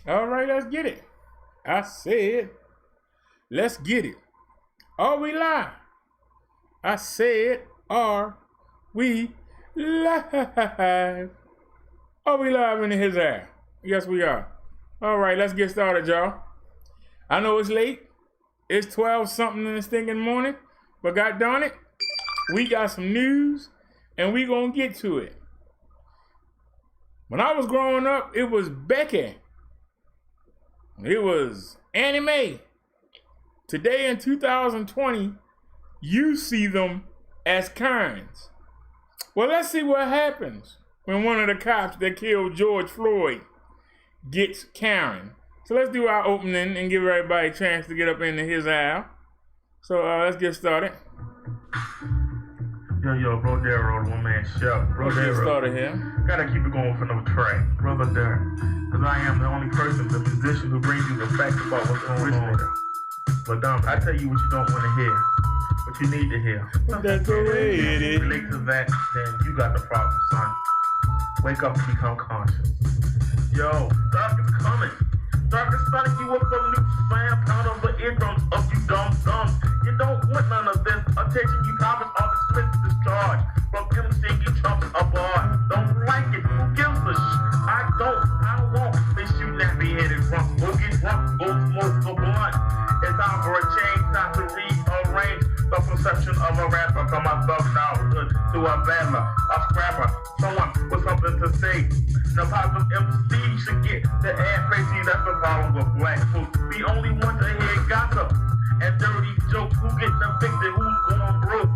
All right, let's get it. I said, let's get it. Are we live? I said, are we live? Are we live in his air? Yes, we are. All right, let's get started, y'all. I know it's late. It's 12 something in this thing in the morning, but God darn it, we got some news and we gonna get to it. When I was growing up, it was Becky. It was anime. Today in 2020, you see them as Karens. Well, let's see what happens when one of the cops that killed George Floyd gets Karen. So let's do our opening and give everybody a chance to get up into his aisle. So let's get started. Yo, bro, Derrick, one man show. Bro, Let's get started here. Gotta keep it going for no track. Brother Derrick, because I am the only person, the musician who brings you the facts about what's going on. But I tell you what you don't want to hear, what you need to hear. That's the way it is. Relate to that, then you got the problem, son. Wake up and become conscious. Yo, dark is coming. Dark is stunning you with the new slam pound of the eardrums of you dumb thumbs. You don't want none of this attention. You promise all this split discharge from MCing you trumps abroad. Don't like it. Who gives a I won't. They shoot nappy-headed drunk. Go get drunk. Go smoke the blunt. It's time for a change. Time to rearrange the perception of a rapper from my thug childhood to a battler, a scrapper, someone with something to say. The positive MC should get the ad crazy. That's the problem with black folks. We only want to hear gossip and dirty jokes. Who getting evicted? Who's going broke?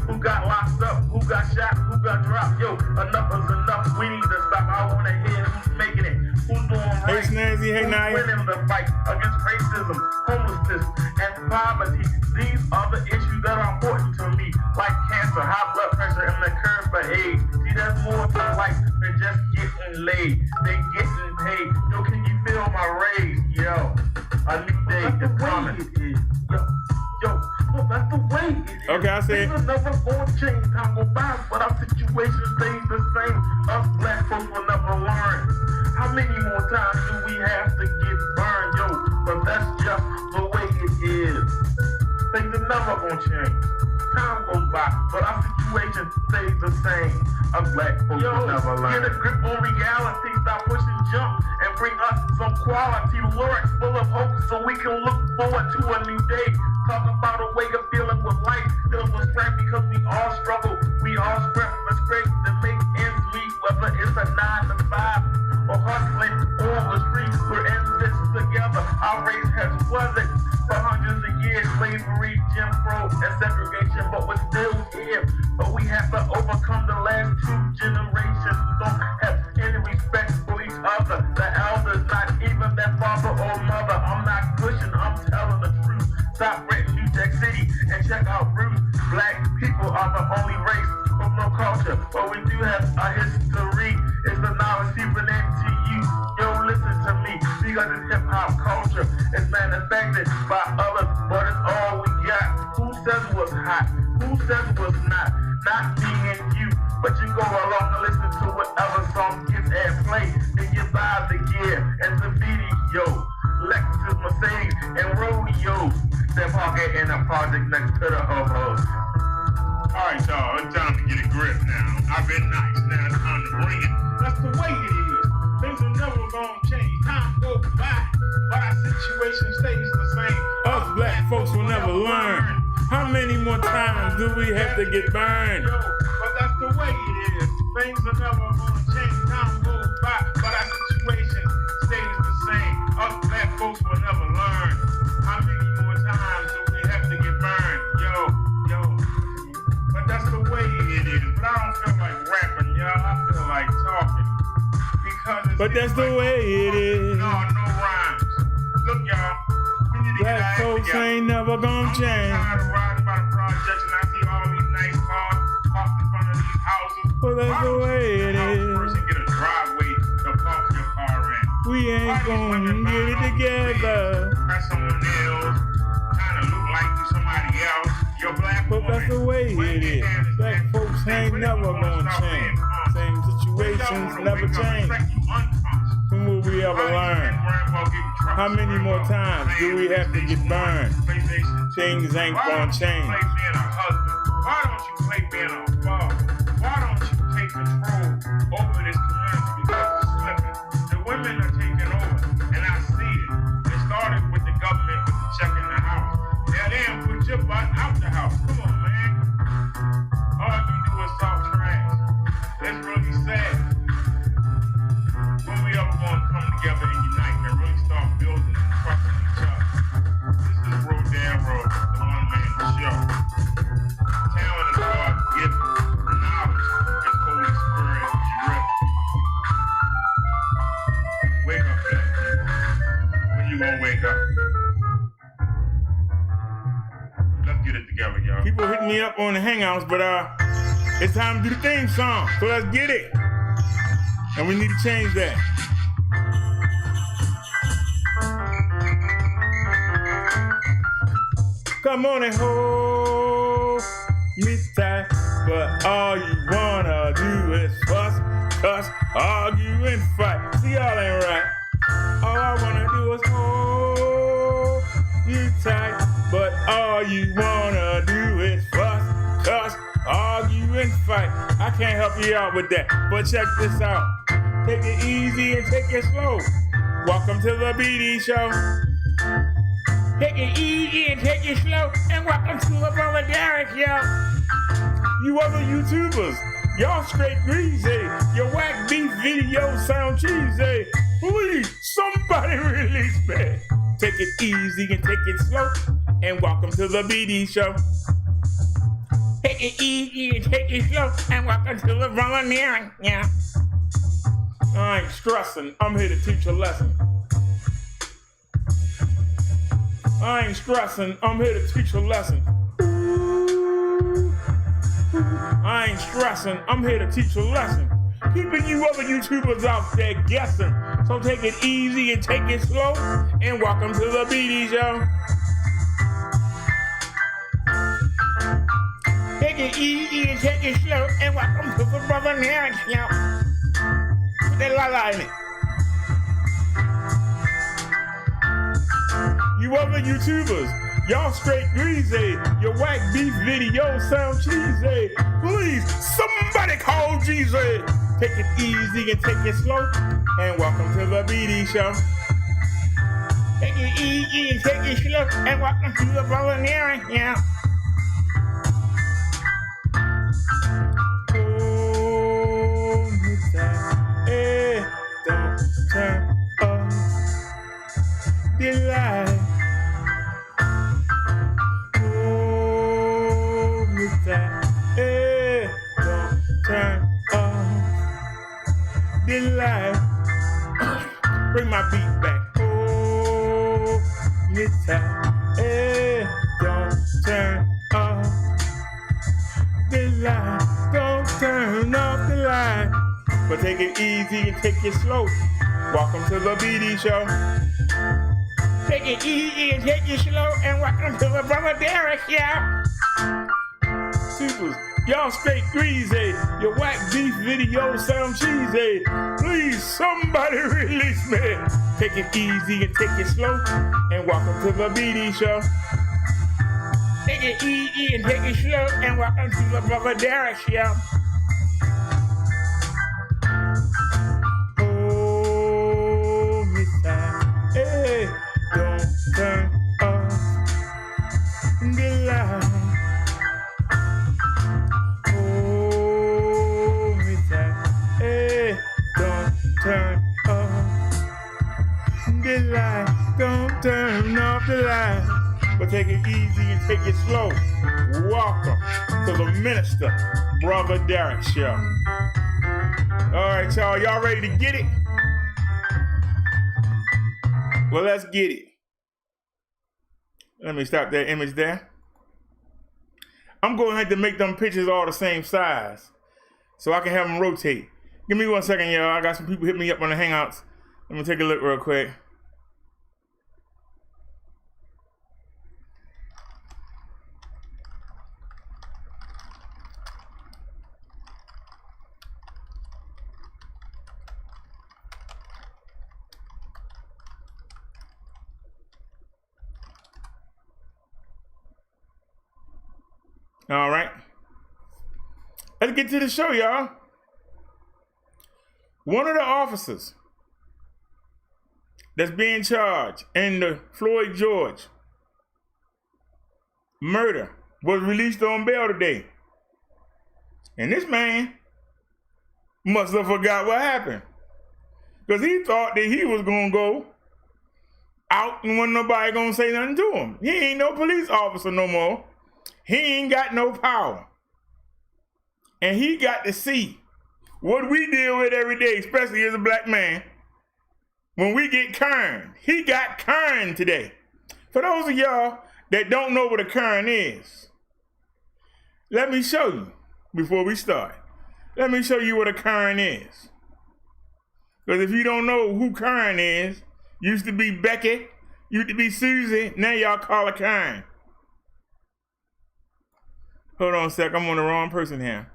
Who got locked up? Who got shot? Who got dropped? Yo, enough is enough. We need to stop. I want to hear who's making it. Who's doing right? Hey, Snazzy. Hey, Naya. Who's winning the fight against racism, homelessness, and poverty? These are the issues that are important to me, like cancer, high blood pressure, and the curve for AIDS. See, there's more to life than just getting laid. They getting paid. Yo, can you feel my rage? Yo, a new day is coming. Yo, well, that's the way it is. Okay, I said. Things are never gonna change. Time go by, but our situation stays the same. Us black folks will never learn. How many more times do we have to get burned? Yo, but that's just the way it is. Things are never gonna change. Time goes by, but our situation stays the same. Us black folks will never learn. Get a grip on reality, stop pushing jump, and bring us some quality lyrics full of hope so we can look forward to a new day. Talk about a way of dealing with life, dealing with strength because we all struggle. We all scrape to make ends meet, whether it's a 9 to 5 or hustling on the streets. We're in this together. Our race has flooded for hundreds of years. Slavery, Jim Crow, and segregation, but we're still here. But we have to overcome the last 2 generations who don't have any respect for each other. The elders, not even their father or mother. I'm not pushing, I'm telling the truth. Stop renting New Jack City and check out Bruce. Black people are the only race with no culture, but we do have a history. It's the knowledge seeping into you. Yo, listen to me, because it's hip-hop culture. It's manufactured by others, but it's all we got. Who says what's hot? Who says what's not? Not me and you, but you go along and listen to whatever song gets at play. Then you buy the gear and the video. Lexus, Mercedes, and rodeos. They're parking in a project next to the ho-hos. Alright, y'all, it's time to get a grip now. I've been nice, now it's time to bring it. That's the way it is. Things are never gonna change. Time goes by, but our situation stays the same. Us black folks will never learn. How many more times do we have to get burned? Yo, but that's the way it is. Things are never gonna change. Time goes by, but our situation stays the same. Us black folks will never learn. How many more times do we have to get burned? Yo. But that's the way it is. But I don't feel like rapping, y'all. I feel like talking. Because it's But that's the way it is. No rhymes. Look, y'all. We need to get Black our folks together. ain't never gonna I'm change. tired of riding by the projects and I see all these nice cars parked in front of these houses. Well, that's Why the don't way you it house is. person get a driveway to park your car in? We ain't gonna get it together. Press someone else, trying to look like you somebody else. You're black But that's the way it is. Black folks ain't never gonna change. Same situations never change. When will we ever learn? How many more times do we have to get burned? Things ain't gonna change. Play being a husband? Why don't you play being a father? Why don't you take control over this community because it's slipping? The women are taking over, and I see it. It started with the government with the check in the house. Now they done put your butt out the house. Come on, man. All you do is talk trash. That's really sad. When we ever gonna come together and unite and really start building and trusting each other? This is Road Down Road, the one-man show. Talent is God-given. Knowledge is Holy Spirit driven. Wake up, black people. When you gonna wake up? Let's get it together, y'all. People hit me up on the Hangouts, but it's time to do the theme song. So let's get it. And we need to change that. Come on and hold me tight, but all you wanna do is fuss, cuss, argue, and fight. See, y'all ain't right. All I wanna do is hold you tight, but all you wanna do is fuss, cuss, argue, and fight. I can't help you out with that, but check this out. Take it easy and take it slow. Welcome to the BD Show. Take it easy and take it slow, and welcome to the Brother Derrick Show. You other YouTubers, y'all straight greasy. Your whack beef videos sound cheesy. Please, somebody release me. Take it easy and take it slow, and welcome to the BD Show. Take it easy and take it slow, and welcome to the Brother Derrick Show. I ain't stressing, I'm here to teach a lesson. I ain't stressing, I'm here to teach a lesson. I ain't stressing, I'm here to teach a lesson. Keeping you other YouTubers out there guessing. So take it easy and take it slow, and welcome to the BD Show. Take it easy and take it slow, and welcome to the Brother Derrick Show. Put that la-la in it. You other YouTubers, y'all straight greasy. Your whack beef videos sound cheesy. Please, somebody call Jesus. Take it easy and take it slow, and welcome to the BD Show. Take it easy and take it slow, and welcome to the Brother Derrick Show. Hold me tight, hey, don't turn off the light. Hold me tight, hey, don't turn off the light. Bring my beat back. Hold me tight, hey, don't turn off the light. Don't turn off the light. But take it easy and take it slow. Welcome to the BD Show. Take it easy and take it slow, and welcome to the Brother Derrick Show. Supers, y'all straight greasy. Your whack beef videos sound cheesy. Please, somebody release me. Take it easy and take it slow, and welcome to the BD Show. Take it easy and take it slow, and welcome to the Brother Derrick Show. Hold me tight, hey, don't turn off the light. Hold me tight, hey, don't turn off the light. Don't turn off the light. But take it easy and take it slow. Welcome to the Minister Brother Derrick Show. All right, y'all ready to get it? Well, let's get it. Let me stop that image there. I'm going to have to make them pictures all the same size so I can have them rotate. Give me 1 second, y'all. I got some people hit me up on the Hangouts. Let me take a look real quick. All right. Let's get to the show, y'all. One of the officers that's being charged in the Floyd George murder was released on bail today. And this man must have forgot what happened, because he thought that he was going to go out and wasn't nobody going to say nothing to him. He ain't no police officer no more. He ain't got no power. And he got to see what we deal with every day, especially as a black man, when we get kerned. He got kerned today. For those of y'all that don't know what a kern is, let me show you before we start. Let me show you what a kern is. Because if you don't know who kern is, used to be Becky, used to be Susie, now y'all call her kern. Hold on a sec, I'm on the wrong person here.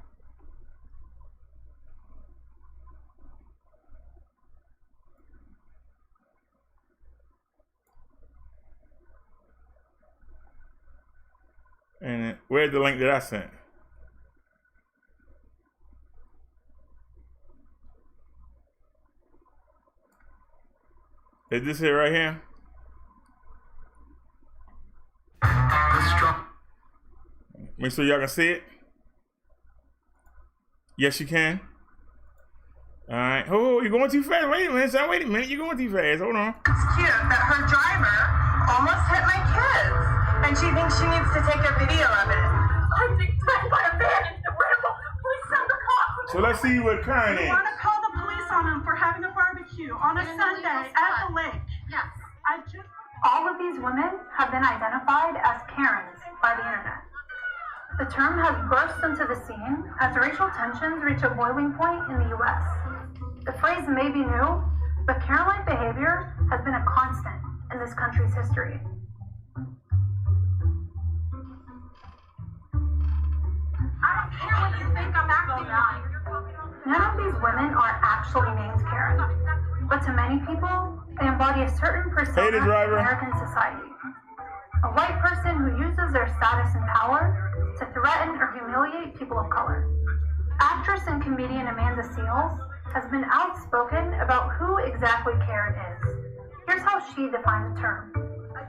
And where's the link that I sent? Is this it right here? Make sure y'all can see it. Yes, you can. All right. Oh, you're going too fast. Wait a minute, son. Wait a minute. You're going too fast. Hold on. It's cute that her driver almost hit my kids, and she thinks she needs to take a video of it. I'm being attacked by a man in the ramble. Please send the cops. So let's see what Karen is. You want to call the police on him for having a barbecue on a Sunday at the lake? Yes. All of these women have been identified as Karens by the internet. The term has burst into the scene as racial tensions reach a boiling point in the U.S. The phrase may be new, but Karen-like behavior has been a constant in this country's history. I don't care what you think I'm acting like. None of these women are actually named Karen, but to many people, they embody a certain persona in American society. A white person who uses their status and power to threaten or humiliate people of color. Actress and comedian Amanda Seales has been outspoken about who exactly Karen is. Here's how she defined the term.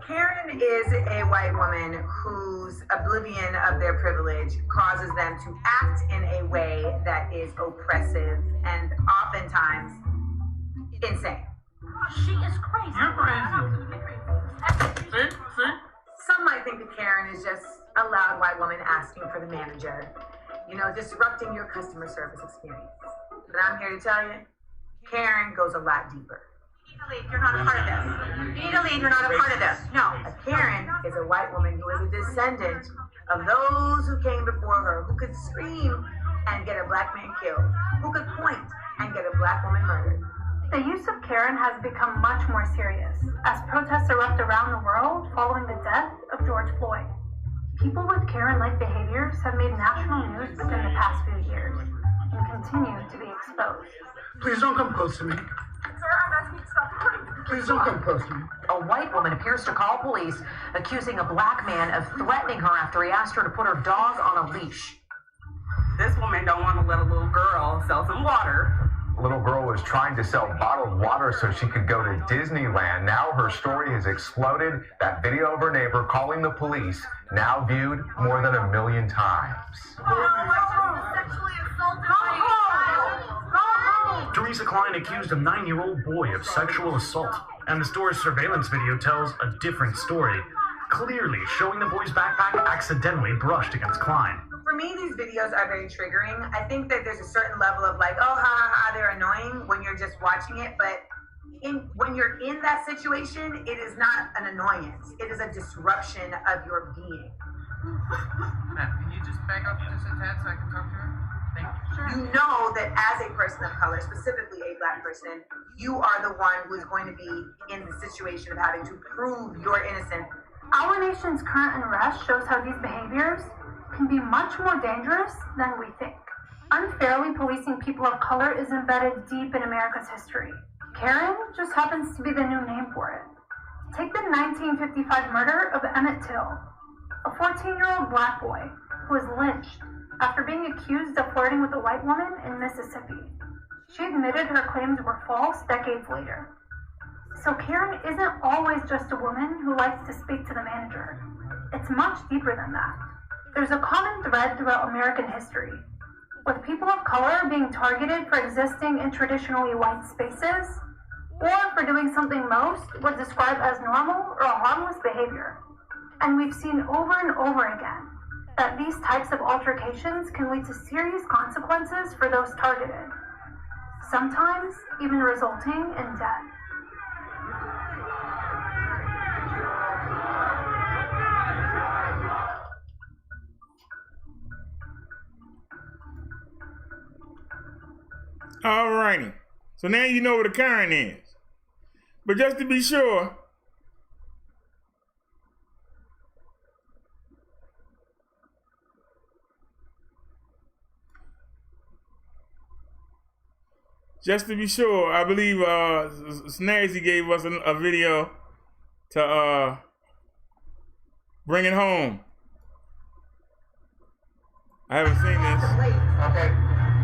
Karen is a white woman whose oblivion of their privilege causes them to act in a way that is oppressive and oftentimes insane. She is crazy. You're crazy. See? Some might think that Karen is just a loud white woman asking for the manager, disrupting your customer service experience. But I'm here to tell you, Karen goes a lot deeper. You need to leave. You're not a part of this. You need to leave. You're not a part of this. No, a Karen is a white woman who is a descendant of those who came before her, who could scream and get a black man killed, who could point and get a black woman murdered. The use of Karen has become much more serious as protests erupt around the world following the death of George Floyd. People with Karen-like behaviors have made national news within the past few years and continue to be exposed. Please don't come close to me. Sir, I'm asking you to stop hurting me. Please don't come close to me. A white woman appears to call police, accusing a black man of threatening her after he asked her to put her dog on a leash. This woman don't want to let a little girl sell some water. A little girl was trying to sell bottled water so she could go to Disneyland. Now her story has exploded. That video of her neighbor calling the police, now viewed more than 1 million times. Sexually assaulted Teresa Klein accused a 9-year-old boy of sexual assault, and the store's surveillance video tells a different story, clearly showing the boy's backpack accidentally brushed against Klein. For me, these videos are very triggering. I think that there's a certain level of like, oh, ha, ha, ha, they're annoying when you're just watching it. But when you're in that situation, it is not an annoyance. It is a disruption of your being. Matt, can you just back up just a tad so I can talk to her? Thank you. Sure. You know that as a person of color, specifically a black person, you are the one who is going to be in the situation of having to prove you're innocent. Our nation's current unrest shows how these behaviors can be much more dangerous than we think. Unfairly policing people of color is embedded deep in America's history. Karen just happens to be the new name for it. Take the 1955 murder of Emmett Till, a 14-year-old black boy was lynched after being accused of flirting with a white woman in Mississippi. She admitted her claims were false decades later. So Karen isn't always just a woman who likes to speak to the manager. It's much deeper than that. There's a common thread throughout American history, with people of color being targeted for existing in traditionally white spaces, or for doing something most would describe as normal or harmless behavior. And we've seen over and over again that these types of altercations can lead to serious consequences for those targeted, sometimes even resulting in death. Alrighty, so now you know what a Karen is. But just to be sure, I believe Snazzy gave us a video to bring it home. I haven't seen this. Okay,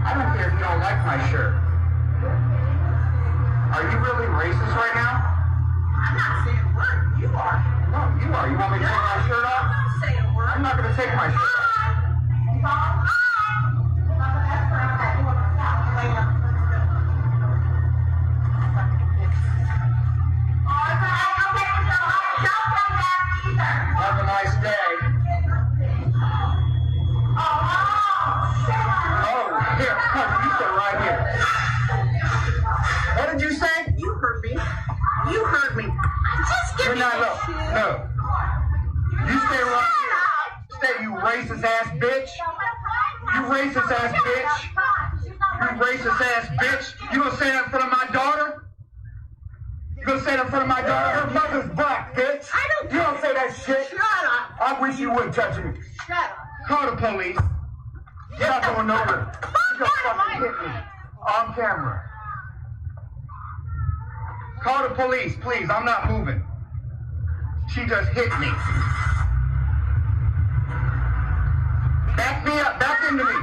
I don't care if you don't like my shirt. Are you really racist right now? I'm not saying a word. You are. No, you are. You want me to take my shirt off? I'm not saying a word. I'm not going to take my shirt off. Have a nice day. Oh, here, come, you sit right here. What did you say? You heard me. You heard me. Just give You're me not, this shit. no. You stay right here. Stay, you racist ass bitch. You racist ass bitch. You racist ass bitch. You gonna say that in front of my daughter? You gonna say that in front of my daughter? Her mother's black, bitch. I don't You don't say that shit. Shut up. I wish you wouldn't touch me. Shut up. Call the police. You're not going nowhere. You just fucking hit me. On camera. Call the police, please. I'm not moving. She just hit me. Back me up. Back into me.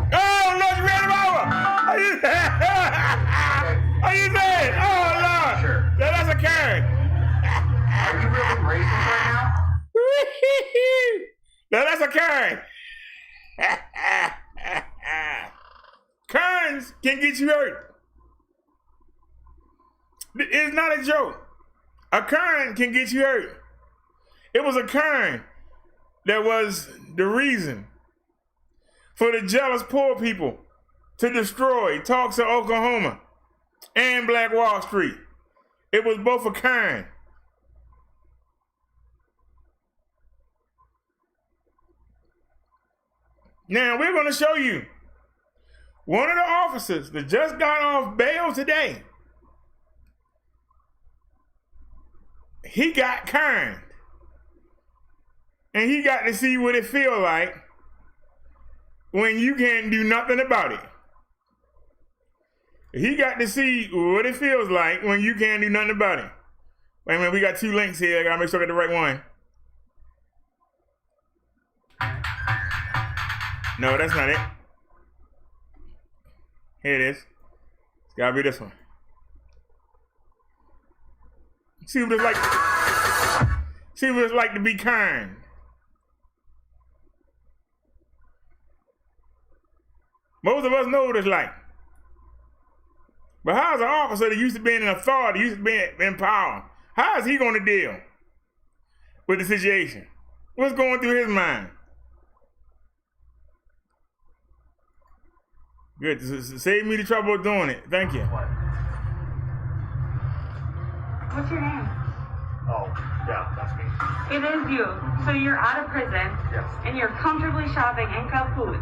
Oh, look, ran him over. Are you saying? Oh, Lord. Sure. Yeah, that's a Karen. Are you really racist right now? Now that's a Karen. Karens can get you hurt. It's not a joke. A Karen can get you hurt. It was a Karen that was the reason for the jealous poor people to destroy Tulsa, Oklahoma, and Black Wall Street. It was both a Karen. Now, we're going to show you one of the officers that just got off bail today. He got Karen. And he got to see what it feels like when you can't do nothing about it. He got to see what it feels like when you can't do nothing about it. Wait a minute, we got two links here. I got to make sure I get the right one. No, that's not it. Here it is. It's gotta be this one. See what it's like. See what it's like to be kind. Most of us know what it's like. But how's an officer that used to be in authority, used to be in power, how is he gonna deal with the situation? What's going through his mind? Good. Save me the trouble of doing it. Thank you. What's your name? Oh, yeah, that's me. It is you. So you're out of prison. Yes. And you're comfortably shopping in Cub Foods.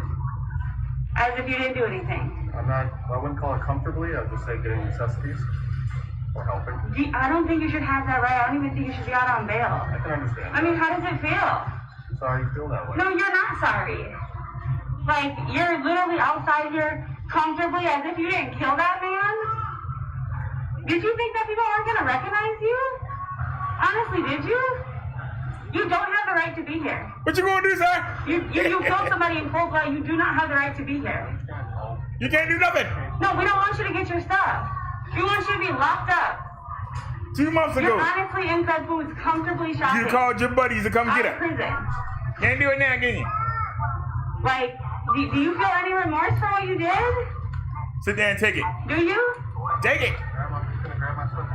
As if you didn't do anything. I wouldn't call it comfortably. I would just say getting necessities or helping. I don't think you should have that right. I don't even think you should be out on bail. I can understand. I mean, how does it feel? I'm sorry you feel that way. No, you're not sorry. Like, you're literally outside here comfortably as if you didn't kill that man? Did you think that people aren't going to recognize you? Honestly, did you? You don't have the right to be here. What you gonna do, sir? You killed somebody in cold blood. You do not have the right to be here. You can't do nothing. No, we don't want you to get your stuff. We want you to be locked up. 2 months ago. You're honestly in Fed Foods comfortably shopping. You called your buddies to come get her. Prison. Can't do it now, can you? Like, do you feel any remorse for what you did? Sit there and take it. Do you? Take it.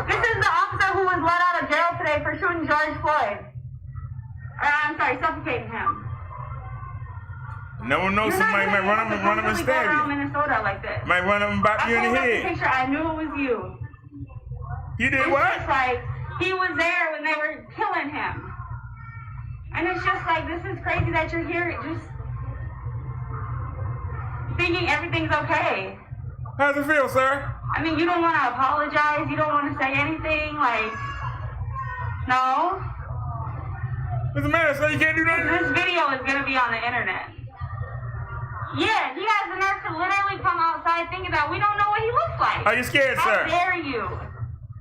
This is the officer who was let out of jail today for shooting George Floyd. I'm sorry, suffocating him. No one knows somebody might run up and stab you. Minnesota like this. Might run up and bop you in the head. Picture, I knew it was you. You did it's what? Just like he was there when they were killing him. And it's just like, this is crazy that you're here just thinking everything's okay. How's it feel, sir? I mean, you don't want to apologize. You don't want to say anything. Like, no. What's the matter, sir? You can't do nothing? This video is going to be on the internet. Yeah, he has the nerve to literally come outside thinking that we don't know what he looks like. Are you scared, sir? How dare you?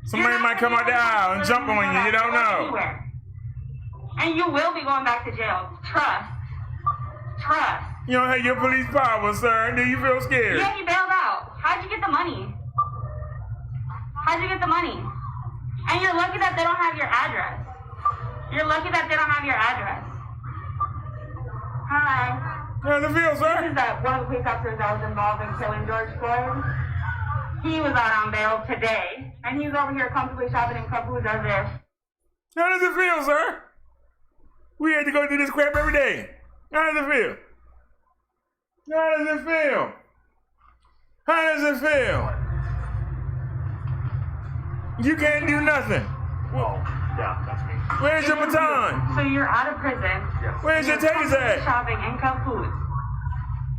Somebody might come out the aisle and jump on you. You don't know. And you will be going back to jail. Trust. Trust. You don't have your police power, sir. Do you feel scared? Yeah, he bailed out. How'd you get the money? How'd you get the money? And you're lucky that they don't have your address. You're lucky that they don't have your address. Hi. How's it feel, sir? This is one of the police officers that was involved in killing George Floyd. He was out on bail today, and he's over here comfortably shopping in Foods as if. How does it feel, sir? We had to go through this crap every day. How does it feel? How does it feel? How does it feel? You can't do nothing. Well, yeah, that's me. Where's your baton? So you're out of prison. Yes. Where's your taser at? Shopping in Foods.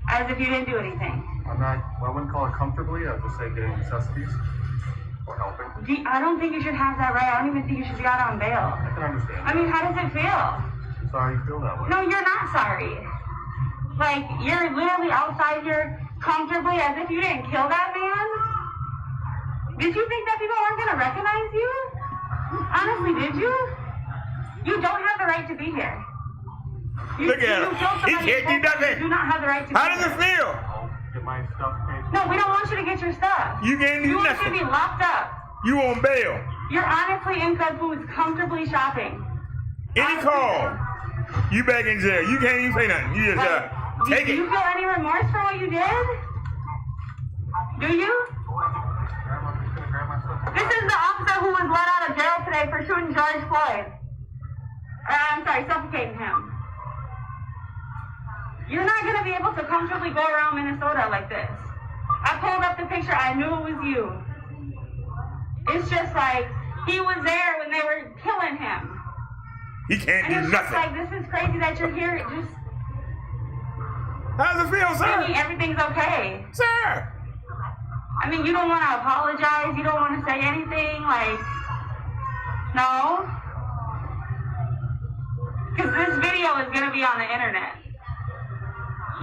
As if you didn't do anything. I'm not, well, I wouldn't call it comfortably. I would just say getting necessities or helping. I don't think you should have that right. I don't even think you should be out on bail. I can understand. I mean, how does it feel? I'm sorry you feel that way. No, you're not sorry. Like, you're literally outside here comfortably as if you didn't kill that man? Did you think that people weren't going to recognize you? Honestly, did you? You don't have the right to be here. Look at him. He can't do nothing. You do not have the right to be How does it feel? I'll get my stuff paid. No, we don't want you to get your stuff. You can't do We want you nothing. to be locked up. You on bail. You're honestly in Fed Foods comfortably shopping. Any call, you back in jail. You can't even say nothing. You just take Do it. you feel any remorse for what you did? Do you? This is the officer who was let out of jail today for shooting George Floyd. I'm sorry, suffocating him. You're not going to be able to comfortably go around Minnesota like this. I pulled up the picture. I knew it was you. It's just like, he was there when they were killing him. He can't And do it's nothing. just like, this is crazy that you're here. Just How does it feel, sir? thinking everything's okay. Sir! I mean, you don't want to apologize. You don't want to say anything. Like, no. Because this video is going to be on the internet.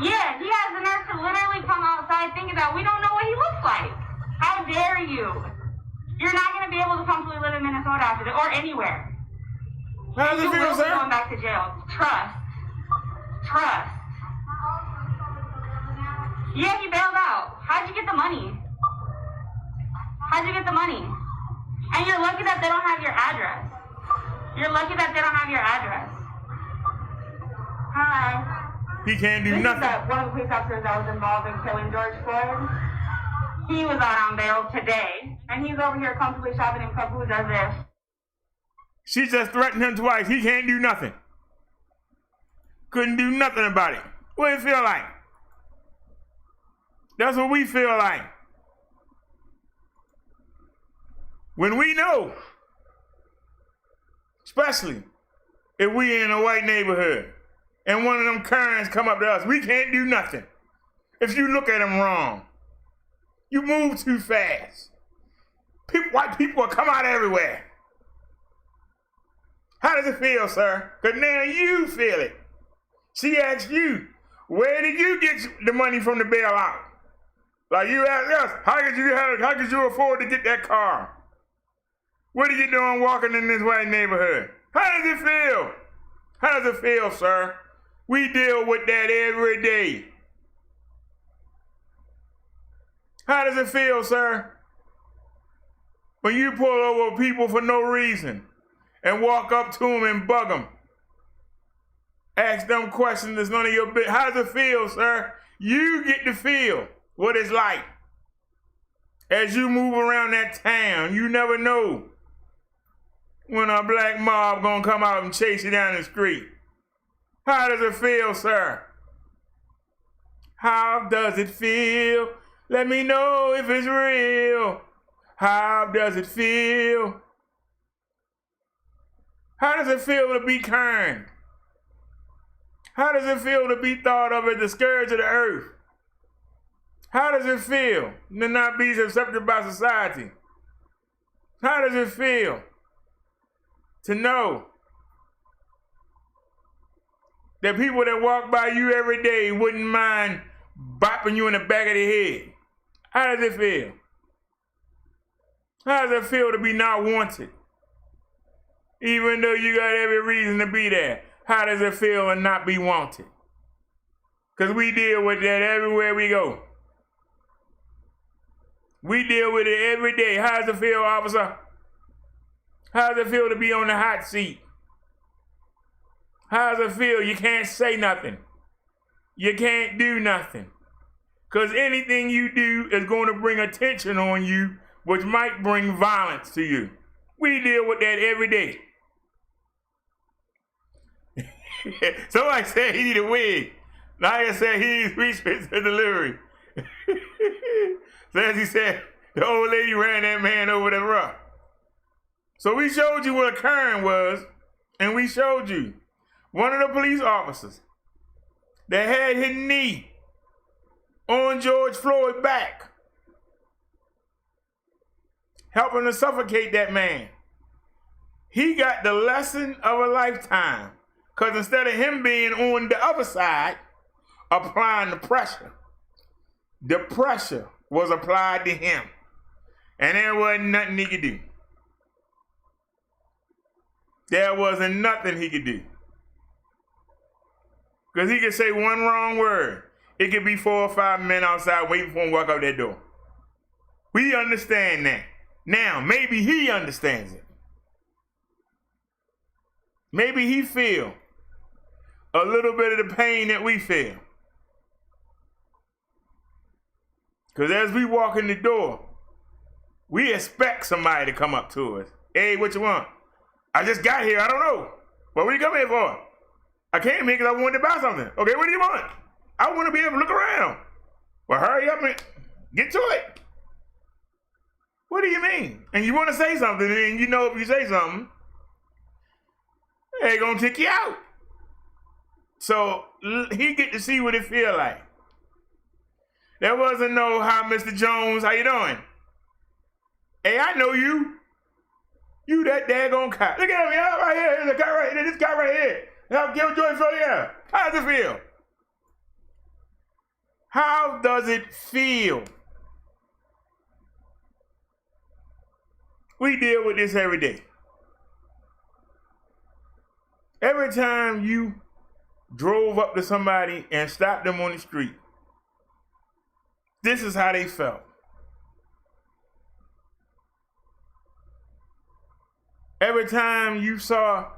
Yeah, he has the nerve to literally come outside thinking that we don't know what he looks like. How dare you? You're not going to be able to comfortably live in Minnesota after this, or anywhere. How does it You feel, will be sir? going back to jail. Trust. Trust. Yeah, he bailed out. How'd you get the money? How'd you get the money? And you're lucky that they don't have your address. You're lucky that they don't have your address. Hi. He can't do This nothing. is one of the police officers that was involved in killing George Floyd. He was out on bail today, and he's over here comfortably shopping in Foods as if. She just threatened him twice. He can't do nothing. Couldn't do nothing about it. What it feel like? That's what we feel like. When we know, especially if we in a white neighborhood and one of them Karens come up to us, we can't do nothing. If you look at them wrong, you move too fast. White people will come out everywhere. How does it feel, sir? Because now you feel it. She asked you, where did you get the money from the bailout? Like you ask us, how could you afford to get that car? What are you doing walking in this white neighborhood? How does it feel? How does it feel, sir? We deal with that every day. How does it feel, sir? When you pull over people for no reason and walk up to them and bug them. Ask them questions that's none of your business. How does it feel, sir? You get to feel what it's like. As you move around that town, you never know when a black mob gonna come out and chase you down the street. How does it feel, sir? How does it feel? Let me know if it's real. How does it feel? How does it feel to be kind? How does it feel to be thought of as the scourge of the earth? How does it feel to not be accepted by society? How does it feel to know that people that walk by you every day wouldn't mind bopping you in the back of the head? How does it feel? How does it feel to be not wanted? Even though you got every reason to be there. How does it feel to not be wanted? Because we deal with that everywhere we go. We deal with it every day. How does it feel, officer? How does it feel to be on the hot seat? How does it feel? You can't say nothing. You can't do nothing. Because anything you do is going to bring attention on you, which might bring violence to you. We deal with that every day. Somebody said he need a wig. Naya said he needs research and delivery. So as he said, the old lady ran that man over the rough. So we showed you what a Karen was, and we showed you one of the police officers that had his knee on George Floyd's back, helping to suffocate that man. He got the lesson of a lifetime, because instead of him being on the other side, applying the pressure was applied to him. And there wasn't nothing he could do. There wasn't nothing he could do. Because he could say one wrong word. It could be 4 or 5 men outside waiting for him to walk out that door. We understand that. Now, maybe he understands it. Maybe he feel a little bit of the pain that we feel. Because as we walk in the door, we expect somebody to come up to us. Hey, what you want? I just got here. I don't know. What you come here for? I came here because I wanted to buy something. Okay, what do you want? I want to be able to look around. Well, hurry up and get to it. What do you mean? And you want to say something, and you know if you say something, they're going to kick you out. So he get to see what it feel like. There wasn't no, hi, Mr. Jones, how you doing? Hey, I know you. You that daggone cop. Look at me, right here. There's a guy right here. This guy right here. Now, give Joy Floyd here. How does it feel? How does it feel? We deal with this every day. Every time you drove up to somebody and stopped them on the street, this is how they felt. Every time you saw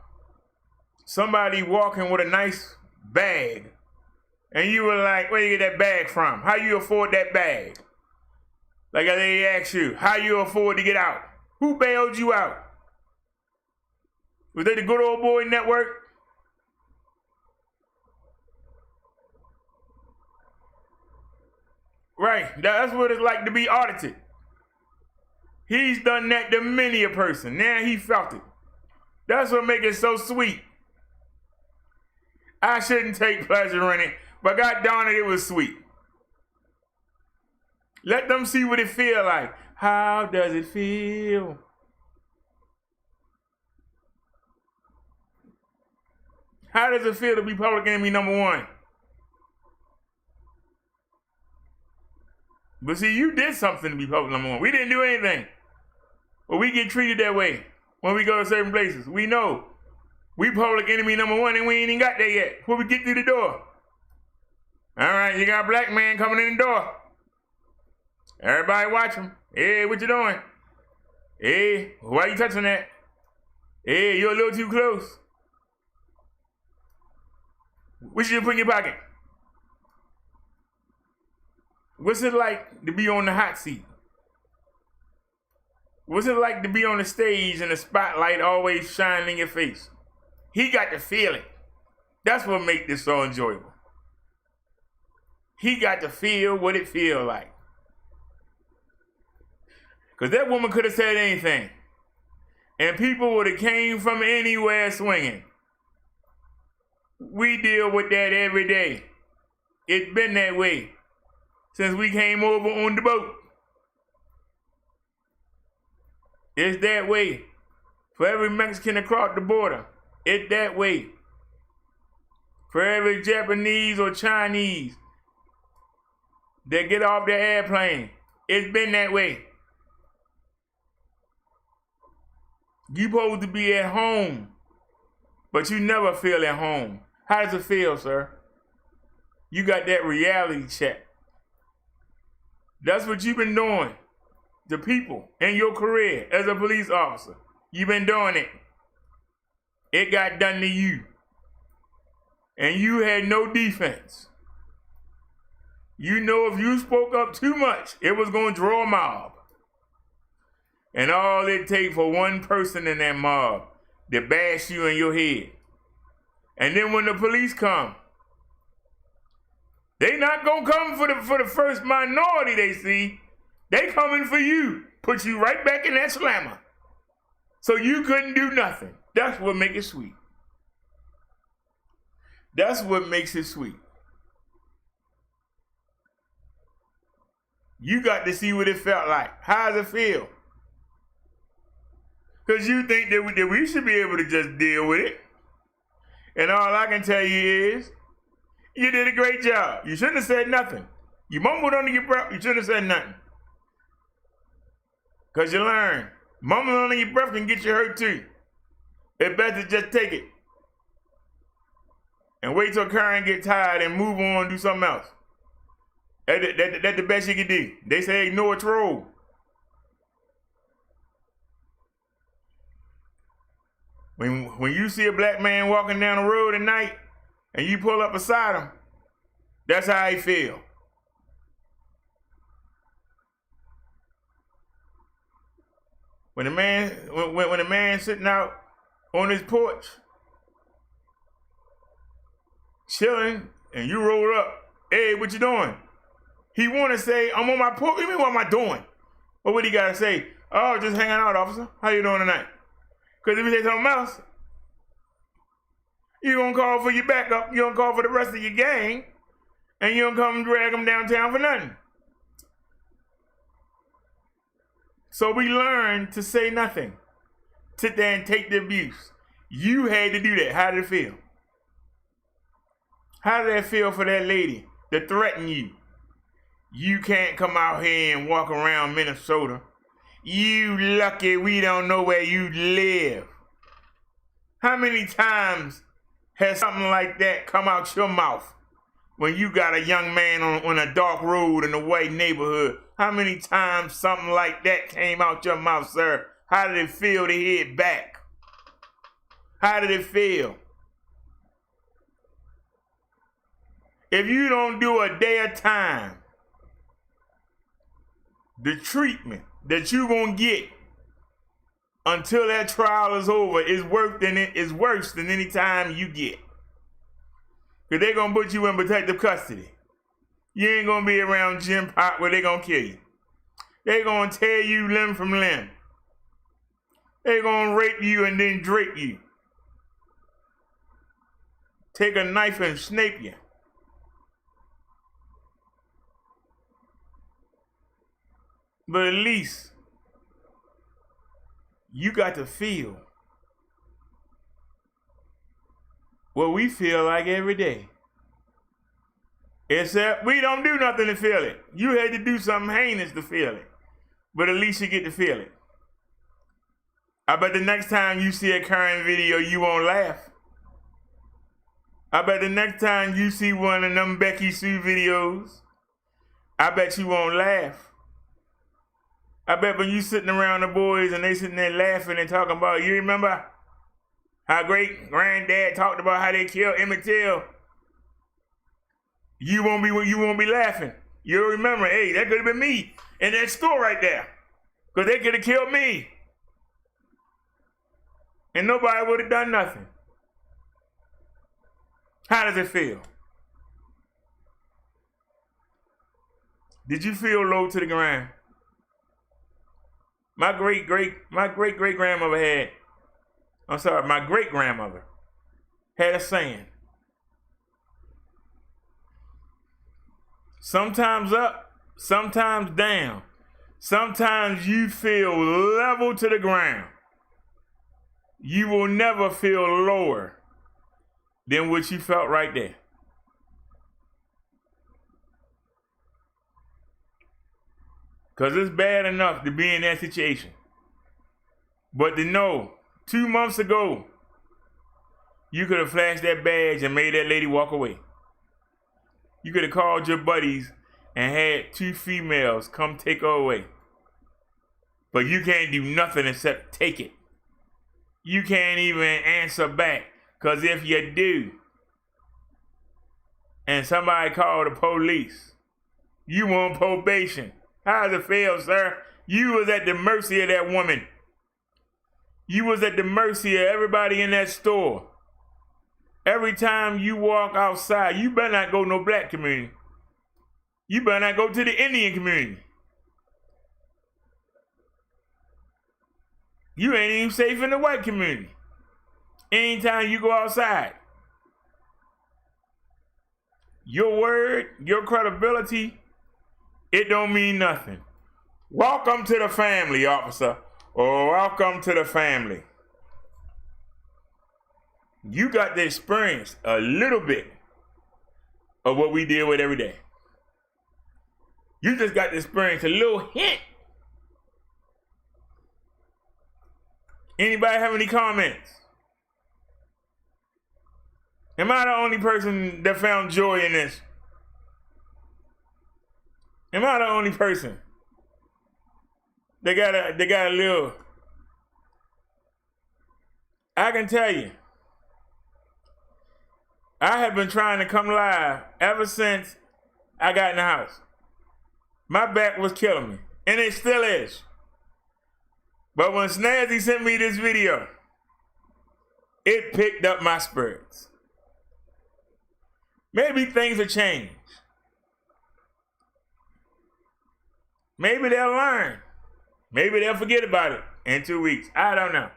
somebody walking with a nice bag, and you were like, where you get that bag from? How you afford that bag? Like they asked you, how you afford to get out? Who bailed you out? Was they the Good Old Boy Network? Right, that's what it's like to be audited. He's done that to many a person. Now he felt it. That's what makes it so sweet. I shouldn't take pleasure in it, but God darn it, it was sweet. Let them see what it feel like. How does it feel? How does it feel to be public enemy number one? But see, you did something to be public number one. We didn't do anything. But we get treated that way when we go to certain places. We know we public enemy number one and we ain't even got there yet before we get through the door. All right, you got a black man coming in the door. Everybody watch him. Hey, what you doing? Hey, why you touching that? Hey, you're a little too close. What should you put in your pocket? What's it like to be on the hot seat? What's it like to be on the stage and the spotlight always shining in your face? He got to feel it. That's what makes this so enjoyable. He got to feel what it feels like. Because that woman could have said anything. And people would have came from anywhere swinging. We deal with that every day. It's been that way since we came over on the boat. It's that way. For every Mexican across the border, it's that way. For every Japanese or Chinese that get off the airplane, it's been that way. You supposed to be at home, but you never feel at home. How does it feel, sir? You got that reality check. That's what you've been doing to people in your career as a police officer. You've been doing it. It got done to you. And you had no defense. You know if you spoke up too much, it was going to draw a mob. And all it takes for one person in that mob to bash you in your head. And then when the police come, they not gonna come for the first minority they see. They coming for you. Put you right back in that slammer. So you couldn't do nothing. That's what makes it sweet. That's what makes it sweet. You got to see what it felt like. How does it feel? Because you think that we should be able to just deal with it. And all I can tell you is, you did a great job. You shouldn't have said nothing. You mumbled under your breath, you shouldn't have said nothing. Because you learn, mumbling under your breath can get you hurt too. It's better to just take it. And wait till Karen get tired and move on and do something else. That's the best you can do. They say ignore a troll. When you see a black man walking down the road at night and you pull up beside him, that's how he feel. When a man sitting out on his porch, chilling, and you roll up, hey, what you doing? He want to say, I'm on my porch. What do you mean, what am I doing? But what he got to say? Oh, just hanging out, officer. How you doing tonight? Because if you say something else, you're going to call for your backup. You're going to call for the rest of your gang, and you don't come drag them downtown for nothing. So we learned to say nothing. Sit there and take the abuse. You had to do that. How did it feel? How did that feel for that lady that threatened you? You can't come out here and walk around Minnesota. You lucky we don't know where you live. How many times has something like that come out your mouth when you got a young man on a dark road in a white neighborhood? How many times something like that came out your mouth, sir? How did it feel to hear it back? How did it feel? If you don't do a day of time, the treatment that you're going to get until that trial is over is worse than any time you get. Because they're going to put you in protective custody. You ain't going to be around Jim Pop where they're going to kill you. They're going to tear you limb from limb. They're going to rape you and then drape you. Take a knife and snap you. But at least you got to feel what we feel like every day. Except we don't do nothing to feel it. You had to do something heinous to feel it. But at least you get to feel it. I bet the next time you see a Karen video, you won't laugh. I bet the next time you see one of them Becky Sue videos, I bet you won't laugh. I bet when you sitting around the boys and they sitting there laughing and talking about, you remember how great granddad talked about how they killed Emmett Till? You won't be laughing. You'll remember, hey, that could have been me in that store right there. Because they could have killed me. And nobody would have done nothing. How does it feel? Did you feel low to the ground? My great grandmother had a saying. Sometimes up, sometimes down. Sometimes you feel level to the ground. You will never feel lower than what you felt right there. Because it's bad enough to be in that situation. But to know, 2 months ago, you could have flashed that badge and made that lady walk away. You could have called your buddies and had 2 females come take her away. But you can't do nothing except take it. You can't even answer back. Because if you do, and somebody called the police, you on probation. How does it feel, sir? You was at the mercy of that woman. You was at the mercy of everybody in that store. Every time you walk outside, you better not go to no black community. You better not go to the Indian community. You ain't even safe in the white community. Anytime you go outside. Your word, your credibility, it don't mean nothing. Welcome to the family, officer. Or welcome to the family. You got to experience a little bit of what we deal with every day. You just got to experience a little hint. Anybody have any comments? Am I the only person that found joy in this? Am I the only person that got a little? I can tell you, I have been trying to come live ever since I got in the house. My back was killing me, and it still is. But when Snazzy sent me this video, it picked up my spirits. Maybe things will change. Maybe they'll learn. Maybe they'll forget about it in 2 weeks. I don't know.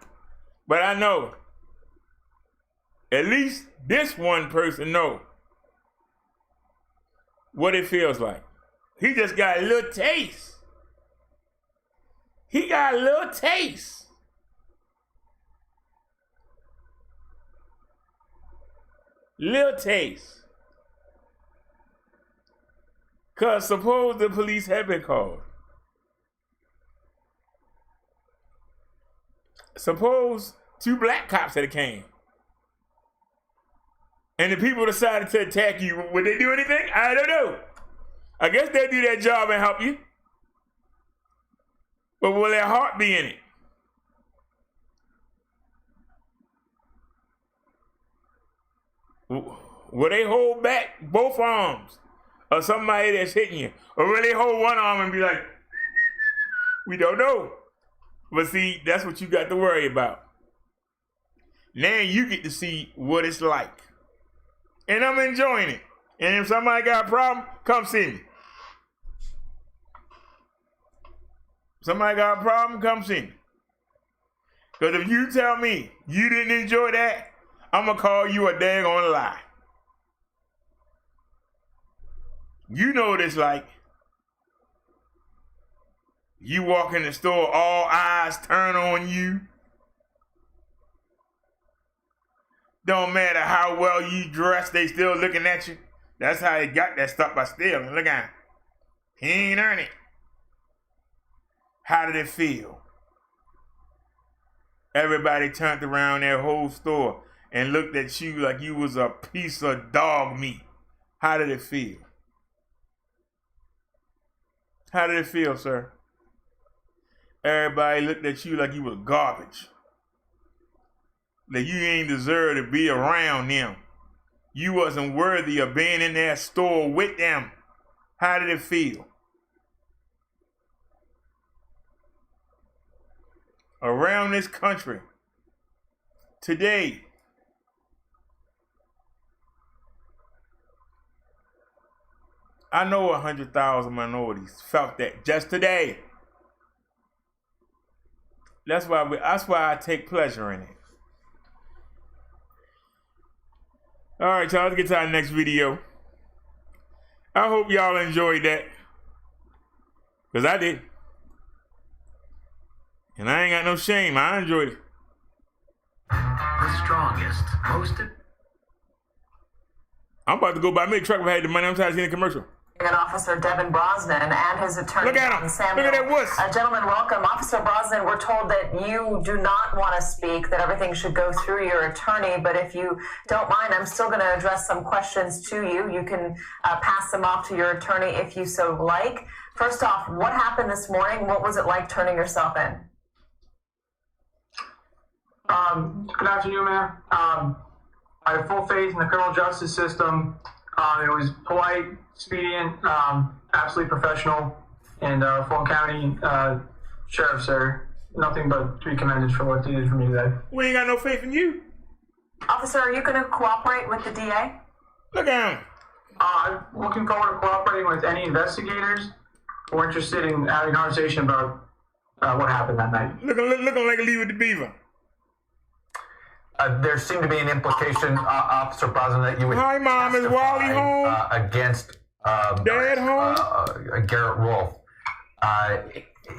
But I know at least this one person knows what it feels like. He just got a little taste. He got a little taste. Little taste. Because suppose the police had been called. Suppose 2 black cops had came. And the people decided to attack you. Would they do anything? I don't know. I guess they'll do their job and help you. But will their heart be in it? Will they hold back both arms of somebody that's hitting you? Or will they hold one arm and be like, we don't know. But see, that's what you got to worry about. Now you get to see what it's like. And I'm enjoying it. And if somebody got a problem, come see me. Somebody got a problem, come see me. Because if you tell me you didn't enjoy that, I'm going to call you a daggone lie. You know what it's like. You walk in the store, all eyes turn on you. Don't matter how well you dress, they still looking at you. That's how he got that stuff by stealing. Look at him. He ain't earn it. How did it feel? Everybody turned around their whole store and looked at you like you was a piece of dog meat. How did it feel? How did it feel, sir? Everybody looked at you like you was garbage. That you ain't deserve to be around them. You wasn't worthy of being in their store with them. How did it feel? Around this country, today, I know 100,000 minorities felt that just today. That's why I take pleasure in it. All right, y'all, let's get to our next video. I hope y'all enjoyed that, because I did. And I ain't got no shame. I enjoyed it. The strongest, most... I'm about to go buy me a truck if I had the money. I'm tired of seeing the commercial. Officer Devin Brosnan and his attorney. Look at him. Samuel. Look at that wuss. Gentlemen, welcome. Officer Brosnan, we're told that you do not want to speak, that everything should go through your attorney, but if you don't mind, I'm still going to address some questions to you. You can pass them off to your attorney if you so like. First off, what happened this morning? What was it like turning yourself in? Good afternoon, ma'am. I have full faith in the criminal justice system. It was polite, expedient, absolutely professional, and Fulton County Sheriff, sir, nothing but to be commended for what they did for me today. We ain't got no faith in you. Officer, are you going to cooperate with the DA? Look at him. I'm looking forward to cooperating with any investigators who are interested in having a conversation about what happened that night. Looking like a Leave With the Beaver. There seemed to be an implication, Officer Brosnan, that you would. Hi, Mom. Is Wally home? Against Dad home? Garrett Wolf.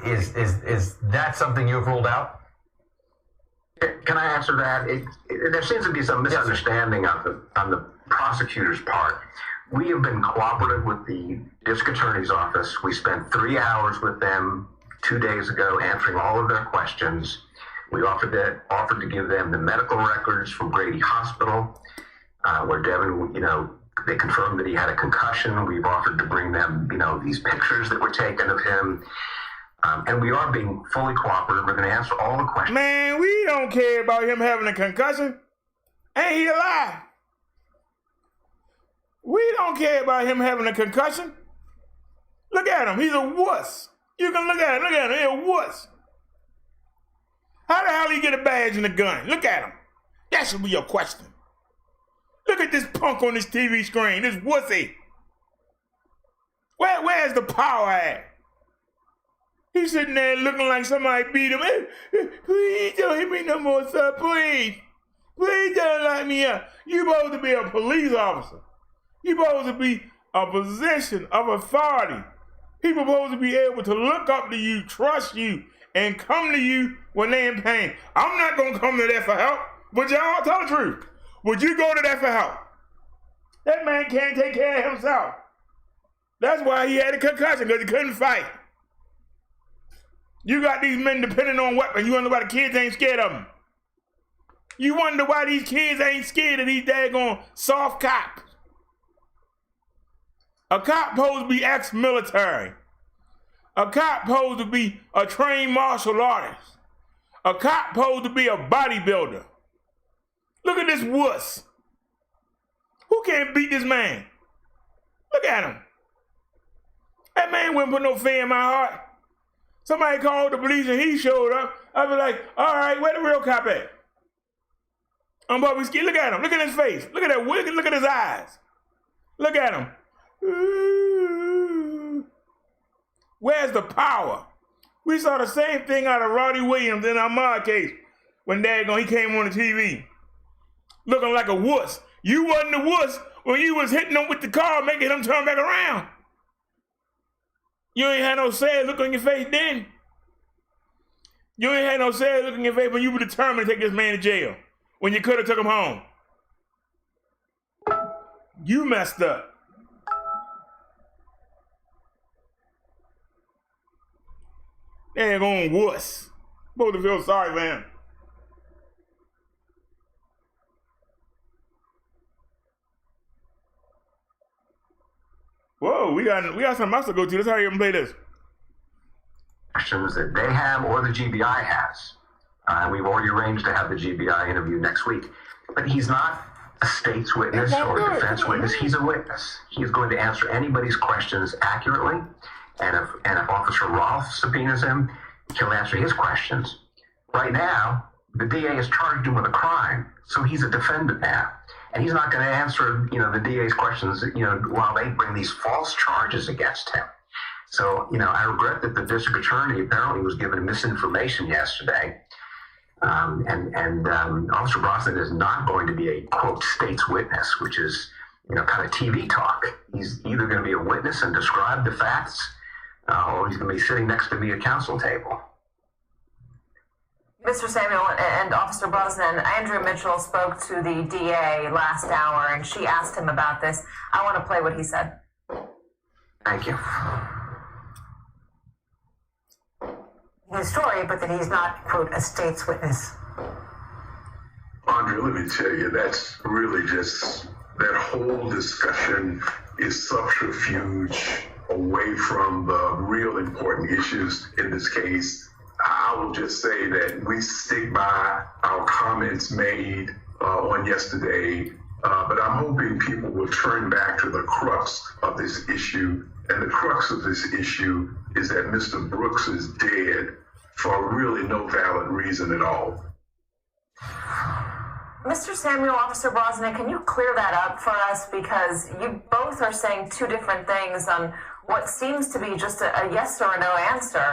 Is that something you've ruled out? Can I answer that? There seems to be some misunderstanding on the prosecutor's part. We have been cooperative with the district attorney's office. We spent 3 hours with them 2 days ago answering all of their questions. We offered to give them the medical records from Grady Hospital, where Devin, they confirmed that he had a concussion. We've offered to bring them, these pictures that were taken of him. And we are being fully cooperative. We're going to answer all the questions. Man, we don't care about him having a concussion. Ain't he alive? We don't care about him having a concussion. Look at him. He's a wuss. You can look at him. Look at him. He's a wuss. How the hell he get a badge and a gun? Look at him. That should be your question. Look at this punk on this TV screen, this wussy. Where's the power at? He's sitting there looking like somebody beat him. Please don't hit me no more, sir, please. Please don't lock me up. You're supposed to be a police officer. You're supposed to be a position of authority. People are supposed to be able to look up to you, trust you, and come to you when they're in pain. I'm not going to come to that for help, but y'all tell the truth. Would you go to that for help? That man can't take care of himself. That's why he had a concussion, because he couldn't fight. You got these men depending on weapons. You wonder why the kids ain't scared of them. You wonder why these kids ain't scared of these daggone soft cops. A cop supposed to be ex-military. A cop supposed to be a trained martial artist. A cop supposed to be a bodybuilder. Look at this wuss. Who can't beat this man? Look at him. That man wouldn't put no fear in my heart. Somebody called the police and he showed up. I'd be like, all right, where the real cop at? I'm about to be scared. Look at him. Look at his face. Look at that. Look at his eyes. Look at him. Where's the power? We saw the same thing out of Roddy Williams in our Ahmaud case when he came on the TV. Looking like a wuss. You wasn't a wuss when you was hitting them with the car, making them turn back around. You ain't had no sad look on your face then. You ain't had no sad look on your face when you were determined to take this man to jail, when you could have took him home. You messed up. They're going wuss. Supposed to feel sorry for him. Whoa, we got something else to go to. Let's hurry up and play this. Questions that they have or the GBI has. We've already arranged to have the GBI interview next week. But he's not a state's witness or a defense witness. He's a witness. He is going to answer anybody's questions accurately. And if Officer Rolfe subpoenas him, he'll answer his questions. Right now, the DA has charged him with a crime, so he's a defendant now. And he's not going to answer, the DA's questions, while they bring these false charges against him. So, I regret that the district attorney apparently was given misinformation yesterday. Officer Brosnan is not going to be a, quote, state's witness, which is, kind of TV talk. He's either going to be a witness and describe the facts, or he's going to be sitting next to me at counsel table. Mr. Samuel and Officer Brosnan, Andrea Mitchell spoke to the DA last hour, and she asked him about this. I want to play what he said. Thank you. His story, but that he's not, quote, a state's witness. Andrea, let me tell you, that's really just, that whole discussion is subterfuge away from the real important issues in this case. I will just say that we stick by our comments made on yesterday, but I'm hoping people will turn back to the crux of this issue. And the crux of this issue is that Mr. Brooks is dead for really no valid reason at all. Mr. Samuel, Officer Brosnan, can you clear that up for us? Because you both are saying two different things on what seems to be just a yes or a no answer.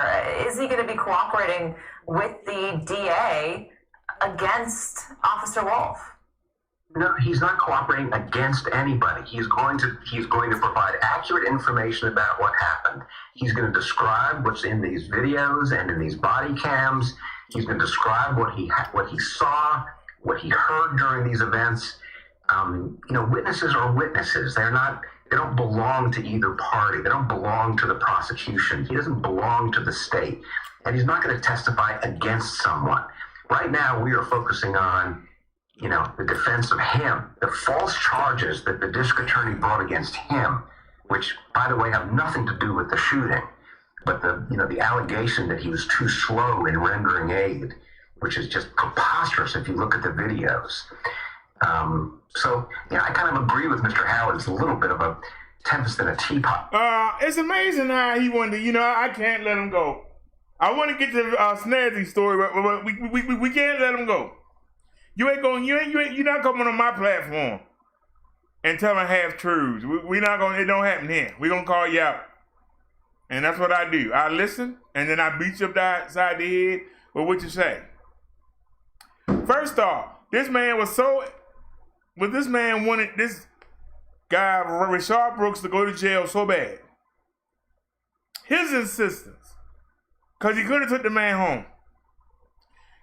Is he going to be cooperating with the DA against Officer Rolfe? No, he's not cooperating against anybody. He's going to provide accurate information about what happened. He's going to describe what's in these videos and in these body cams. He's going to describe what he saw, what he heard during these events. Witnesses are witnesses. They don't belong to either party. They don't belong to the prosecution. He doesn't belong to the state. And he's not going to testify against someone. Right now, we are focusing on, the defense of him, the false charges that the district attorney brought against him, which, by the way, have nothing to do with the shooting, but the allegation that he was too slow in rendering aid, which is just preposterous if you look at the videos. I kind of agree with Mr. Howard. It's a little bit of a tempest in a teapot. It's amazing how he wanted to, I can't let him go. I want to get to Snazzy's story, but we can't let him go. You're not coming on my platform and telling half truths. It don't happen here. We're going to call you out. And that's what I do. I listen, and then I beat you upside the head with what you say. First off, this man wanted this guy, RASHARD Brooks, to go to jail so bad. His insistence, because he could have took the man home.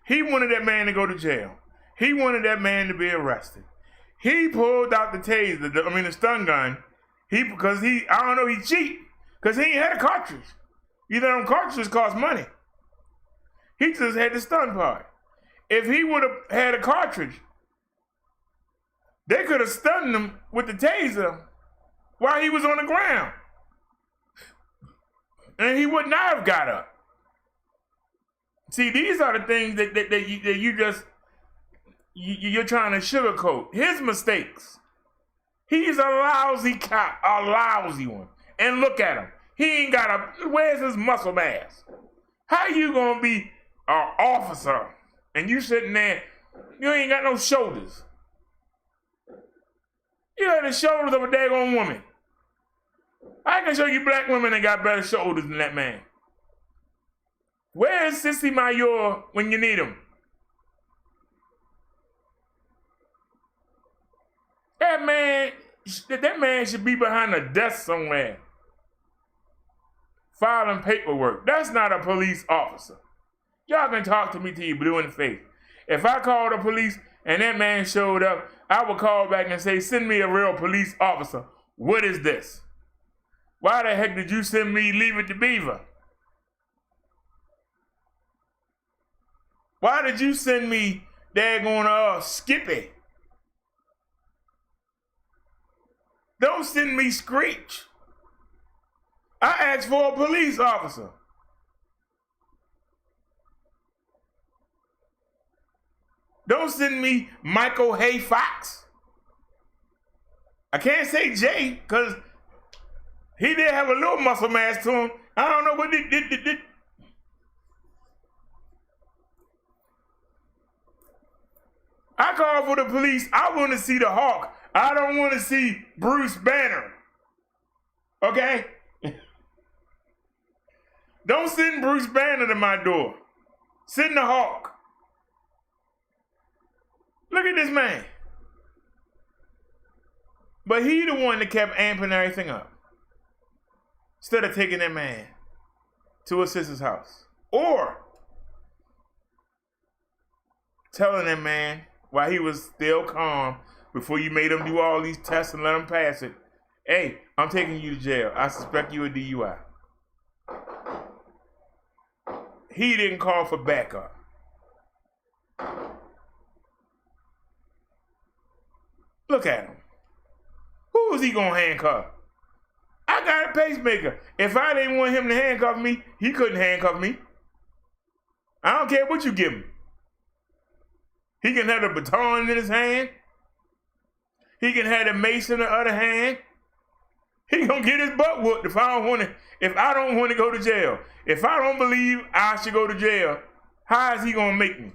He wanted that man to go to jail. He wanted that man to be arrested. He pulled out the taser, the stun gun, because he cheated, because he ain't had a cartridge. Them cartridges cost money. He just had the stun part. If he would have had a cartridge, they could have stunned him with the taser while he was on the ground. And he would not have got up. See, these are the things that you're trying to sugarcoat. His mistakes. He's a lousy cop, a lousy one. And look at him. He ain't got where's his muscle mass? How you gonna be an officer and you sitting there, you ain't got no shoulders? You got the shoulders of a daggone woman. I can show you black women that got better shoulders than that man. Where is Sissy Mayor when you need him? That man should be behind a desk somewhere, filing paperwork. That's not a police officer. Y'all can talk to me till you're blue in the face. If I called the police and that man showed up, I would call back and say, send me a real police officer. What is this? Why the heck did you send me Leave It to Beaver? Why did you send me daggone Skippy? Don't send me Screech. I asked for a police officer. Don't send me Michael Hay Fox. I can't say Jay because he did have a little muscle mass to him. I don't know what did. I called for the police. I want to see the Hawk. I don't want to see Bruce Banner. Okay? Don't send Bruce Banner to my door. Send the Hawk. Look at this man. But he the one that kept amping everything up. Instead of taking that man to his sister's house. Or telling that man while he was still calm, before you made him do all these tests and let him pass it, hey, I'm taking you to jail. I suspect you a DUI. He didn't call for backup. Look at him. Who was he gonna handcuff? I got a pacemaker. If I didn't want him to handcuff me, he couldn't handcuff me. I don't care what you give him. He can have the baton in his hand. He can have the mace in the other hand. He gonna get his butt whooped if I don't want to go to jail. If I don't believe I should go to jail, how is he gonna make me?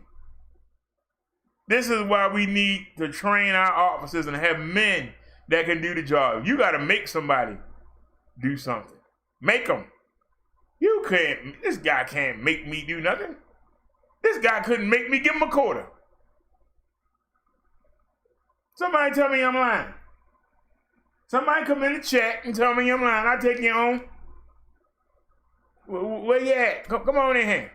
This is why we need to train our officers and have men that can do the job. You gotta make somebody do something. Make them. You can't, this guy can't make me do nothing. This guy couldn't make me give him a quarter. Somebody tell me I'm lying. Somebody come in the chat and tell me I'm lying. I take you on. Where you at? Come on in here.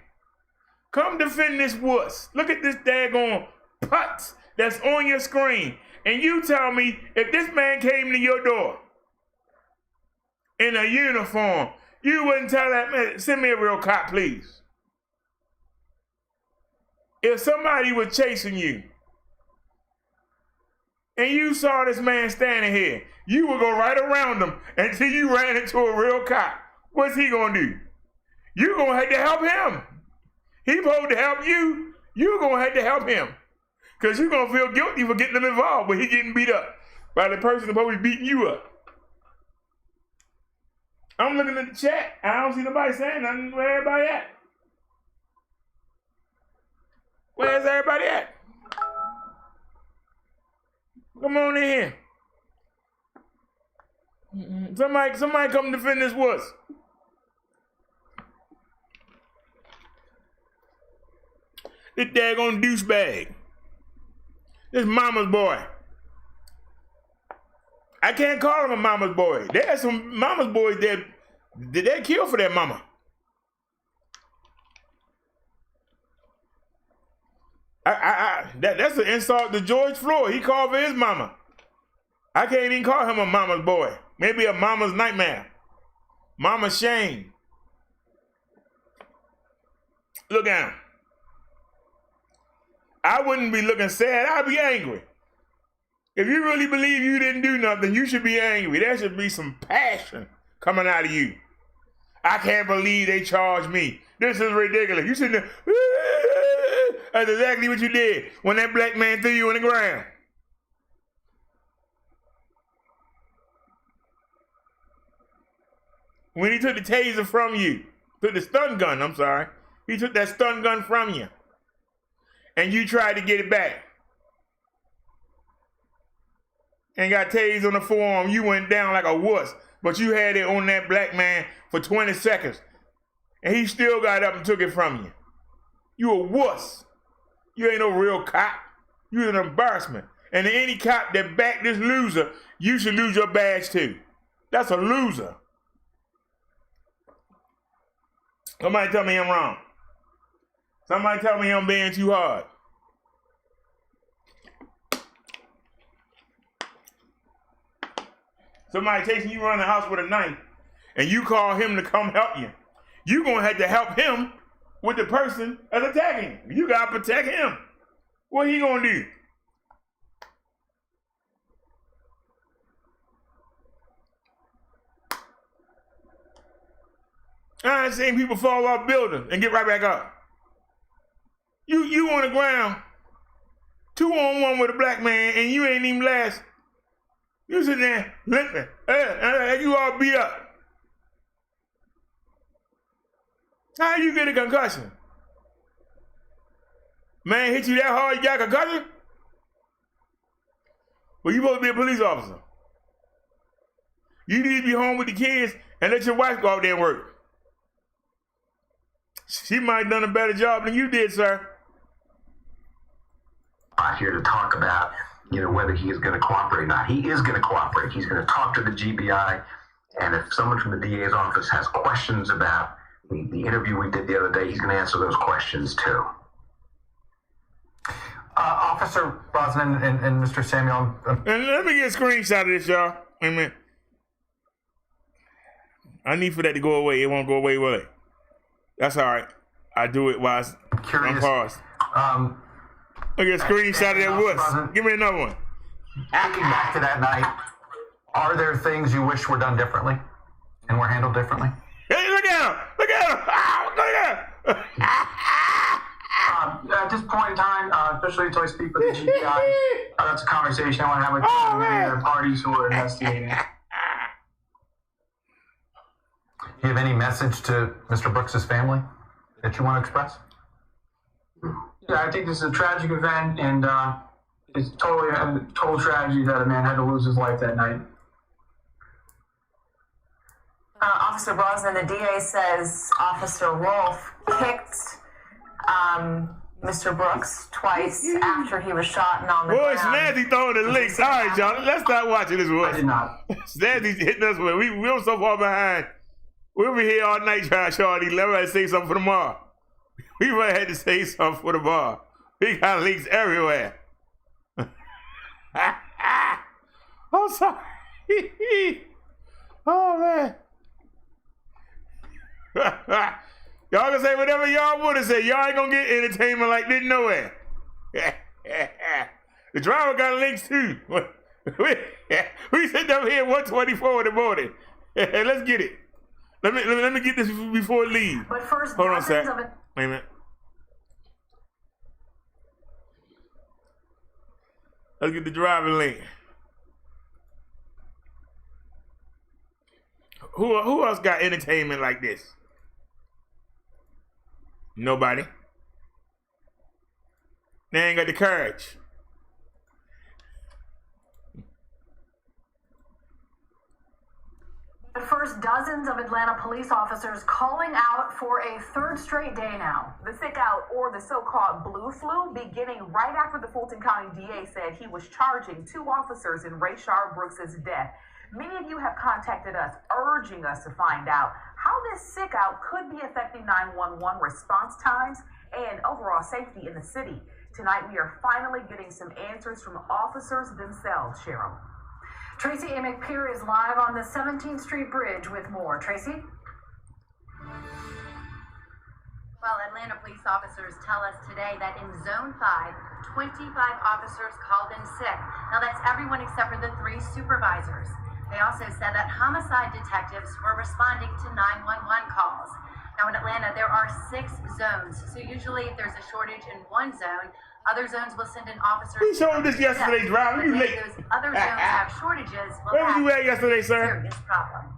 Come defend this wuss. Look at this daggone putz that's on your screen. And you tell me if this man came to your door in a uniform, you wouldn't tell that man, send me a real cop, please. If somebody was chasing you, and you saw this man standing here, you would go right around him until you ran into a real cop. What's he gonna do? You gonna have to help him. He supposed to help you. You gonna have to help him. Cause you gonna feel guilty for getting him involved when he getting beat up by the person supposed to be beating you up. I'm looking at the chat. I don't see nobody saying nothing. Where everybody at? Where's everybody at? Come on in here. Somebody come defend this wuss. This daggone douchebag. This mama's boy. I can't call him a mama's boy. There's some mama's boys that they kill for their mama. That's an insult to George Floyd. He called for his mama. I can't even call him a mama's boy. Maybe a mama's nightmare. Mama's shame. Look at him. I wouldn't be looking sad. I'd be angry. If you really believe you didn't do nothing, you should be angry. There should be some passion coming out of you. I can't believe they charged me. This is ridiculous. You sitting there, that's exactly what you did when that black man threw you on the ground. When he took the taser from you, took the stun gun, I'm sorry. He took that stun gun from you. And you tried to get it back. And got tased on the forearm. You went down like a wuss. But you had it on that black man for 20 seconds. And he still got up and took it from you. You a wuss. You ain't no real cop. You an embarrassment. And to any cop that backed this loser, you should lose your badge too. That's a loser. Somebody tell me I'm wrong. Somebody tell me I'm being too hard. Somebody chasing you around the house with a knife and you call him to come help you. You're going to have to help him with the person that's attacking him. You gotta protect him. What he gonna do? I ain't seen people fall off buildings and get right back up. You on the ground, 2-on-1 with a black man, and you ain't even last. You sit there limping, you all beat up. How you get a concussion? Man hit you that hard, you got a concussion? Well, you supposed to be a police officer. You need to be home with the kids and let your wife go out there and work. She might have done a better job than you did, sir. I'm here to talk about, whether he is going to cooperate or not. He is going to cooperate. He's going to talk to the GBI, and if someone from the DA's office has questions about the interview we did the other day, he's going to answer those questions too. Officer Brosnan and Mr. Samuel. And let me get a screenshot of this, y'all. Wait a minute. I need for that to go away. It won't go away, will it? That's all right. I do it while I'm paused. Look at a screenshot of that wuss. Give me another one. Looking back to that night, are there things you wish were done differently and were handled differently? Hey, look at him! Look at him! Ah, look at him! At this point in time, especially until I speak with the GBI, that's a conversation I want to have with many other parties who are investigating. Do you have any message to Mr. Brooks's family that you want to express? Yeah, I think this is a tragic event, and it's totally a total tragedy that a man had to lose his life that night. Officer Brosnan, the DA says Officer Wolf kicked Mr. Brooks twice after he was shot and on the ground. Boy, Snazzy throwing the links. All right, y'all, let's start watching this one. I did not. Snazzy's hitting us with, we're so far behind. We'll be here all night trying to show all these. Let's say something for tomorrow. We might have to say something for tomorrow. We got links everywhere. I'm sorry. Oh, man. Y'all can say whatever y'all want to say. Y'all ain't gonna get entertainment like this nowhere. The driver got links too. We sit down here at 1:24 in the morning. Let's get it. Let me get this before it leaves. But first, hold on a sec. Wait a minute. Let's get the driving link. Who else got entertainment like this? Nobody. They ain't got the courage. But first, dozens of Atlanta police officers calling out for a third straight day now. The sick out, or the so-called blue flu, beginning right after the Fulton County DA said he was charging 2 officers in RASHARD Brooks' death. Many of you have contacted us, urging us to find out how this sick out could be affecting 911 response times and overall safety in the city. Tonight, we are finally getting some answers from officers themselves, Cheryl. Tracy Amick Pier is live on the 17th Street Bridge with more. Tracy? Well, Atlanta police officers tell us today that in Zone 5, 25 officers called in sick. Now, that's everyone except for the 3 supervisors. They also said that homicide detectives were responding to 911 calls. Now, in Atlanta, there are 6 zones. So usually if there's a shortage in one zone, other zones will send in officers. We showed this yesterday, driver. You late. Those other zones have shortages. Where were you at yesterday, sir? Serious problem.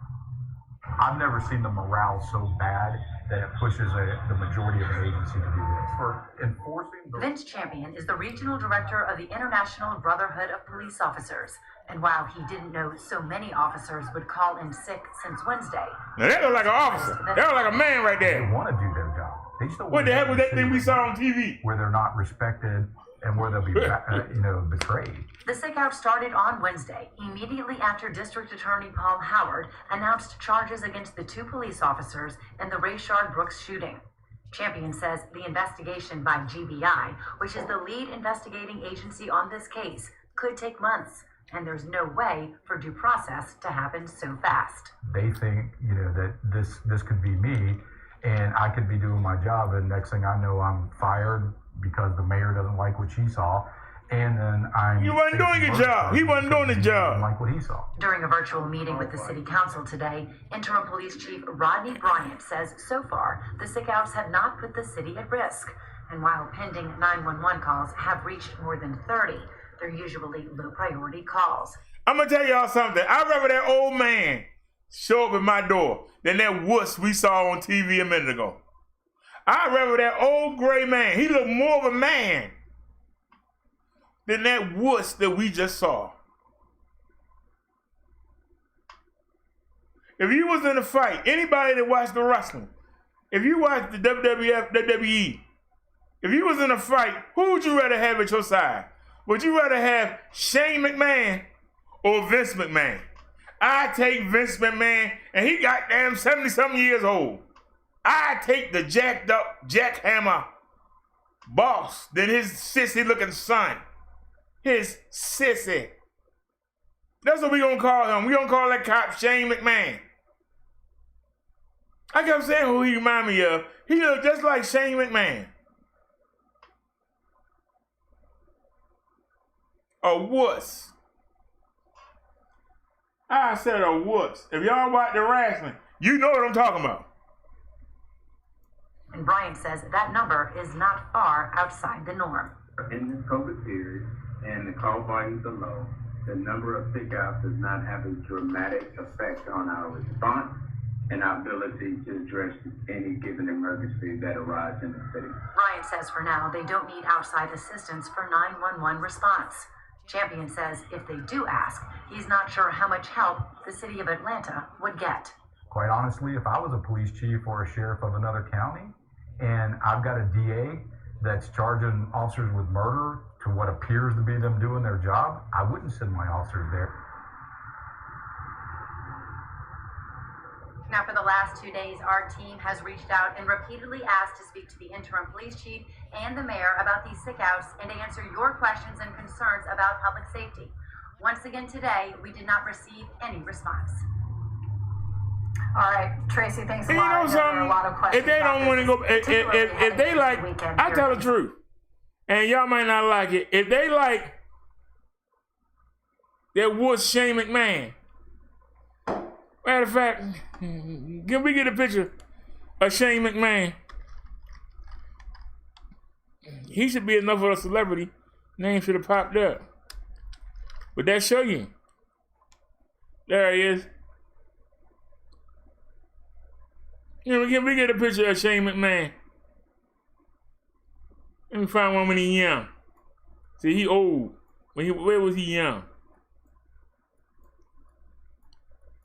I've never seen the morale so bad that it pushes the majority of an agency to do this. For enforcing the... Vince Champion is the regional director of the International Brotherhood of Police Officers. And while he didn't know so many officers would call in sick since Wednesday. Now that look like an officer. That look like a man right there. They want to do their job. They still what the heck was that thing we saw on TV? Where they're not respected and where they'll be betrayed. The sick out started on Wednesday, immediately after District Attorney Paul Howard announced charges against the 2 police officers in the RASHARD Brooks shooting. Champion says the investigation by GBI, which is the lead investigating agency on this case, could take months, and there's no way for due process to happen so fast. They think, that this could be me, and I could be doing my job, and next thing I know, I'm fired because the mayor doesn't like what she saw, and then I'm... You wasn't doing your job. He wasn't doing his job. Like what he saw. During a virtual meeting with the city council today, interim police chief Rodney Bryant says so far the sick outs have not put the city at risk. And while pending 911 calls have reached more than 30, they're usually low priority calls. I'm gonna tell y'all something. I'd rather that old man show up at my door than that wuss we saw on TV a minute ago. I'd rather that old gray man. He looked more of a man than that wuss that we just saw. If you was in a fight, anybody that watched the wrestling, if you watched the WWF, WWE, if you was in a fight, who would you rather have at your side? Would you rather have Shane McMahon or Vince McMahon? I take Vince McMahon, and he goddamn 70-something years old. I take the jacked up jackhammer boss than his sissy-looking son. His sissy. That's what we gonna call him. We gonna call that cop Shane McMahon. I kept saying who he remind me of. He looked just like Shane McMahon. A wuss. I said a wuss. If y'all watch the wrestling, you know what I'm talking about. And Bryant says that number is not far outside the norm. In this COVID period and the call volumes are low, the number of sick outs does not have a dramatic effect on our response and our ability to address any given emergency that arises in the city. Bryant says for now they don't need outside assistance for 911 response. Champion says if they do ask, he's not sure how much help the city of Atlanta would get. Quite honestly, if I was a police chief or a sheriff of another county, and I've got a DA that's charging officers with murder to what appears to be them doing their job, I wouldn't send my officers there. Now, for the last 2 days, our team has reached out and repeatedly asked to speak to the interim police chief and the mayor about these sick outs and to answer your questions and concerns about public safety. Once again today, we did not receive any response. All right, Tracy, thanks a You lot. know There are a lot of something? questions If they don't want to go, if they like, I tell the truth, and y'all might not like it. If they like that wuss Shane McMahon, matter of fact, can we get a picture of Shane McMahon? He should be enough of a celebrity. Name should have popped up. Would that show you? There he is. You know, can we get a picture of Shane McMahon? Let me find one when he young. See, he old. Where was he young?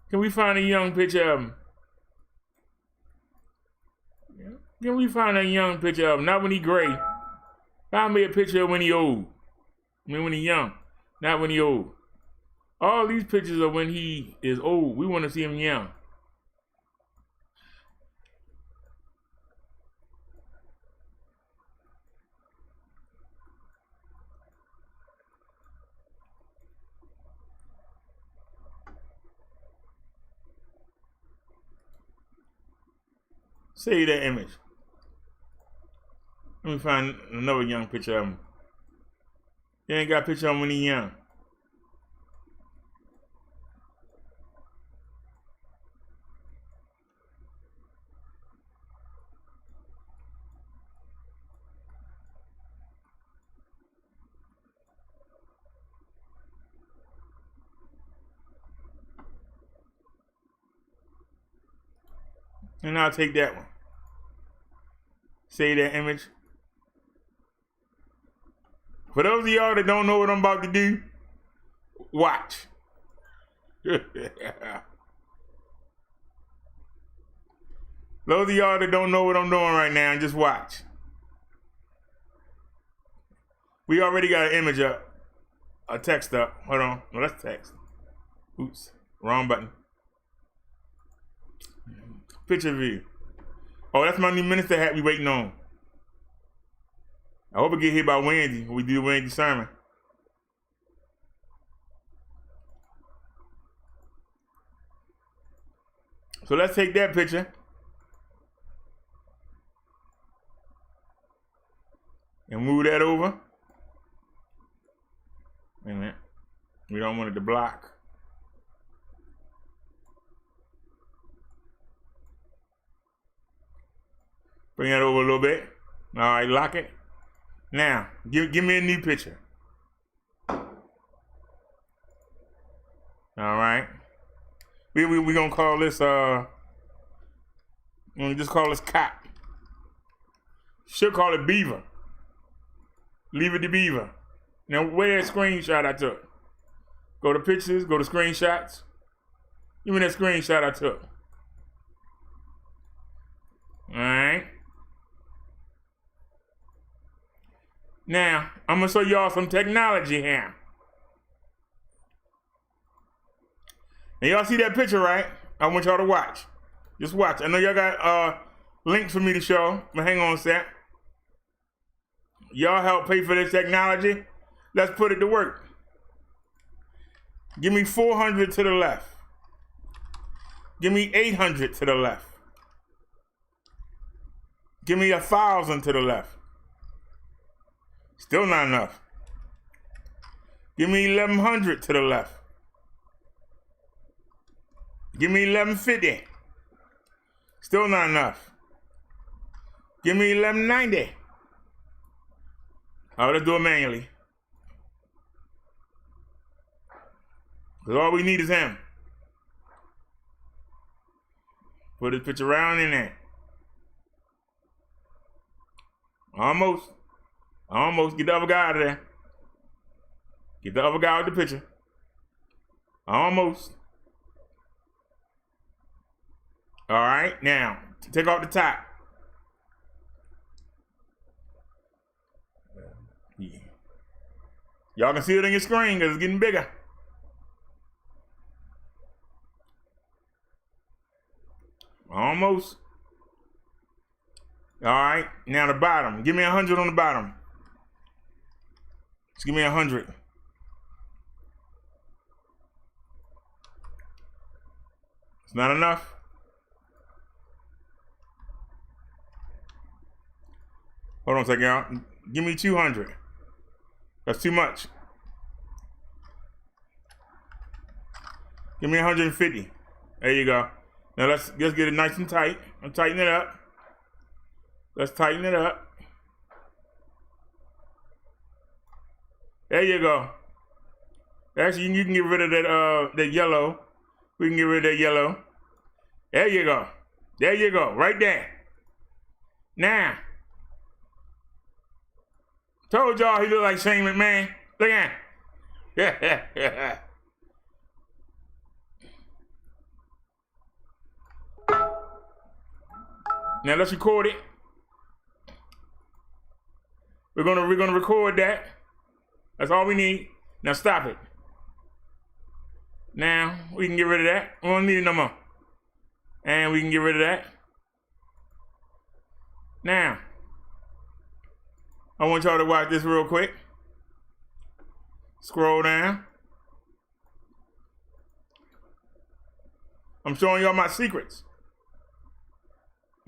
Can we find a young picture of him? Can we find a young picture of him? Not when he gray. Find me a picture of when he old. I mean, when he young, not when he old. All these pictures are when he is old. We want to see him young. Save that image. Let me find another young picture of him. You ain't got a picture of him when he young. And I'll take that one. Save that image. For those of y'all that don't know what I'm about to do, watch. Those of y'all that don't know what I'm doing right now, just watch. We already got an image up, a text up. Hold on, no, that's text. Oops, wrong button. Picture view. Oh, that's my new minister hat we waiting on. I hope it get here by Wednesday when we do the Wednesday sermon. So let's take that picture. block. Bring that over a little bit. All right, lock it. Now, give me a new picture. All right. We gonna call this we just call this cop. Should call it beaver. Leave it to beaver. Now where's that screenshot I took? Go to pictures, go to screenshots. Give me that screenshot I took. All right. Now, I'm gonna show y'all some technology here. And y'all see that picture, right? I want y'all to watch. Just watch. I know y'all got links for me to show, but hang on a sec. Y'all help pay for this technology. Let's put it to work. Give me 400 to the left. Give me 800 to the left. Give me 1,000 to the left. Still not enough. Give me 1,100 to the left. Give me 1,150. Still not enough. Give me 1,190. All right, let's do it manually. Because all we need is him. Put his picture around in there. Almost. Almost. Get the other guy out of there. Get the other guy out of the picture. Almost. All right, now, take off the top. Yeah. Y'all can see it on your screen because it's getting bigger. Almost. All right, now the bottom. Give me 100 on the bottom. Just give me 100. It's not enough. Hold on a second, y'all. Give me 200. That's too much. Give me 150. There you go. Now let's get it nice and tight. I'm tightening it up. Let's tighten it up. There you go. Actually, you can get rid of that yellow. We can get rid of that yellow. There you go. There you go. Right there. Now. Told y'all he looked like Shane McMahon. Look at him. Now let's record it. We're gonna record that. That's all we need. Now stop it. Now we can get rid of that. We don't need it no more. And we can get rid of that. Now, I want y'all to watch this real quick. Scroll down. I'm showing y'all my secrets.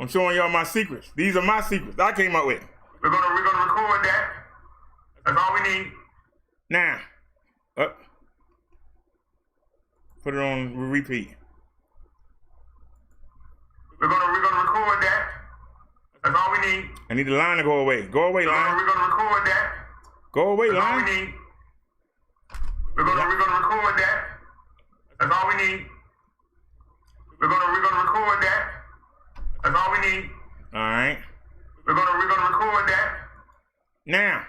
I'm showing y'all my secrets. These are my secrets I came up with. We're gonna record that. That's all we need. Now, put it on repeat. We're gonna record that. That's all we need. I need the line to go away. Go away, line. We're gonna record that. Go away, line. That's all we need. We're gonna record that. That's all we need. We're gonna record that. That's all we need. All right. We're gonna record that. Now,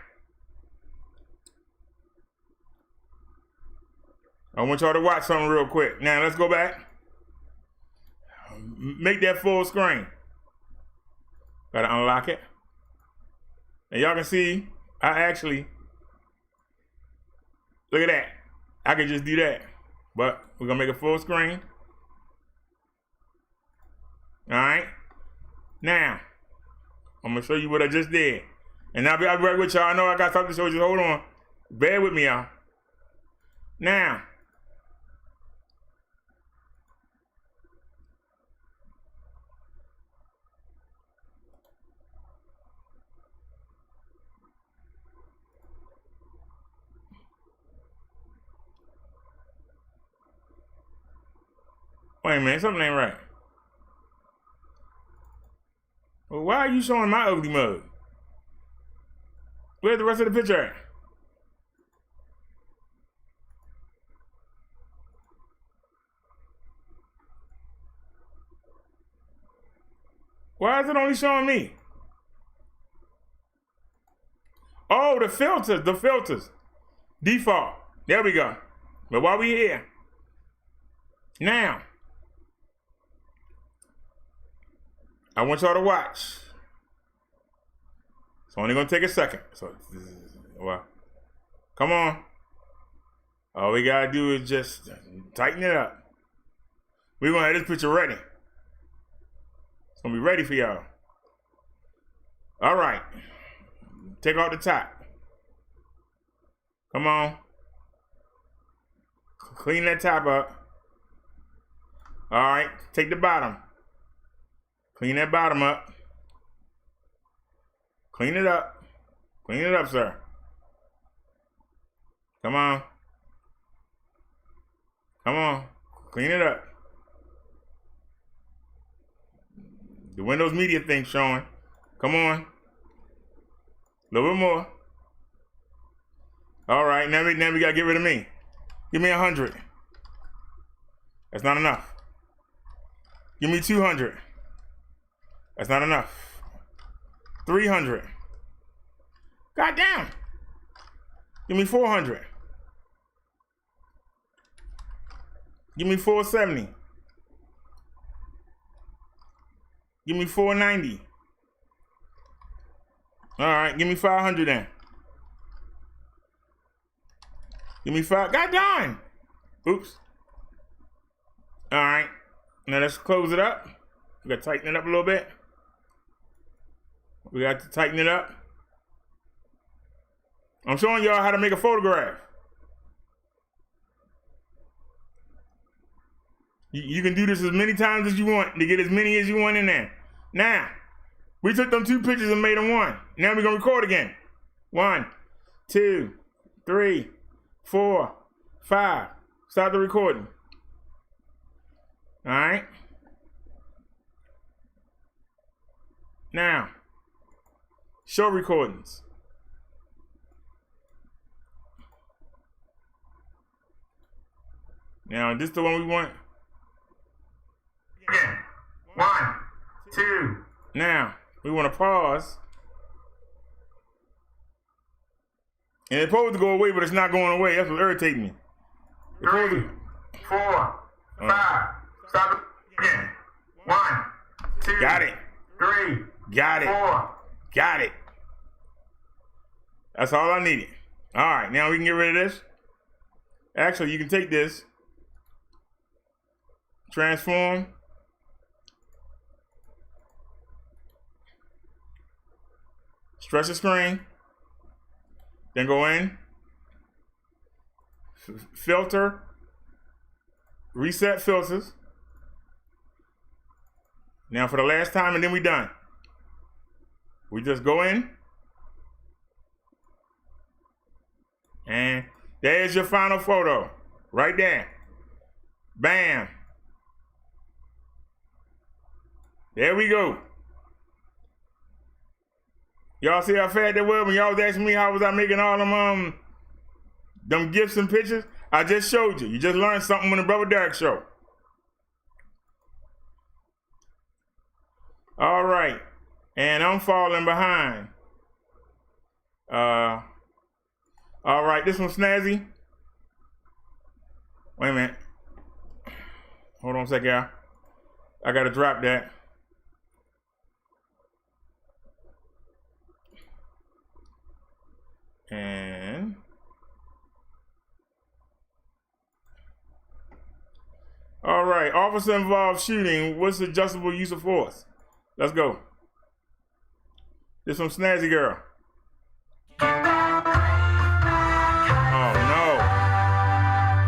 I want y'all to watch something real quick. Now let's go back. Make that full screen. Gotta unlock it. And y'all can see, I actually, look at that. I can just do that. But we're gonna make a full screen. All right. Now, I'm gonna show you what I just did. And I'll be right with y'all. I know I got something to show you. Hold on. Bear with me, y'all. Now, Wait a minute, something ain't right. Well, why are you showing my ugly mug? Where's the rest of the picture at? Why is it only showing me? Oh, the filters. Default. There we go. But while we here, now, I want y'all to watch. It's only gonna take a second. So, well, come on. All we gotta do is just tighten it up. We're gonna have this picture ready. It's gonna be ready for y'all. All right. Take out the top. Come on. Clean that top up. All right. Take the bottom. Clean that bottom up. Clean it up. Clean it up, sir. Come on. Come on. Clean it up. The Windows Media thing showing. Come on. A little bit more. All right, now we gotta get rid of me. Give me 100. That's not enough. Give me 200. That's not enough. 300. God damn. Give me 400. Give me 470. Give me 490. All right, give me 500 then. Give me 5. God darn. Oops. All right. Now let's close it up. We got to tighten it up a little bit. We got to tighten it up. I'm showing y'all how to make a photograph. You can do this as many times as you want to get as many as you want in there. Now, we took them 2 pictures and made them 1. Now we're going to record again. 1, 2, 3, 4, 5. Start the recording. All right. Now, show recordings. Now, this is the one we want. Again. 1, 2. Now, we want to pause. And it's supposed to go away, but it's not going away. That's what's irritating me. 3, 4, 5. Stop it again. 1, 2. Got it. 3. Got it. 4. Got it. That's all I needed. All right, now we can get rid of this. Actually, you can take this, transform, stretch the screen, then go in, filter, reset filters. Now for the last time, and then we done. We just go in, and there's your final photo, right there. Bam. There we go. Y'all see how fat that was when y'all was asking me how was I making all them gifts and pictures? I just showed you. You just learned something on the Brother Derrick show. All right. And I'm falling behind. All right, this one's snazzy. Wait a minute. Hold on a second, y'all. I gotta drop that. And all right, officer involved shooting. What's the adjustable use of force? Let's go. This from Snazzy Girl. Oh no.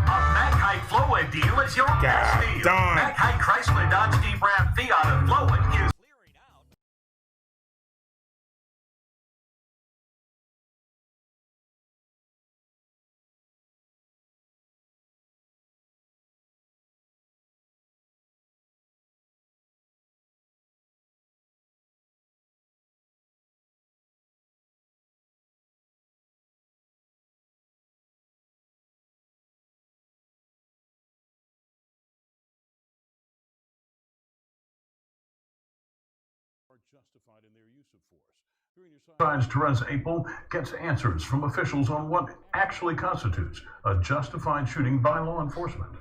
A Mac High Floyd deal is your best deal. Mac High Chrysler Dodge Jeep Ram Fiat and Floyd is Decides Therese April gets answers from officials on what actually constitutes a justified shooting by law enforcement.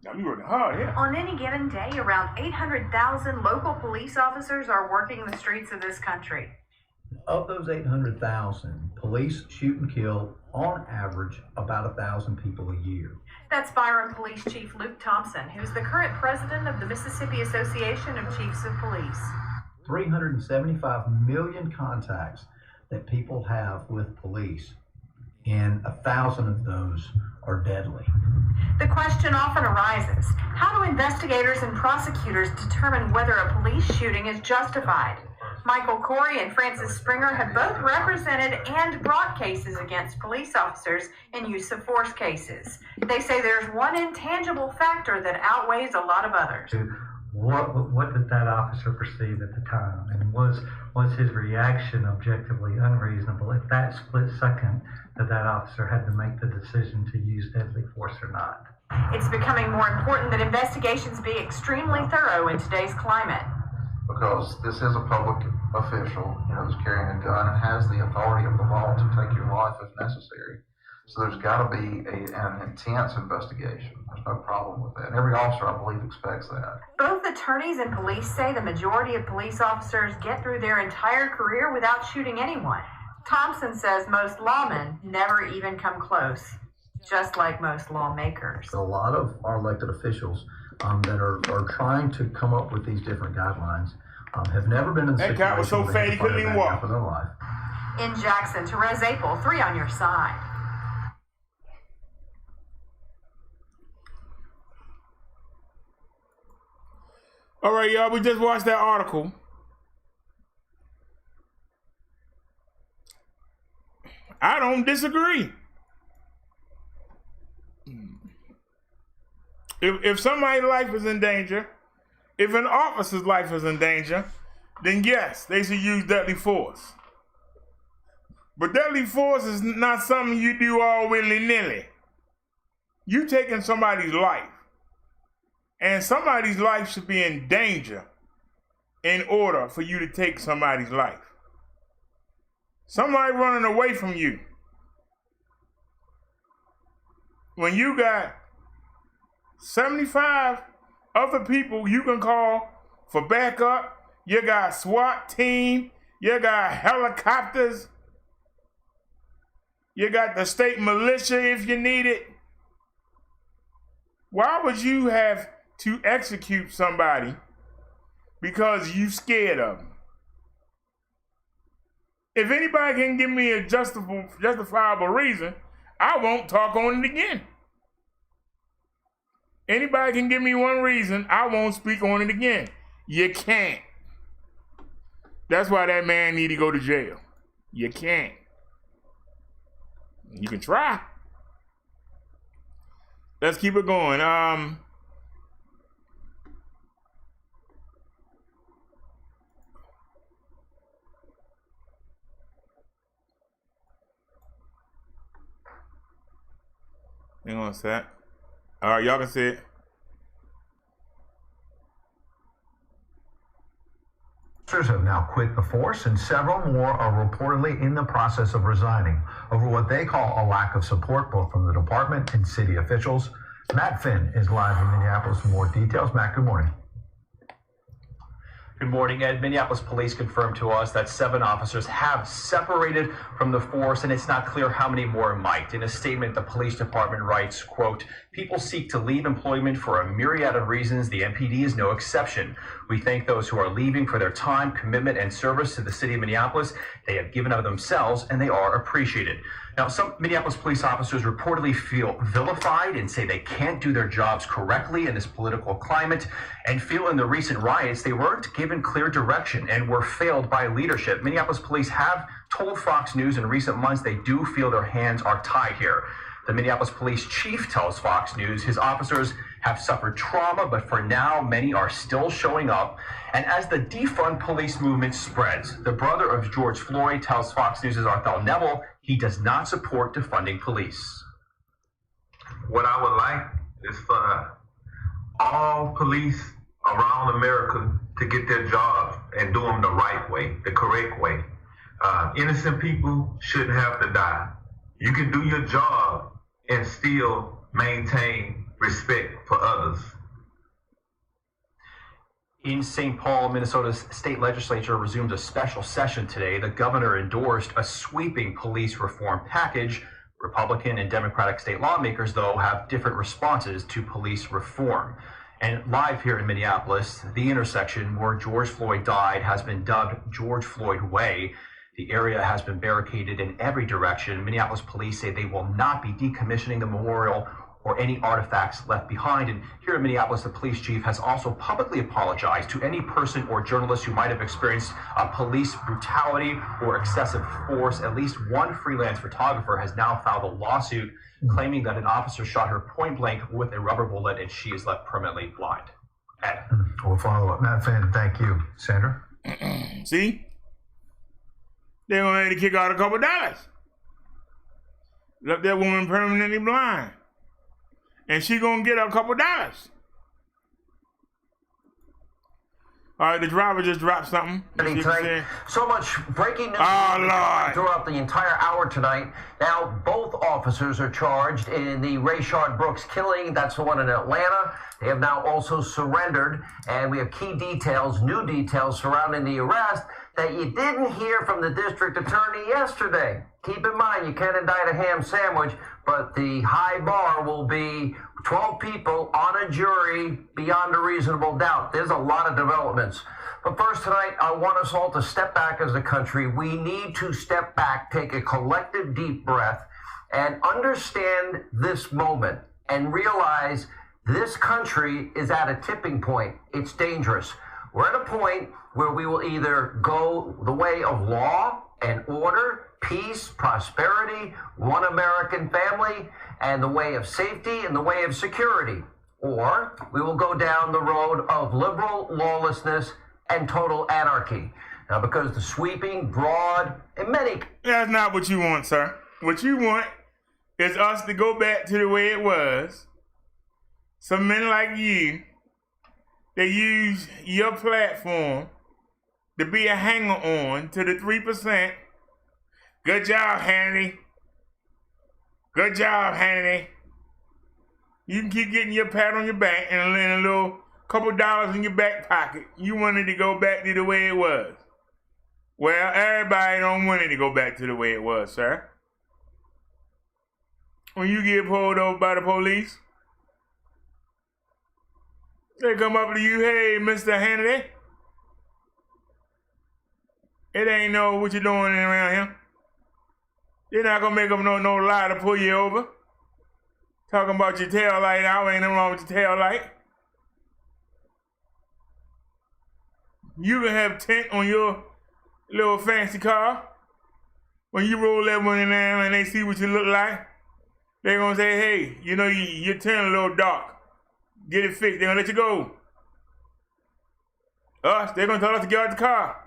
Now you working hard here. On any given day, around 800,000 local police officers are working the streets of this country. Of those 800,000, police shoot and kill, on average, about 1,000 people a year. That's Byron Police Chief Luke Thompson, who's the current president of the Mississippi Association of Chiefs of Police. 375 million contacts that people have with police, and 1,000 of those are deadly. The question often arises, how do investigators and prosecutors determine whether a police shooting is justified? Michael Corey and Francis Springer have both represented and brought cases against police officers in use of force cases. They say there's one intangible factor that outweighs a lot of others. What did that officer perceive at the time, and was his reaction objectively unreasonable at that split second that officer had to make the decision to use deadly force or not? It's becoming more important that investigations be extremely thorough in today's climate. Because this is a public official, who's carrying a gun and has the authority of the law to take your life if necessary. So there's got to be an intense investigation. There's no problem with that. And every officer, I believe, expects that. Both attorneys and police say the majority of police officers get through their entire career without shooting anyone. Thompson says most lawmen never even come close, just like most lawmakers. A lot of our elected officials that are trying to come up with these different guidelines have never been in the situation. That guy was so fat he couldn't even walk. In their life. In Jackson, Therese April, 3 on your side. All right, y'all, we just watched that article. I don't disagree. If somebody's life is in danger, if an officer's life is in danger, then yes, they should use deadly force. But deadly force is not something you do all willy-nilly. You taking somebody's life. And somebody's life should be in danger in order for you to take somebody's life. Somebody running away from you. When you got 75 other people you can call for backup, you got SWAT team, you got helicopters, you got the state militia if you need it. Why would you have to execute somebody because you scared of them? If anybody can give me a justifiable reason, I won't talk on it again. Anybody can give me one reason, I won't speak on it again. You can't. That's why that man need to go to jail. You can't. You can try. Let's keep it going. Hang on a sec. All right, y'all can see it. Officers have now quit the force, and several more are reportedly in the process of resigning over what they call a lack of support both from the department and city officials. Matt Finn is live in Minneapolis for more details. Matt, good morning. Good morning, Ed. Minneapolis police confirmed to us that 7 officers have separated from the force, and it's not clear how many more might. In a statement, the police department writes, quote, "People seek to leave employment for a myriad of reasons. The MPD is no exception. We thank those who are leaving for their time, commitment, and service to the city of Minneapolis. They have given of themselves, and they are appreciated." Now, some Minneapolis police officers reportedly feel vilified and say they can't do their jobs correctly in this political climate, and feel in the recent riots they weren't given clear direction and were failed by leadership. Minneapolis police have told Fox News in recent months they do feel their hands are tied here. The Minneapolis police chief tells Fox News his officers have suffered trauma, but for now, many are still showing up. And as the defund police movement spreads, the brother of George Floyd tells Fox News' Arthel Neville he does not support defunding police. What I would like is for all police around America to get their jobs and do them the right way, the correct way. Innocent people shouldn't have to die. You can do your job and still maintain respect for others. In St. Paul, Minnesota's state legislature resumed a special session today. The governor endorsed a sweeping police reform package. Republican and Democratic state lawmakers, though, have different responses to police reform. And live here in Minneapolis, the intersection where George Floyd died has been dubbed George Floyd Way. The area has been barricaded in every direction. Minneapolis police say they will not be decommissioning the memorial or any artifacts left behind. And here in Minneapolis, the police chief has also publicly apologized to any person or journalist who might have experienced police brutality or excessive force. At least one freelance photographer has now filed a lawsuit claiming that an officer shot her point blank with a rubber bullet and she is left permanently blind. Ed. We'll follow up. Matt Finn, thank you. Sandra? See? They're going to have to kick out $2. Left that woman permanently blind. And she gonna get $2. All right, the driver just dropped something. So much breaking news Lord. throughout the entire hour tonight. Now, both officers are charged in the RASHARD Brooks killing. That's the one in Atlanta. They have now also surrendered, and we have key details, new details surrounding the arrest that you didn't hear from the district attorney yesterday. Keep in mind, you can't indict a ham sandwich, but the high bar will be 12 people on a jury beyond a reasonable doubt. There's a lot of developments. But first tonight, I want us all to step back as a country. We need to step back, take a collective deep breath, and understand this moment and realize this country is at a tipping point. It's dangerous. We're at a point where we will either go the way of law and order, peace, prosperity, one American family, and the way of safety and the way of security. Or we will go down the road of liberal lawlessness and total anarchy. Now, because the sweeping, broad, and many... That's not what you want, sir. What you want is us to go back to the way it was. Some men like you, they use your platform to be a hanger-on to the 3%. Good job, Hannity. Good job, Hannity. You can keep getting your pat on your back and a little $2 in your back pocket. You wanted to go back to the way it was. Well, everybody don't want it to go back to the way it was, sir. When you get pulled over by the police, they come up to you, hey, Mr. Hannity. It ain't no what you doing around here. They're not gonna make up no lie to pull you over. Talking about your tail light out, ain't nothing wrong with your tail light. You can have tint on your little fancy car. When you roll that one in there and they see what you look like, they're gonna say, hey, you know, your tint a little dark. Get it fixed, they're gonna let you go. Us, they're gonna tell us to get out the car.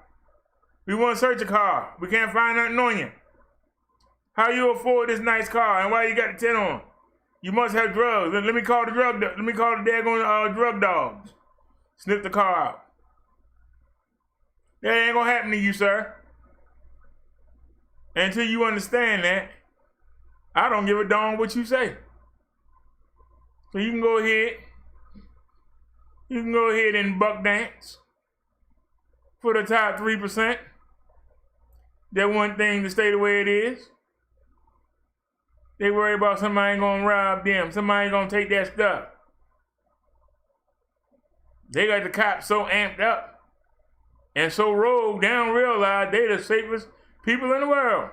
We wanna search your car. We can't find nothing on you. How you afford this nice car and why you got the tint on? You must have drugs. Let me call the daggone drug dogs. Sniff the car out. That ain't gonna happen to you, sir. And until you understand that, I don't give a darn what you say. So you can go ahead. You can go ahead and buck dance for the top 3%. That one thing to stay the way it is. They worry about somebody gonna rob them. Somebody gonna take that stuff. They got the cops so amped up and so rogue, they don't realize they the safest people in the world.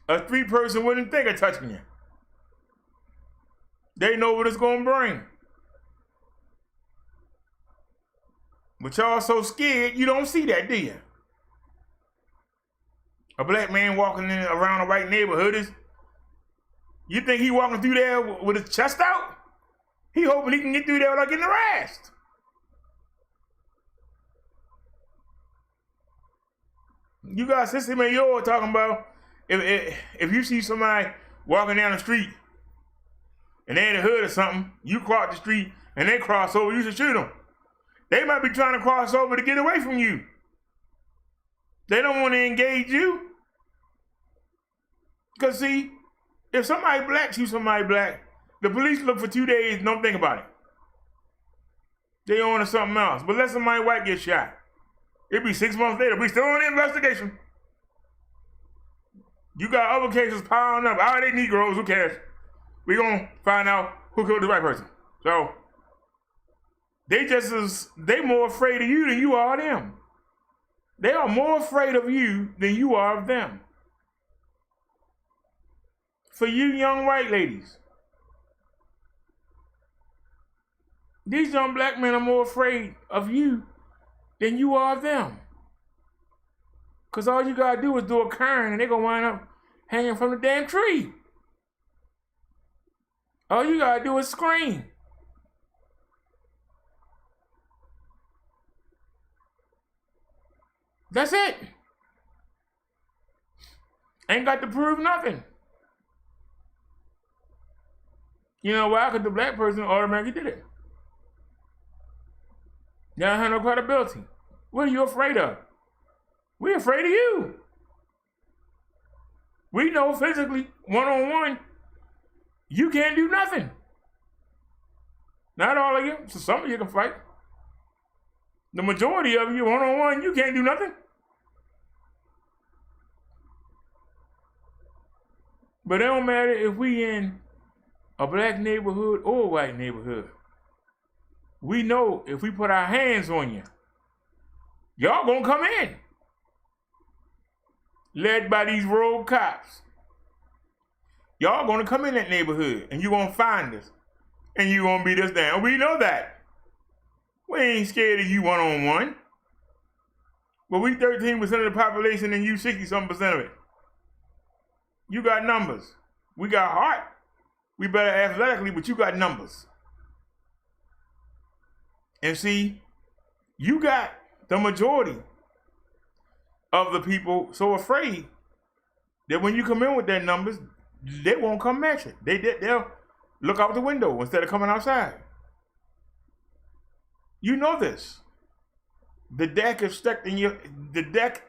A 3-person wouldn't think of touching you. They know what it's gonna bring. But y'all so scared, you don't see that, do you? A black man walking around a white neighborhood, you think he walking through there with his chest out? He hoping he can get through there without getting harassed. You got Sister Mayor talking about if you see somebody walking down the street and they in the hood or something, you cross the street and they cross over, you should shoot them. They might be trying to cross over to get away from you. They don't want to engage you. Because see, if somebody black shoots somebody black, the police look for 2 days and don't think about it. They on to something else. But let somebody white get shot. It'll be 6 months later. We still on the investigation. You got other cases piling up. All they Negroes, who cares? We're going to find out who killed the white person. So, they more afraid of you than you are of them. They are more afraid of you than you are of them. For you young white ladies, these young black men are more afraid of you than you are of them. Because all you got to do is do a Karen and they're going to wind up hanging from the damn tree. All you got to do is scream. That's it. Ain't got to prove nothing. You know why? Because the black person automatically did it. You don't have no credibility. What are you afraid of? We're afraid of you. We know physically, one-on-one, you can't do nothing. Not all of you. So some of you can fight. The majority of you, one-on-one, you can't do nothing. But it don't matter if we in a black neighborhood or a white neighborhood. We know if we put our hands on you, y'all gonna come in. Led by these rogue cops. Y'all gonna come in that neighborhood and you gonna find us. And you gonna beat us down. We know that. We ain't scared of you one-on-one. But we 13% of the population and you 60-something% of it. You got numbers. We got heart. We better athletically, but you got numbers. And see, you got the majority of the people so afraid that when you come in with their numbers, they won't come match it. They'll look out the window instead of coming outside. You know this. The deck is stacked in the deck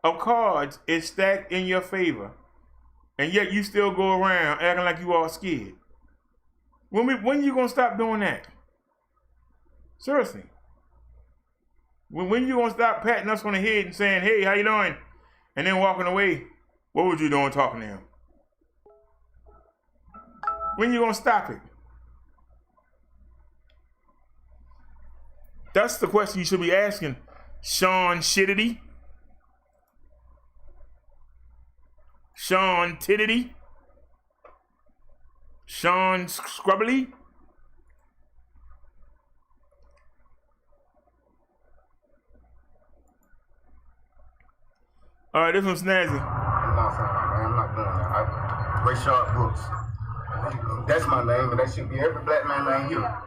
of cards is stacked in your favor. And yet you still go around acting like you all scared. When you gonna stop doing that? Seriously. When you gonna stop patting us on the head and saying, hey, how you doing? And then walking away, what was you doing talking to him? When you gonna stop it? That's the question you should be asking, Sean Shittity. Sean Tittity. Sean Scrubbly. All right, this one's snazzy. I'm not doing that. RASHARD Brooks. That's my name, and that should be every black man name here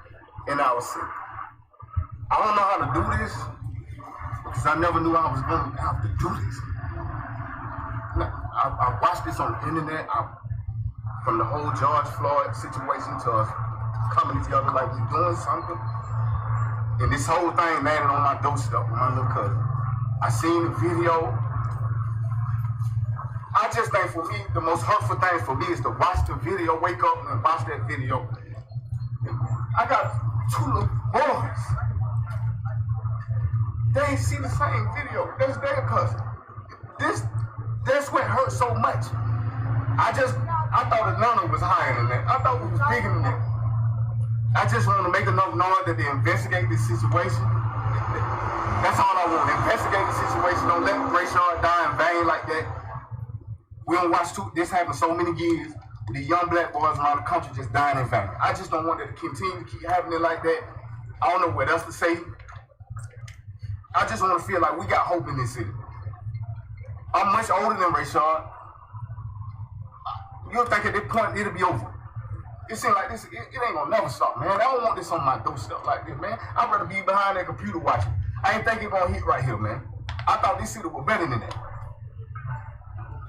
in our city. I don't know how to do this because I never knew I was going to have to do this. I watched this on the internet, from the whole George Floyd situation to us coming together like we're doing something. And this whole thing landed on my doorstep with my little cousin. I seen the video. I just think for me, the most hurtful thing for me is to watch the video, wake up and watch that video. I got two little boys. They ain't seen the same video. That's their cousin. That's what hurt so much. I thought the number was higher than that. I thought it was bigger than that. I just want to make enough noise that they investigate this situation. That's all I want. Investigate the situation. Don't let RASHARD die in vain like that. We don't watch this happen so many years. The young black boys around the country just dying in vain. I just don't want it to continue to keep happening like that. I don't know what else to say. I just want to feel like we got hope in this city. I'm much older than RASHARD. You'll think at this point it'll be over. It seems like this, it ain't gonna never stop, man. I don't want this on my doorstep like this, man. I'd rather be behind that computer watching. I ain't think it gonna hit right here, man. I thought this city was better than that.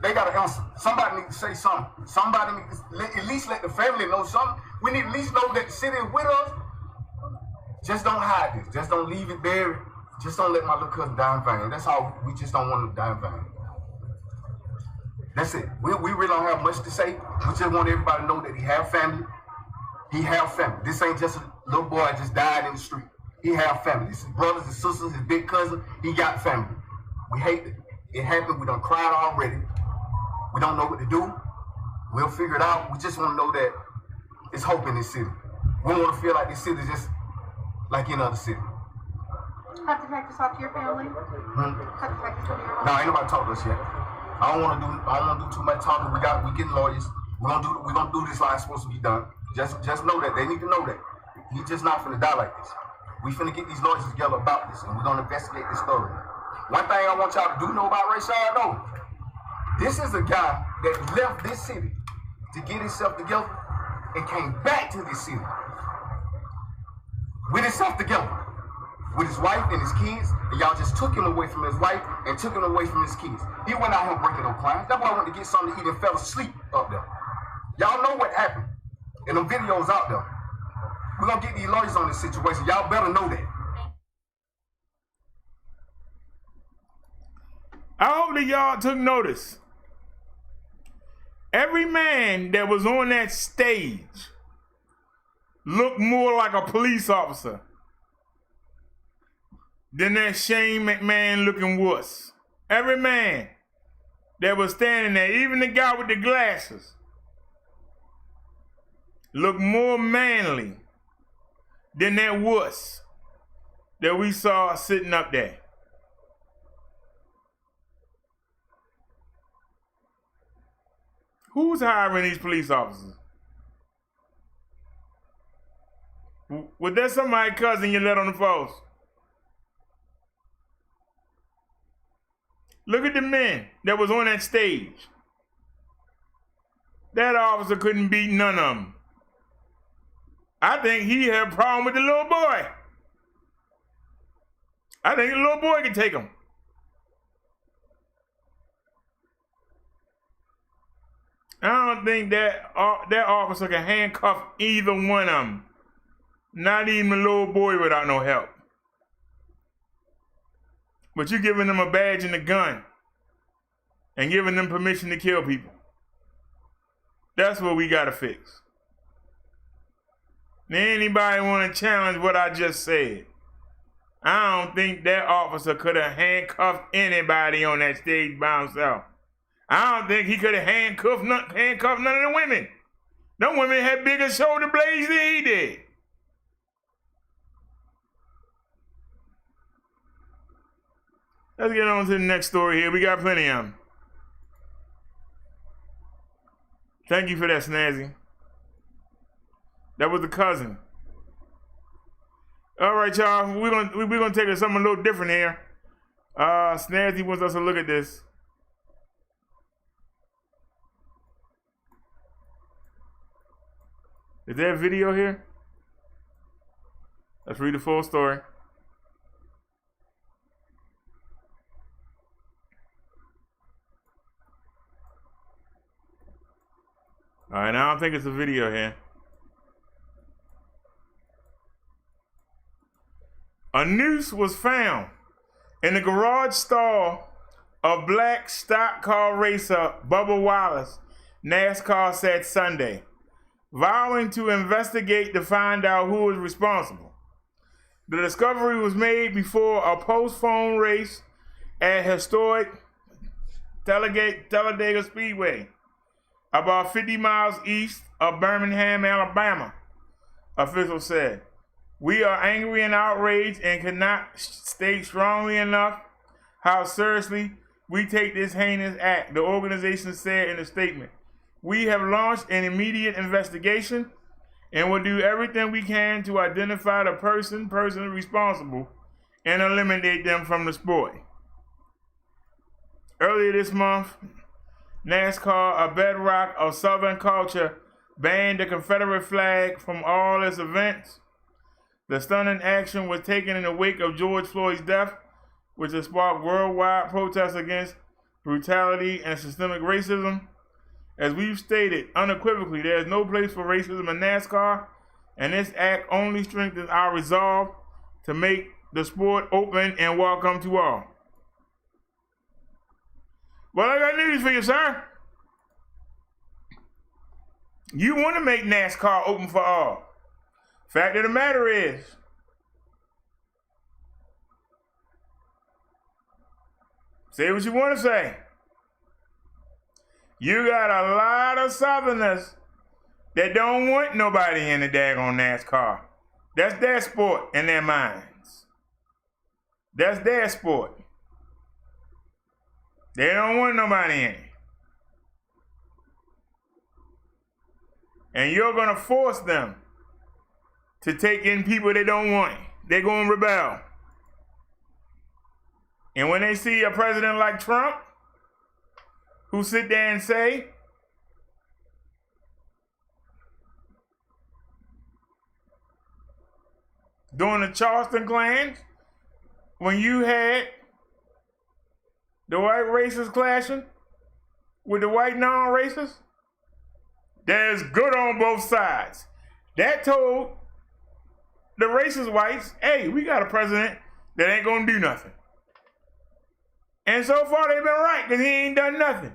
They gotta answer. Somebody need to say something. Somebody need to at least let the family know something. We need to at least know that the city is with us. Just don't hide this. Just don't leave it buried. Just don't let my little cousin die in vain. That's all. We just don't want him to die in vain. That's it. We really don't have much to say. We just want everybody to know that he have family. He have family. This ain't just a little boy that just died in the street. He have family. This is brothers and sisters, his big cousin. He got family. We hate it. It happened. We done cried already. We don't know what to do. We'll figure it out. We just want to know that it's hope in this city. We don't want to feel like this city is just like any other city. Have the practice talk to your family? Have the practice talk to your family? No, ain't nobody talk to us yet. I don't want to do too much talking. We getting lawyers. We're gonna do this like it's supposed to be done. Just know that. They need to know that. He's just not finna die like this. We finna get these lawyers together about this, and we're gonna investigate this story. One thing I want y'all to do know about RASHARD, though, this is a guy that left this city to get himself together and came back to this city with himself together, with his wife and his kids, and y'all just took him away from his wife and took him away from his kids. He went out here breaking no crimes. That boy went to get something to eat and fell asleep up there. Y'all know what happened. And them videos out there. We're gonna get these lawyers on this situation. Y'all better know that. I hope that y'all took notice. Every man that was on that stage looked more like a police officer than that Shane McMahon looking wuss. Every man that was standing there, even the guy with the glasses, looked more manly than that wuss that we saw sitting up there. Who's hiring these police officers? Was there somebody's cousin you let on the force? Look at the men that was on that stage. That officer couldn't beat none of them. I think he had a problem with the little boy. I think the little boy could take him. I don't think that officer can handcuff either one of them. Not even a little boy without no help. But you're giving them a badge and a gun and giving them permission to kill people. That's what we gotta fix. Anybody want to challenge what I just said? I don't think that officer could have handcuffed anybody on that stage by himself. I don't think he could have handcuffed none of the women. Them women had bigger shoulder blades than he did. Let's get on to the next story here. We got plenty of them. Thank you for that, Snazzy. That was the cousin. All right, y'all. We're gonna take something a little different here. Snazzy wants us to look at this. Is there a video here? Let's read the full story. All right, I don't think it's a video here. A noose was found in the garage stall of black stock car racer Bubba Wallace, NASCAR said Sunday, vowing to investigate to find out who was responsible. The discovery was made before a postponed race at historic Talladega Speedway, about 50 miles east of Birmingham, Alabama, officials said. We are angry and outraged and cannot state strongly enough how seriously we take this heinous act, the organization said in a statement. We have launched an immediate investigation and will do everything we can to identify the person responsible and eliminate them from the sport. Earlier this month, NASCAR, a bedrock of Southern culture, banned the Confederate flag from all its events. The stunning action was taken in the wake of George Floyd's death, which has sparked worldwide protests against brutality and systemic racism. As we've stated unequivocally, there is no place for racism in NASCAR, and this act only strengthens our resolve to make the sport open and welcome to all. Well, I got news for you, sir. You want to make NASCAR open for all. Fact of the matter is, say what you want to say. You got a lot of Southerners that don't want nobody in the daggone NASCAR. That's their sport in their minds. That's their sport. They don't want nobody in it. And you're going to force them to take in people they don't want. They're going to rebel. And when they see a president like Trump, who sit there and say, during the Charleston clans, when you had the white racists clashing with the white non-racists, there's good on both sides. That told the racist whites, hey, we got a president that ain't gonna do nothing. And so far they've been right, because he ain't done nothing.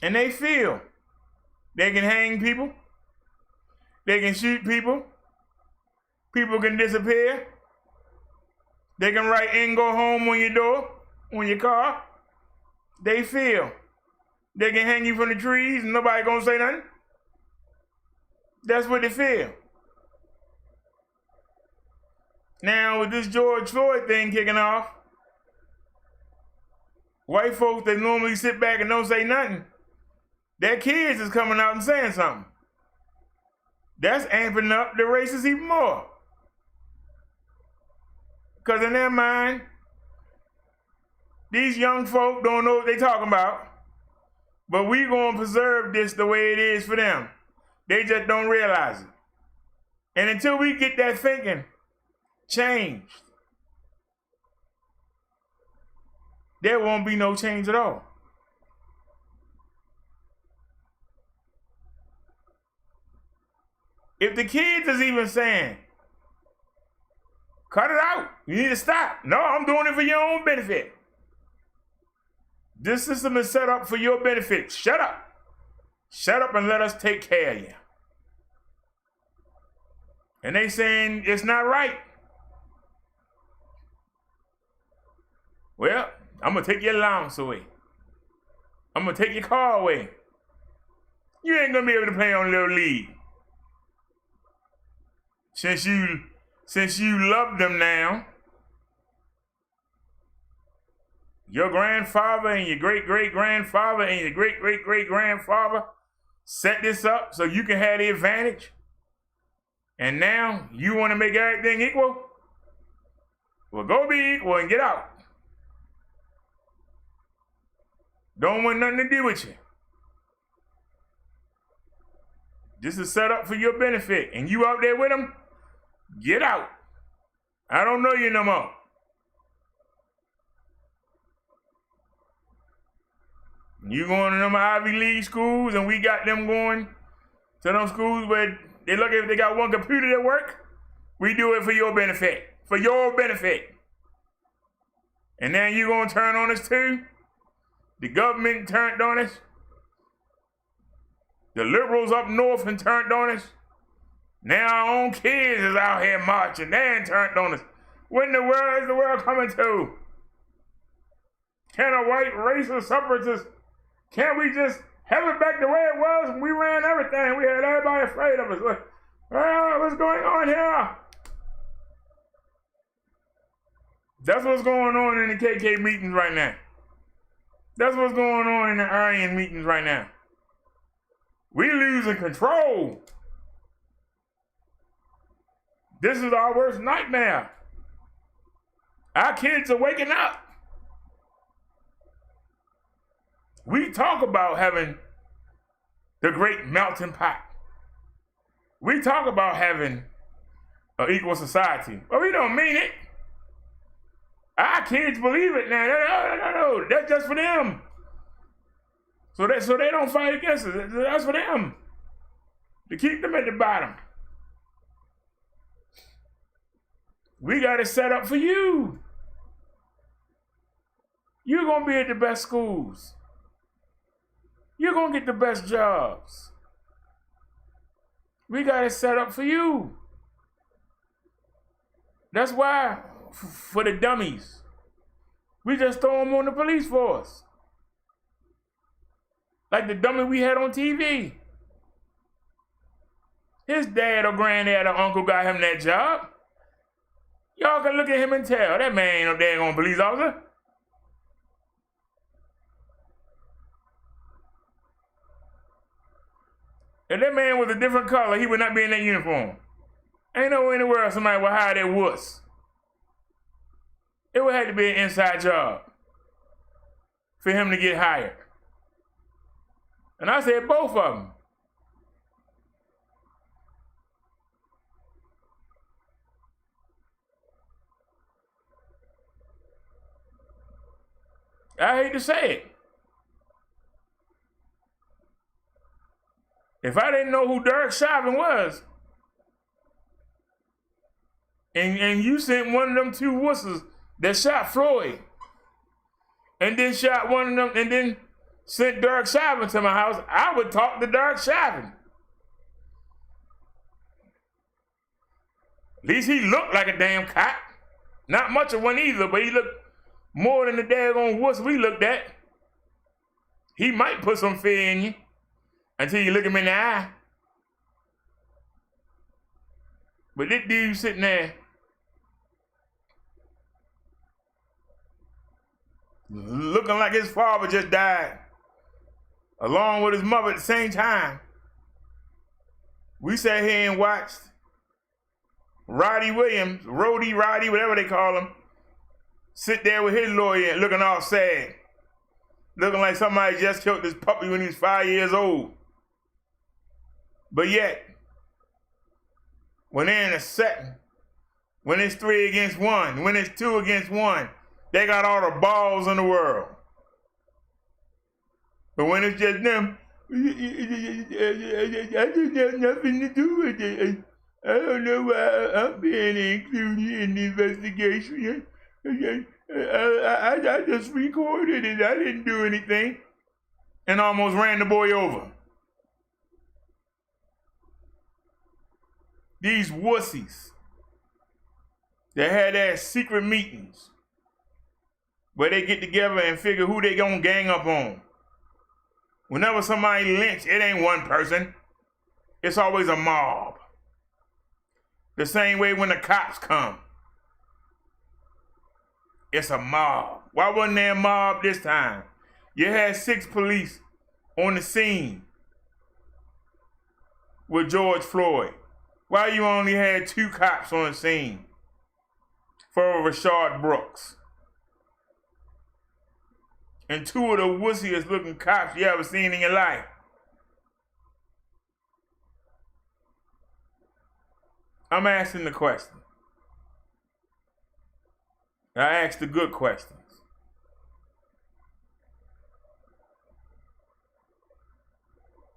And they feel they can hang people, they can shoot people, people can disappear, they can write "and go home" on your door, on your car. They feel they can hang you from the trees and nobody gonna say nothing. That's what they feel. Now with this George Floyd thing kicking off, white folks that normally sit back and don't say nothing, their kids is coming out and saying something. That's amping up the racists even more. Because in their mind, these young folk don't know what they talking about, but we gonna preserve this the way it is for them. They just don't realize it. And until we get that thinking changed, there won't be no change at all. If the kids is even saying, cut it out, you need to stop. No, I'm doing it for your own benefit. This system is set up for your benefit. Shut up. Shut up and let us take care of you. And they saying it's not right. Well, I'm gonna take your allowance away. I'm gonna take your car away. You ain't gonna be able to play on Little League. Since you love them now, your grandfather and your great-great-grandfather and your great-great-great-grandfather set this up so you can have the advantage. And now you want to make everything equal? Well, go be equal and get out. Don't want nothing to do with you. This is set up for your benefit. And you out there with them? Get out. I don't know you no more. You going to them Ivy League schools and we got them going to them schools where they look if they got one computer that work. We do it for your benefit. For your benefit. And then you gonna turn on us too? The government turned on us. The liberals up north and turned on us. Now our own kids is out here marching. They ain't turned on us. What in the world is the world coming to? Can a white racist separatist, can't we just have it back the way it was when we ran everything? We had everybody afraid of us. Well, what's going on here? That's what's going on in the KK meetings right now. That's what's going on in the Aryan meetings right now. We losing control. This is our worst nightmare. Our kids are waking up. We talk about having the great melting pot. We talk about having an equal society, but we don't mean it. Our kids believe it now. No, that's just for them. So they don't fight against us. That's for them. To keep them at the bottom. We got it set up for you. You're going to be at the best schools. You're going to get the best jobs. We got it set up for you. That's why, for the dummies, we just throw them on the police force. Like the dummy we had on TV. His dad or granddad or uncle got him that job. Y'all can look at him and tell, that man ain't no daggone police officer. If that man was a different color, he would not be in that uniform. Ain't no way in the world somebody would hire that wuss. It would have to be an inside job for him to get hired. And I said both of them. I hate to say it. If I didn't know who Derrick Chauvin was, and you sent one of them two wusses that shot Floyd, and then shot one of them, and then sent Derrick Chauvin to my house, I would talk to Derrick Chauvin. At least he looked like a damn cop. Not much of one either, but he looked more than the daggone wuss we looked at. He might put some fear in you until you look him in the eye. But this dude sitting there looking like his father just died, along with his mother at the same time. We sat here and watched Roddy Williams, Roddy, whatever they call him, sit there with his lawyer looking all sad. Looking like somebody just killed this puppy when he was 5 years old. But yet, when they're in a setting, when it's 3 against 1, when it's 2 against 1, they got all the balls in the world. But when it's just them, I just have nothing to do with it. I don't know why I'm being included in the investigation. I just recorded it. I didn't do anything. And almost ran the boy over. These wussies that had their secret meetings where they get together and figure who they gonna gang up on. Whenever somebody lynched, it ain't one person. It's always a mob. The same way when the cops come. It's a mob. Why wasn't there a mob this time? You had 6 police on the scene with George Floyd. Why you only had 2 cops on the scene for RASHARD Brooks? And 2 of the wussiest looking cops you ever seen in your life. I'm asking the question. I asked the good questions.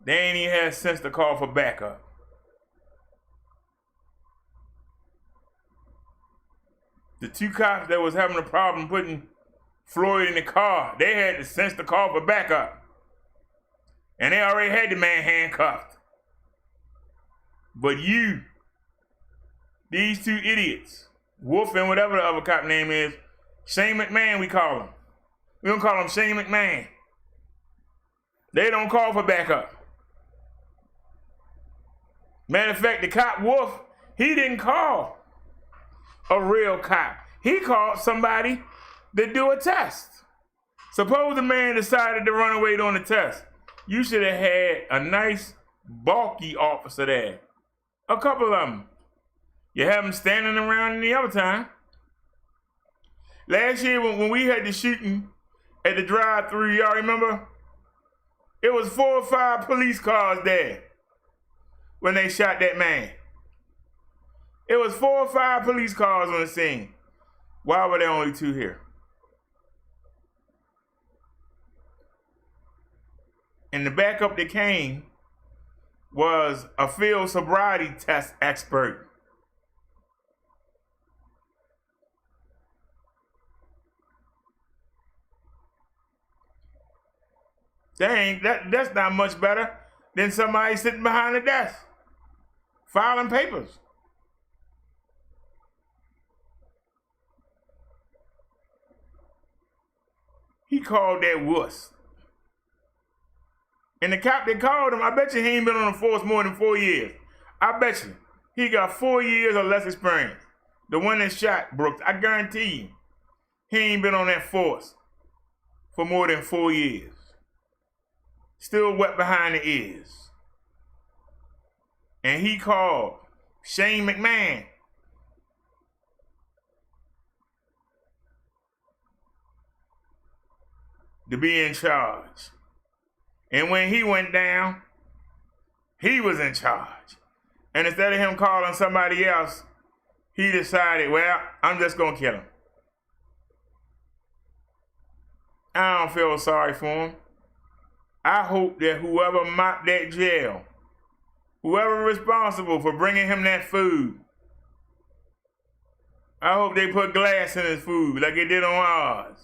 They ain't even had sense to call for backup. The 2 cops that was having a problem putting Floyd in the car, they had the sense to call for backup. And they already had the man handcuffed. But you, these 2 idiots, Wolf and whatever the other cop name is, Shane McMahon we call him. We don't call him Shane McMahon. They don't call for backup. Matter of fact, the cop Wolf, he didn't call a real cop. He called somebody to do a test. Suppose the man decided to run away on the test. You should have had a nice, bulky officer there. A couple of them. You have them standing around any other time. Last year when we had the shooting at the drive-thru, y'all remember? It was 4 or 5 police cars there when they shot that man. It was 4 or 5 police cars on the scene. Why were there only 2 here? And the backup that came was a field sobriety test expert. That's not much better than somebody sitting behind a desk, filing papers. He called that wuss. And the cop that called him, I bet you he ain't been on the force more than 4 years. I bet you he got 4 years or less experience. The one that shot Brooks, I guarantee you, he ain't been on that force for more than 4 years. Still wet behind the ears. And he called Shane McMahon. To be in charge. And when he went down, he was in charge. And instead of him calling somebody else, he decided, well, I'm just going to kill him. I don't feel sorry for him. I hope that whoever mopped that jail, whoever responsible for bringing him that food, I hope they put glass in his food like they did on ours.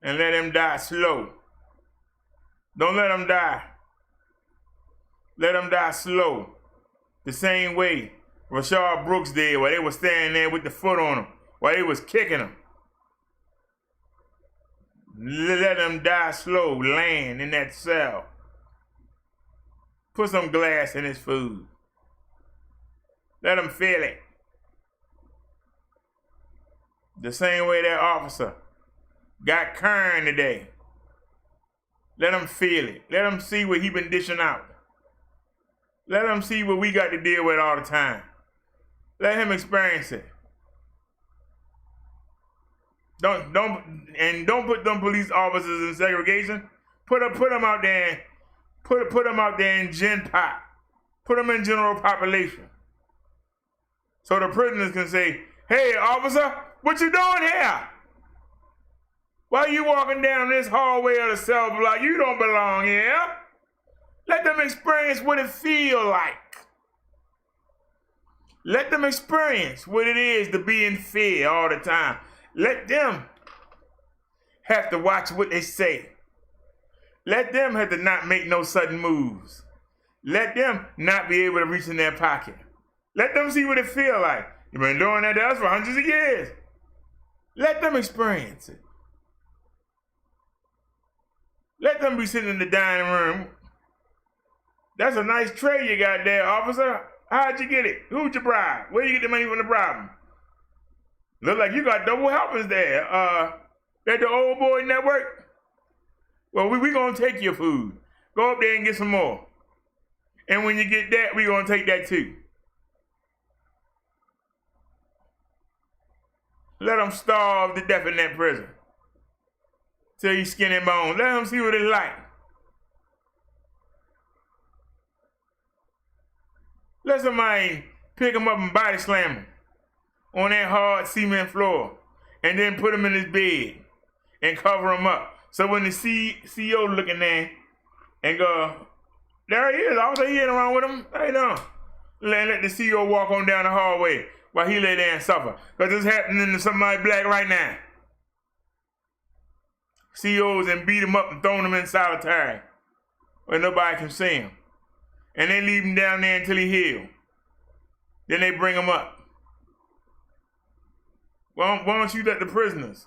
And let him die slow. Don't let him die. Let him die slow. The same way RASHARD Brooks did, while they was standing there with the foot on him, while they was kicking him. Let him die slow, laying in that cell. Put some glass in his food. Let him feel it. The same way that officer got Kern today. Let him feel it. Let him see what he been dishing out. Let him see what we got to deal with all the time. Let him experience it. Don't put them police officers in segregation. Put them out there. Put them out there in gen pop. Put them in general population. So the prisoners can say, "Hey, officer, what you doing here? Why you walking down this hallway of the cell block? You don't belong here." Let them experience what it feel like. Let them experience what it is to be in fear all the time. Let them have to watch what they say. Let them have to not make no sudden moves. Let them not be able to reach in their pocket. Let them see what it feel like. You've been doing that to us for hundreds of years. Let them experience it. Let them be sitting in the dining room. That's a nice tray you got there, officer. How'd you get it? Who'd you bribe? Where you get the money from the bribe? Look like you got double helpers there. At the Old Boy Network? Well, we gonna take your food. Go up there and get some more. And when you get that, we gonna take that too. Let them starve to death in that prison. Till you skin and bone. Let them see what it's like. Let somebody pick him up and body slam him on that hard cement floor and then put him in his bed and cover him up. So when the CEO looking there and go, "There he is, officer, he ain't around with him." How you doing? Let the CEO walk on down the hallway while he lay there and suffer. Because it's happening to somebody black right now. CEOs and beat him up and throw him in solitary where nobody can see him. And they leave him down there until he heals. Then they bring him up. Why don't you let the prisoners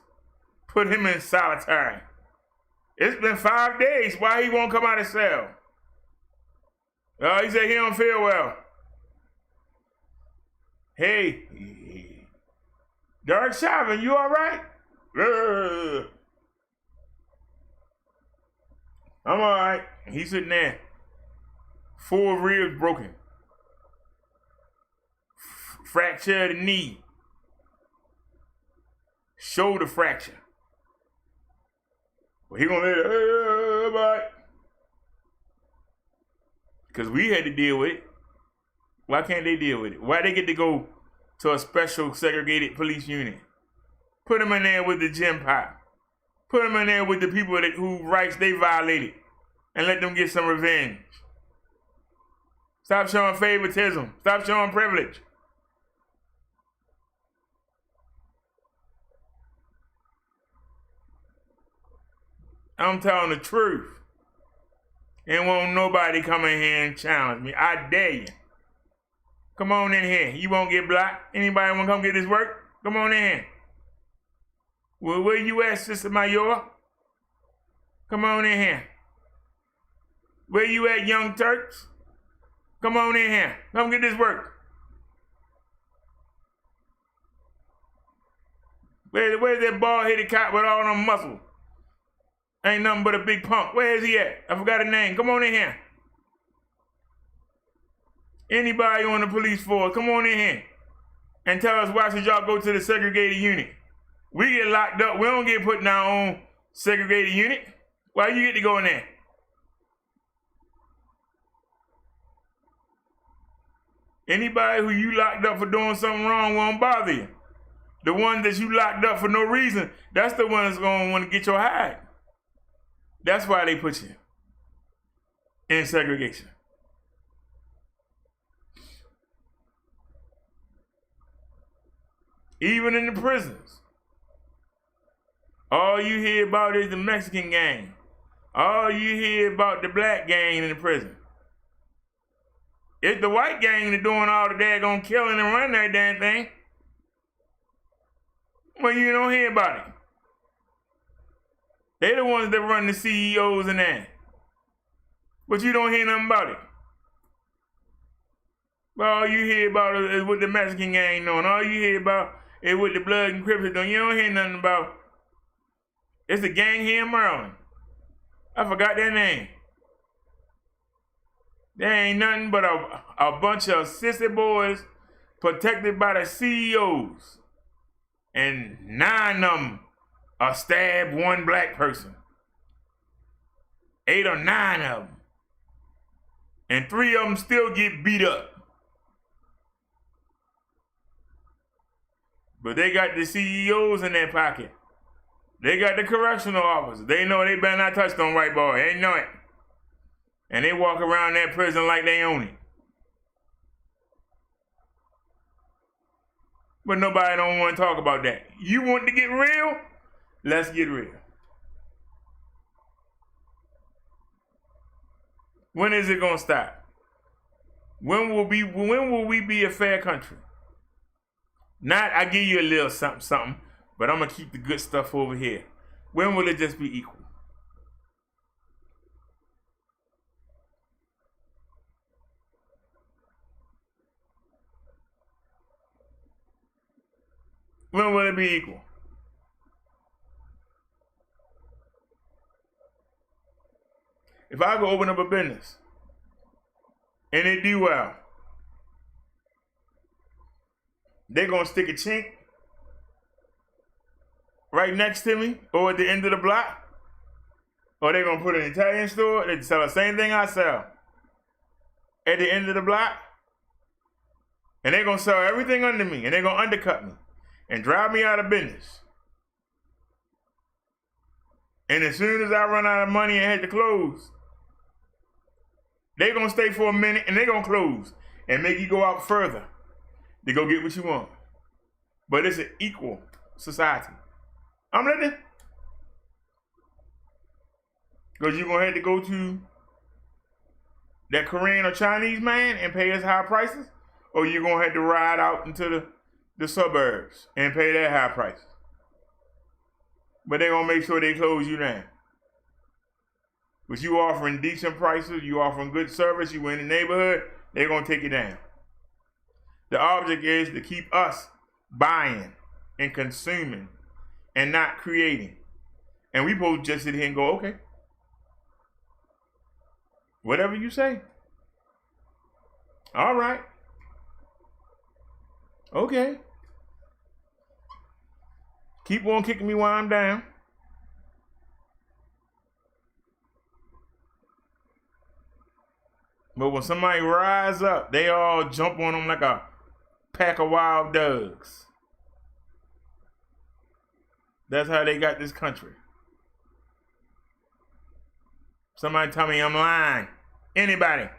put him in solitary? It's been 5 days. Why he won't come out of cell? He said he don't feel well. Hey, Derrick Chauvin, you all right? I'm all right. He's sitting there. 4 ribs broken. Fracture of the knee. Shoulder fracture. Well, he gonna let it, bye. Because we had to deal with it. Why can't they deal with it? Why they get to go to a special segregated police unit? Put them in there with the gym pop. Put them in there with the people whose rights they violated. And let them get some revenge. Stop showing favoritism. Stop showing privilege. I'm telling the truth. And won't nobody come in here and challenge me. I dare you. Come on in here. You won't get blocked. Anybody want to come get this work? Come on in here. Well, where you at, Sister Mayor? Come on in here. Where you at, Young Turks? Come on in here. Come get this work. Where's that bald-headed cop with all them muscles? Ain't nothing but a big punk. Where is he at? I forgot his name. Come on in here. Anybody on the police force, come on in here and tell us why should y'all go to the segregated unit. We get locked up. We don't get put in our own segregated unit. Why you get to go in there? Anybody who you locked up for doing something wrong won't bother you. The one that you locked up for no reason, that's the one that's going to want to get your hide. That's why they put you in segregation. Even in the prisons. All you hear about is the Mexican gang. All you hear about the black gang in the prison. It's the white gang that's doing all the daggone killing and running that damn thing. Well, you don't hear about it. They're the ones that run the CEOs and that. But you don't hear nothing about it. But all you hear about is what the Mexican gang doing. All you hear about is what the Blood and Crips doing. You don't hear nothing about. It's a gang here in Maryland. I forgot their name. There ain't nothing but a bunch of sissy boys protected by the CEOs. And 9 of them are stabbed one black person. 8 or 9 of them. And 3 of them still get beat up. But they got the CEOs in their pocket. They got the correctional officers. They know they better not touch them white boy. They know it. And they walk around that prison like they own it. But nobody don't want to talk about that. You want to get real? Let's get real. When is it gonna stop? When will we be a fair country? Not I give you a little something, but I'm gonna keep the good stuff over here. When will it just be equal? When will it be equal? If I go open up a business and it do well, they're going to stick a chink right next to me or at the end of the block, or they're going to put an Italian store, they sell the same thing I sell at the end of the block, and they're going to sell everything under me, and they're going to undercut me and drive me out of business. And as soon as I run out of money and have to close, they're going to stay for a minute and they're going to close and make you go out further to go get what you want. But it's an equal society. I'm letting it. Because you're going to have to go to that Korean or Chinese man and pay us high prices, or you're going to have to ride out into the suburbs and pay that high prices. But they're going to make sure they close you down. But you offering decent prices, you offering good service, you in the neighborhood, they're going to take you down. The object is to keep us buying and consuming and not creating. And we both just sit here and go, okay. Whatever you say. All right. Okay. Keep on kicking me while I'm down. But when somebody rise up, they all jump on them like a pack of wild dogs. That's how they got this country. Somebody tell me I'm lying. Anybody,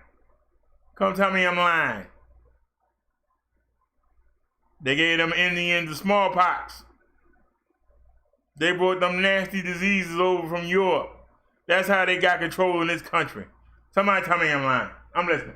come tell me I'm lying. They gave them Indians the smallpox. They brought them nasty diseases over from Europe That's how they got control in this country. Somebody tell me I'm lying. I'm listening.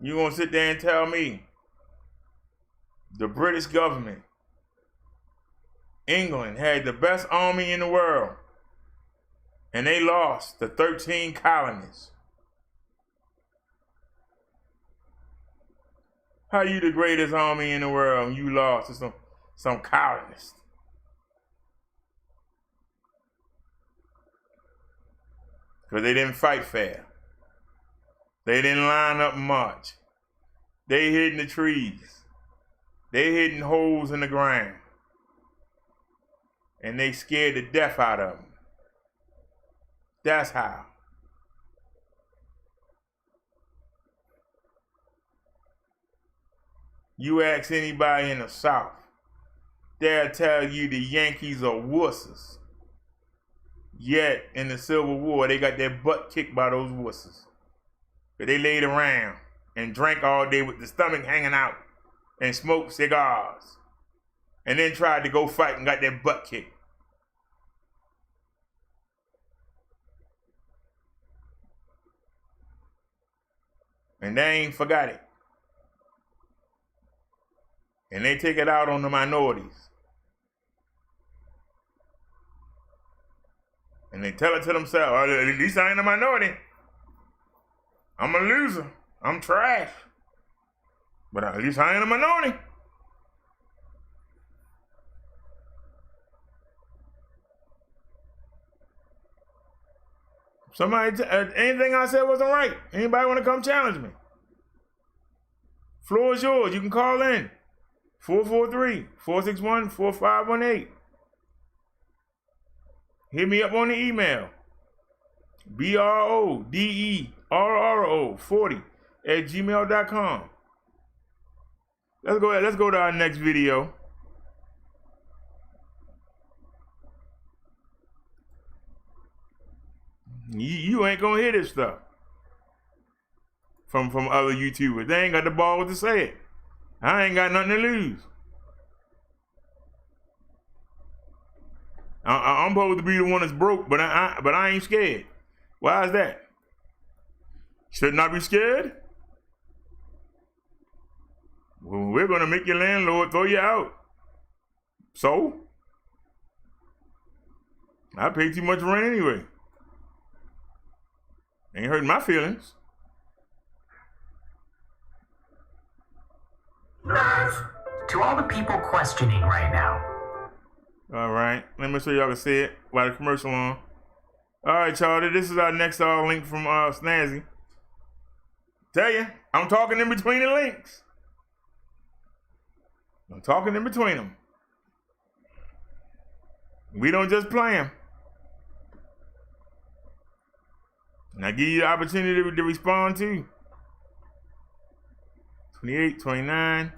You gonna sit there and tell me the British government, England, had the best army in the world, and they lost the 13 colonies? How you the greatest army in the world and you lost to some colonists? Because they didn't fight fair. They didn't line up and march. They hid in the trees. They hid in holes in the ground. And they scared the death out of them. That's how. You ask anybody in the South, they'll tell you the Yankees are wusses. Yet, in the Civil War, they got their butt kicked by those wusses. But they laid around and drank all day with the stomach hanging out and smoked cigars. And then tried to go fight and got their butt kicked. And they ain't forgot it. And they take it out on the minorities. And they tell it to themselves, oh, at least I ain't a minority. I'm a loser. I'm trash. But at least I ain't a minority. Somebody, anything I said wasn't right. Anybody want to come challenge me? Floor is yours. You can call in. 443-461-4518. Hit me up on the email. BRODERRO40@gmail.com. Let's go to our next video. You ain't gonna hear this stuff from other YouTubers. They ain't got the balls to say it. I ain't got nothing to lose. I'm supposed to be the one that's broke, but I ain't scared. Why is that? Should not be scared? Well, we're gonna make your landlord throw you out. So? I pay too much rent anyway. Ain't hurting my feelings. To all the people questioning right now. All right, let me show y'all can see it while the commercial on. All right, y'all, this is our next link from Snazzy. Tell you, I'm talking in between the links. I'm talking in between them. We don't just play them. And I give you the opportunity to respond too. 28, 29.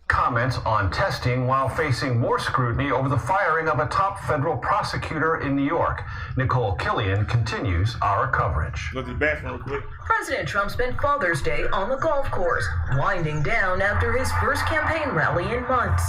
Comments on testing while facing more scrutiny over the firing of a top federal prosecutor in New York. Nicole Killian continues our coverage. Go to the bathroom real quick. President Trump spent Father's Day on the golf course, winding down after his first campaign rally in months.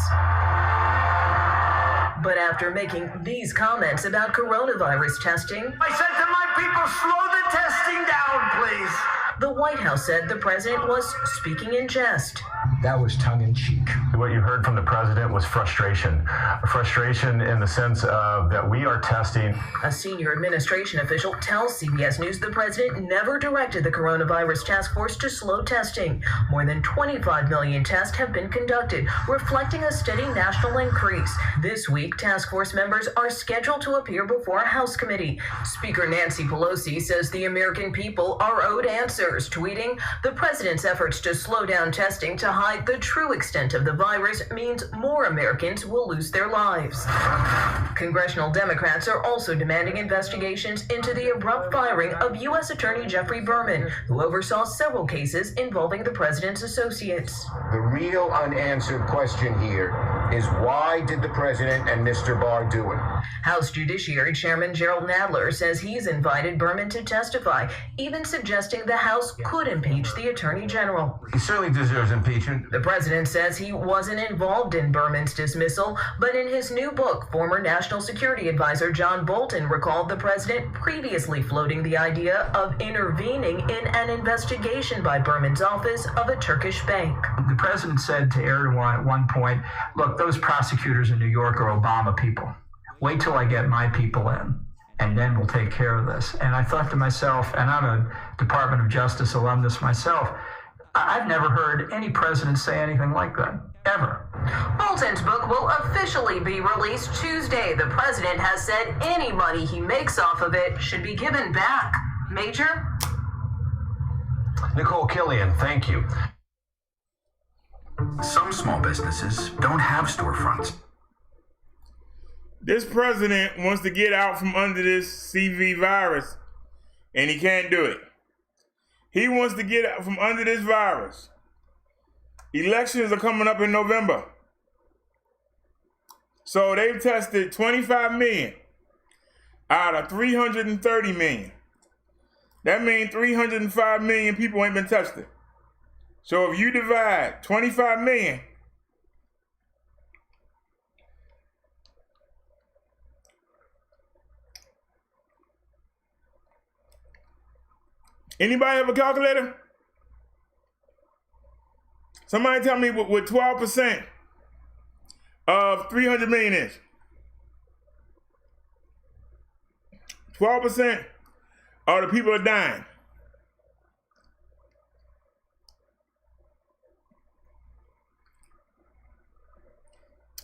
But after making these comments about coronavirus testing, I said to my people, slow the testing down, please. The White House said the president was speaking in jest. That was tongue-in-cheek. What you heard from the president was frustration. Frustration in the sense of that we are testing. A senior administration official tells CBS News the president never directed the coronavirus task force to slow testing. More than 25 million tests have been conducted, reflecting a steady national increase. This week, task force members are scheduled to appear before a House committee. Speaker Nancy Pelosi says the American people are owed answers, tweeting, "The president's efforts to slow down testing to hide the true extent of the virus means more Americans will lose their lives." Congressional Democrats are also demanding investigations into the abrupt firing of U.S. Attorney Jeffrey Berman, who oversaw several cases involving the president's associates. The real unanswered question here is why did the president and Mr. Barr do it? House Judiciary Chairman Gerald Nadler says he's invited Berman to testify, even suggesting the House could impeach the Attorney General. He certainly deserves impeachment. The president says he wasn't involved in Berman's dismissal, but in his new book, former National Security Advisor John Bolton recalled the president previously floating the idea of intervening in an investigation by Berman's office of a Turkish bank. The president said to Erdogan at one point, look, those prosecutors in New York are Obama people. Wait till I get my people in, and then we'll take care of this. And I thought to myself, and I'm a Department of Justice alumnus myself, I've never heard any president say anything like that, ever. Bolton's book will officially be released Tuesday. The president has said any money he makes off of it should be given back. Major? Nicole Killian, thank you. Some small businesses don't have storefronts. This president wants to get out from under this CV virus, and he can't do it. He wants to get out from under this virus. Elections are coming up in November. So they've tested 25 million out of 330 million. That means 305 million people ain't been tested. So if you divide 25 million, anybody have a calculator? Somebody tell me what 12% of 300 million is. 12% of the people are dying.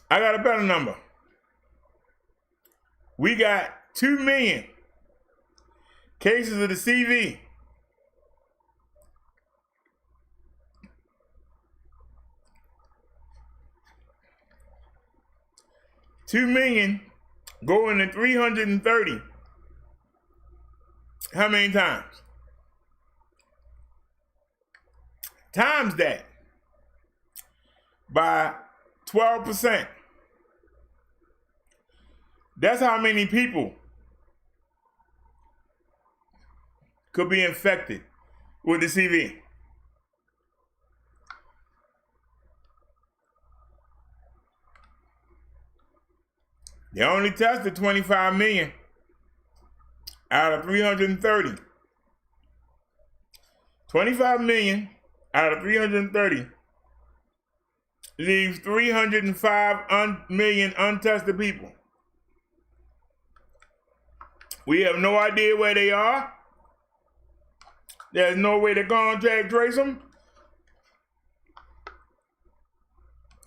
I got a better number. We got 2 million cases of the CV. $2 million going to 330. How many times? Times that by 12%. That's how many people could be infected with the CV. They only tested 25 million out of 330. 25 million out of 330 leaves 305 million untested people. We have no idea where they are. There's no way to contact trace them.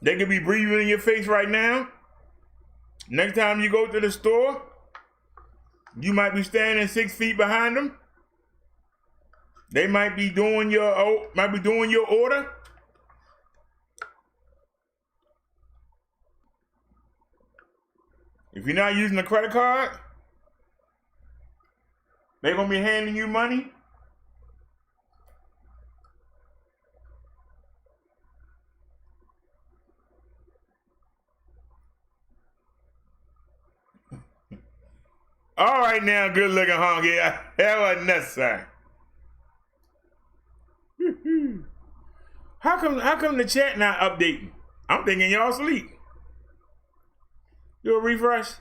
They could be breathing in your face right now. Next time you go to the store, you might be standing 6 feet behind them. They might be doing your order. If you're not using a credit card, they're gonna be handing you money. All right now, good looking honky. That wasn't necessary. How come the chat not updating? I'm thinking y'all asleep. Do a refresh.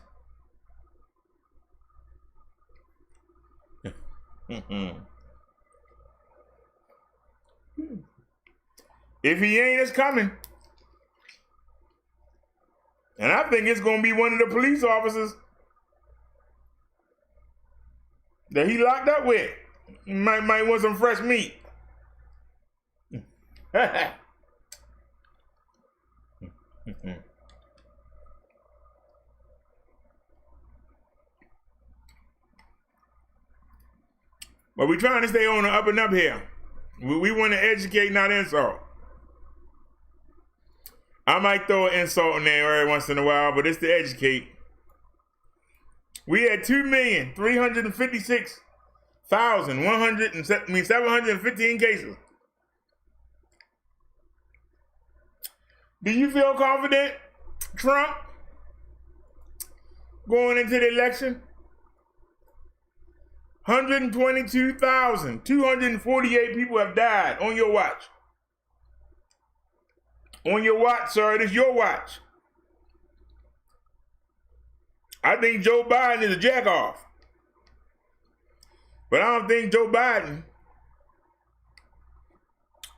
If he ain't, it's coming. And I think it's gonna be one of the police officers that he locked up with. Might want some fresh meat. But we're trying to stay on the up and up here. We want to educate, not insult. I might throw an insult in there every once in a while, but it's to educate. We had 2,356,715 cases. Do you feel confident Trump going into the election. 122,248 people have died on your watch. On your watch, sir. It is your watch. I think Joe Biden is a jackoff. But I don't think Joe Biden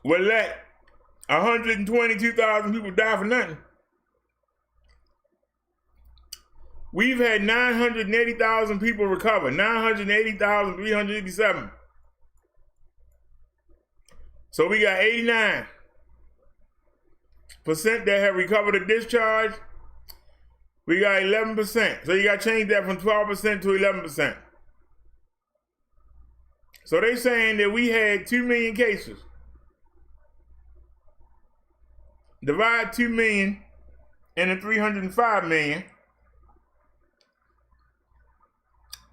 will let 122,000 people die for nothing. We've had 980,000 people recover, 980,387. So we got 89% that have recovered a discharge. We got 11%. So you got to change that from 12% to 11%. So they're saying that we had 2 million cases. Divide 2 million into 305 million.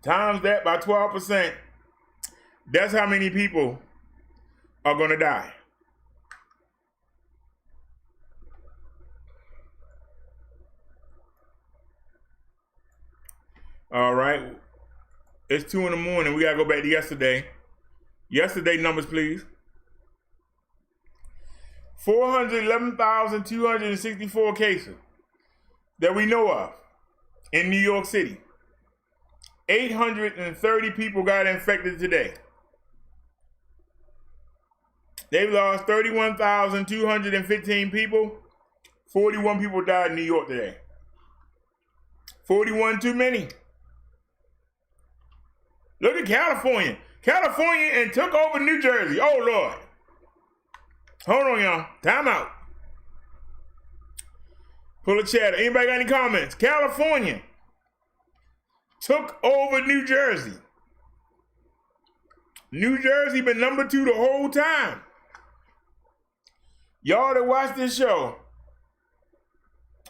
Times that by 12%. That's how many people are going to die. All right. It's 2 in the morning. We got to go back to yesterday. Yesterday numbers, please. 411,264 cases that we know of in New York City. 830 people got infected today. They've lost 31,215 people. 41 people died in New York today. 41 too many. Look at California. California and took over New Jersey. Oh, Lord. Hold on, y'all. Time out. Pull a chatter. Anybody got any comments? California took over New Jersey. New Jersey been number 2 the whole time. Y'all that watch this show,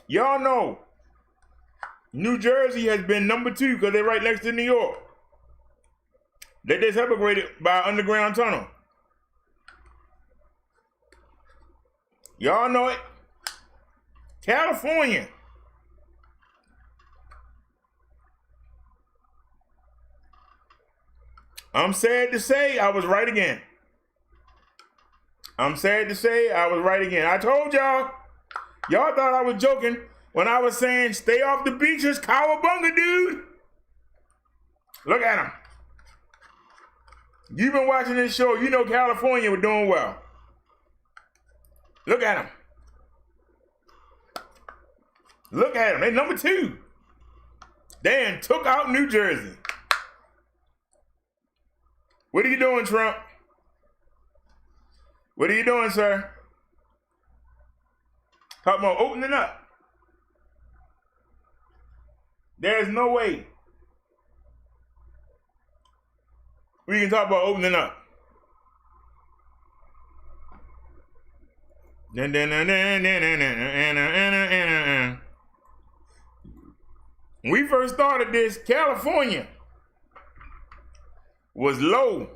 y'all know New Jersey has been number 2 because they're right next to New York. They just upgraded by an underground tunnel. Y'all know it. California. I'm sad to say I was right again. I'm sad to say I was right again. I told y'all. Y'all thought I was joking when I was saying stay off the beaches, cowabunga, dude. Look at them. You've been watching this show. You know California was doing well. Look at them. Look at them. They're number 2. They took out New Jersey. What are you doing, Trump? What are you doing, sir? Talking about opening up. There's no way we can talk about opening up. When we first started this, California was low.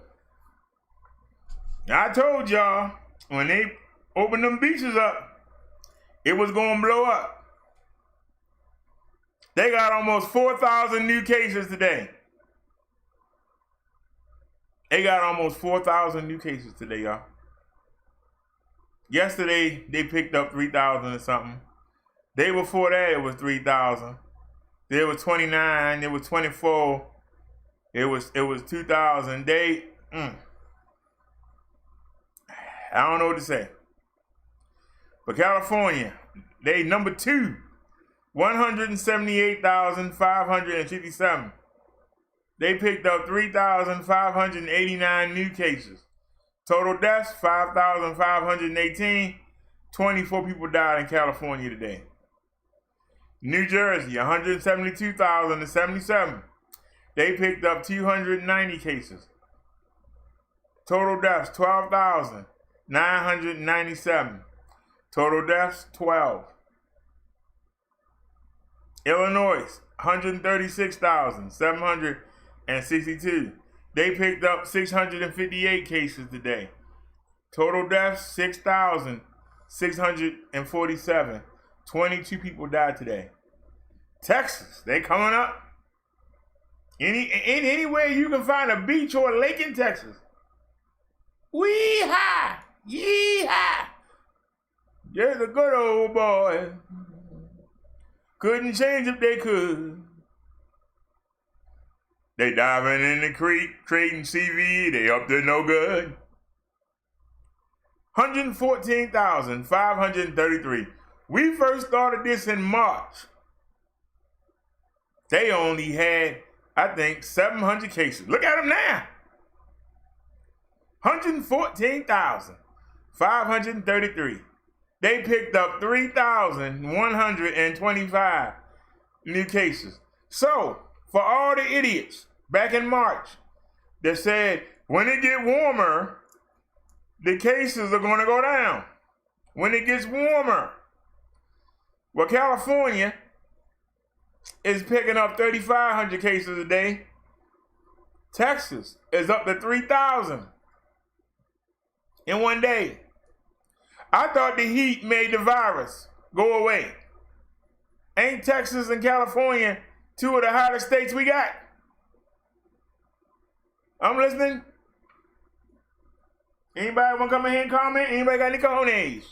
I told y'all when they opened them beaches up, it was going to blow up. They got almost 4,000 new cases today. They got almost 4,000 new cases today, y'all. Yesterday, they picked up 3,000 or something. Day before that, it was 3,000. There was 29. There was 24. It was 2,000. I don't know what to say. But California, they number 2. 178,557. They picked up 3,589 new cases. Total deaths, 5,518. 24 people died in California today. New Jersey, 172,077. They picked up 290 cases. Total deaths, 12,997. Total deaths, 12. Illinois, 136,762. They picked up 658 cases today. Total deaths, 6,647. 22 people died today. Texas, they coming up. Anywhere you can find a beach or a lake in Texas. Wee-ha! Yee-ha! Just a good old boy. Couldn't change if they could. They diving in the creek, trading CV, they up to no good. 114,533. We first started this in March. They only had, I think, 700 cases. Look at them now. 114,533. They picked up 3,125 new cases. So, for all the idiots back in March that said, when it get warmer, the cases are going to go down. When it gets warmer. Well, California is picking up 3,500 cases a day. Texas is up to 3,000 in one day. I thought the heat made the virus go away. Ain't Texas and California two of the hottest states we got? I'm listening. Anybody want to come in here and comment? Anybody got any cojones?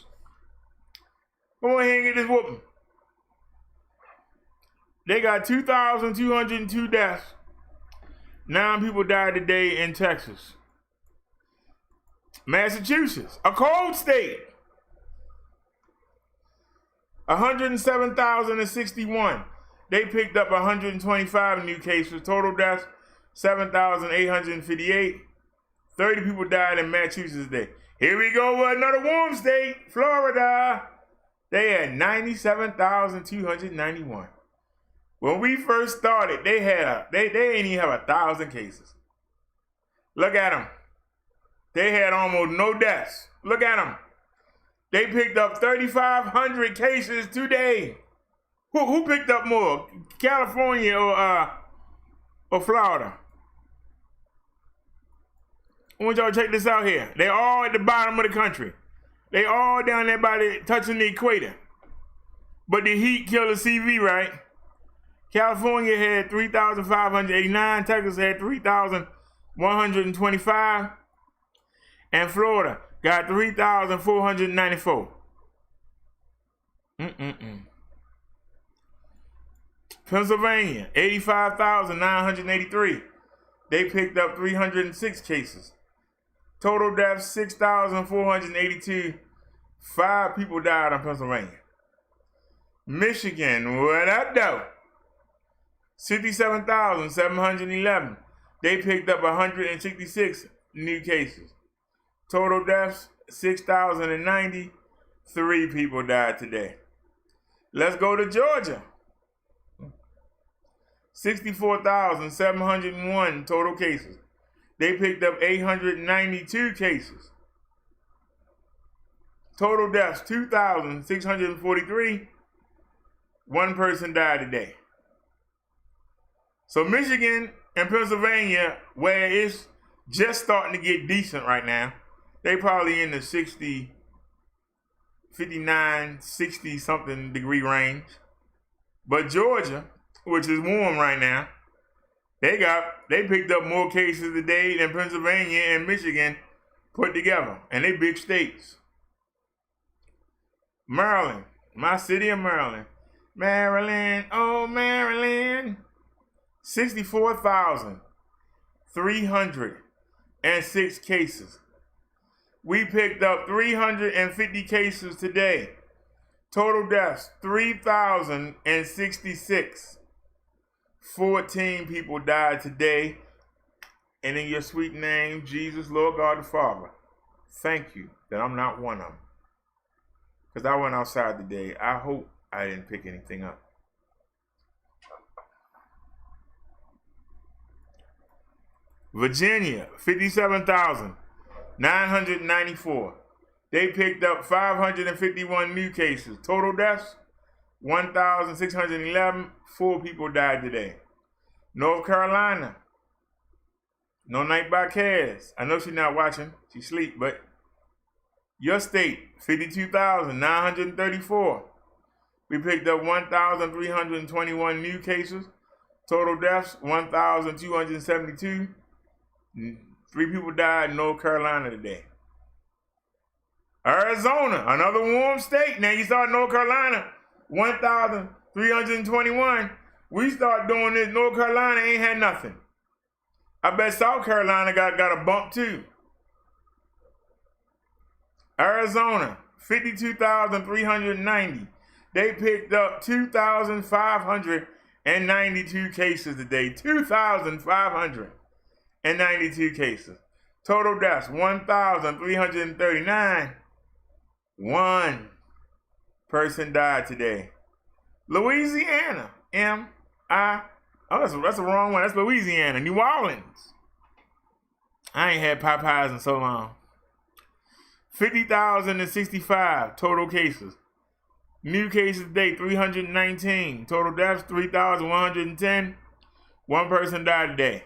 Come on here and get this whooping. They got 2,202 deaths. 9 people died today in Texas. Massachusetts, a cold state. 107,061. They picked up 125 new cases. Total deaths, 7,858. 30 people died in Massachusetts today. Here we go with another warm state, Florida. They had 97,291. When we first started, they ain't even have 1,000 cases. Look at them. They had almost no deaths. Look at them. They picked up 3,500 cases today. Who picked up more, California or Florida? I want y'all to check this out here. They all at the bottom of the country. They all down there touching the equator. But the heat killed the CV, right? California had 3,589. Texas had 3,125. And Florida got 3,494. Pennsylvania, 85,983. They picked up 306 cases. Total deaths, 6,482. 5 people died in Pennsylvania. Michigan, what up, though? 67,711. They picked up 166 new cases. Total deaths, 6,090. 3 people died today. Let's go to Georgia. 64,701 total cases. They picked up 892 cases. Total deaths, 2,643. 1 person died today. So Michigan and Pennsylvania, where it's just starting to get decent right now, they probably in the 60, 59, 60 something degree range. But Georgia, which is warm right now, they picked up more cases today than Pennsylvania and Michigan put together, and they big states. Maryland, my city of Maryland. Maryland, oh Maryland. 64,306 cases. We picked up 350 cases today. Total deaths, 3,066. 14 people died today. And in your sweet name, Jesus, Lord God the Father, thank you that I'm not one of them. Because I went outside today. I hope I didn't pick anything up. Virginia, 57,994. They picked up 551 new cases. Total deaths, 1,611. 4 people died today. North Carolina, no night by Cass. I know she's not watching. She sleep, but your state, 52,934. We picked up 1,321 new cases. Total deaths, 1,272. 3 people died in North Carolina today. Arizona, another warm state. Now you start North Carolina, 1,321. We start doing this. North Carolina ain't had nothing. I bet South Carolina got a bump too. Arizona, 52,390. They picked up 2,592 cases today. 2,592 cases. Total deaths, 1,339. 1 person died today. Louisiana, that's the wrong one. That's Louisiana. New Orleans. I ain't had Popeyes in so long. 50,065 total cases. New cases today, 319. Total deaths, 3,110. 1 person died today.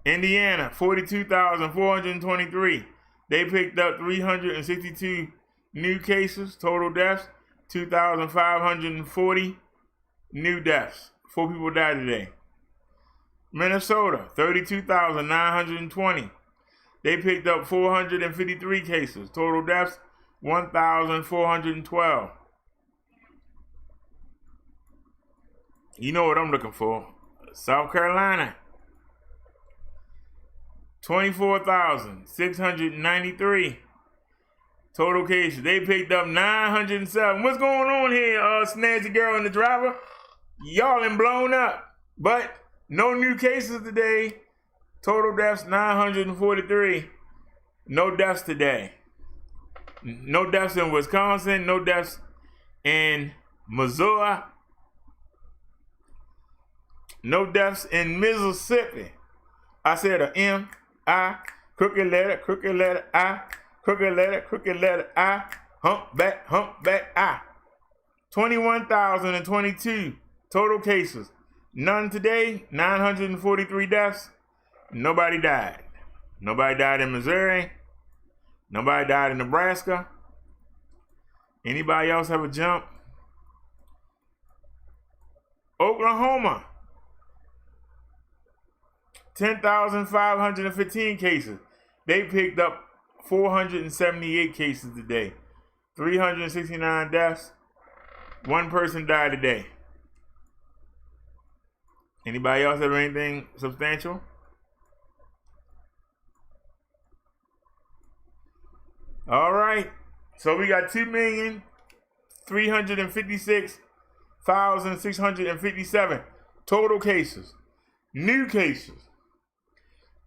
Indiana, 42,423. They picked up 362 new cases. Total deaths, 2,540 new deaths. 4 people died today. Minnesota, 32,920. They picked up 453 cases. Total deaths, 1,412. You know what I'm looking for. South Carolina, 24,693 total cases. They picked up 907. What's going on here, Snazzy Girl and the driver? Y'all been blown up. But no new cases today. Total deaths, 943. No deaths today. No deaths in Wisconsin. No deaths in Missouri. No deaths in Mississippi. I said a M, I, crooked letter, I, crooked letter, I, humpback, I. 21,022 total cases. None today, 943 deaths. Nobody died. Nobody died in Missouri. Nobody died in Nebraska. Anybody else have a jump? Oklahoma, 10,515 cases. They picked up 478 cases today. 369 deaths. 1 person died today. Anybody else have anything substantial? All right. So we got 2,356,657 total cases. New cases,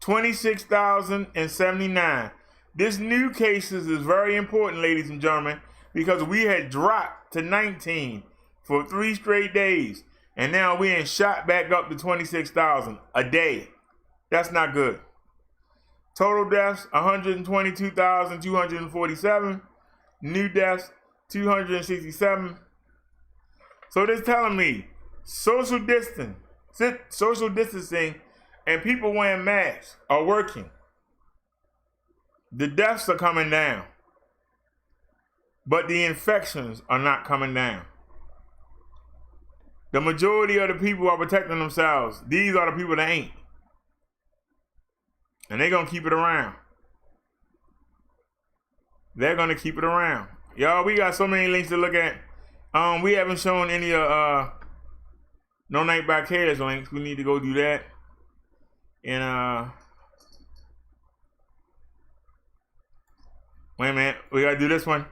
26,079. This new cases is very important, ladies and gentlemen, because we had dropped to 19 for 3 straight days. And now we ain't shot back up to 26,000 a day. That's not good. Total deaths, 122,247. New deaths, 267. So this telling me social distancing and people wearing masks are working. The deaths are coming down, but the infections are not coming down. The majority of the people are protecting themselves. These are the people that ain't. And they're going to keep it around. They're going to keep it around. Y'all, we got so many links to look at. We haven't shown any No Night by Cares links. We need to go do that. And wait a minute. We got to do this one.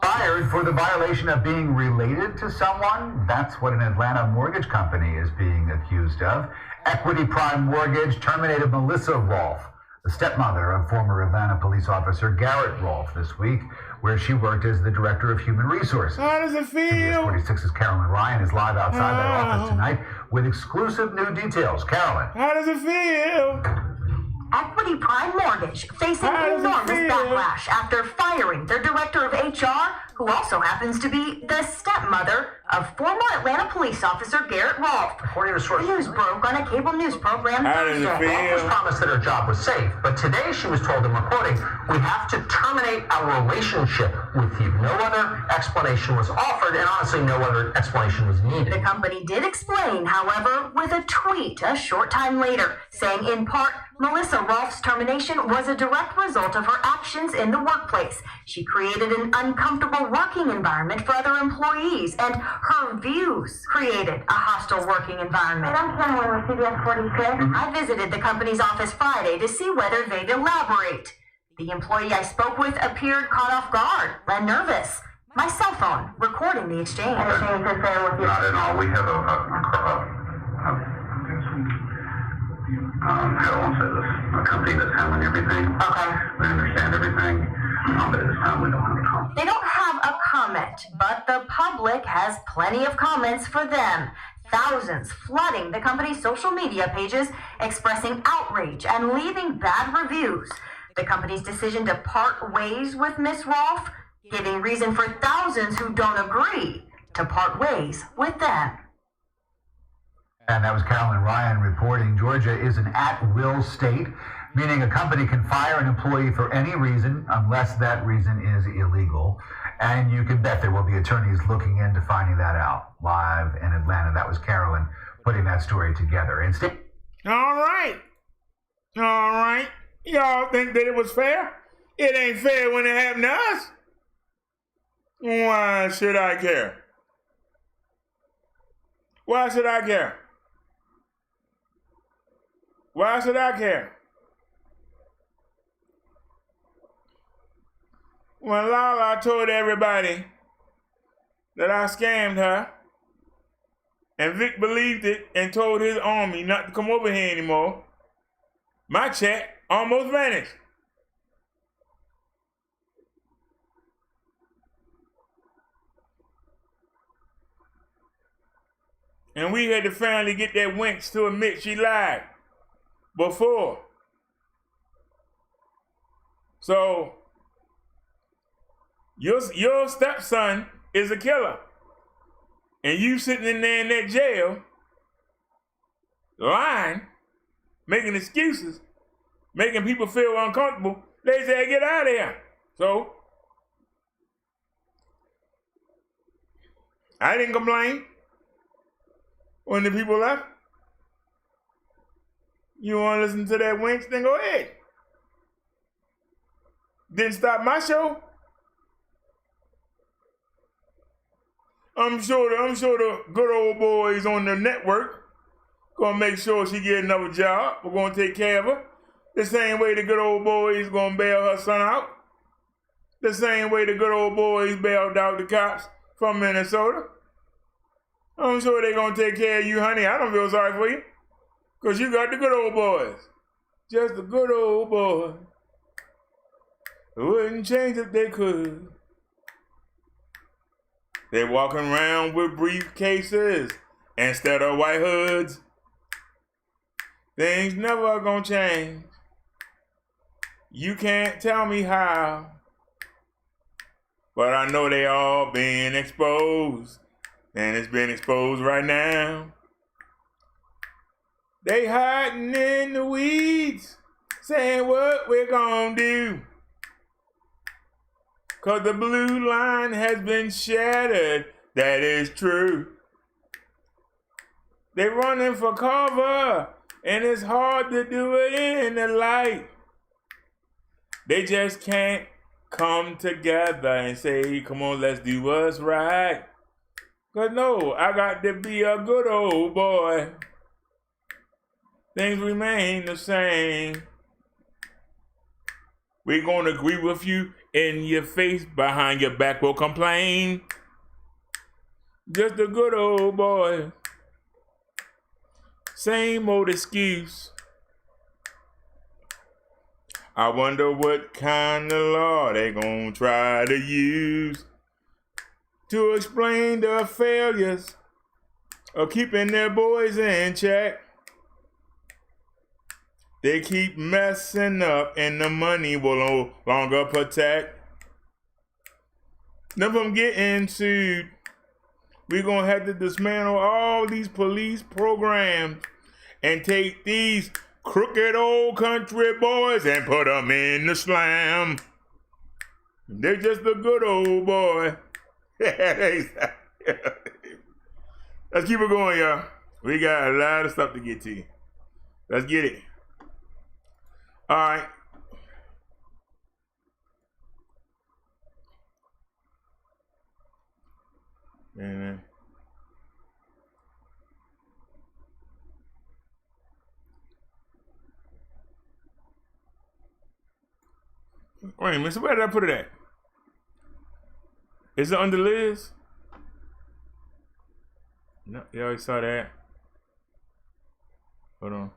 Fired for the violation of being related to someone? That's what an Atlanta mortgage company is being accused of. Equity Prime Mortgage terminated Melissa Rolfe, the stepmother of former Atlanta police officer Garrett Rolfe, this week, where she worked as the director of human resources. How does it feel? CBS 46's Carolyn Ryan is live outside that office tonight with exclusive new details. Carolyn. How does it feel? Equity Prime Mortgage facing enormous backlash after firing their director of HR, who also happens to be the stepmother of former Atlanta police officer Garrett Rolfe. According to sources, the news broke on a cable news program Thursday. Rolfe was promised that her job was safe, but today she was told, and we're quoting, "We have to terminate our relationship with you." No other explanation was offered, and honestly, no other explanation was needed. The company did explain, however, with a tweet a short time later, saying in part, Melissa Rolfe's termination was a direct result of her actions in the workplace. She created an uncomfortable working environment for other employees, and her views created a hostile working environment. I'm Cameron with CBS 46. I visited the company's office Friday to see whether they'd elaborate. The employee I spoke with appeared caught off guard and nervous. My cell phone recording the exchange. Anything to say with you? Not at all. We have how do I say this? A company that's handling everything. Okay. They understand everything. But at this time, we don't have a comment. They don't have a comment, but the public has plenty of comments for them. Thousands flooding the company's social media pages, expressing outrage and leaving bad reviews. The company's decision to part ways with Miss Rolfe, giving reason for thousands who don't agree to part ways with them. And that was Carolyn Ryan reporting. Georgia is an at-will state, meaning a company can fire an employee for any reason unless that reason is illegal. And you can bet there will be attorneys looking into finding that out. Live in Atlanta, that was Carolyn putting that story together. All right. Y'all think that it was fair? It ain't fair when it happened to us. Why should I care? Why should I care? Why should I care? When Lala told everybody that I scammed her, and Vic believed it and told his army not to come over here anymore, my check almost vanished. And we had to finally get that wench to admit she lied before. So, your stepson is a killer. And you sitting in there in that jail, lying, making excuses, making people feel uncomfortable. They say, get out of here. So, I didn't complain when the people left. You want to listen to that wench? Then go ahead. Didn't stop my show. I'm sure the good old boys on the network gonna make sure she get another job. We're gonna take care of her. The same way the good old boys gonna bail her son out. The same way the good old boys bailed out the cops from Minnesota. I'm sure they gonna take care of you, honey. I don't feel sorry for you. Because you got the good old boys. Just the good old boys. Wouldn't change if they could. They walking around with briefcases instead of white hoods. Things never gonna change. You can't tell me how. But I know they all being exposed. And it's been exposed right now. They hiding in the weeds, saying what we're gonna do. 'Cause the blue line has been shattered, that is true. They running for cover, and it's hard to do it in the light. They just can't come together and say, come on, let's do what's right. 'Cause no, I got to be a good old boy. Things remain the same. We're going to agree with you in your face, behind your back we'll complain. Just a good old boy. Same old excuse. I wonder what kind of law they gonna try to use to explain the failures of keeping their boys in check. They keep messing up and the money will no longer protect. None of them getting sued. We're going to have to dismantle all these police programs and take these crooked old country boys and put them in the slam. They're just a good old boy. Let's keep it going, y'all. We got a lot of stuff to get to. Let's get it. All right. Man. Wait a minute, so where did I put it at? Is it under Liz? No, you already saw that. Hold on.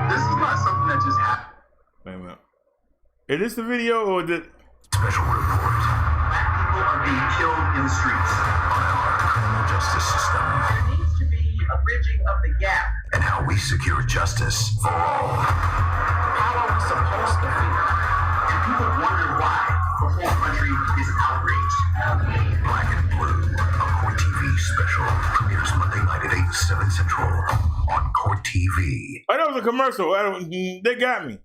This is not something that just happened. Wait a minute. Is this the video or the Special report. Black people are being killed in the streets by our criminal justice system. There needs to be a bridging of the gap. And how we secure justice for all. How are we supposed to feel? And people wonder why the whole country is outraged. Black and Blue, a Court TV special, premieres Monday night at 8, 7 Central on Court TV. Oh, that was a commercial. They got me.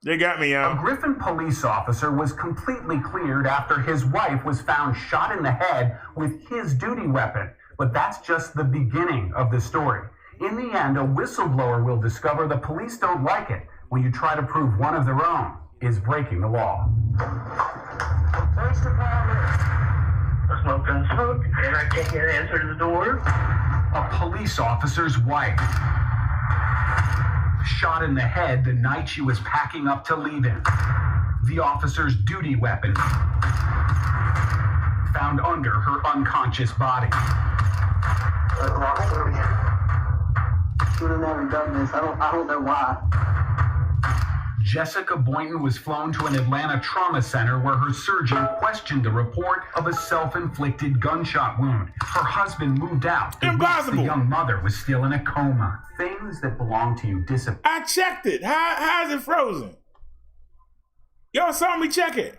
They got me, y'all. A Griffin police officer was completely cleared after his wife was found shot in the head with his duty weapon. But that's just the beginning of the story. In the end, a whistleblower will discover the police don't like it when you try to prove one of their own is breaking the law. Police department. A smoke and smoke. And I can't get an answer to the door. A police officer's wife shot in the head the night she was packing up to leave him. The officer's duty weapon found under her unconscious body. Should have never done this. I don't know why. Jessica Boynton was flown to an Atlanta trauma center where her surgeon questioned the report of a self-inflicted gunshot wound. Her husband moved out. Impossible. The young mother was still in a coma. Things that belong to you disappear. I checked it. How is it frozen? Y'all saw me check it.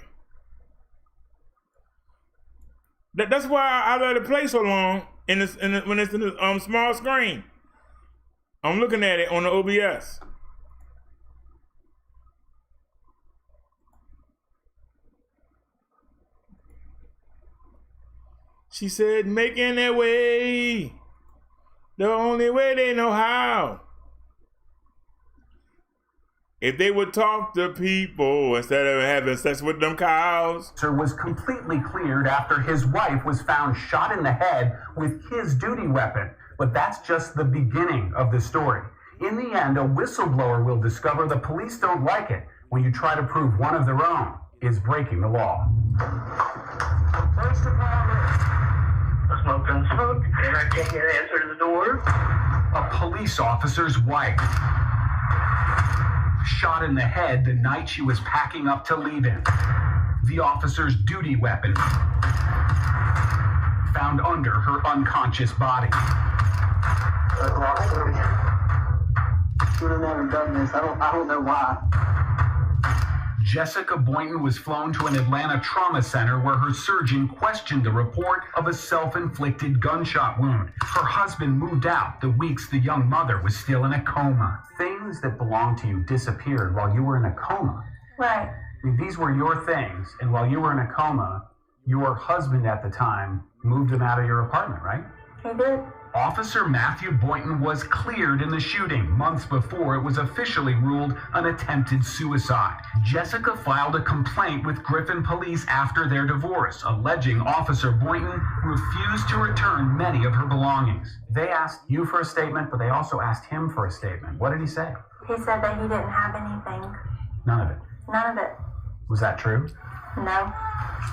That's why I let it play so long when it's in the small screen. I'm looking at it on the OBS. She said, making their way the only way they know how. If they would talk to people instead of having sex with them cows. Sir was completely cleared after his wife was found shot in the head with his duty weapon. But that's just the beginning of the story. In the end, a whistleblower will discover the police don't like it when you try to prove one of their own is breaking the law. Police department. A smoke and smoke. And I can't get an answer to the door. A police officer's wife shot in the head the night she was packing up to leave him. The officer's duty weapon found under her unconscious body. Should have never done this. I don't know why. Jessica Boynton was flown to an Atlanta trauma center where her surgeon questioned the report of a self-inflicted gunshot wound. Her husband moved out the weeks the young mother was still in a coma. Things that belonged to you disappeared while you were in a coma. Right. I mean, these were your things, and while you were in a coma, your husband at the time moved them out of your apartment, right? He did. Officer Matthew Boynton was cleared in the shooting months before it was officially ruled an attempted suicide. Jessica filed a complaint with Griffin police after their divorce, alleging Officer Boynton refused to return many of her belongings. They asked you for a statement, but they also asked him for a statement. What did he say? He said that he didn't have anything. None of it. None of it. Was that true? No.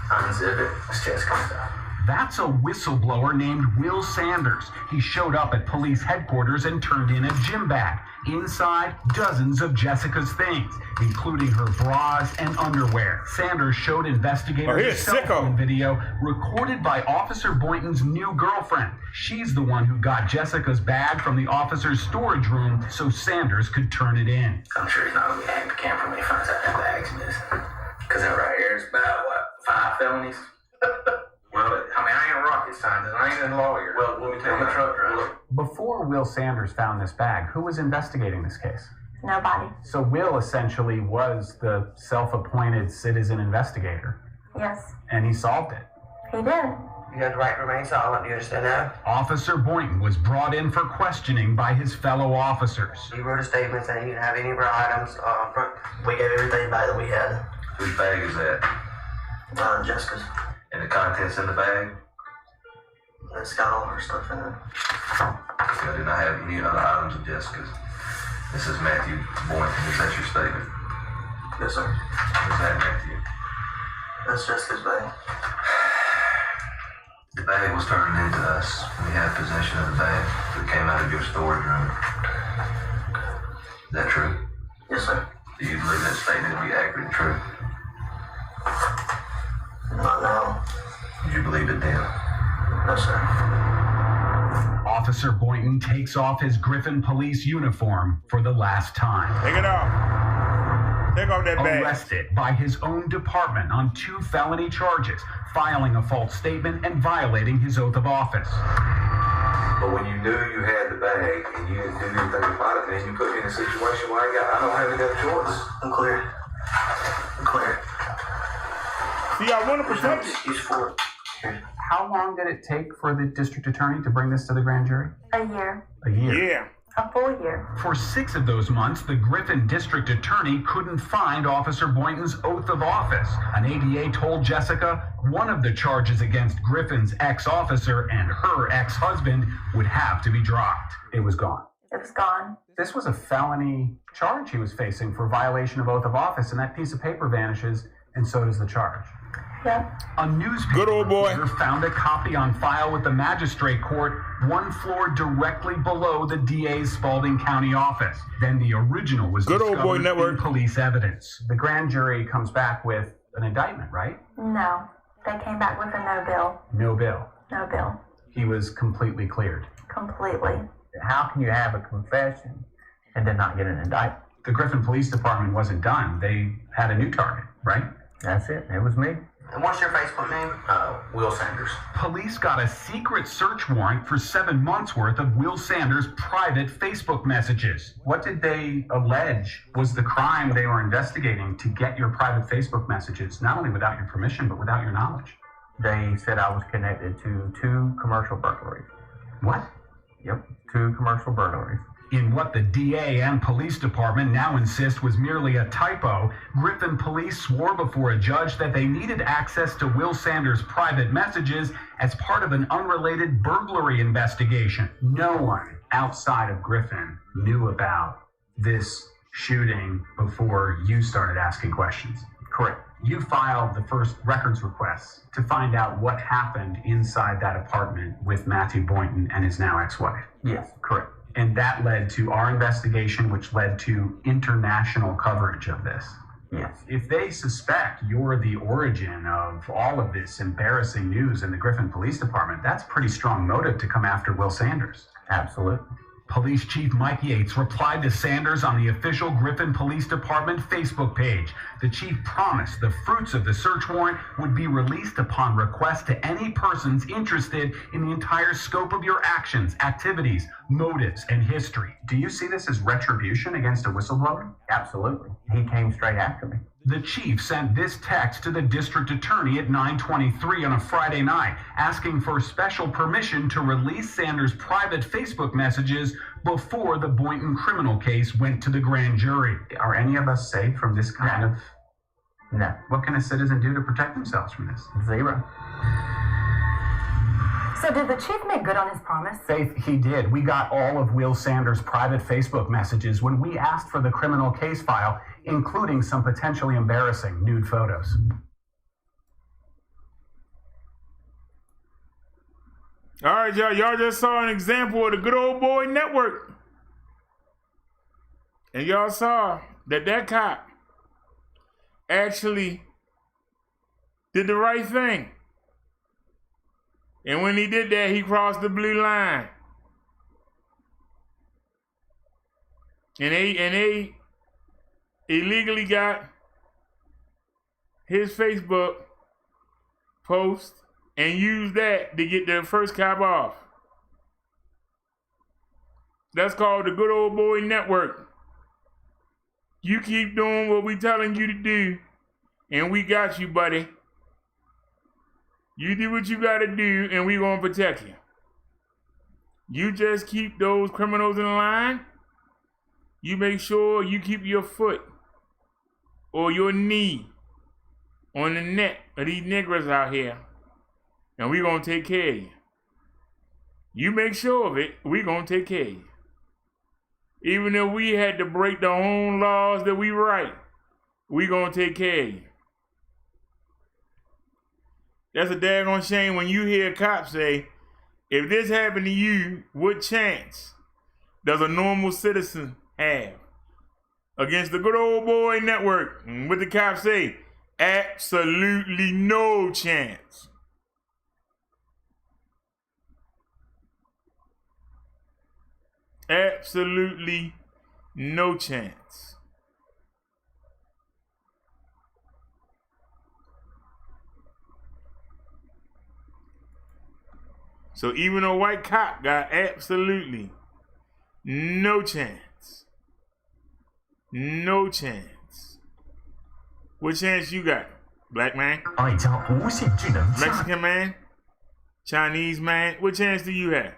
Unzip it. It's Jessica stuff. That's a whistleblower named Will Sanders. He showed up at police headquarters and turned in a gym bag. Inside, dozens of Jessica's things, including her bras and underwear. Sanders showed investigators a cell phone video recorded by Officer Boynton's new girlfriend. She's the one who got Jessica's bag from the officer's storage room so Sanders could turn it in. I'm sure he's not going to be hanging the camera when he finds out that bag's missing. Because that right here is about, what, 5 felonies? Well, I mean, I ain't rocket scientist. I ain't a lawyer. Well, let me tell you, truck driver. Before Will Sanders found this bag, who was investigating this case? Nobody. So Will essentially was the self-appointed citizen investigator. Yes. And he solved it. He did. You have the right to remain silent. Do you understand that? Officer Boynton was brought in for questioning by his fellow officers. He wrote a statement saying he didn't have any of our items. We gave everything back that we had. Whose bag is that? Jessica's. And the contents in the bag? It's got all her stuff in it. I did not have any other items of Jessica's. This is Matthew Boynton. Is that your statement? Yes, sir. Is that Matthew? That's Jessica's bag. The bag was turned into us. We had possession of the bag that came out of your storage room. Is that true? Yes, sir. Do you believe that statement to be accurate and true? Not now. Did you believe it then? No, sir. Officer Boynton takes off his Griffin police uniform for the last time. Take it off. Take off that bag. Arrested by his own department on 2 felony charges, filing a false statement and violating his oath of office. But when you knew you had the bag and you didn't do anything about it, then you put me in a situation where I don't have any other choice. I'm clear. I'm clear. See, I want to protect you. How long did it take for the district attorney to bring this to the grand jury? A year. A year? Yeah. A full year. For 6 of those months, the Griffin district attorney couldn't find Officer Boynton's oath of office. An ADA told Jessica one of the charges against Griffin's ex-officer and her ex-husband would have to be dropped. It was gone. It was gone. This was a felony charge he was facing for violation of oath of office, and that piece of paper vanishes, and so does the charge. Yep. A newspaper reporter found a copy on file with the magistrate court, 1 floor directly below the DA's Spalding County office. Then the original was discovered in police evidence. The grand jury comes back with an indictment, right? No. They came back with a no bill. No bill. No bill. He was completely cleared. Completely. How can you have a confession and then not get an indictment? The Griffin Police Department wasn't done. They had a new target, right? That's it. It was me. And what's your Facebook name? Will Sanders. Police got a secret search warrant for 7 months' worth of Will Sanders' private Facebook messages. What did they allege was the crime they were investigating to get your private Facebook messages, not only without your permission, but without your knowledge? They said I was connected to 2 commercial burglaries. What? Yep, 2 commercial burglaries. In what the DA and police department now insist was merely a typo, Griffin police swore before a judge that they needed access to Will Sanders' private messages as part of an unrelated burglary investigation. No one outside of Griffin knew about this shooting before you started asking questions. Correct. You filed the first records requests to find out what happened inside that apartment with Matthew Boynton and his now ex-wife. Yes, correct. And that led to our investigation, which led to international coverage of this. Yes. If they suspect you're the origin of all of this embarrassing news in the Griffin Police Department, that's pretty strong motive to come after Will Sanders. Absolutely. Police Chief Mike Yates replied to Sanders on the official Griffin Police Department Facebook page. The chief promised the fruits of the search warrant would be released upon request to any persons interested in the entire scope of your actions, activities, motives, and history. Do you see this as retribution against a whistleblower? Absolutely. He came straight after me. The chief sent this text to the district attorney at 9:23 on a Friday night, asking for special permission to release Sanders' private Facebook messages before the Boynton criminal case went to the grand jury. Are any of us safe from this kind of... No. What can a citizen do to protect themselves from this? 0. So did the chief make good on his promise? Faith, he did. We got all of Will Sanders' private Facebook messages when we asked for the criminal case file, including some potentially embarrassing nude photos. All right, y'all. Y'all just saw an example of the good old boy network. And y'all saw that cop actually did the right thing. And when he did that, he crossed the blue line. And they illegally got his Facebook post and used that to get the first cop off. That's called the good old boy network. You keep doing what we telling you to do, and we got you, buddy. You do what you gotta do, and we gonna protect you. You just keep those criminals in line. You make sure you keep your foot or your knee on the neck of these niggers out here, and we gonna take care of you. You make sure of it, we gonna take care of you. Even if we had to break the own laws that we write, we gonna take care of you. That's a daggone shame when you hear cops say, if this happened to you, what chance does a normal citizen have against the good old boy network? And what the cops say, absolutely no chance. Absolutely no chance. So even a white cop got absolutely no chance. No chance. What chance you got? Black man? Mexican man? Chinese man? What chance do you have?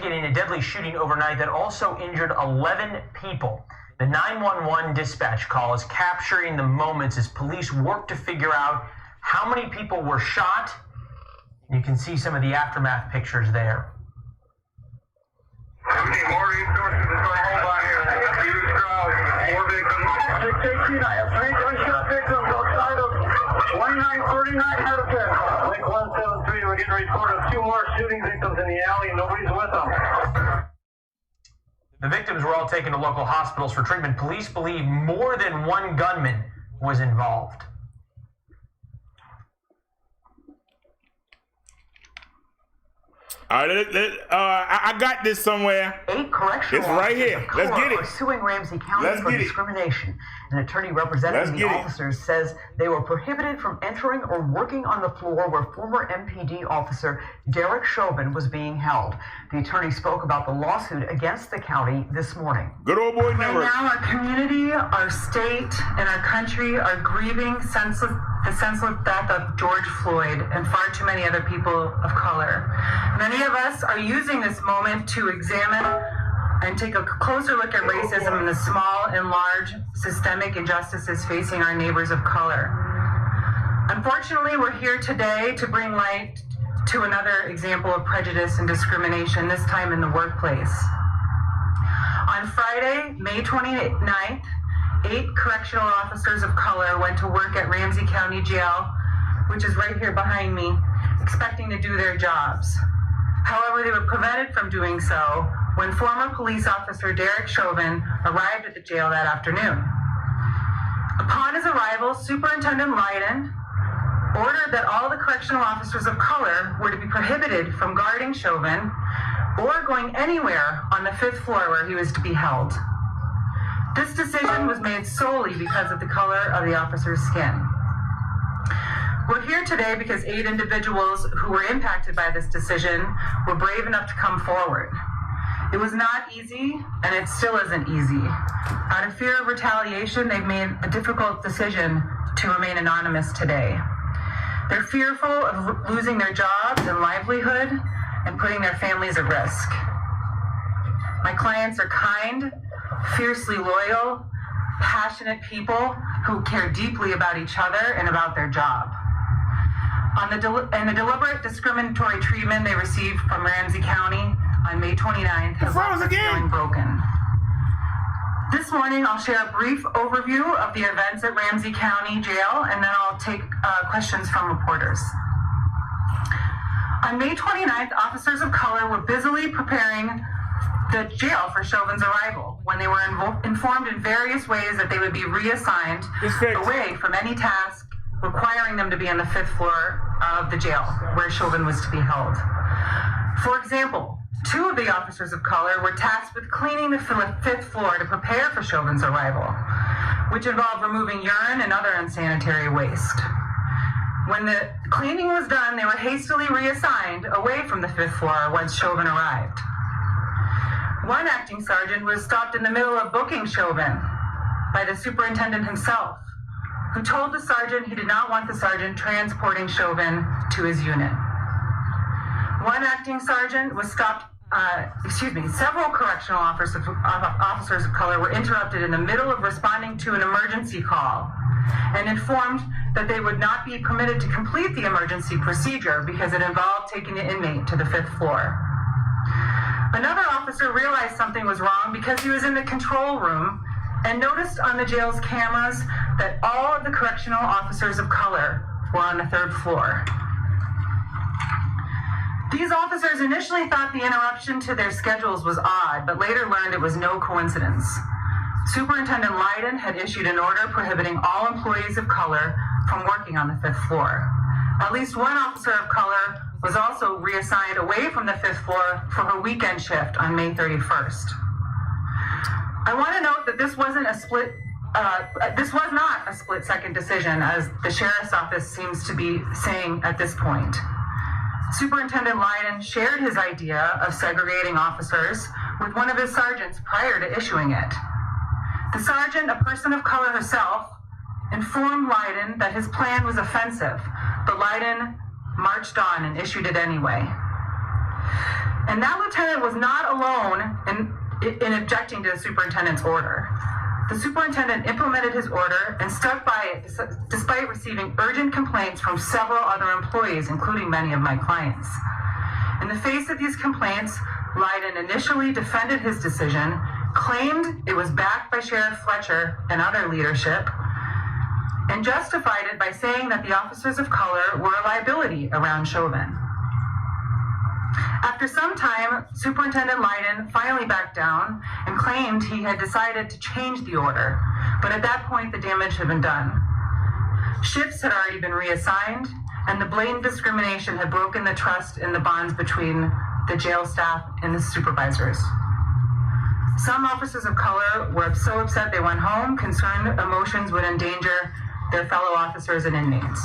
In a deadly shooting overnight that also injured 11 people. The 911 dispatch call is capturing the moments as police work to figure out how many people were shot. You can see some of the aftermath pictures there. More resources are hold on here. Huge crowd. More victims. I have 3 gunshot victims outside of 2939 Hudson. Link 173, we're getting a report of 2 more shooting victims in the alley. Nobody's with them. The victims were all taken to local hospitals for treatment. Police believe more than one gunman was involved. All right, I got this somewhere. 8 correctional it's right here. Let's get it. Are suing Ramsey County for discrimination. An attorney representing the officers says they were prohibited from entering or working on the floor where former MPD officer DERRIK Chauvin was being held. The attorney spoke about the lawsuit against the county this morning. Good old boy network. Right now, our community, our state, and our country are grieving the senseless death of George Floyd and far too many other people of color. Many of us are using this moment to examine and take a closer look at racism and the small and large systemic injustices facing our neighbors of color. Unfortunately, we're here today to bring light to another example of prejudice and discrimination, this time in the workplace. On Friday, May 29th, 8 correctional officers of color went to work at Ramsey County Jail, which is right here behind me, expecting to do their jobs. However, they were prevented from doing so when former police officer DERRIK Chauvin arrived at the jail that afternoon. Upon his arrival, Superintendent Leiden ordered that all the correctional officers of color were to be prohibited from guarding Chauvin or going anywhere on the 5th floor where he was to be held. This decision was made solely because of the color of the officer's skin. We're here today because 8 individuals who were impacted by this decision were brave enough to come forward. It was not easy, and it still isn't easy. Out of fear of retaliation, they've made a difficult decision to remain anonymous today. They're fearful of losing their jobs and livelihood and putting their families at risk. My clients are kind, fiercely loyal, passionate people who care deeply about each other and about their job. And the deliberate discriminatory treatment they received from Ramsey County on May 29th has left them feeling broken. This morning, I'll share a brief overview of the events at Ramsey County Jail, and then I'll take questions from reporters. On May 29th, officers of color were busily preparing the jail for Chauvin's arrival when they were informed in various ways that they would be reassigned away from any task requiring them to be on the 5th floor of the jail where Chauvin was to be held. For example, 2 of the officers of color were tasked with cleaning the 5th floor to prepare for Chauvin's arrival, which involved removing urine and other unsanitary waste. When the cleaning was done, they were hastily reassigned away from the 5th floor once Chauvin arrived. One acting sergeant was stopped in the middle of booking Chauvin by the superintendent himself, who told the sergeant he did not want the sergeant transporting Chauvin to his unit. One acting sergeant was stopped, several correctional officers of color were interrupted in the middle of responding to an emergency call and informed that they would not be permitted to complete the emergency procedure because it involved taking an inmate to the 5th floor. Another officer realized something was wrong because he was in the control room and noticed on the jail's cameras that all of the correctional officers of color were on the 3rd floor. These officers initially thought the interruption to their schedules was odd, but later learned it was no coincidence. Superintendent Leiden had issued an order prohibiting all employees of color from working on the 5th floor. At least one officer of color was also reassigned away from the 5th floor for her weekend shift on May 31st. I want to note that this was not a split-second decision, as the sheriff's office seems to be saying at this point. Superintendent Leiden shared his idea of segregating officers with one of his sergeants prior to issuing it. The sergeant, a person of color herself, informed Leiden that his plan was offensive, but Leiden marched on and issued it anyway. And that lieutenant was not alone in objecting to the superintendent's order. The superintendent implemented his order and stuck by it despite receiving urgent complaints from several other employees, including many of my clients. In the face of these complaints, Leiden initially defended his decision, claimed it was backed by Sheriff Fletcher and other leadership, and justified it by saying that the officers of color were a liability around Chauvin. After some time, Superintendent Leiden finally backed down and claimed he had decided to change the order, but at that point the damage had been done. Shifts had already been reassigned, and the blatant discrimination had broken the trust in the bonds between the jail staff and the supervisors. Some officers of color were so upset they went home, concerned emotions would endanger their fellow officers and inmates.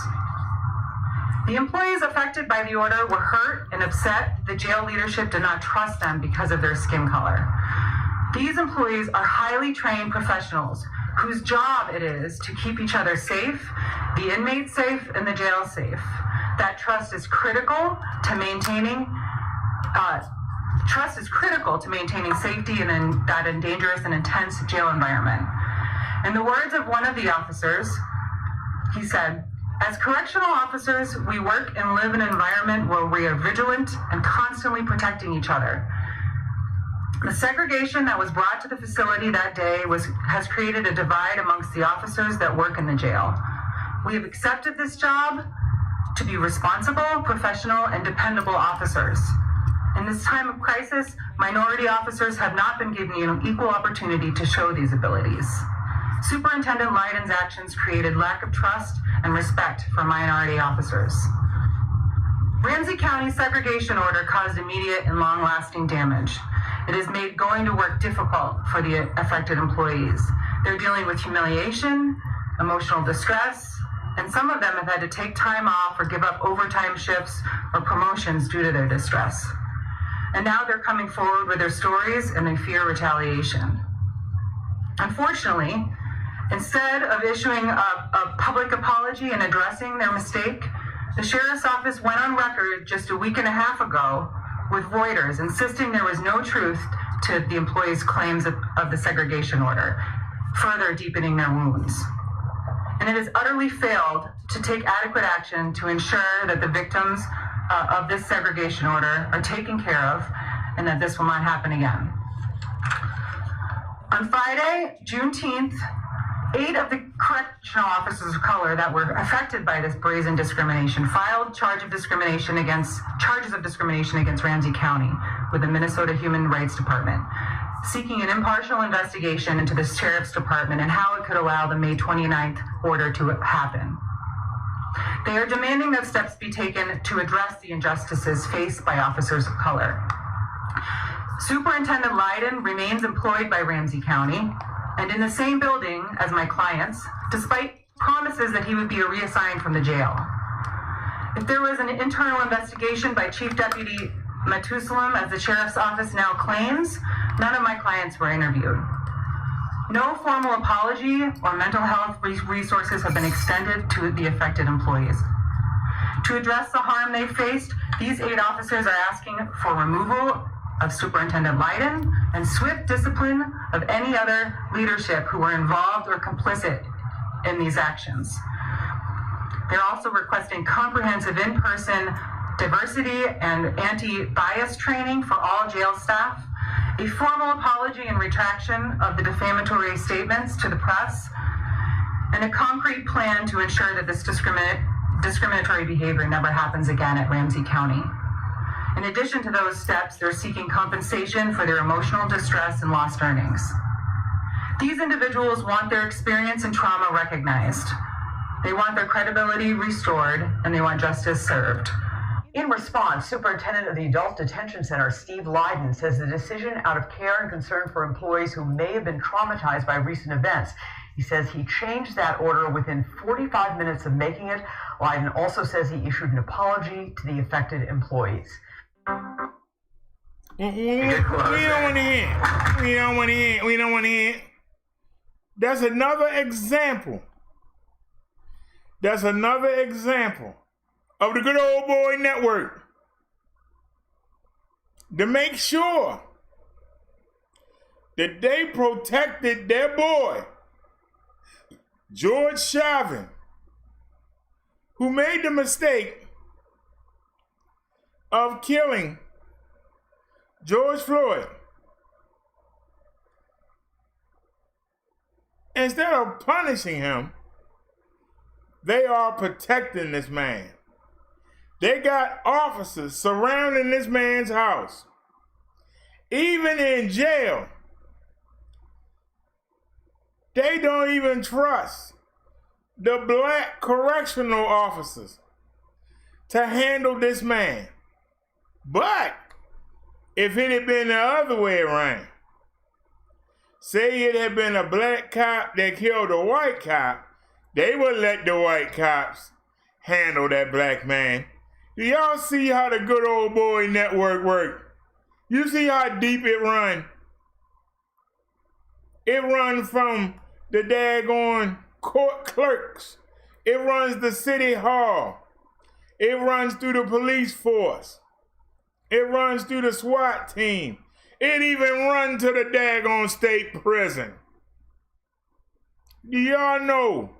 The employees affected by the order were hurt and upset the jail leadership did not trust them because of their skin color. These employees are highly trained professionals whose job it is to keep each other safe, the inmates safe, and the jail safe. That trust is critical to maintaining safety in that dangerous and intense jail environment. In the words of one of the officers, he said, "As correctional officers, we work and live in an environment where we are vigilant and constantly protecting each other. The segregation that was brought to the facility that day has created a divide amongst the officers that work in the jail. We have accepted this job to be responsible, professional, and dependable officers. In this time of crisis, minority officers have not been given an equal opportunity to show these abilities. Superintendent Leiden's actions created lack of trust and respect for minority officers." Ramsey County's segregation order caused immediate and long-lasting damage. It has made going to work difficult for the affected employees. They're dealing with humiliation, emotional distress, and some of them have had to take time off or give up overtime shifts or promotions due to their distress. And now they're coming forward with their stories and they fear retaliation. Unfortunately, instead of issuing a public apology and addressing their mistake, the sheriff's office went on record just a week and a half ago with Reuters insisting there was no truth to the employees' claims of the segregation order, further deepening their wounds. And it has utterly failed to take adequate action to ensure that the victims of this segregation order are taken care of and that this will not happen again. On Friday, Juneteenth, 8 of the correctional officers of color that were affected by this brazen discrimination filed charges of discrimination against Ramsey County with the Minnesota Human Rights Department, seeking an impartial investigation into the sheriff's department and how it could allow the May 29th order to happen. They are demanding that steps be taken to address the injustices faced by officers of color. Superintendent Leiden remains employed by Ramsey County and in the same building as my clients, despite promises that he would be reassigned from the jail. If there was an internal investigation by Chief Deputy Matusalem, as the sheriff's office now claims, none of my clients were interviewed. No formal apology or mental health resources have been extended to the affected employees. To address the harm they faced, these 8 officers are asking for removal of Superintendent Leiden and swift discipline of any other leadership who were involved or complicit in these actions. They're also requesting comprehensive in-person diversity and anti-bias training for all jail staff, a formal apology and retraction of the defamatory statements to the press, and a concrete plan to ensure that this discriminatory behavior never happens again at Ramsey County. In addition to those steps, they're seeking compensation for their emotional distress and lost earnings. These individuals want their experience and trauma recognized. They want their credibility restored, and they want justice served. In response, Superintendent of the Adult Detention Center, Steve Leiden, says the decision out of care and concern for employees who may have been traumatized by recent events. He says he changed that order within 45 minutes of making it. Leiden also says he issued an apology to the affected employees. We don't want to hear. That's another example. Of the good old boy network to make sure that they protected their boy, George Chauvin, who made the mistake of killing George Floyd. Instead of punishing him, they are protecting this man. They got officers surrounding this man's house. Even in jail, they don't even trust the black correctional officers to handle this man. But if it had been the other way around, say it had been a black cop that killed a white cop, they would let the white cops handle that black man. Do y'all see how the good old boy network work? You see how deep it run? It runs from the daggone court clerks. It runs the city hall. It runs through the police force. It runs through the SWAT team. It even runs to the daggone state prison. Do y'all know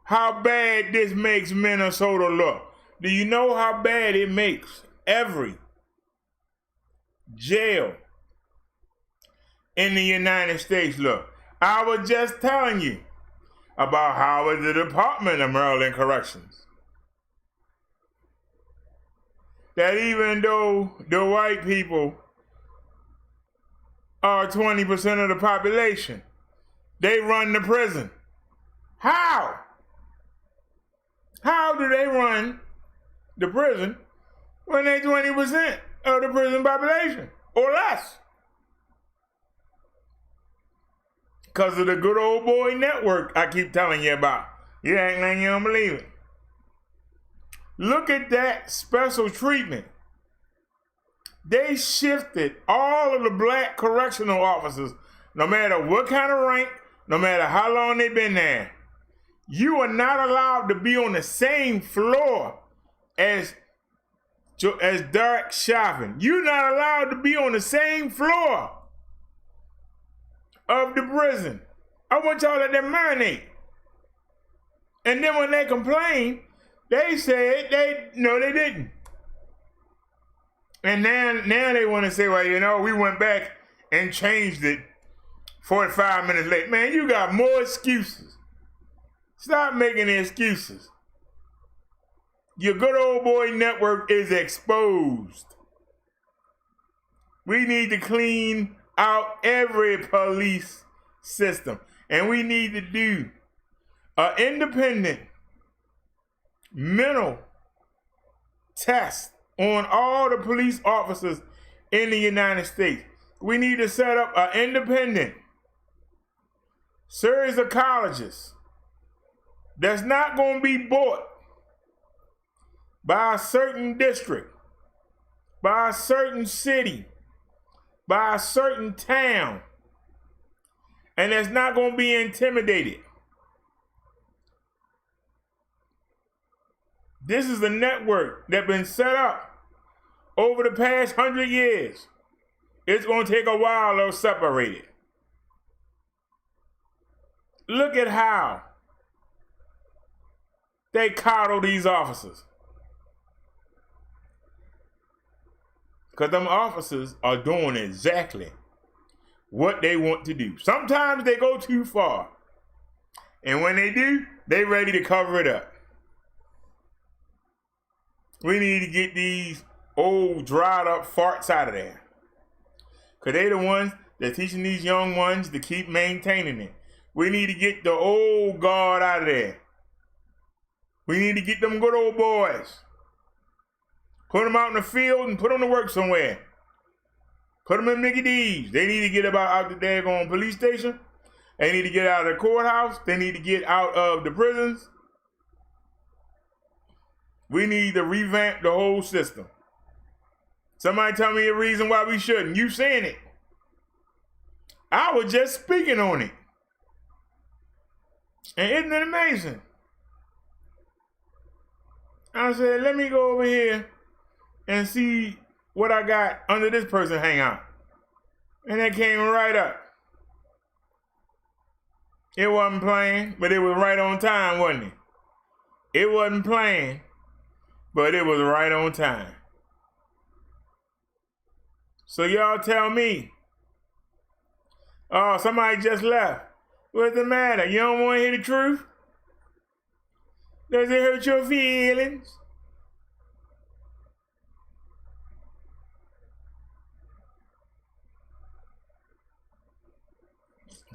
how bad this makes Minnesota look? Do you know how bad it makes every jail in the United States look? I was just telling you about how the Department of Maryland Corrections, that even though the white people are 20% of the population, they run the prison. How? How do they run the prison when they 20% of the prison population or less? Because of the good old boy network I keep telling you about. You act like you don't believe it. Look at that special treatment. They shifted all of the black correctional officers, no matter what kind of rank, no matter how long they've been there. You are not allowed to be on the same floor as DERRICK Chauvin. You're not allowed to be on the same floor of the prison. I want y'all to let that marinate. And then when they complain, they said they didn't. And now they want to say, well, you know, we went back and changed it 45 minutes late. Man, you got more excuses Stop making excuses. Your good old boy network is exposed. We need to clean out every police system. And we need to do an independent mental test on all the police officers in the United States. We need to set up an independent series of colleges that's not going to be bought by a certain district, by a certain city, by a certain town, and that's not going to be intimidated. This is a network that's been set up over the past 100 years. It's going to take a while to separate it. Look at how they coddle these officers. Because them officers are doing exactly what they want to do. Sometimes they go too far. And when they do, they ready to cover it up. We need to get these old dried up farts out of there. Because they the ones that teaching these young ones to keep maintaining it. We need to get the old guard out of there. We need to get them good old boys. Put them out in the field and put them to work somewhere. Put them in Mickey D's. They need to get out the daggone police station. They need to get out of the courthouse. They need to get out of the prisons. We need to revamp the whole system. Somebody tell me a reason why we shouldn't. You saying it. I was just speaking on it. And isn't it amazing? I said, let me go over here and see what I got under this person hang out. And that came right up. It wasn't playing, but it was right on time, wasn't it? It wasn't playing, but it was right on time. So y'all tell me, oh, somebody just left. What's the matter? You don't want to hear the truth? Does it hurt your feelings?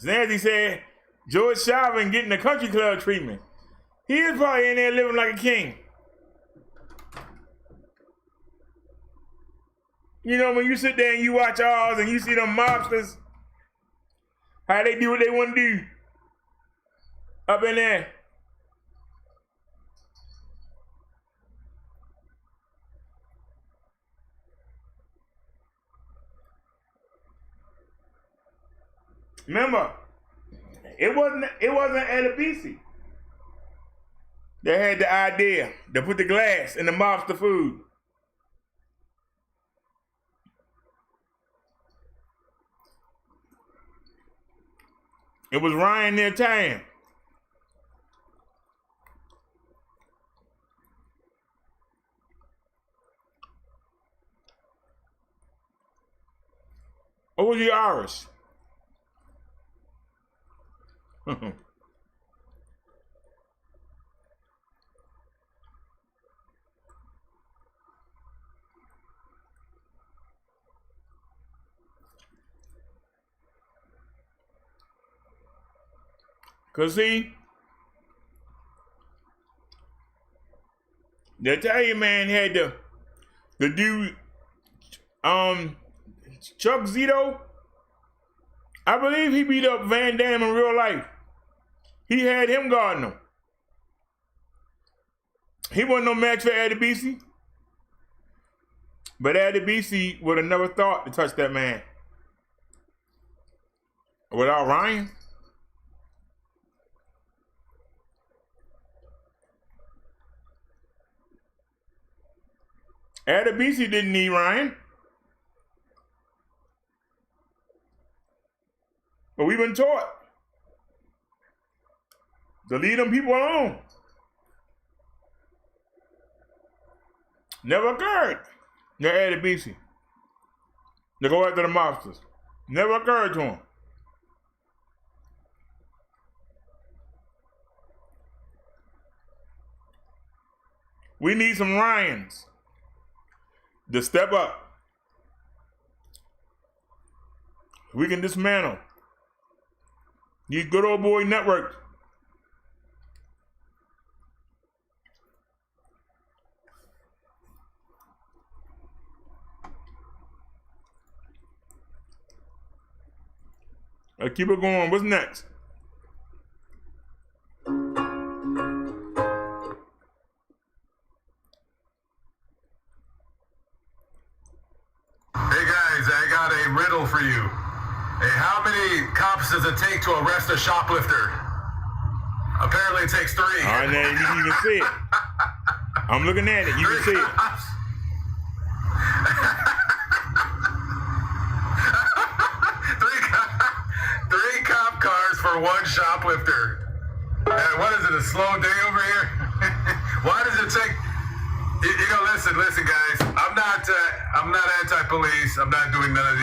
Nancy said, George Chauvin getting the country club treatment. He is probably in there living like a king. You know, when you sit there and you watch Oz and you see them mobsters, how they do what they want to do up in there. Remember, it wasn't Adebisi that had the idea to put the glass in the mobster food. It was Ryan the Italian. Or was he Irish? Cause see, the Italian man had the dude, Chuck Zito. I believe he beat up Van Damme in real life. He had him guarding him. He wasn't no match for Adebisi. But Adebisi would have never thought to touch that man. Without Ryan. Adebisi didn't need Ryan. But we've been taught to leave them people alone. Never occurred to Adebisi to go after the mobsters. Never occurred to him. We need some Ryans to step up. We can dismantle these good old boy networks. Let's keep it going. What's next? Hey guys, I got a riddle for you. Hey, how many cops does it take to arrest a shoplifter? Apparently it takes 3. All right, now you can see it. I'm looking at it. You can see it. Three cop cars for one shoplifter. What is it, a slow day over here? Why does it take... You know, listen, guys. I'm not anti-police. I'm not doing none of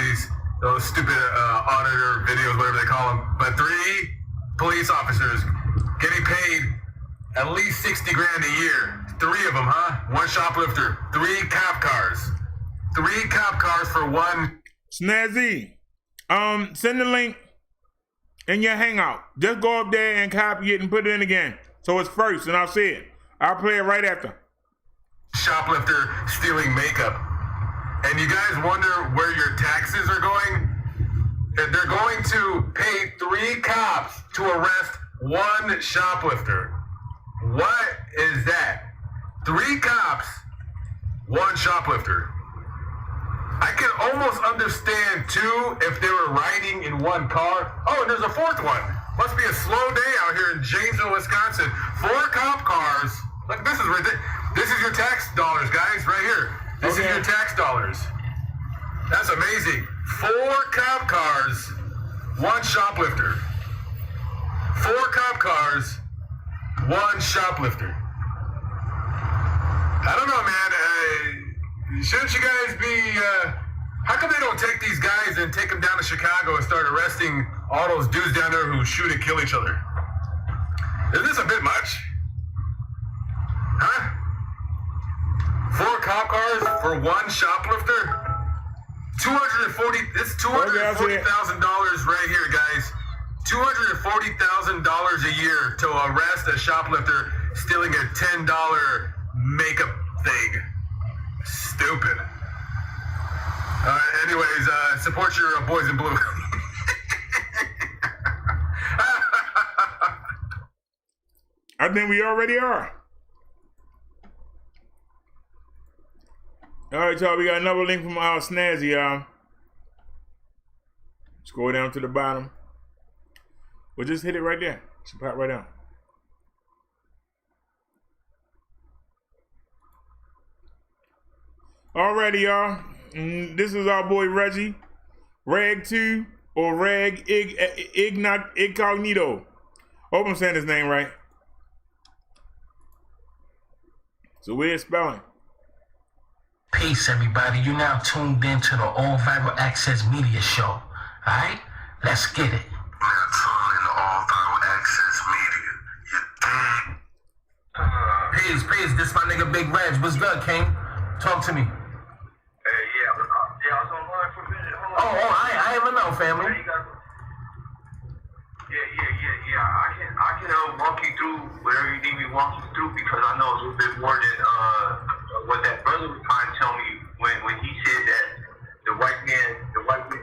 those stupid auditor videos, whatever they call them. But 3 police officers getting paid at least 60 grand a year. 3 of them, huh? One shoplifter. 3 cop cars. 3 cop cars for one. Snazzy, send the link in your hangout. Just go up there and copy it and put it in again. So it's first, and I'll see it. I'll play it right after. Shoplifter stealing makeup. And you guys wonder where your taxes are going? They're going to pay 3 cops to arrest 1 shoplifter. What is that? 3 cops, 1 shoplifter. I can almost understand 2 if they were riding in 1 car. Oh, and there's a 4th one. Must be a slow day out here in Janesville, Wisconsin. 4 cop cars. Look, this is ridiculous. This is your tax dollars, guys, right here. This is your tax dollars. That's amazing. 4 cop cars, 1 shoplifter. 4 cop cars, 1 shoplifter. I don't know, man. Shouldn't you guys be... how come they don't take these guys and take them down to Chicago and start arresting all those dudes down there who shoot and kill each other? Isn't this a bit much? Huh? 4 cop cars for 1 shoplifter? It's $240,000 right here, guys. $240,000 a year to arrest a shoplifter stealing a $10 makeup thing. Stupid. Anyways, support your boys in blue. I think we already are. All right, y'all, we got another link from our Snazzy, y'all. Scroll down to the bottom. We'll just hit it right there. Should pop right out. Alrighty, y'all. This is our boy Reggie. Rag 2 or Rag Incognito. Hope I'm saying his name right. It's a weird spelling. Peace, everybody. You're now tuned in to the All Viral Access Media Show. Alright? Let's get it. Now tune in to All Viral Access Media. You dig? Peace. This my nigga Big Reg. What's good, King? Talk to me. Yeah, I was online for a minute. Oh, I even know, family. Yeah. I can walk you through whatever you need me to walk you through because I know it's a little bit more than what that brother was trying to tell me when he said that the white man, hold on.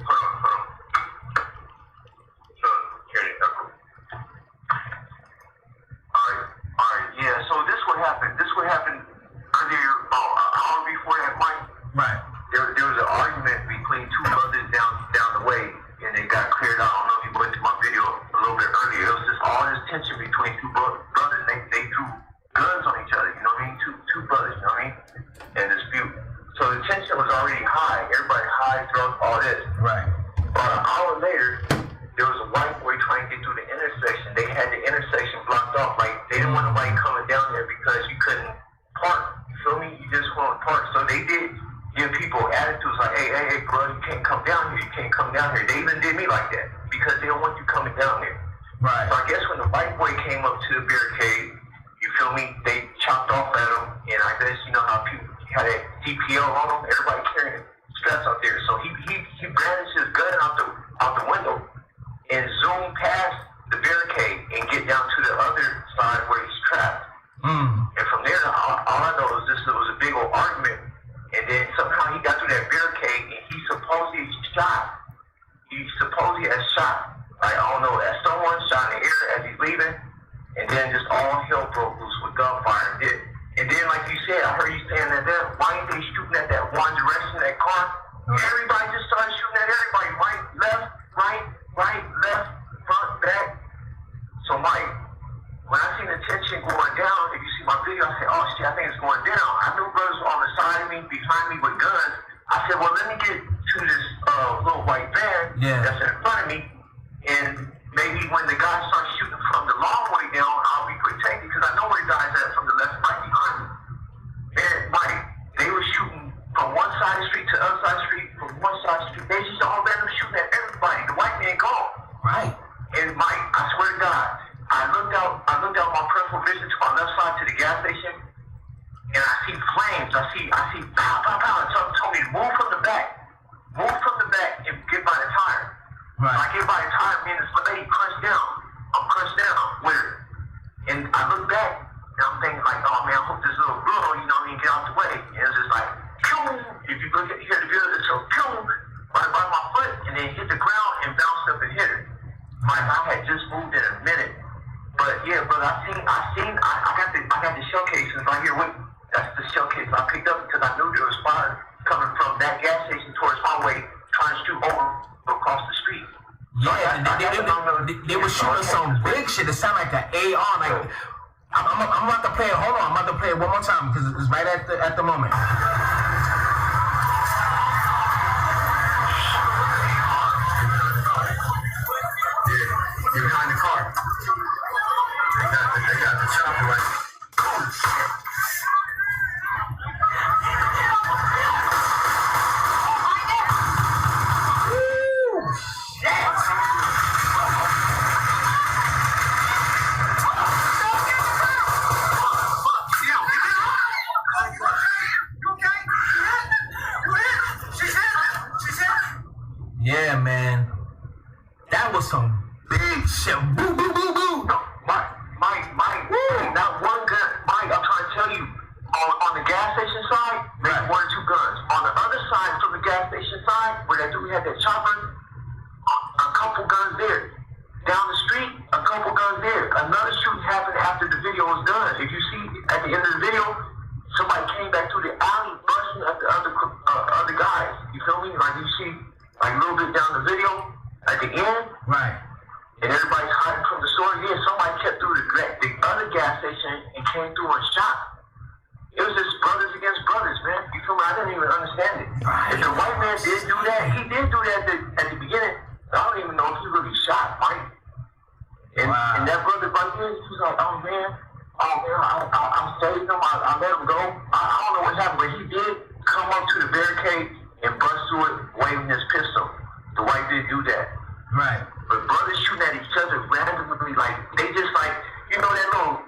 So here they go. All right. Yeah. So this what happened earlier, an hour before that mic. Right. There was an argument between 2 brothers down the way, and it got cleared out. I don't know if you went to my video a little bit earlier. It was just all this tension between 2 brothers. They threw guns on each other. You know what I mean? Two brothers. You know what I mean? And dispute. So the tension was already high. Everybody high, drunk, all this. Right. About an hour later, there was a white boy trying to get through the intersection. They had the intersection blocked off. Like they didn't want nobody coming down there because you couldn't park. You feel me? You just want to park. So they did give people attitudes like, hey, bro, you can't come down here. You can't come down here. They even did me like that because they don't want you coming down there. Right. So I guess when the white boy came up to the barricade, you feel me? They chopped off at him, and I guess had a CPO on him. Everybody carrying straps out there. So he brandished his gun out the window and zoomed past the barricade and get down to the other side where he's trapped. And from there, all I know is this was a big old argument. And then somehow he got through that barricade and he supposedly shot. He supposedly has shot. I don't know, as someone shot in the air as he's leaving. And then just all hell broke loose with gunfire. And then, like you said, I heard you saying that why ain't they shooting at that one direction, that car? Everybody just started shooting at everybody. Right, left, front, back. So, Mike, when I seen the tension going down, if you see my video, I said, oh shit, I think it's going down. I knew brothers were on the side of me, behind me with guns. I said, well, let me get to this little white van that's in front of me. And maybe when the guys start shooting from the long way down, I'll be protected because I know where the guys are from the left and right behind me. And Mike, they were shooting from one side of the street to the other side of the street, from one side of the street. They just all random shooting at everybody. The white man gone. Right. And Mike, I swear to God, I looked out my peripheral vision to my left side to the gas station, and I see flames. I see pow, pow, pow. And someone told me to move from the back and get by the tire. Right. I get by the tire, me and this lady crunched down. I'm crunched down with her. And I look back, and I'm thinking like, oh man, I hope this little girl, get out the way. And it's just like, pew! If you look at here, the video, it's so pew! Right by my foot, and then hit the ground and bounced up and hit her. Mike, I had just moved in a minute. But yeah, brother, I got the shell cases right here with. That's the shell case I picked up because I knew there was fire coming from that gas station towards my way, trying to shoot over across the street. They were shooting some big shit. It sounded like an AR. Like I'm about to play it. Hold on, I'm about to play it one more time because it's right at the moment. You're behind the car. They got the chopper right. Yeah, man. That was some big shit. Boo, boo, boo, boo. No, Mike, not one gun. Mike, I'm trying to tell you, on the gas station side, maybe one or two guns. On the other side from the gas station side, where that dude had that chopper, a couple guns there. Down the street, a couple guns there. Another shooting happened after the video was done. If you see at the end of the video, somebody came back through the alley busting at the other guys. You feel me? Like you see, like a little bit down the video, at the end. Right. And everybody's hiding from the store. Yeah, somebody kept through the other gas station and came through and shot. It was just brothers against brothers, man. You feel me? I didn't even understand it. Right. If the white man did do that, he did do that at the beginning. I don't even know if he really shot Mike. And, and that brother right here, he was like, oh man, I'm saving him. I let him go. I don't know what happened, but he did come up to the barricade and bust through it, waving his pistol. The white did do that. Right. But brothers shooting at each other randomly, like, they just like, you know that little,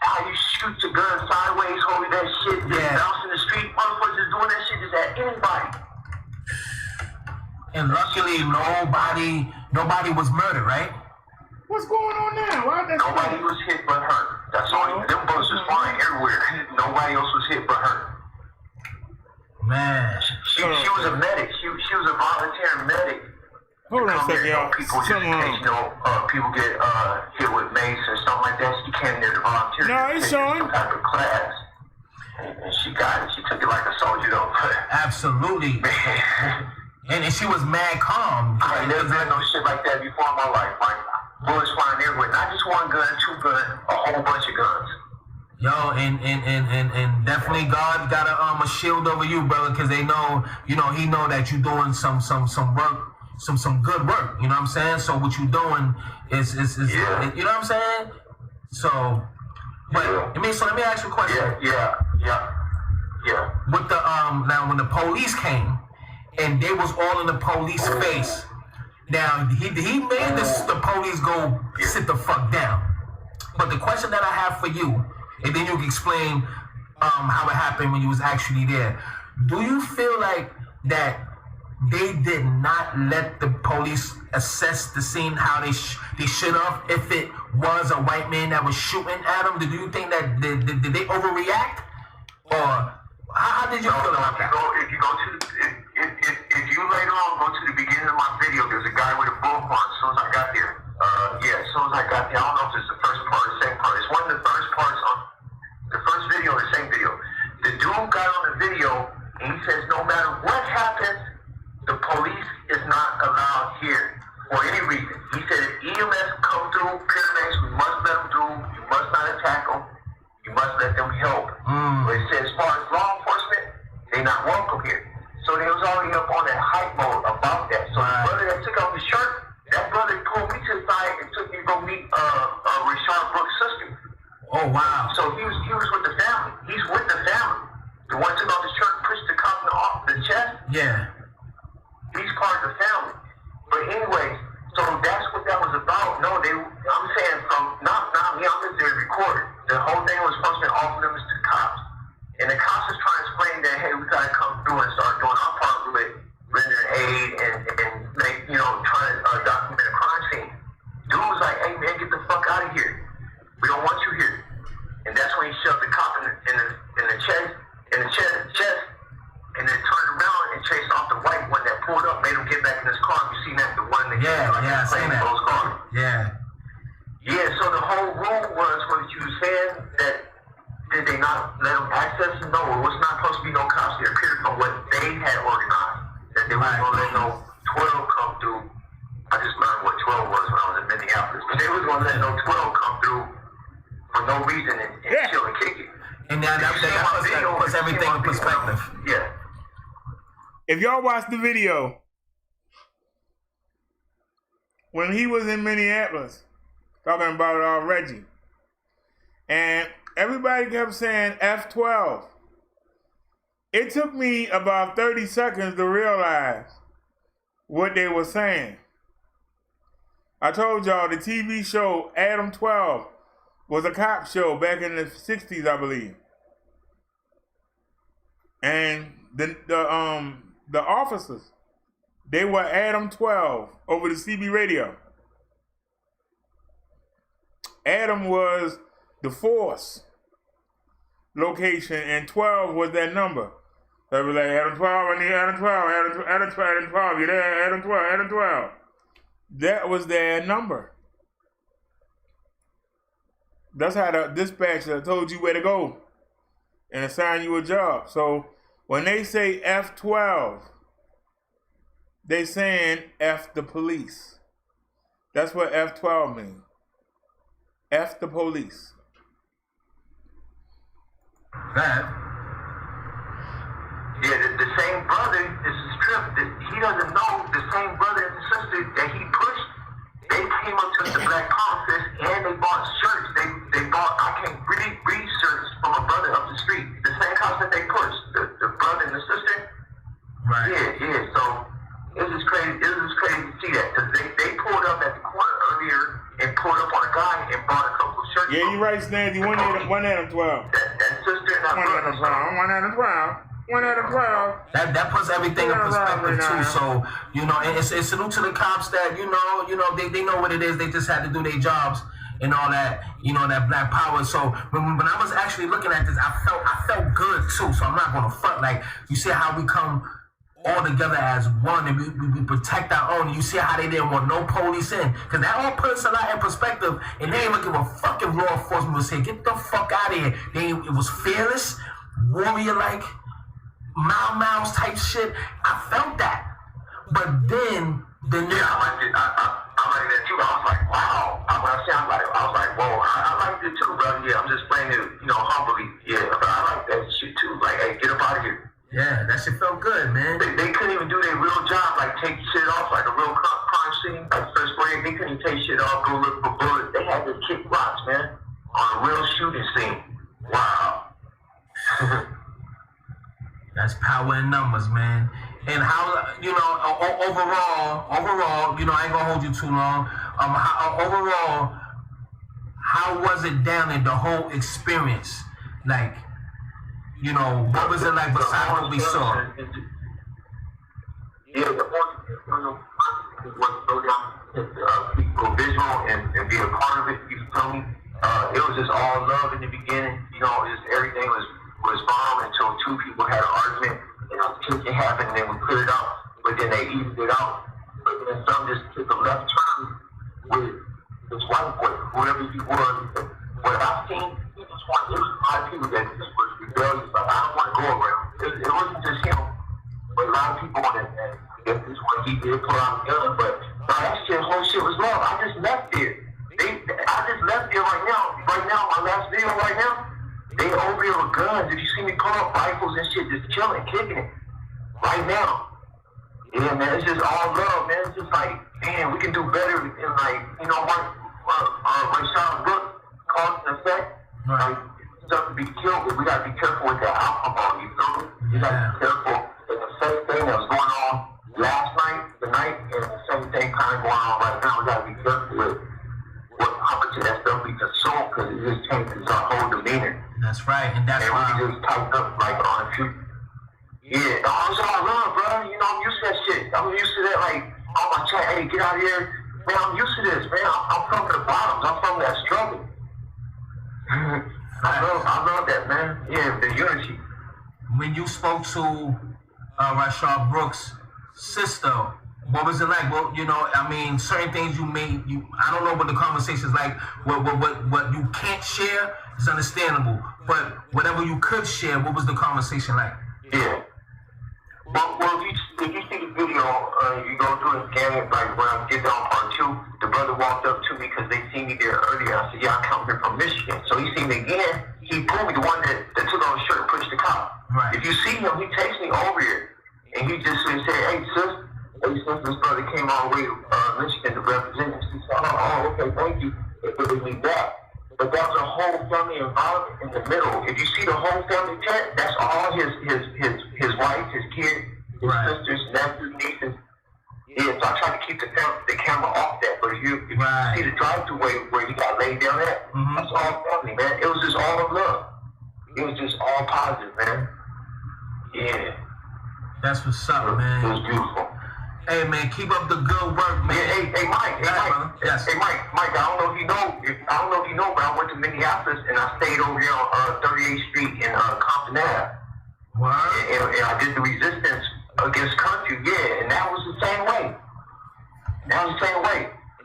how you shoot your gun sideways, holding that shit, just bouncing the street. Motherfuckers just doing that shit just at anybody. And luckily, nobody was murdered, right? What's going on now? Nobody was hit but hurt. That's all. Them bullets was flying everywhere. Nobody else was hit but hurt. Man. She was a medic. She was a volunteer medic. Hold on a second, y'all. People just in case, people get hit with mace and stuff like that. She came there to volunteer. No, it's showing. Some type of class. And she got it. She took it like a soldier, though. Absolutely. And she was mad calm. I ain't never done no shit like that before in my life, Mike. Bullets flying everywhere. Not just one gun, two guns, a whole bunch of guns. Yo, and definitely God got a shield over you, brother, because they know, he know that you're doing some work, some good work. You know what I'm saying? So what you doing is you know what I'm saying? So, but so let me ask you a question. Yeah. With the now when the police came and they was all in the police face. Now he made the police go sit the fuck down. But the question that I have for you, and then you can explain how it happened when you was actually there. Do you feel like that they did not let the police assess the scene how they should have if it was a white man that was shooting at them? Do you think that did they overreact, or how did you feel about that? If you go to if you later on go to the beginning of my video, there's a guy with a bullhorn. As soon as I got there, as soon as I got there, I don't know if it's the first part or the second part. It's one of the first parts on the first video or the same video. The dude got on the video and he says, no matter what happens, the police is not allowed here for any reason. He said if EMS come through, paramedics, we must let them through. You must not attack them. You must let them help. But he said as far as law enforcement, they're not welcome here. So they was already up on that hype mode about that. So the brother that took off his shirt, that brother pulled me to the side and took me to go meet Rashard Brooks' sister. Oh wow! So he was with the family. He's with the family. The one took off his shirt, pushed the coffin off the chest. Yeah. He's part of the family. But anyways, so that's what that was about. No, I'm saying from not me. I'm just there recorded. The whole thing was supposed to be off limits to cops, and the cops was trying to explain that hey, we gotta come through and start doing our part with rendering aid and make trying to document a crime scene. Dude was like, hey man, get the fuck out of here. We don't want you here. And that's when he shoved the cop in the chest, and then turned around and chased off the white one that pulled up, made him get back in his car. You seen that? The one that I seen that. Car. Yeah. So the whole rule was what you said that did they not let them access? No, it was not supposed to be no cops there. Period. From what they had organized, that they weren't gonna let no 12 come through. I just learned what 12 was when I was in Minneapolis, but they was gonna let no 12 come through for no reason and chill and kick it. And that puts everything in perspective. Yeah. If y'all watch the video, when he was in Minneapolis, talking about Reggie, and everybody kept saying F12, it took me about 30 seconds to realize what they were saying. I told y'all the TV show Adam 12 was a cop show back in the 60s, I believe. And the officers, they were Adam 12 over the CB radio. Adam was the force location and 12 was that number. They were like, Adam 12, I need Adam 12, Adam 12, you there, Adam 12, Adam 12. That was their number. That's how the dispatcher told you where to go and assign you a job. So when they say F12, they saying F the police. That's what F12 means. F the police. Yeah, the same brother, this is true. He doesn't know the same brother and sister that he pushed. They came up to the Black Conference and they bought shirts. They bought, I can't read shirts from a brother up the street. The same house that they pushed, the brother and the sister. Right. Yeah. So it was just crazy. It was just crazy to see that because they pulled up at the corner earlier and pulled up on a guy and bought a couple of shirts. Yeah, you're right, Stanley. One Adam 12. That sister and that brother. One Adam 12. One out of 12. That puts everything in perspective too. So it's salute to the cops that they know what it is. They just had to do their jobs and all that. That black power. So when I was actually looking at this, I felt good too. So I'm not gonna front. Like you see how we come all together as one and we protect our own. You see how they didn't want no police in because that all puts a lot in perspective. And they didn't give a fuck if law enforcement was here. Get the fuck out of here. It was fearless, warrior like. Mouse type shit. I felt that. But then I liked it. I liked that too. I was like, wow. I was like, whoa, I liked it too, bro. Yeah, I'm just playing it, humbly. Yeah, but I like that shit too. Like, hey, get up out of here. Yeah, that shit felt good, man. They couldn't even do their real job, like take shit off like a real crime scene. Like first grade, they couldn't take shit off, go look for bullets. They had to kick rocks, man, on a real shooting scene. Wow. That's power in numbers, man. And how, overall, I ain't gonna hold you too long. How was it down in the whole experience? Like, You know, what was it like besides what we saw? Yeah, the point was to go down, go visual and be a part of it. You feel me? It was just all love in the beginning. You know, just everything was bomb until two people had an argument. And it happened, and then we cleared it out. But then they eased it out. But then some just took a left turn with this white boy, whoever he was. What I've seen, it was a lot of people that just was rebellious. Like, I don't want to go around. It wasn't just him, but a lot of people that I guess this one he did pull out the gun. But that shit, whole shit was love. I just left there. I just left there right now. Right now, my last video right now, they over here with guns. If you see me pull up rifles and shit, just chilling, kicking it. Right now. Yeah, man, it's just all love, man. It's just like, man, we can do better. And like, you know, RASHARD Brooks, cause and effect. Like, stuff to be killed, but we gotta be careful with that alcohol, you know? You gotta be careful. And the same thing that was going on last night, tonight, and the same thing kind of going on right now. We gotta be careful with how much of that stuff we consume, because it just changes our whole demeanor. That's right, and that's why we just tighten up, like, on a few. Yeah, it's all love, bro. You know, I'm used to that shit. I'm used to that, like, on my chat, hey, get out of here. Man, I'm used to this, man. I'm from the bottoms. I'm from that struggle. I love that, man. Yeah, the unity. When you spoke to RASHARD Brooks' sister, what was it like? Well, you know, I mean, certain things I don't know what the conversation's like. What you can't share is understandable. But whatever you could share, what was the conversation like? Yeah. Well, if you see the video, you go through and scan it, like when I get down part 2, the brother walked up to me because they seen me there earlier. I said, yeah, I come here from Michigan. So he seen me again. He pulled me, the one that took off his shirt and pushed the cop. Right. If you see him, he takes me over here. And he just said, hey, sis, this brother came all the way to Michigan to represent him. She said, oh, okay, thank you. It really means that. But that was a whole family involved in the middle. If you see the whole family tent, that's all his wife, his kids, his sisters, nephews, nieces. Yeah, so I tried to keep the camera off that. But if you see the drive-through where he got laid down at, that's all family, man. It was just all love. It was just all positive, man. Yeah. That's what's up, man. It was beautiful. Hey, man, keep up the good work, man. Yeah, hey, Mike. Yes. Hey, Mike. I don't know if you know, but I went to Minneapolis and I stayed over here on 38th Street in Compton Ave. What? And I did the resistance against country, yeah, and that was the same way.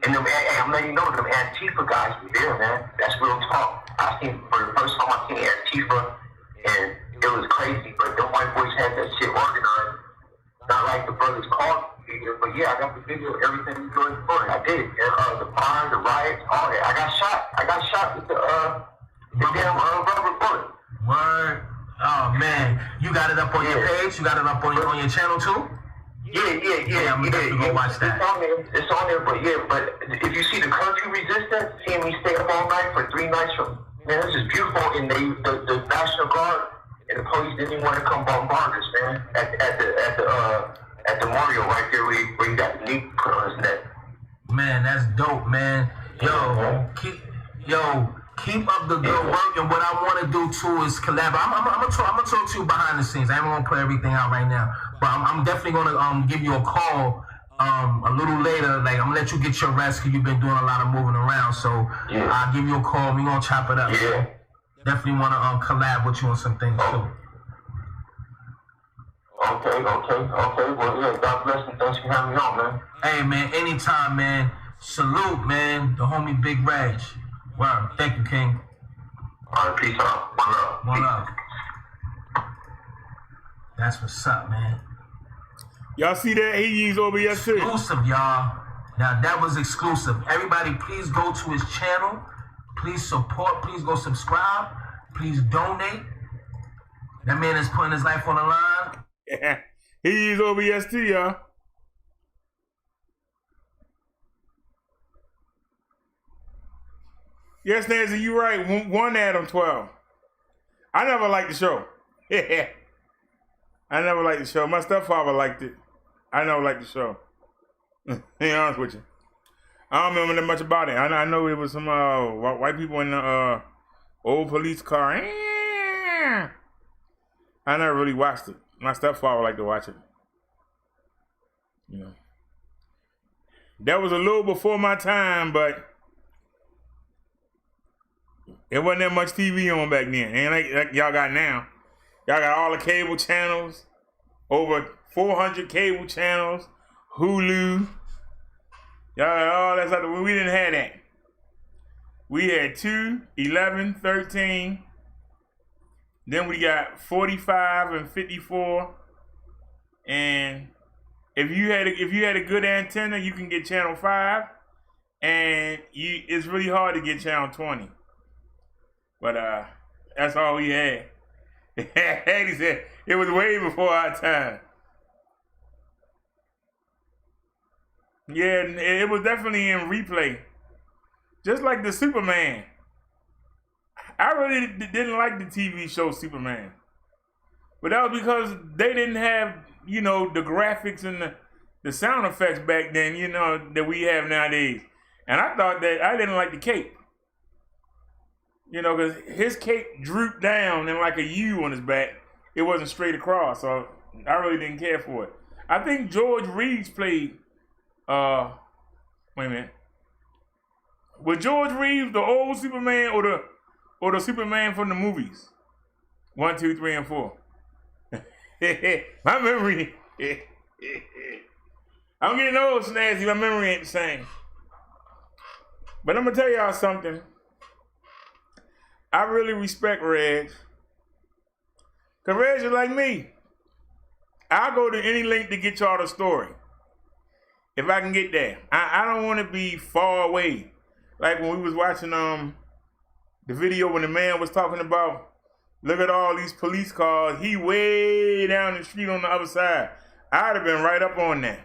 And I'm letting you know, them Antifa guys were there, man. That's real talk. For the first time I seen Antifa, and it was crazy, but the white boys had that shit organized. Not like the brothers called video, but yeah, I got the video, everything was going fun. I did it. And, the fire, the riots, all that. I got shot with the damn rubber bullet. Word. Oh man, you got it up on your page? You got it up on your channel too? Yeah. I'm definitely gonna watch that. It's on there, but if you see the country resistance, seeing me stay up all night for 3 nights man, this is beautiful. And the National Guard and the police didn't even want to come bombard us, man. At the memorial right there where you got the knee put on his neck. Man, that's dope, man. Keep up the good work. And what I want to do too is collaborate. I'm gonna talk to you behind the scenes. I ain't gonna put everything out right now, but I'm definitely gonna give you a call a little later. Like, I'm gonna let you get your rest because you've been doing a lot of moving around. So I'll give you a call. We gonna chop it up. Yeah. Definitely want to collab with you on some things too. Okay. Well, yeah, God bless and thanks for having me on, man. Hey, man, anytime, man. Salute, man. The homie Big Reg. Wow, thank you, King. All right, peace out. One love. That's what's up, man. Y'all see that? He used OBS too. Exclusive, y'all. Now, that was exclusive. Everybody, please go to his channel. Please support. Please go subscribe. Please donate. That man is putting his life on the line. Yeah. He used OBS too, y'all. Yes, Nancy, you right. One Adam 12. I never liked the show. Yeah. I never liked the show. My stepfather liked it. I never liked the show. To be honest with you. I don't remember that much about it. I know it was some white people in the old police car. I never really watched it. My stepfather would like to watch it. You know. That was a little before my time, but it wasn't that much TV on back then. Ain't like y'all got now. Y'all got all the cable channels, over 400 cable channels, Hulu. Y'all got all that stuff. We didn't have that. We had 2, 11, 13. Then we got 45 and 54. And if you had a good antenna, you can get channel 5. And it's really hard to get channel 20. But that's all we had. He said it was way before our time. Yeah, it was definitely in replay. Just like the Superman. I really didn't like the TV show Superman. But that was because they didn't have, you know, the graphics and the sound effects back then, you know, that we have nowadays. And I thought that I didn't like the cape. You know, because his cape drooped down in like a U on his back. It wasn't straight across, so I really didn't care for it. I think George Reeves played, wait a minute. Was George Reeves the old Superman or the Superman from the movies? 1, 2, 3, and 4. My memory, I'm getting old, Snazzy. My memory ain't the same. But I'm gonna tell y'all something. I really respect Reg. Cause Reg is like me. I'll go to any link to get y'all the story. If I can get there. I don't want to be far away. Like when we was watching the video when the man was talking about, look at all these police cars. He way down the street on the other side. I'd have been right up on that.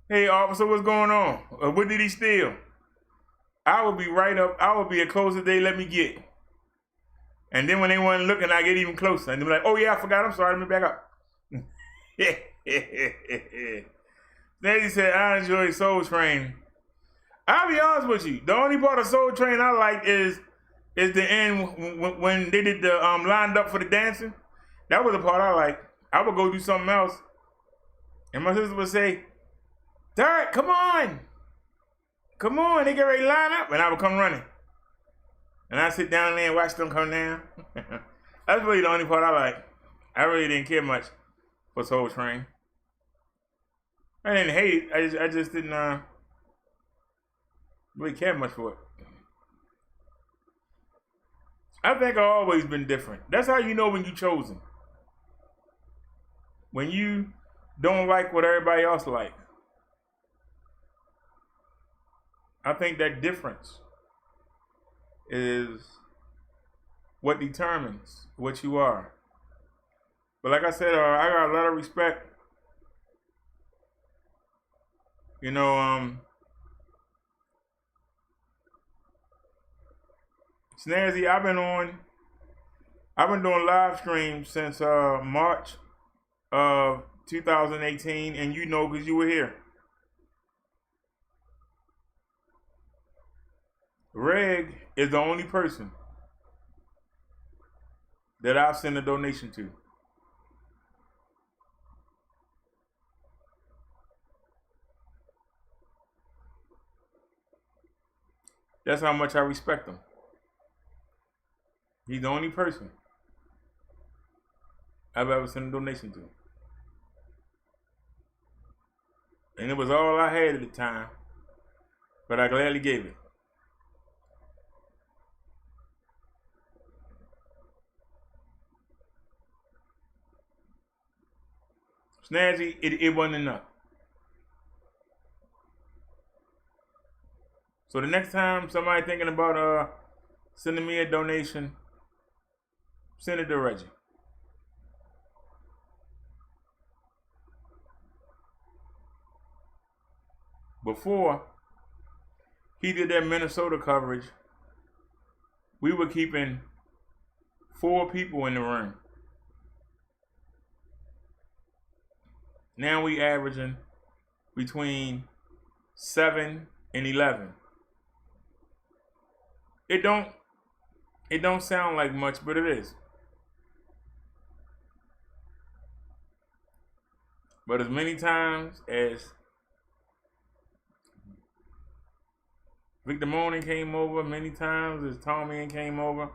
Hey, officer, what's going on? What did he steal? I would be right up. I would be as close as they let me get. And then when they weren't looking, I get even closer. And they're like, oh yeah, I forgot. I'm sorry. Let me back up. Then he said, I enjoy Soul Train. I'll be honest with you. The only part of Soul Train I like is the end when they did the lined up for the dancing. That was the part I like. I would go do something else. And my sister would say, Derrick, come on. Come on, they get ready to line up. And I would come running. And I sit down there and watch them come down. That's really the only part I like. I really didn't care much for Soul Train. I didn't hate it. I just didn't really care much for it. I think I've always been different. That's how you know when you're chosen. When you don't like what everybody else likes. I think that difference is what determines what you are. But like I said, I got a lot of respect. You know, Snazzy, I've been doing live streams since March of 2018, and you know because you were here. Reg is the only person that I've sent a donation to. That's how much I respect him. He's the only person I've ever sent a donation to. And it was all I had at the time, but I gladly gave it. Snazzy, it wasn't enough. So the next time somebody thinking about sending me a donation, send it to Reggie. Before he did that Minnesota coverage, we were keeping 4 people in the room. Now we averaging between 7 and 11. It don't sound like much, but it is. But as many times as Victor Monin came over, many times as Tommy came over,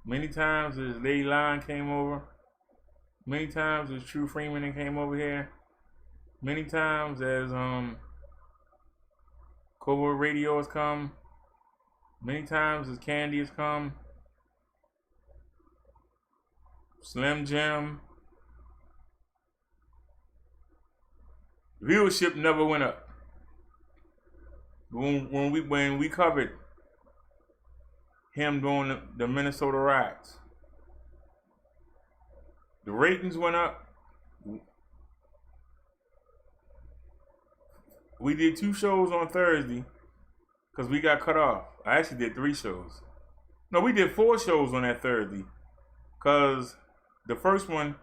many times as Lady Lion came over, many times as True Freeman came over here, many times as Cobra Radio has come, many times as Candy has come, Slim Jim. Viewership never went up. When we covered him doing the Minnesota riots, the ratings went up. We did 2 shows on Thursday because we got cut off. I actually did 3 shows. No, we did 4 shows on that Thursday because the first one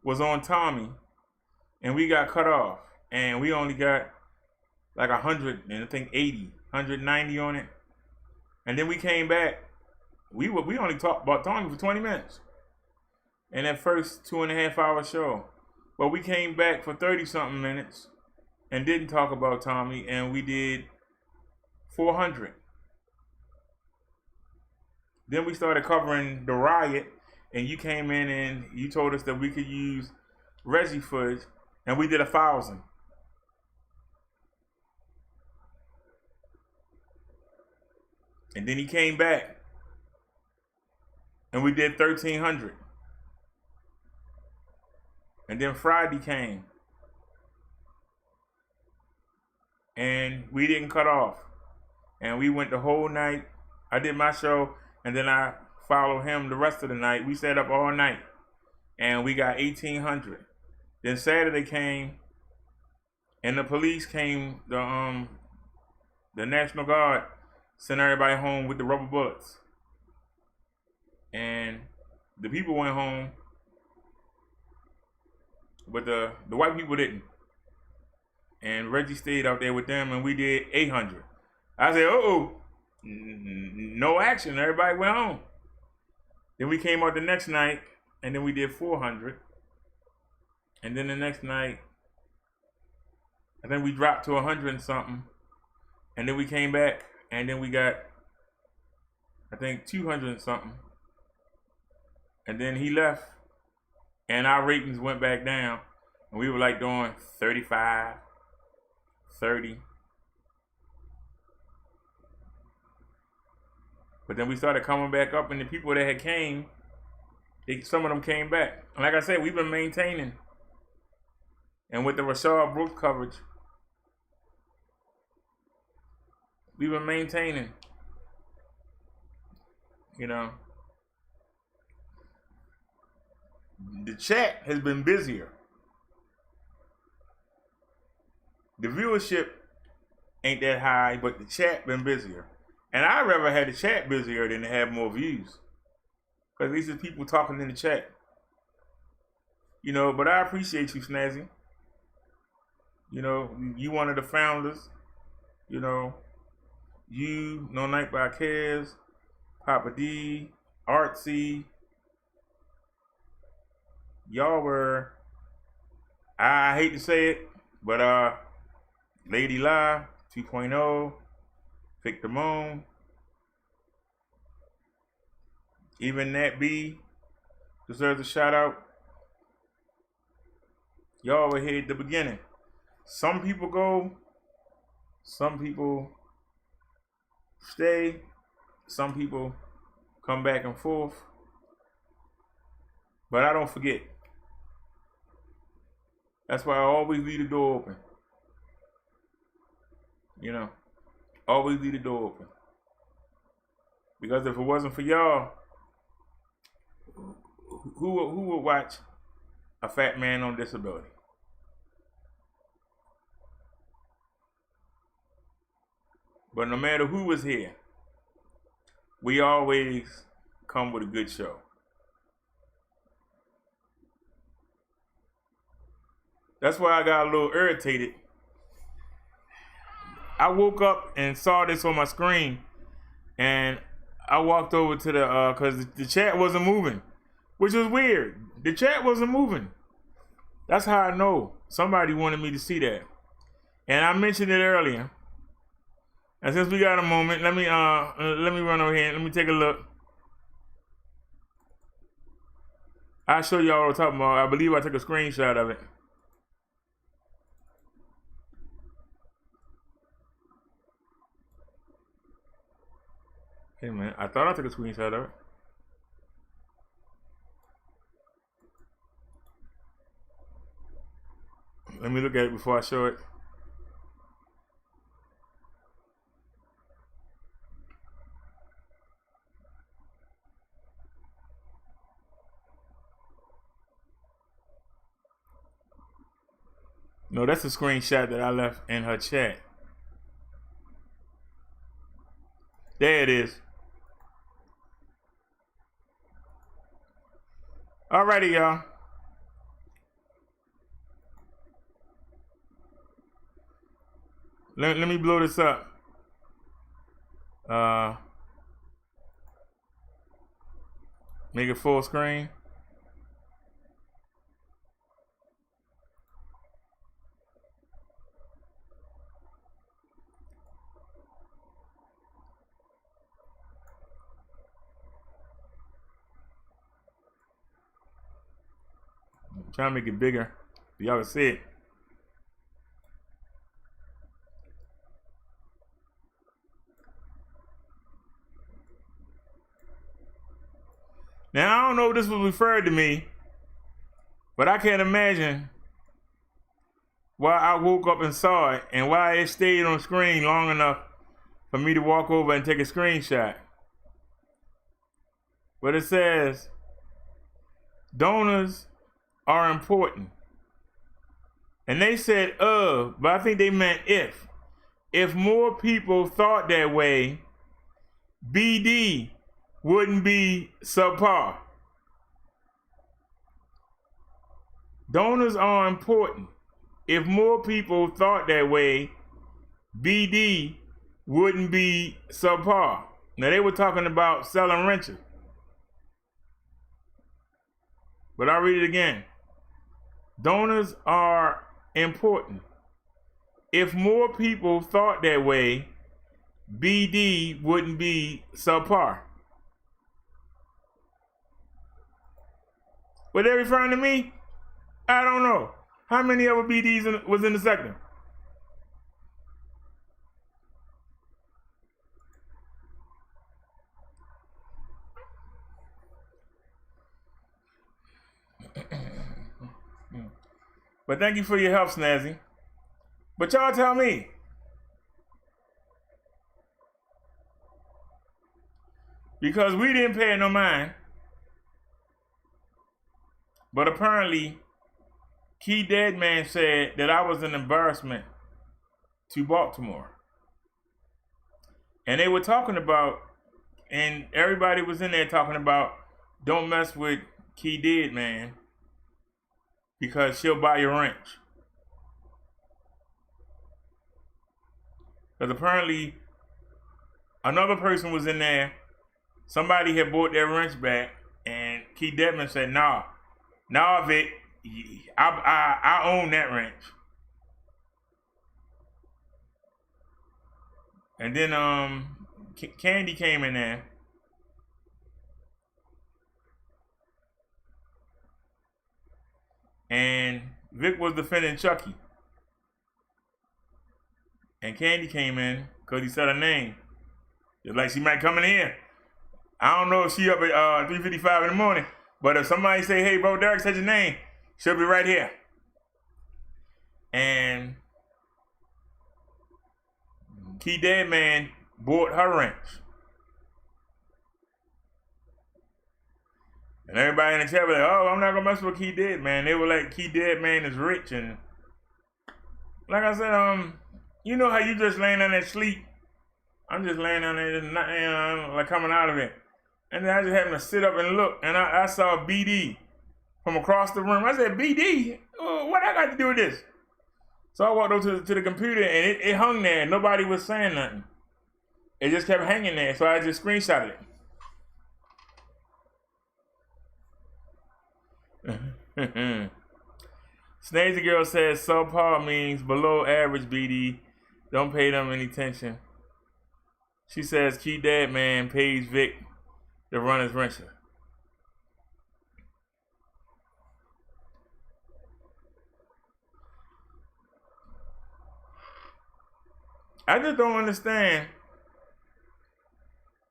was on Tommy and we got cut off. And we only got like 100 and I think 80, 190 on it. And then we came back. We only talked about Tommy for 20 minutes. In that first 2.5 hour show. But we came back for 30 something minutes and didn't talk about Tommy, and we did 400. Then we started covering the riot, and you came in and you told us that we could use Reggie footage, and we did 1,000. And then he came back and we did 1,300. And then Friday came and we didn't cut off. And we went the whole night. I did my show and then I followed him the rest of the night. We stayed up all night and we got 1,800. Then Saturday came and the police came, the National Guard sent everybody home with the rubber bullets. And the people went home, but the white people didn't. And Reggie stayed out there with them and we did 800. I said, no action, everybody went home. Then we came out the next night and then we did 400. And then the next night, I think we dropped to 100 and something. And then we came back and then we got, I think, 200 and something. And then he left and our ratings went back down. And we were like doing 35, 30. But then we started coming back up and the people that had came, some of them came back. And like I said, we've been maintaining. And with the RASHARD Brooks coverage, we've been maintaining, you know. The chat has been busier. The viewership ain't that high, but the chat been busier. And I'd rather have the chat busier than to have more views. Because at least there's people talking in the chat. You know, but I appreciate you, Snazzy. You know, you one of the founders. You know, you, No Night by Cares, Papa D, Artsy. Y'all were, I hate to say it, but Lady La 2.0, Victor Moon, even Nat B deserves a shout out. Y'all were here at the beginning. Some people go, some people stay, some people come back and forth, but I don't forget. That's why I always leave the door open. You know, always leave the door open. Because if it wasn't for y'all, who would watch a fat man on disability? But no matter who was here, we always come with a good show. That's why I got a little irritated. I woke up and saw this on my screen, and I walked over to the, because the chat wasn't moving, which was weird. The chat wasn't moving. That's how I know somebody wanted me to see that. And I mentioned it earlier. And since we got a moment, let me run over here and let me take a look. I'll show y'all what I'm talking about. I believe I took a screenshot of it. Hey man, I thought I took a screenshot of it. Let me look at it before I show it. No, that's a screenshot that I left in her chat. There it is. Alrighty, y'all. Let me blow this up. Make it full screen. I'm trying to make it bigger so y'all can see it. Now, I don't know if this was referred to me, but I can't imagine why I woke up and saw it and why it stayed on screen long enough for me to walk over and take a screenshot. But it says, donors are important. And they said but I think they meant if. If more people thought that way, BD wouldn't be subpar. Donors are important. If more people thought that way, BD wouldn't be subpar. Now they were talking about selling renters. But I'll read it again. Donors are important. If more people thought that way, BD wouldn't be subpar. Were they referring to me? I don't know. How many other BDs was in the sector? But thank you for your help, Snazzy. But y'all tell me. Because we didn't pay no mind. But apparently, Key Deadman said that I was an embarrassment to Baltimore. And they were talking about, and everybody was in there talking about, don't mess with Key Deadman because she'll buy your wrench. Because apparently, another person was in there, somebody had bought their wrench back, and Key Deadman said, nah, Vic, I own that wrench. And then Candy came in there. And Vic was defending Chucky. And Candy came in because he said her name. Just like she might come in here. I don't know if she up at 3:55 in the morning. But if somebody say, hey, bro, Derrick said your name, she'll be right here. And Key Deadman bought her wrench. And everybody in the chat was like, oh, I'm not going to mess with Key Deadman. They were like, Key Deadman is rich. And like I said, you know how you just laying down there sleep? I'm just laying down there, like coming out of it. And then I just happened to sit up and look, and I saw BD from across the room. I said, BD? Oh, what I got to do with this? So I walked over to the computer, and it hung there. Nobody was saying nothing. It just kept hanging there, so I just screenshotted it. Snazy Girl says subpar means below average, BD. Don't pay them any attention. She says Key Dad Man pays Vic to run his wrencher. I just don't understand.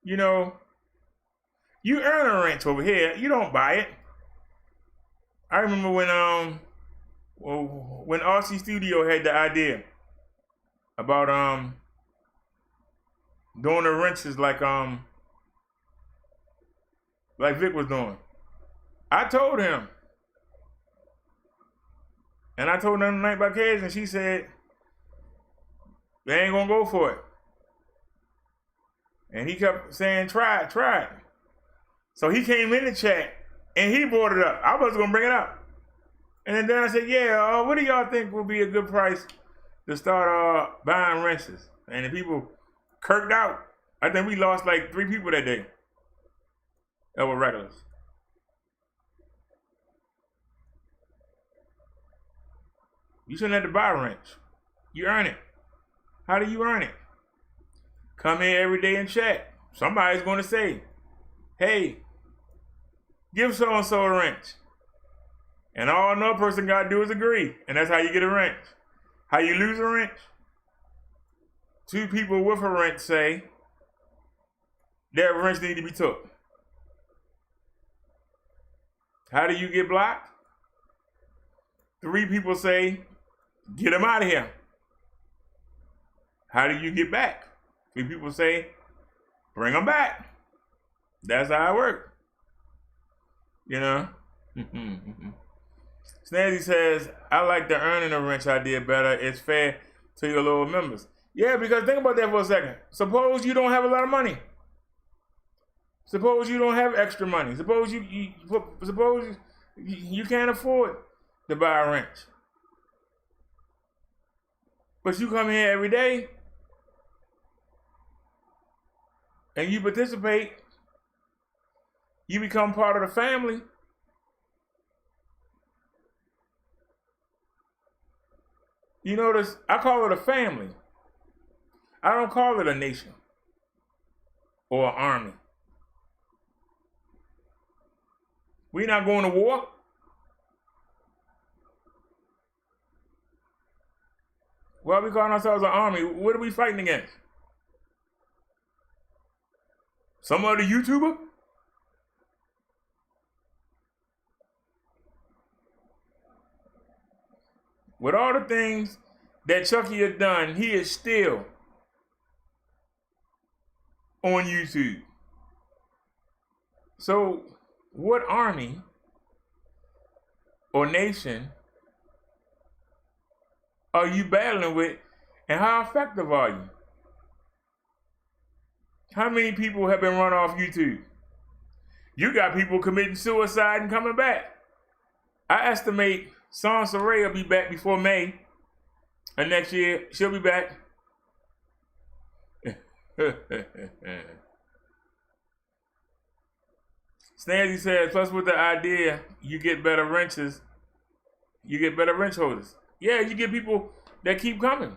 You know, you earn a wrench over here. You don't buy it. I remember when RC Studio had the idea about doing the wrenches like Vic was doing. I told him. And I told her the night by Cage, and she said, they ain't gonna go for it. And he kept saying, try it. So he came in the chat and he brought it up. I wasn't gonna bring it up. And then I said, yeah, what do y'all think would be a good price to start buying wrenches? And the people kirked out. I think we lost like 3 people that day that were regulars. You shouldn't have to buy a wrench. You earn it. How do you earn it? Come here every day and chat. Somebody's going to say, hey, give so-and-so a wrench. And all another person got to do is agree. And that's how you get a wrench. How you lose a wrench? 2 people with a wrench say their wrench need to be took. How do you get blocked? 3 people say, get them out of here. How do you get back? 3 people say, bring them back. That's how it works. You know? Snazzy says, I like the earning a wrench idea better. It's fair to your lower members. Yeah, because think about that for a second. Suppose you don't have a lot of money. Suppose you don't have extra money. Suppose you can't afford to buy a wrench. But you come here every day and you participate, you become part of the family. You notice, I call it a family. I don't call it a nation or an army. We're not going to war. Why are we calling ourselves an army? What are we fighting against? Some other YouTuber? With all the things that Chucky has done, he is still on YouTube. So, what army or nation are you battling with, and how effective are you? How many people have been run off YouTube? You got people committing suicide and coming back. I estimate Sansa Ray will be back before May of next year. She'll be back. Snazzy says, plus with the idea, you get better wrenches. You get better wrench holders. Yeah, you get people that keep coming.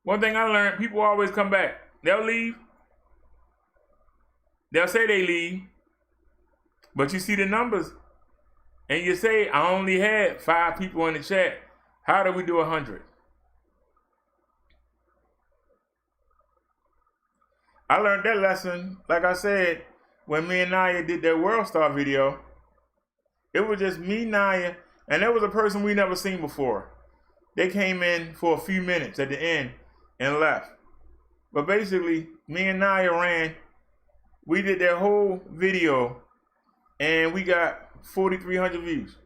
One thing I learned, people always come back. They'll leave. They'll say they leave. But you see the numbers. And you say, I only had 5 people in the chat. How do we do 100? I learned that lesson, like I said, when me and Naya did that World Star video. It was just me, Naya, and there was a person we never seen before. They came in for a few minutes at the end and left. But basically, me and Naya ran. We did that whole video, and we got 4,300 views.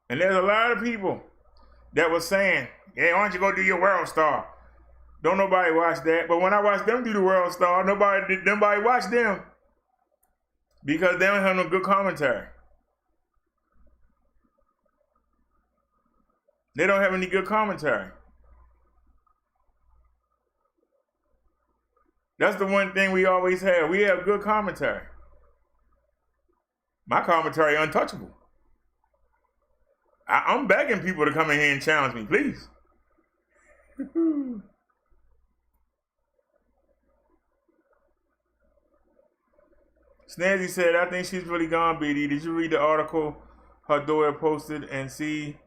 And there's a lot of people that was saying, hey, why don't you go do your World Star? Don't nobody watch that. But when I watch them do the World Star, nobody watch them. Because they don't have no good commentary. They don't have any good commentary. That's the one thing we always have. We have good commentary. My commentary untouchable. I'm begging people to come in here and challenge me, please. Snazzy said, I think she's really gone, BD. Did you read the article her daughter posted and see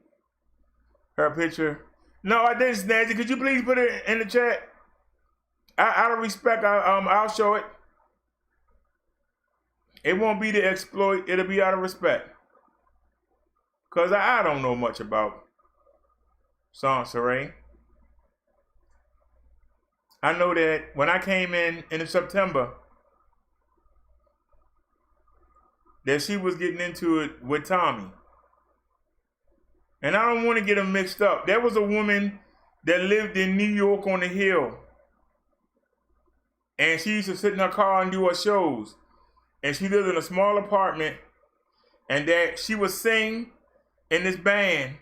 her picture? No, I didn't, Snazzy. Could you please put it in the chat? Out of respect, I'll show it. It won't be to exploit. It'll be out of respect. Because I don't know much about Sansaray. I know that when I came in September, that she was getting into it with Tommy. And I don't want to get them mixed up. There was a woman that lived in New York on the hill. And she used to sit in her car and do her shows. And she lived in a small apartment. And that she would sing in this band.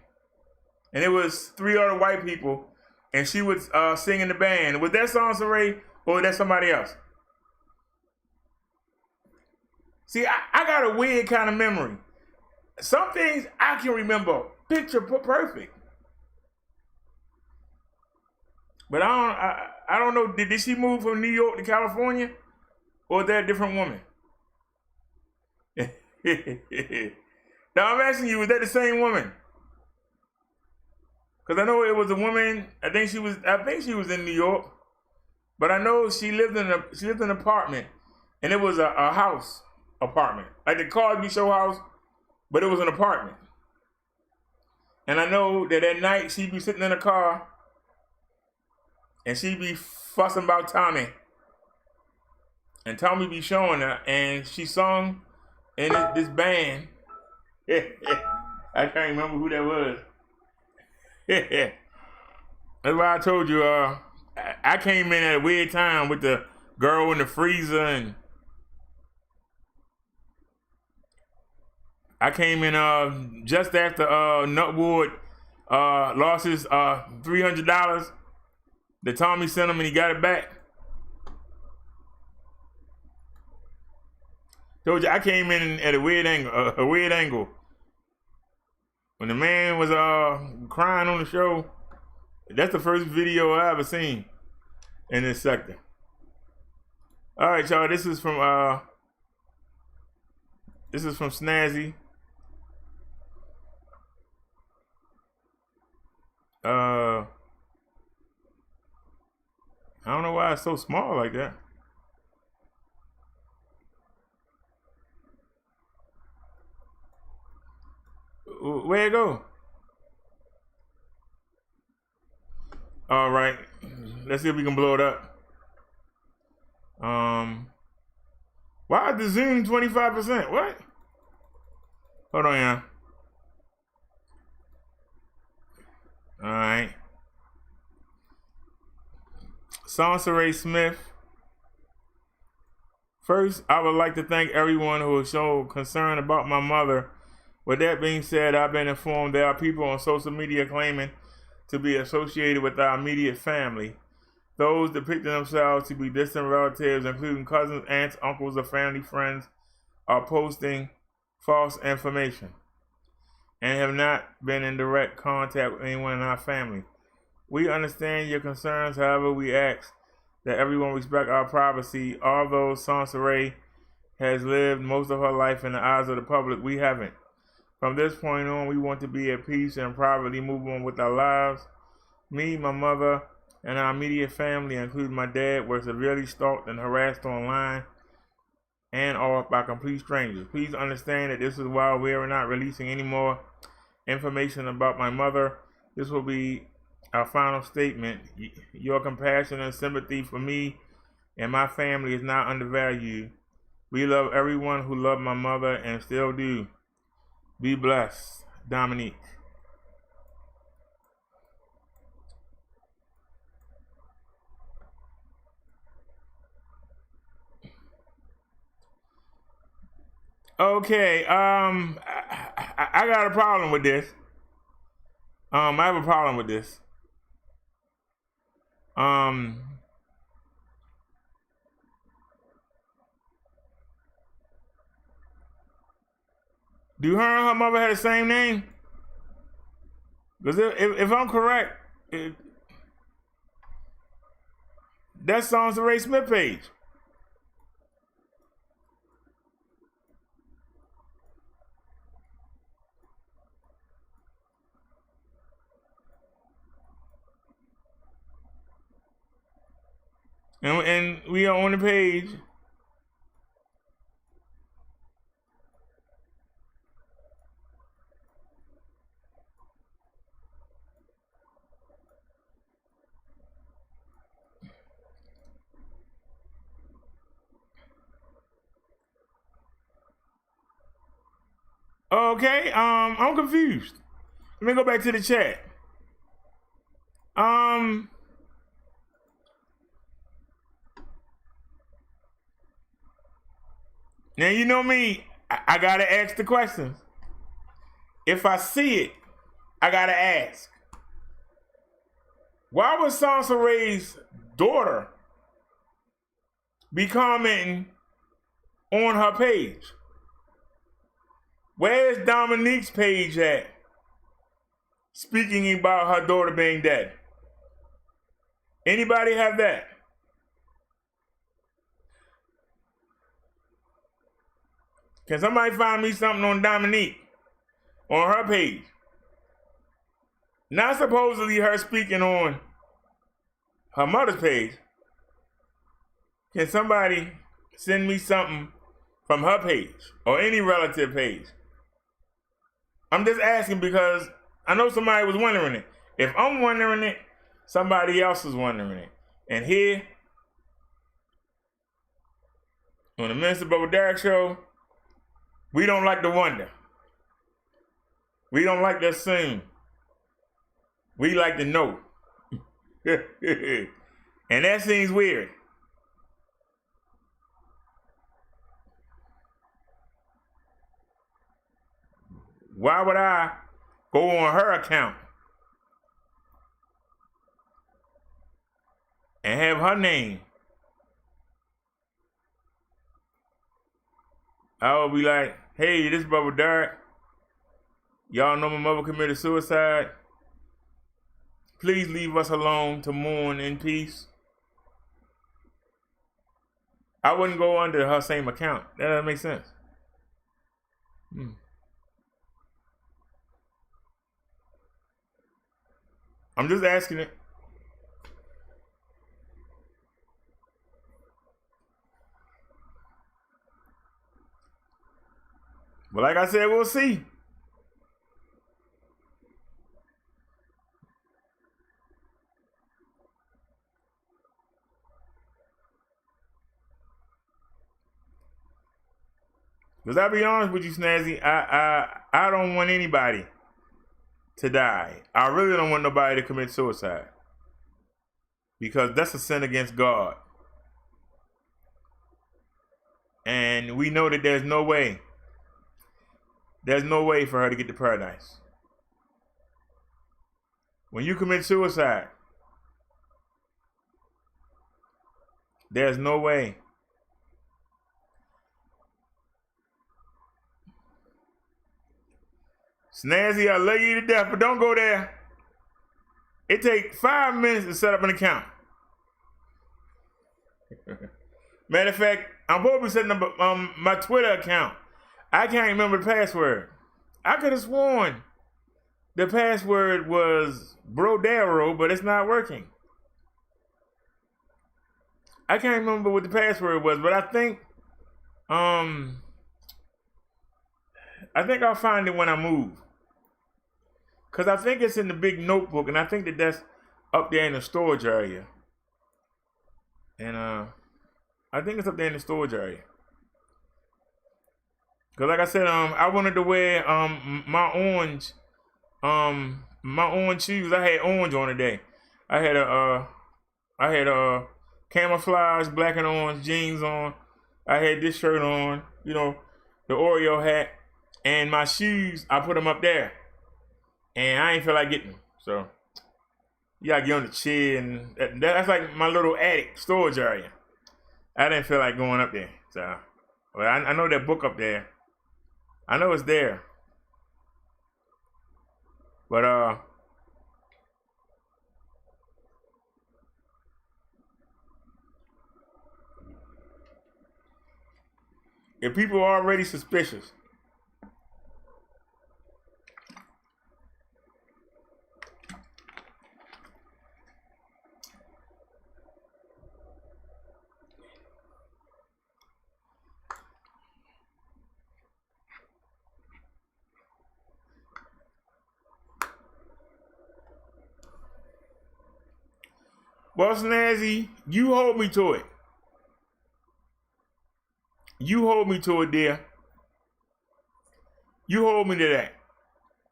And it was 3 other white people. And she would sing in the band. Was that Sansaray or was that somebody else? See, I got a weird kind of memory. Some things I can remember picture perfect. But I don't know, did she move from New York to California? Or is that a different woman? Now I'm asking you, was that the same woman? Because I know it was a woman, I think she was in New York. But I know she lived in an apartment. And it was a house apartment. Like the Cosby Show house, but it was an apartment. And I know that at night she'd be sitting in a car and she'd be fussing about Tommy. And Tommy be showing her and she sung in this band. I can't remember who that was. That's why I told you I came in at a weird time with the girl in the freezer, and I came in just after Nutwood lost his $300 that Tommy sent him and he got it back. Told you I came in at a weird angle. When the man was crying on the show, that's the first video I ever seen in this sector. All right, y'all. This is from Snazzy. I don't know why it's so small like that. Where it go? All right, let's see if we can blow it up. Why is the zoom 25%? What? Hold on, yeah. All right. Sansaray Smith. First, I would like to thank everyone who has shown concern about my mother. With that being said, I've been informed there are people on social media claiming to be associated with our immediate family. Those depicting themselves to be distant relatives, including cousins, aunts, uncles, or family friends, are posting false information and have not been in direct contact with anyone in our family. We understand your concerns, however, we ask that everyone respect our privacy. Although Sansaray has lived most of her life in the eyes of the public, we haven't. From this point on, we want to be at peace and privately move on with our lives. Me, my mother, and our immediate family, including my dad, were severely stalked and harassed online and or by complete strangers. Please understand that this is why we are not releasing any more information about my mother. This will be our final statement. Your compassion and sympathy for me and my family is not undervalued. We love everyone who loved my mother and still do. Be blessed, Dominique. Okay, I got a problem with this. I have a problem with this. Do her and her mother have the same name? Because if I'm correct, that song's the Ray Smith page. And we are on the page. Okay, I'm confused. Let me go back to the chat. Now you know me, I gotta ask the questions. If I see it, I gotta ask. Why would Sansa Ray's daughter be commenting on her page? Where's Dominique's page at? Speaking about her daughter being dead. Anybody have that? Can somebody find me something on Dominique? On her page? Not supposedly her speaking on her mother's page. Can somebody send me something from her page or any relative page? I'm just asking because I know somebody was wondering it. If I'm wondering it, somebody else is wondering it. And here, on the Minister Brother Derrick show, we don't like to wonder. We don't like to assume. We like to know. And that seems weird. Why would I go on her account and have her name? I would be like, hey, this Brother Derrick. Y'all know my mother committed suicide. Please leave us alone to mourn in peace. I wouldn't go under her same account. That doesn't make sense. I'm just asking it. But like I said, we'll see. Because I'll be honest with you, Snazzy, I don't want anybody to die. I really don't want nobody to commit suicide. Because that's a sin against God. And we know that there's no way for her to get to paradise. When you commit suicide, there's no way. Snazzy, I love you to death, but don't go there. It takes 5 minutes to set up an account. Matter of fact, I'm supposed to be setting up my Twitter account. I can't remember the password. I could have sworn the password was Brodero, but it's not working. I can't remember what the password was, but I think I'll find it when I move. Because I think it's in the big notebook, and I think that's up there in the storage area. And I think it's up there in the storage area. Because like I said, I wanted to wear my orange shoes. I had orange on today. I had camouflage black and orange jeans on. I had this shirt on, you know, the Oreo hat. And my shoes, I put them up there. And I ain't feel like getting them. So, you gotta get on the chair. And that's like my little attic storage area. I didn't feel like going up there. So, but I know that book up there. I know it's there. But if people are already suspicious, well, Snazzy, you hold me to it. You hold me to it, dear. You hold me to that.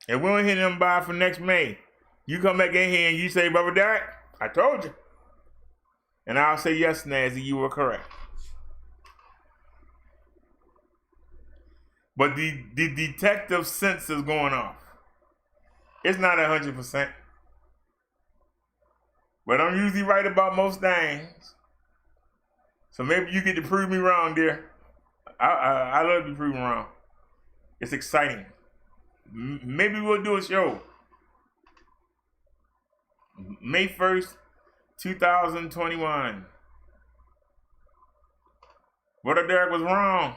And we don't hit them by for next May. You come back in here and you say, Brother Derrick, I told you. And I'll say, yes, Snazzy, you were correct. But the detective sense is going off. It's not 100%. But I'm usually right about most things. So maybe you get to prove me wrong, dear. I love to be proven wrong. It's exciting. Maybe we'll do a show. May 1st, 2021. Brother Derrick was wrong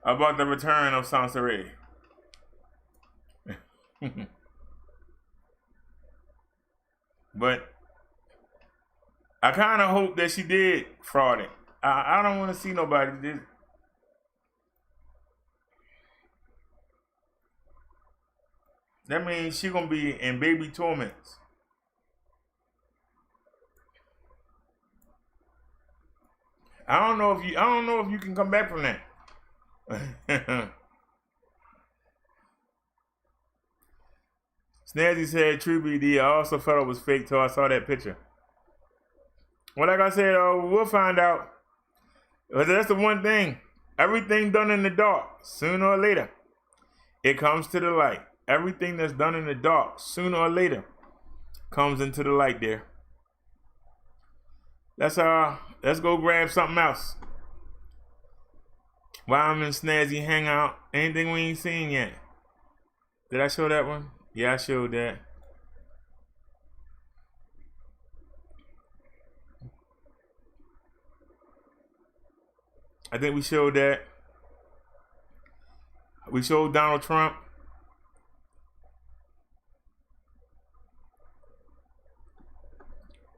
about the return of Sansaray. But I kind of hope that she did fraud it. I don't want to see nobody do. That means she gonna be in baby torments. I don't know if you can come back from that. Snazzy said, "True BD. I also felt it was fake till I saw that picture." Well, like I said, we'll find out. But that's the one thing. Everything done in the dark, sooner or later, it comes to the light. Everything that's done in the dark, sooner or later, comes into the light there. Let's go grab something else. While I'm in Snazzy Hangout, anything we ain't seen yet? Did I show that one? Yeah, I showed that. I think we showed that. We showed Donald Trump.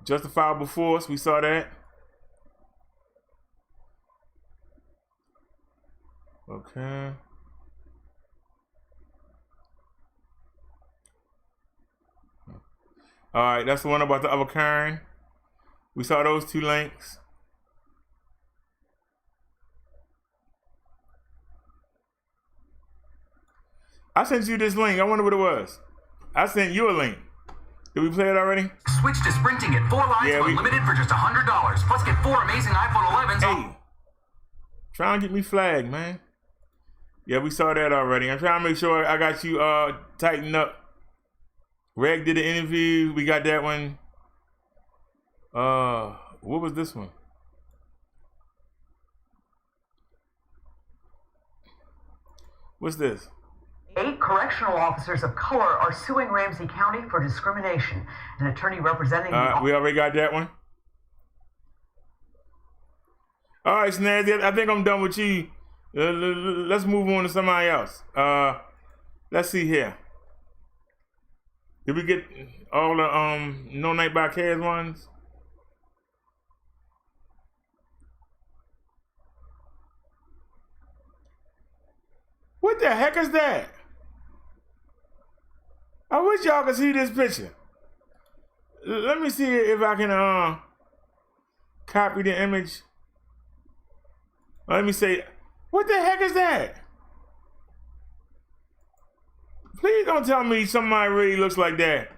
Justifiable force, we saw that. Okay. All right, that's the one about the other kind. We saw those two links. I sent you this link. I wonder what it was. I sent you a link. Did we play it already? Switch to sprinting at 4 lines unlimited for just $100. Plus get 4 amazing iPhone 11s. Hey, try and get me flagged, man. Yeah, we saw that already. I'm trying to make sure I got you tightened up. Reg did the interview. We got that one. What was this one? What's this? 8 correctional officers of color are suing Ramsey County for discrimination. An attorney representing we already got that one. All right, Snazzy, I think I'm done with you. Let's move on to somebody else. Let's see here. Did we get all the No Night by Kaz ones? What the heck is that? I wish y'all could see this picture. Let me see if I can copy the image. Let me say, what the heck is that? Please don't tell me somebody really looks like that.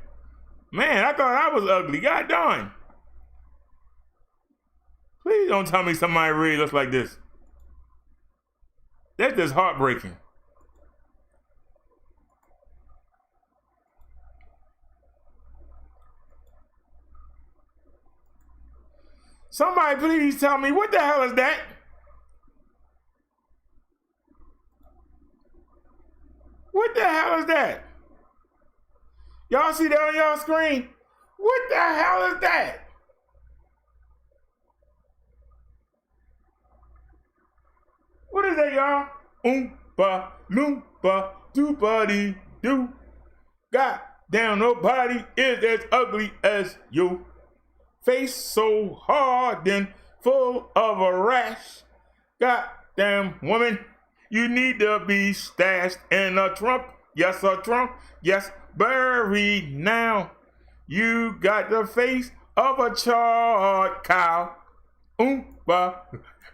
Man, I thought I was ugly. God darn. Please don't tell me somebody really looks like this. That's just heartbreaking. Somebody please tell me, what the hell is that? What the hell is that? Y'all see that on y'all screen? What the hell is that? What is that, y'all? Oompa, loompa, doopity doo. Goddamn, nobody is as ugly as you. Face so hard and full of a rash. Goddamn woman, you need to be stashed in a trunk. Yes, a trunk. Yes, buried now. You got the face of a charred cow. Oompa.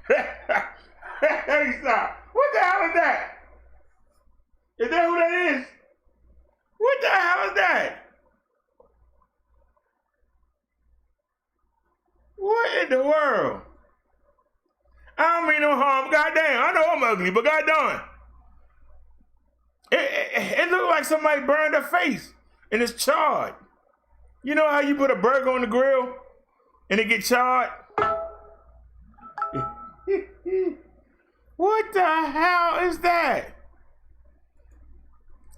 Hey, stop. What the hell is that? Is that who that is? What the hell is that? What in the world? I don't mean no harm. Goddamn, I know I'm ugly, but goddamn. It looked like somebody burned her face and it's charred. You know how you put a burger on the grill and it get charred? What the hell is that?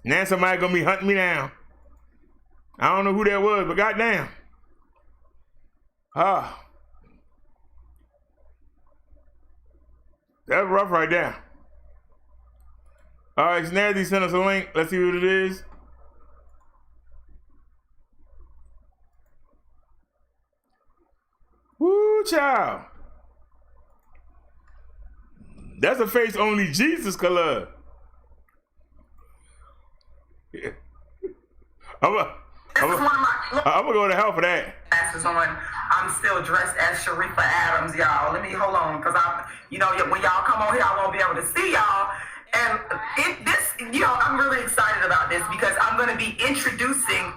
Now somebody gonna be hunting me down. I don't know who that was, but goddamn. That's rough right there. All right, Snazzy sent us a link. Let's see what it is. Woo, child. That's a face only Jesus could love. I'm gonna go to hell for that. I'm still dressed as Sharifa Adams, y'all. Let me hold on, because when y'all come on here, I won't be able to see y'all. And I'm really excited about this because I'm going to be introducing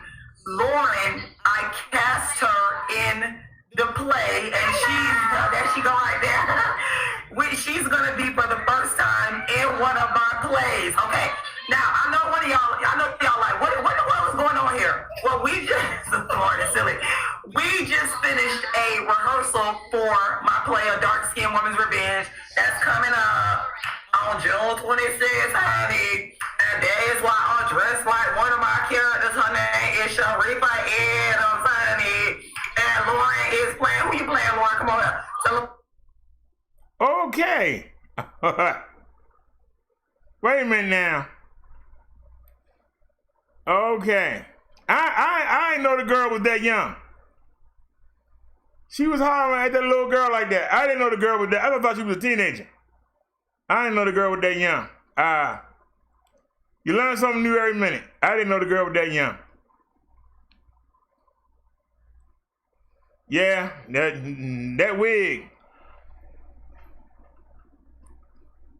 Lauren. I cast her in the play, and there she go right there. She's going to be for the first time in one of my plays. Okay, now I know y'all like, what in the world is going on here? Well, Lauren is silly. We just finished a rehearsal for my play, A Dark Skinned Woman's Revenge, that's coming up on June 26th, honey. And that is why I'm dressed like one of my characters. Her name is Sharifa Adams, honey. And Lauren is playing. Who you playing, Lauren? Come on up. Okay. Wait a minute now. Okay. I didn't know the girl was that young. She was hollering at that little girl like that. I didn't know the girl was that. I thought she was a teenager. I didn't know the girl was that young. You learn something new every minute. I didn't know the girl was that young. Yeah, that wig.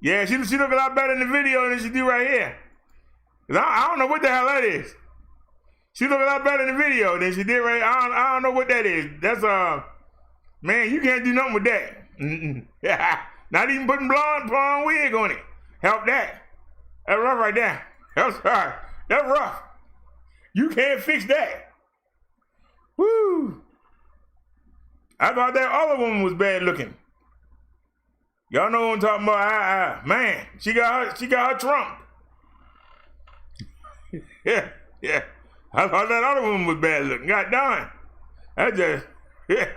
Yeah, she look a lot better in the video than she do right here. I don't know what the hell that is. She look a lot better in the video than she did right. I don't know what that is. That's man, you can't do nothing with that. Not even putting blonde wig on it. Help that. That's rough right there. That's rough. You can't fix that. Woo. I thought that other woman was bad looking. Y'all know what I'm talking about. Man, she got her trump. Yeah. I thought that other woman was bad looking. God darn. I just, yeah.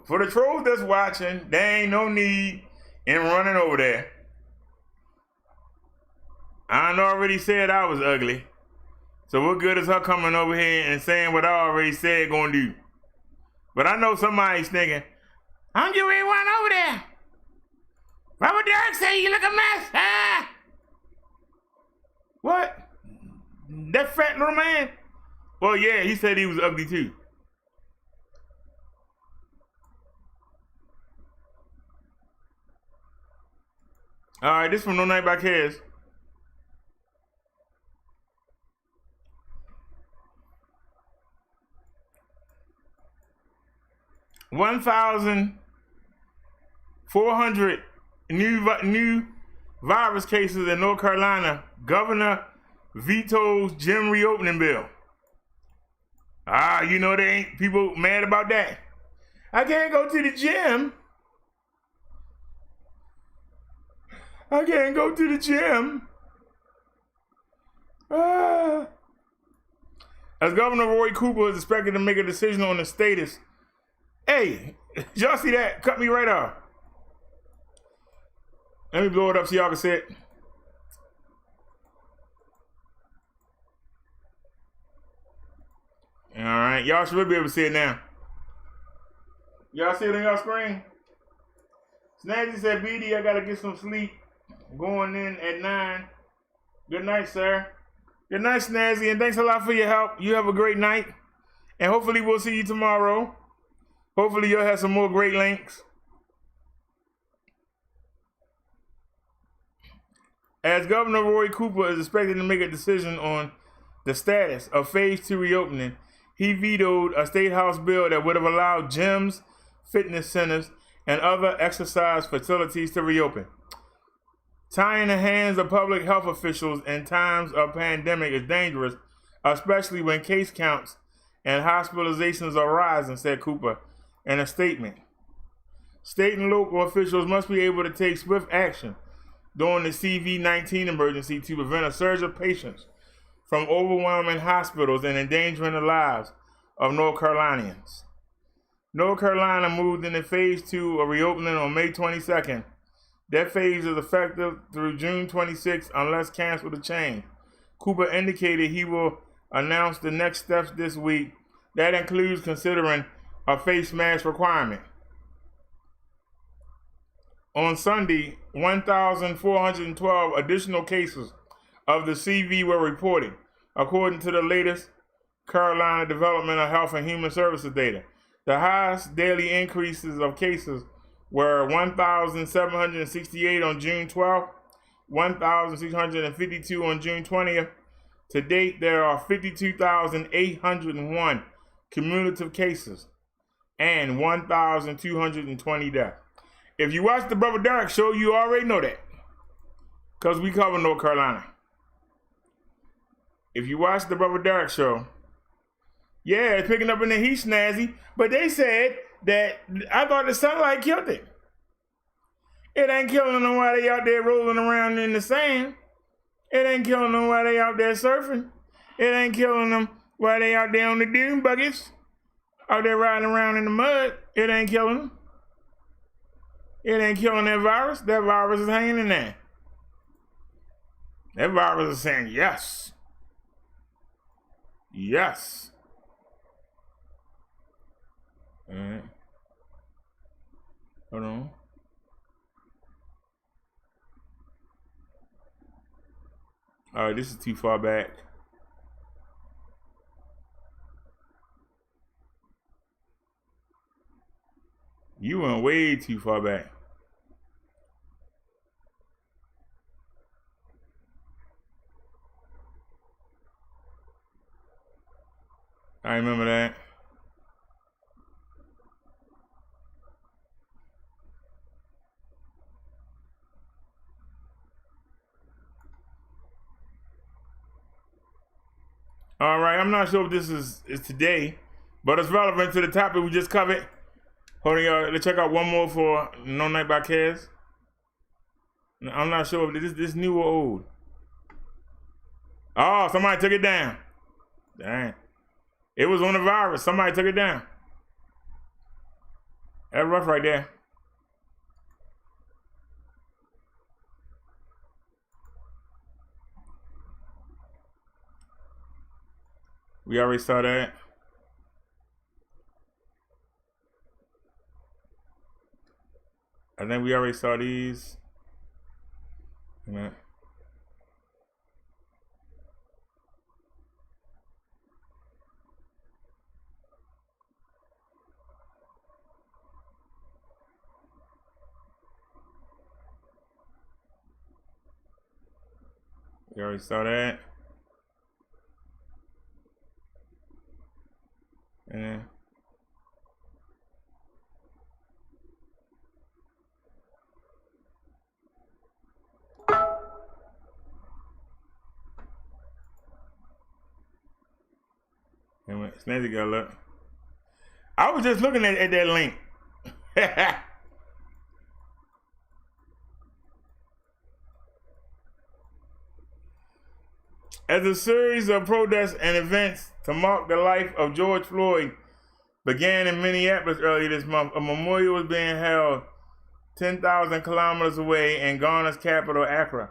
For the trolls that's watching, there ain't no need in running over there. I already said I was ugly. So what good is her coming over here and saying what I already said gonna do? But I know somebody's thinking, I'm getting ready to run over there. Robert Derrick say you look a mess. What? That fat little man? Well, yeah, he said he was ugly too. All right, this from No Night by Kez. $1,400 new virus cases in North Carolina. Governor vetoes gym reopening bill. You know there ain't people mad about that. I can't go to the gym. I can't go to the gym. As Governor Roy Cooper is expected to make a decision on the status. Hey, y'all see that? Cut me right off. Let me blow it up so y'all can see it. All right, y'all should be able to see it now. Y'all see it on your screen? Snazzy said, BD, I gotta get some sleep. Going in at 9. Good night, sir. Good night, Snazzy, and thanks a lot for your help. You have a great night, and hopefully we'll see you tomorrow. Hopefully you'll have some more great links. As Governor Roy Cooper is expected to make a decision on the status of Phase 2 reopening, he vetoed a state house bill that would have allowed gyms, fitness centers, and other exercise facilities to reopen. Tying the hands of public health officials in times of pandemic is dangerous, especially when case counts and hospitalizations are rising, said Cooper in a statement. State and local officials must be able to take swift action during the CV-19 emergency to prevent a surge of patients from overwhelming hospitals and endangering the lives of North Carolinians. North Carolina moved into Phase 2 of reopening on May 22nd. That phase is effective through June 26th unless canceled or changed. Cooper indicated he will announce the next steps this week. That includes considering a face mask requirement. On Sunday, 1,412 additional cases of the CV were reported, according to the latest Carolina Department of Health and Human Services data. The highest daily increases of cases were 1,768 on June 12th, 1,652 on June 20th. To date, there are 52,801 cumulative cases and 1,220 deaths. If you watch the Brother Derrick show, you already know that, because we cover North Carolina. If you watch the Brother Derrick show, yeah, it's picking up in the heat, Snazzy, but they said that I thought the sunlight killed it. It ain't killing them while they out there rolling around in the sand. It ain't killing them while they out there surfing. It ain't killing them while they out there on the dune buckets, out there riding around in the mud. It ain't killing them. It ain't killing that virus. That virus is hanging in there. That virus is saying yes. Yes. All right. Hold on. All right, this is too far back. You went way too far back. I remember that. All right, I'm not sure if this is today, but it's relevant to the topic we just covered. Hold on, y'all. Let's check out one more for No Night by Kaz. I'm not sure if this new or old. Oh, somebody took it down. Dang. It was on the virus. Somebody took it down. That's rough right there. We already saw that. I think we already saw these. Yeah. We already saw that. And Snazzy got luck. I was just looking at that link. As a series of protests and events to mark the life of George Floyd began in Minneapolis earlier this month, a memorial was being held 10,000 kilometers away in Ghana's capital, Accra.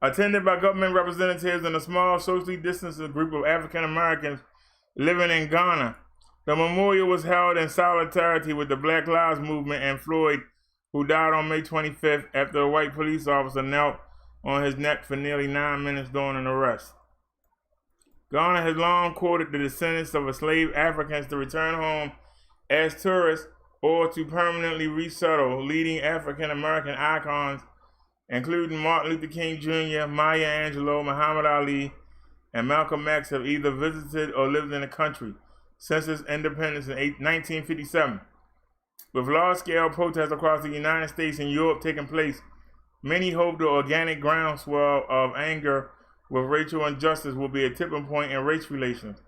Attended by government representatives and a small socially distanced group of African Americans living in Ghana, the memorial was held in solidarity with the Black Lives Movement and Floyd, who died on May 25th after a white police officer knelt on his neck for nearly 9 minutes during an arrest. Ghana has long quoted the descendants of enslaved Africans to return home as tourists or to permanently resettle. Leading African American icons, including Martin Luther King Jr., Maya Angelou, Muhammad Ali, and Malcolm X, have either visited or lived in the country since its independence in 1957. With large-scale protests across the United States and Europe taking place, many hope the organic groundswell of anger with racial injustice will be a tipping point in race relations.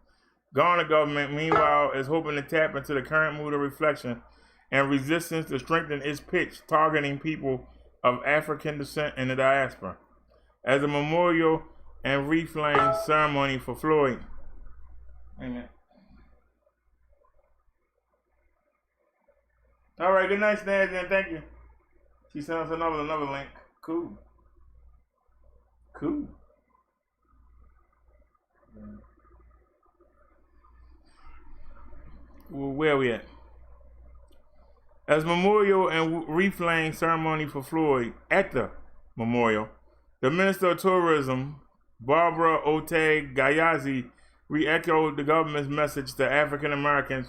Ghana government, meanwhile, is hoping to tap into the current mood of reflection and resistance to strengthen its pitch, targeting people of African descent in the diaspora. As a memorial and wreath-laying ceremony for Floyd. Amen. All right, good night, Stan. Thank you. She sent us another link. Cool. Well, where are we at? As memorial and wreath-laying ceremony for Floyd, at the memorial, the Minister of Tourism, Barbara Oteg-Gayazi, re-echoed the government's message to African Americans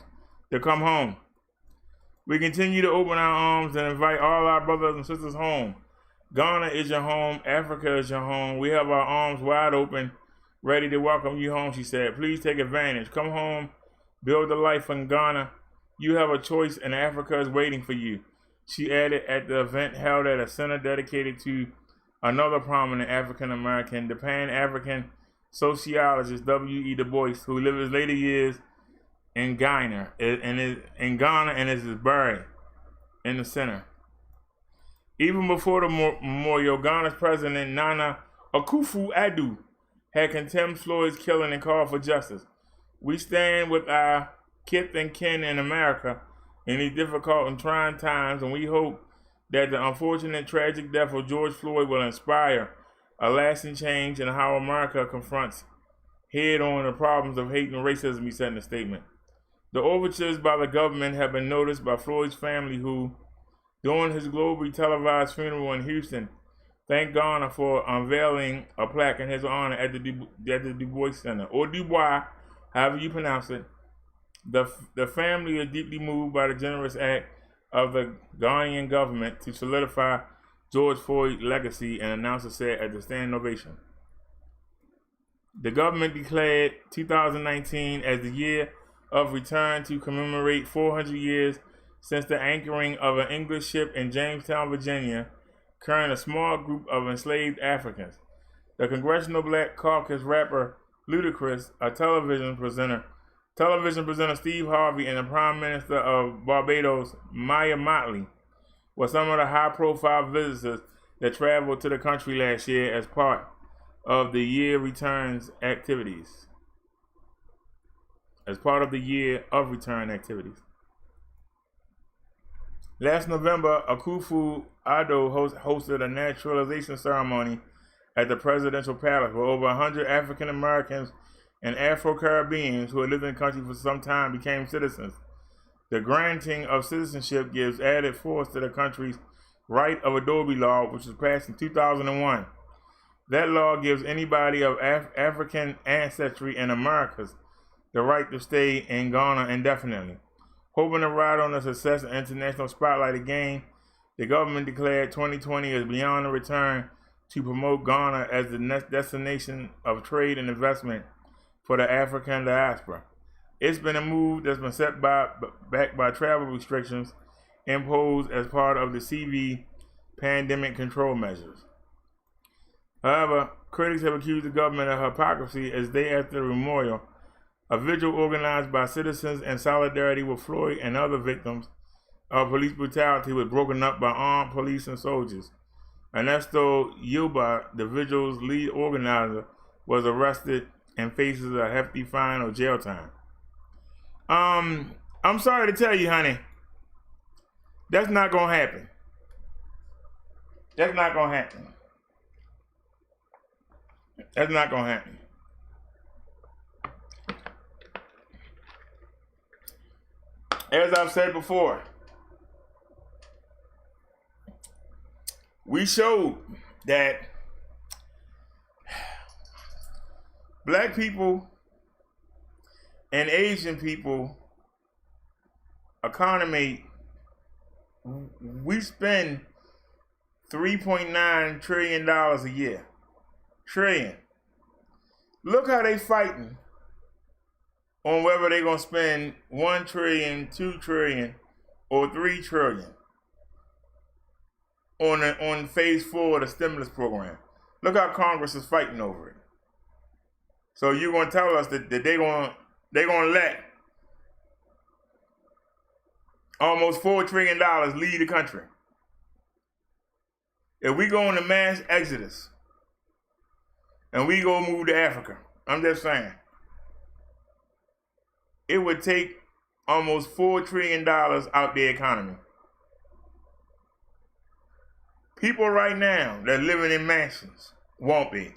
to come home. We continue to open our arms and invite all our brothers and sisters home. Ghana is your home. Africa is your home. We have our arms wide open, ready to welcome you home, she said. Please take advantage. Come home. Build a life in Ghana. You have a choice, and Africa is waiting for you, she added at the event held at a center dedicated to another prominent African American, the Pan-African sociologist W.E. Du Bois, who lived his later years in Ghana and is buried in the center. Even before the memorial, Ghana's president Nana Akufo-Addo had condemned Floyd's killing and called for justice. We stand with our kith and kin in America in these difficult and trying times, and we hope that the unfortunate tragic death of George Floyd will inspire a lasting change in how America confronts head-on the problems of hate and racism, he said in a statement. The overtures by the government have been noticed by Floyd's family, who, during his globally televised funeral in Houston, thanked Ghana for unveiling a plaque in his honor at the Du Bois Center, or Du Bois, however you pronounce it. The family is deeply moved by the generous act of the Ghanaian government to solidify George Floyd's legacy, and announcer said at the standing ovation. The government declared 2019 as the year of return to commemorate 400 years since the anchoring of an English ship in Jamestown, Virginia, carrying a small group of enslaved Africans. The Congressional Black Caucus rapper Ludacris, a television presenter Steve Harvey, and the Prime Minister of Barbados, Maya Motley, were some of the high-profile visitors that traveled to the country last year as part of the year returns activities. Last November, Akufo-Addo hosted a naturalization ceremony at the presidential palace, where over 100 African Americans and Afro-Caribbeans who had lived in the country for some time became citizens. The granting of citizenship gives added force to the country's right of Adobe law, which was passed in 2001. That law gives anybody of African ancestry in Americas the right to stay in Ghana indefinitely. Hoping to ride on the success of international spotlight again, the government declared 2020 as beyond a return to promote Ghana as the next destination of trade and investment for the African diaspora. It's been a move that's been set back by travel restrictions imposed as part of the CV pandemic control measures. However, critics have accused the government of hypocrisy as they, after the memorial, a vigil organized by citizens in solidarity with Floyd and other victims, of police brutality was broken up by armed police and soldiers. Ernesto Yuba, the vigil's lead organizer, was arrested and faces a hefty fine or jail time. I'm sorry to tell you, honey, that's not gonna happen. That's not gonna happen. That's not gonna happen. As I've said before, we showed that black people and Asian people economy, we spend $3.9 trillion a year. Trillion. Look how they fighting on whether they're going to spend 1 trillion, 2 trillion, or 3 trillion on phase 4 of the stimulus program. Look how Congress is fighting over it. So you're going to tell us that they're going to let almost $4 trillion leave the country. If we go on a mass exodus and we go move to Africa, I'm just saying, it would take almost $4 trillion out the economy. People right now that are living in mansions won't be.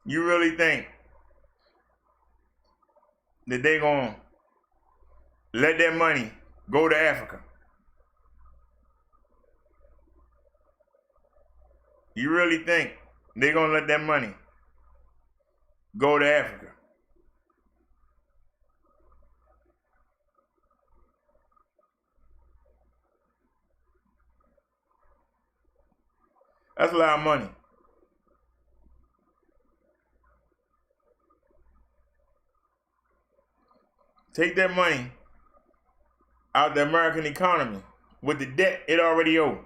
You really think that they're going to let that money go to Africa? You really think they're going to let that money go to Africa? That's a lot of money. Take that money out the American economy with the debt it already owed.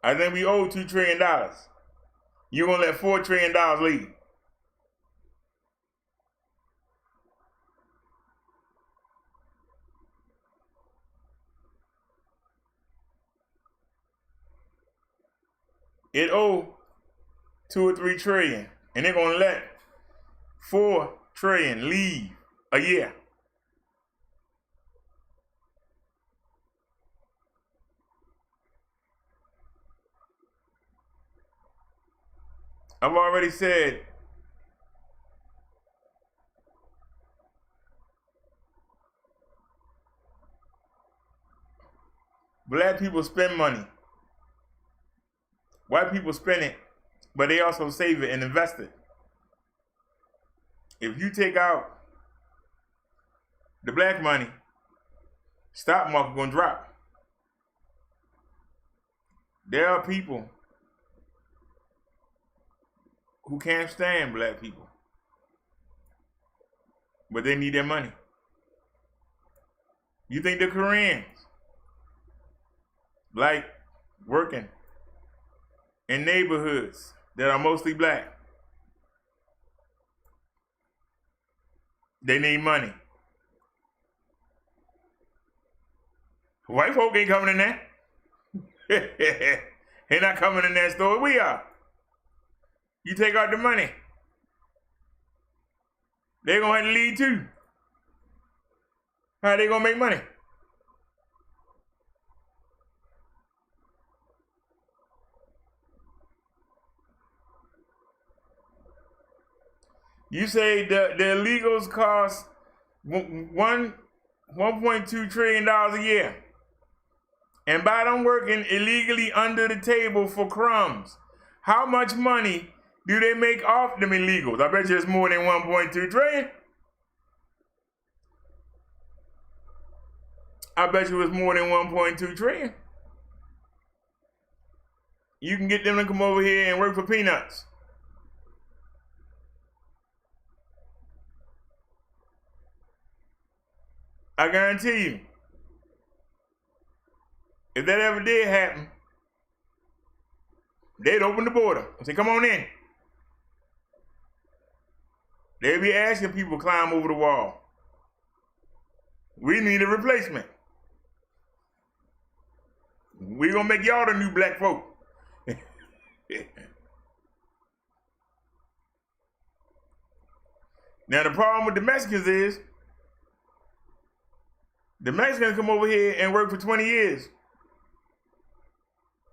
I think we owe $2 trillion. You're going to let $4 trillion leave. It owe 2 or 3 trillion, and they're going to let 4 trillion leave a year. I've already said black people spend money. White people spend it, but they also save it and invest it. If you take out the black money, stock market gonna drop. There are people who can't stand black people, but they need their money. You think the Koreans like working in neighborhoods that are mostly black? They need money. White folk ain't coming in there. They're not coming in that store. We are. You take out the money, they're going to have to leave too. How are they going to make money? You say the illegals cost $1.2 trillion a year. And by them working illegally under the table for crumbs, how much money do they make off them illegals? I bet you it's more than 1.2 trillion. I bet you it's more than 1.2 trillion. You can get them to come over here and work for peanuts. I guarantee you, if that ever did happen, they'd open the border and say, come on in. They'd be asking people to climb over the wall. We need a replacement. We're going to make y'all the new black folk. Now, the problem with the Mexicans is the Mexicans come over here and work for 20 years.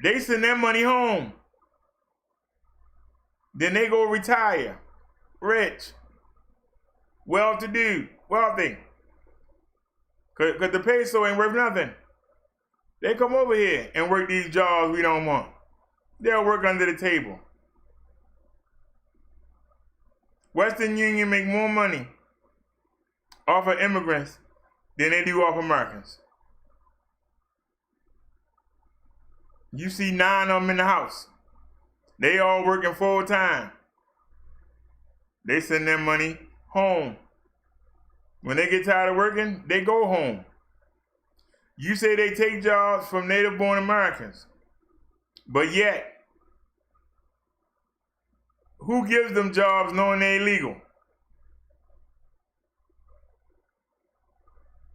They send their money home. Then they go retire. Rich. Well-to-do. Wealthy. Because the peso ain't worth nothing. They come over here and work these jobs we don't want. They'll work under the table. Western Union make more money off of immigrants than they do off Americans. You see 9 of them in the house. They all working full time. They send their money home. When they get tired of working, they go home. You say they take jobs from native-born Americans, but yet, who gives them jobs knowing they're illegal?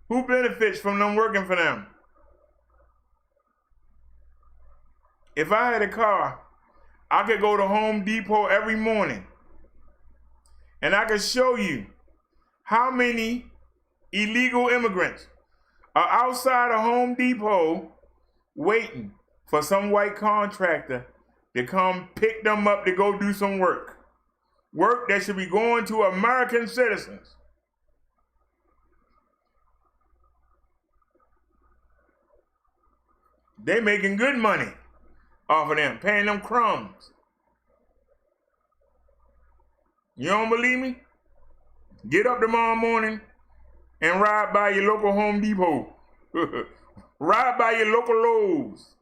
Who benefits from them working for them? If I had a car, I could go to Home Depot every morning and I could show you how many illegal immigrants are outside of Home Depot waiting for some white contractor to come pick them up to go do some work. Work that should be going to American citizens. They making good money off of them, paying them crumbs. You don't believe me? Get up tomorrow morning and ride by your local Home Depot. Ride by your local Lowe's.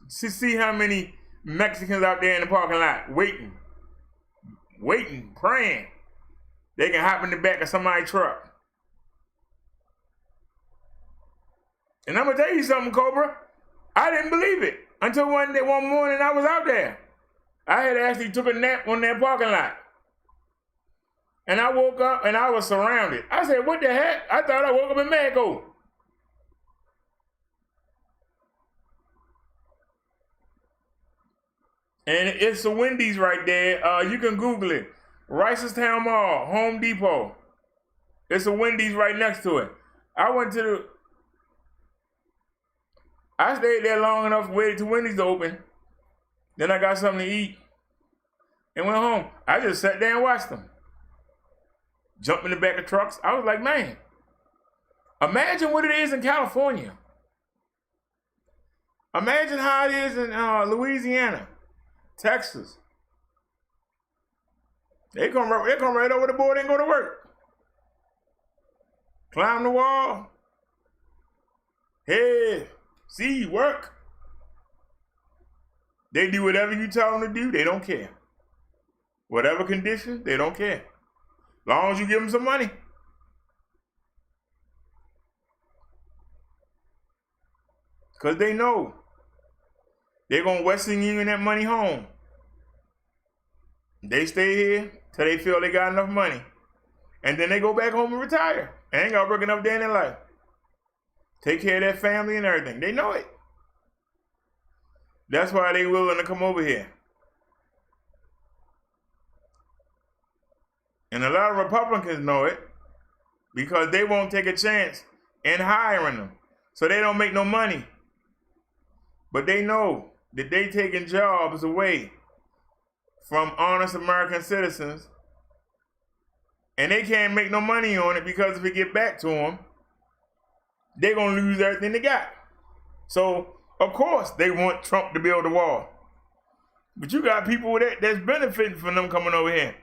See how many Mexicans out there in the parking lot waiting, praying they can hop in the back of somebody's truck. And I'm gonna tell you something, Cobra. I didn't believe it until one morning I was out there. I had actually took a nap on that parking lot. And I woke up and I was surrounded. I said, what the heck? I thought I woke up in Mexico. And it's a Wendy's right there. You can Google it. Ricestown Mall, Home Depot. It's a Wendy's right next to it. I stayed there long enough, waited till Wendy's to open. Then I got something to eat and went home. I just sat there and watched them. Jumped in the back of trucks. I was like, man, imagine what it is in California. Imagine how it is in Louisiana, Texas. They come right over the border and go to work. Climb the wall. Hey, see you work. They do whatever you tell them to do. They don't care. Whatever condition, they don't care. As long as you give them some money. Because they know they're going to Western Union that money home. They stay here till they feel they got enough money. And then they go back home and retire. They ain't got to work enough day in their life. Take care of their family and everything. They know it. That's why they willing to come over here. And a lot of Republicans know it because they won't take a chance in hiring them. So they don't make no money. But they know that they taking jobs away from honest American citizens. And they can't make no money on it because if it get back to them, they're going to lose everything they got. So, of course, they want Trump to build a wall. But you got people that's benefiting from them coming over here.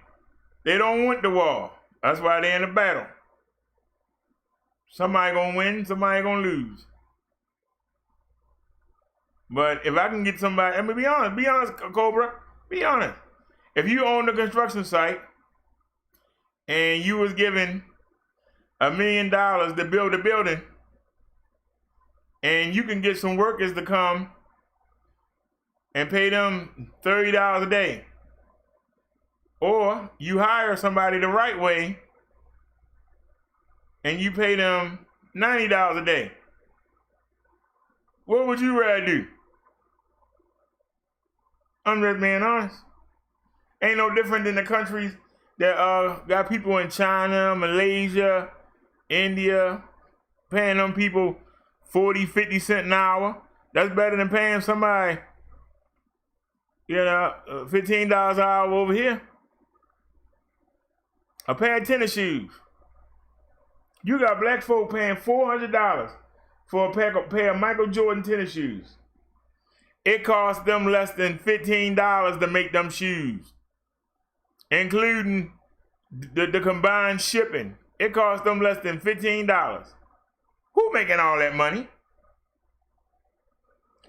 They don't want the wall. That's why they're in a battle. Somebody gonna win, somebody gonna lose. But if I can get somebody, I mean, be honest, Cobra, be honest. If you own a construction site and you was given $1 million to build a building, and you can get some workers to come and pay them $30 a day. Or you hire somebody the right way and you pay them $90 a day. What would you rather do? I'm just being honest. Ain't no different than the countries that got people in China, Malaysia, India, paying them people 40, 50 cents an hour. That's better than paying somebody, $15 an hour over here. A pair of tennis shoes. You got black folk paying $400 for a pair of Michael Jordan tennis shoes. It costs them less than $15 to make them shoes, including the combined shipping. It costs them less than $15. Who making all that money?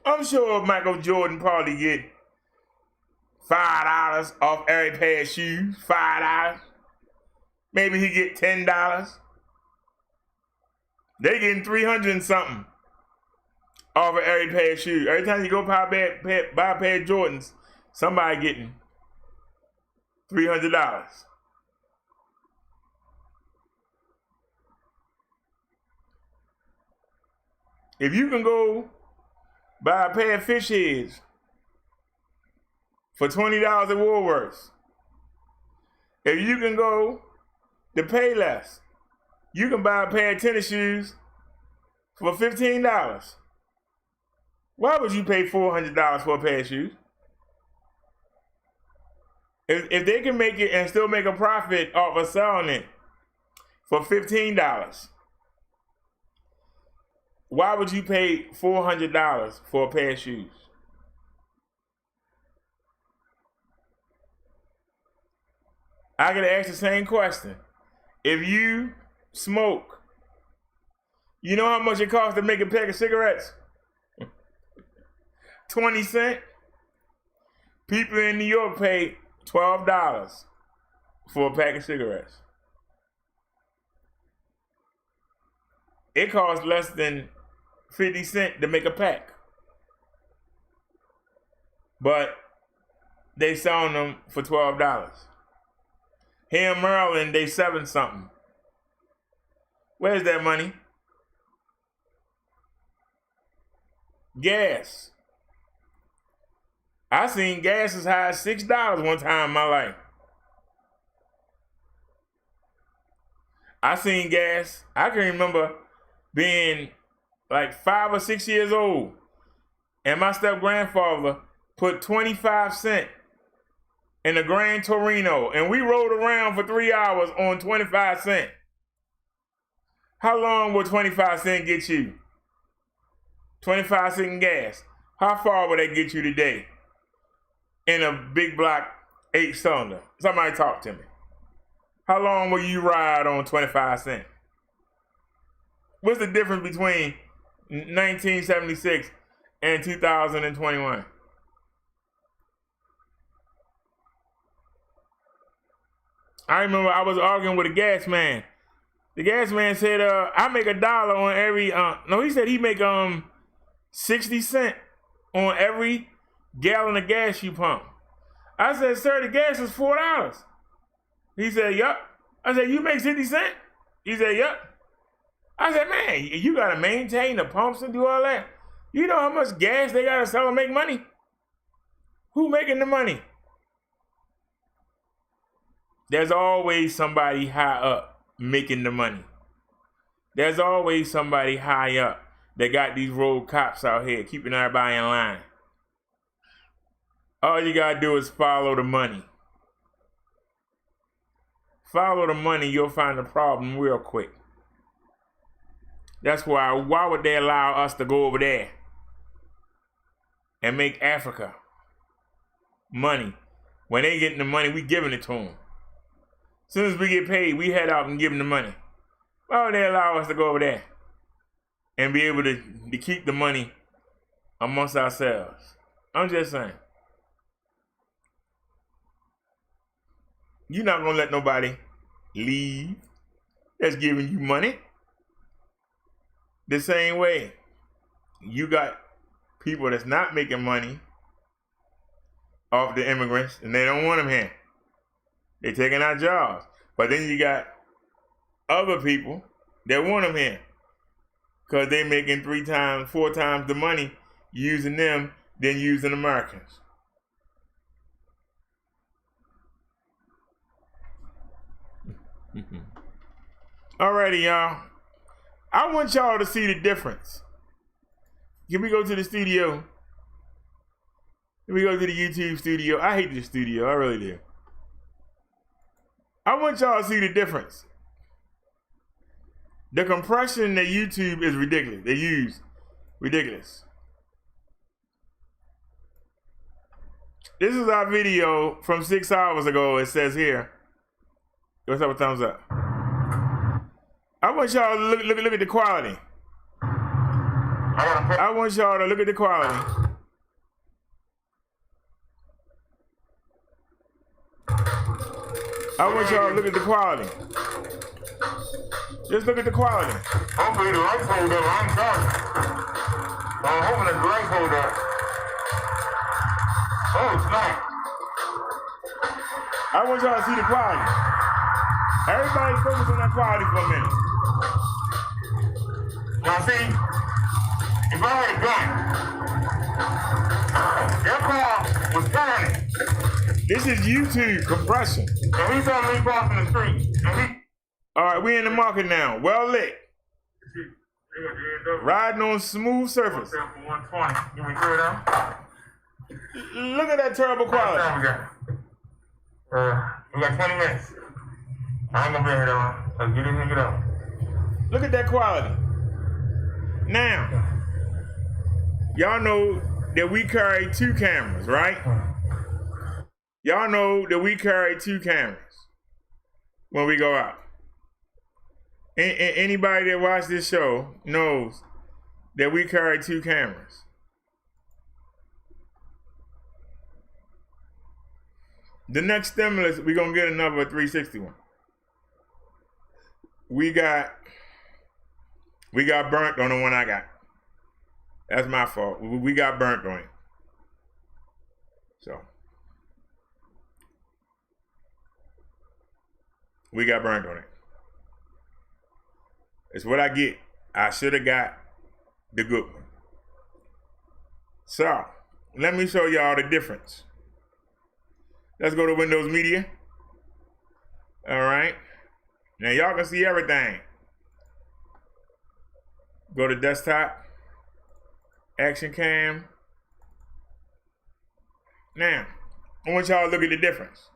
I'm sure Michael Jordan probably get $5 off every pair of shoes. $5. Maybe he get $10. They getting 300 and something off of every pair of shoes. Every time you go buy a pair of Jordans, somebody getting $300. If you can go buy a pair of fish heads for $20 at Woolworths, if you can go to Payless, you can buy a pair of tennis shoes for $15. Why would you pay $400 for a pair of shoes? If they can make it and still make a profit off of selling it for $15, why would you pay $400 for a pair of shoes? I could ask the same question. If you smoke, you know how much it costs to make a pack of cigarettes? 20 cents. People in New York pay $12 for a pack of cigarettes. It costs less than 50 cents to make a pack. But they selling them for $12. Here in Maryland, they 7 something. Where's that money? Gas. I seen gas as high as $6 one time in my life. I seen gas. I can remember being like 5 or 6 years old, and my step-grandfather put 25 cents in a Grand Torino, and we rode around for 3 hours on 25 cents. How long will 25 cents get you? 25 cents in gas. How far will that get you today? In a big block 8-cylinder. Somebody talk to me. How long will you ride on 25 cents? What's the difference between 1976 and 2021? I remember I was arguing with a gas man. The gas man said, I make $1 on every, he said he make 60 cents on every gallon of gas you pump. I said, sir, the gas is $4. He said, yup. I said, you make 60 cents? He said, yup. I said, man, you got to maintain the pumps and do all that. You know how much gas they got to sell to make money? Who making the money? There's always somebody high up making the money. There's always somebody high up that got these road cops out here keeping everybody in line. All you got to do is follow the money. Follow the money, you'll find the problem real quick. That's why would they allow us to go over there and make Africa money? When they getting the money, we giving it to them. As soon as we get paid, we head out and give them the money. Why would they allow us to go over there and be able to keep the money amongst ourselves? I'm just saying. You're not going to let nobody leave that's giving you money. The same way, you got people that's not making money off the immigrants, and they don't want them here. They're taking our jobs. But then you got other people that want them here because they're making 3 times, 4 times the money using them than using Americans. Alrighty, y'all. I want y'all to see the difference. Can we go to the studio? Can we go to the YouTube studio? I hate the studio, I really do. I want y'all to see the difference. The compression that YouTube is ridiculous. They use ridiculous. This is our video from 6 hours ago. It says here. What's up with thumbs up? I want y'all to look at the quality. I want y'all to look at the quality. I want y'all to look at the quality. Just look at the quality. Hopefully the lights hold up. I'm sorry. I'm hoping the lights hold up. Oh, it's not. I want y'all to see the quality. Everybody focus on that quality for a minute. Now see, if I had a gun, your car was burning. This is YouTube compression. And he saw me crossing the street. All right, we in the market now. Well lit. Riding on smooth surface. 120. Give me 3 of them. Look at that terrible quality. We got 20 minutes. I ain't gonna be here though. Let's get in and get up. Look at that quality. Now, y'all know that we carry 2 cameras, right? Y'all know that we carry 2 cameras when we go out. Anybody that watched this show knows that we carry 2 cameras. The next stimulus, we're gonna get another 361. We got burnt on the one I got. That's my fault. We got burnt on it. So we got burnt on it. It's what I get. I should have got the good one. So let me show y'all the difference. Let's go to Windows Media. All right. Now y'all can see everything. Go to desktop, action cam. Now, I want y'all to look at the difference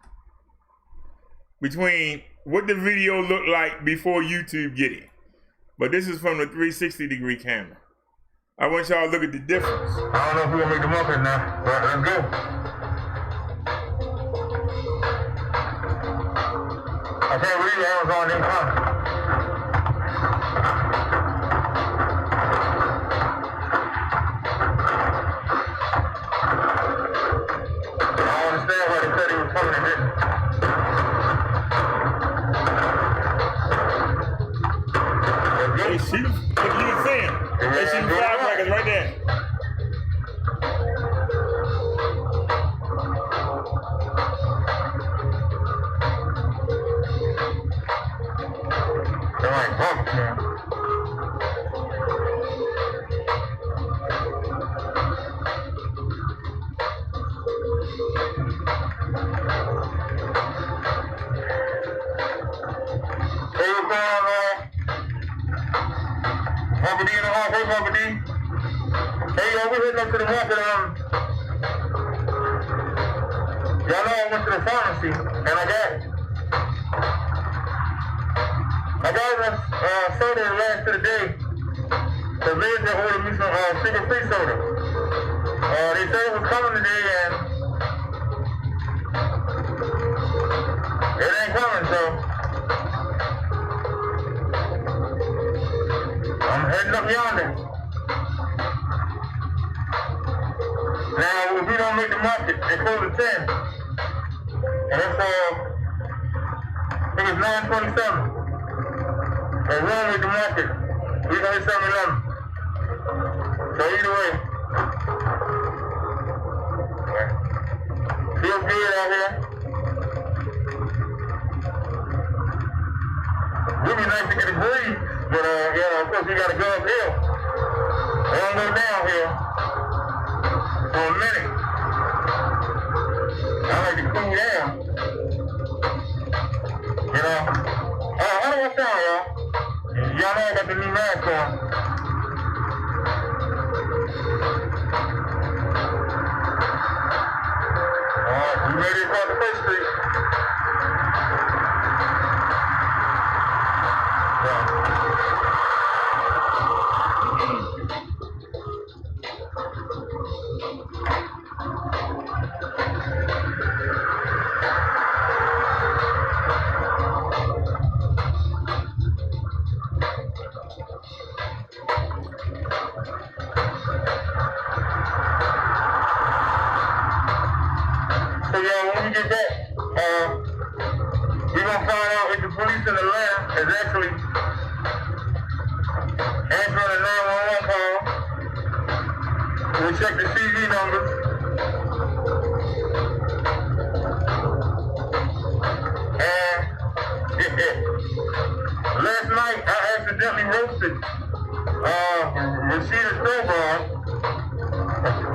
between what the video looked like before YouTube get it. But this is from the 360-degree camera. I want y'all to look at the difference. I don't know if we're gonna make the market now, but let's go. I can't read the Amazon in front. I don't understand why they said he was coming and didn't. They shoot, if you can see him, they shoot firecrackers right there. They're like bugs now. Hey, what's going on, man? Papa D in the hall. Hey, Papa D. Hey, yo, we're heading up to the market. Y'all know I went to the pharmacy, and I got it. I got it soda the last of the day. The Liz had ordered me some sugar-free soda. They said it was coming today, and it ain't coming, so I'm heading up yonder. Now, if we don't make the market, they close at 10. And it's, I think it's 9:27. And we don't make the market. We're gonna hit 7-11. So either way. Yeah. so good out here. Really nice to get a breeze, but of course we gotta go uphill. I don't go downhill for a minute. I like to cool down. How do I sound, y'all? Y'all know I got the new mask on. Alright, we made it across the first street. So y'all, when we get back, we're gonna find out if the police in Atlanta is actually answering a 911 call. We'll check the CV numbers. And last night I accidentally roasted Rashida Crowbar.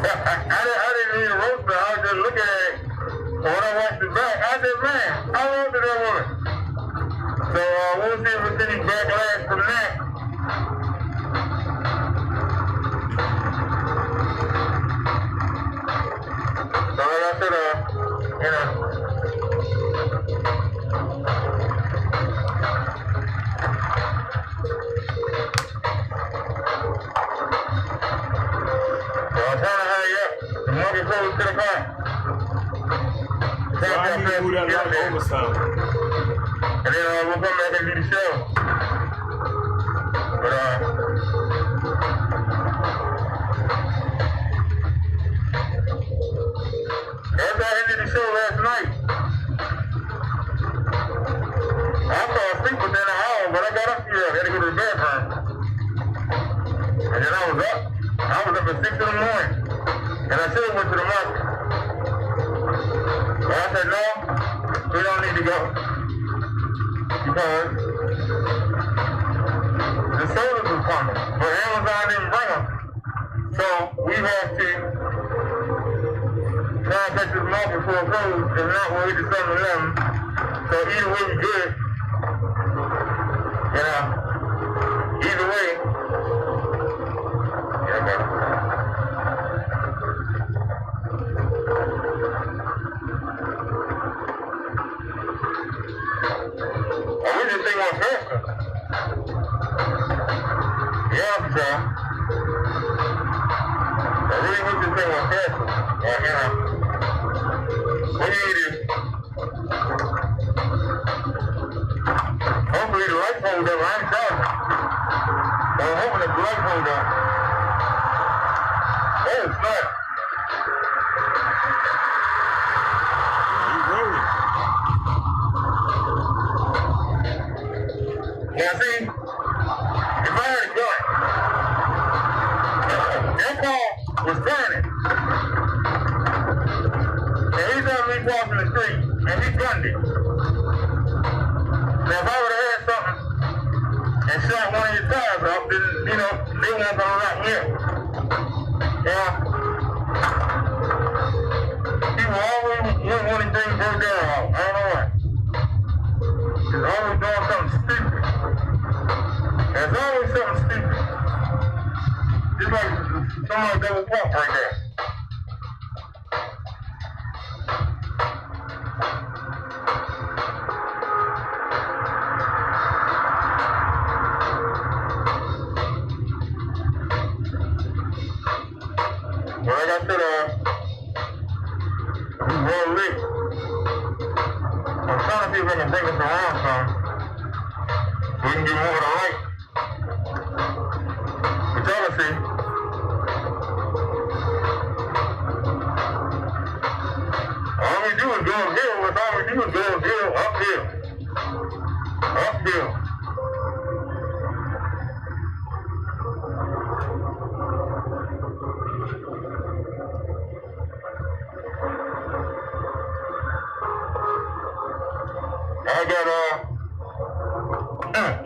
I didn't even roast her, I was just looking at it. When I watched it back, I said, man, I roasted that woman. So we'll see if there's any backlash from that. So like I said, so I'm trying to hurry up. The monkey close to the car. So I need to move that light over some. And then we'll come back and do the show. But after I ended the show last night, I fell asleep within an hour, but I got up here. I had to go to the bathroom. And then I was up. I was up at 6 in the morning. And I should have went to the market. But I said, no, we don't need to go. Because the sodas was coming, but Amazon didn't bring them. So we have to contact this market for a close, if not, we'll hit the 7-Eleven. So either way, we good. Either way. Yeah, man. I wish this thing went faster. Yeah, so. I really wish this thing went faster. What do you need to do? Hopefully the light holds up. I ain't charging. So I'm hoping the light holds up. Oh, it's not. He's rolling. Now see, if I had a gun, that car was burning. And he's on me crossing the street, and he gunned it. Now if I would have had something and shot one of your tires off, then, they weren't gonna knock me out. People always want one of things broke down off. I don't know why. They're always doing something stupid. There's always something stupid. Just like somebody double pump right there. Well, like I said, we roll lit. I'm trying to see if I can bring this around some. So we can get more of the light. But y'all can see. All we do is go uphill. That's all we do is go uphill, uphill. Uphill.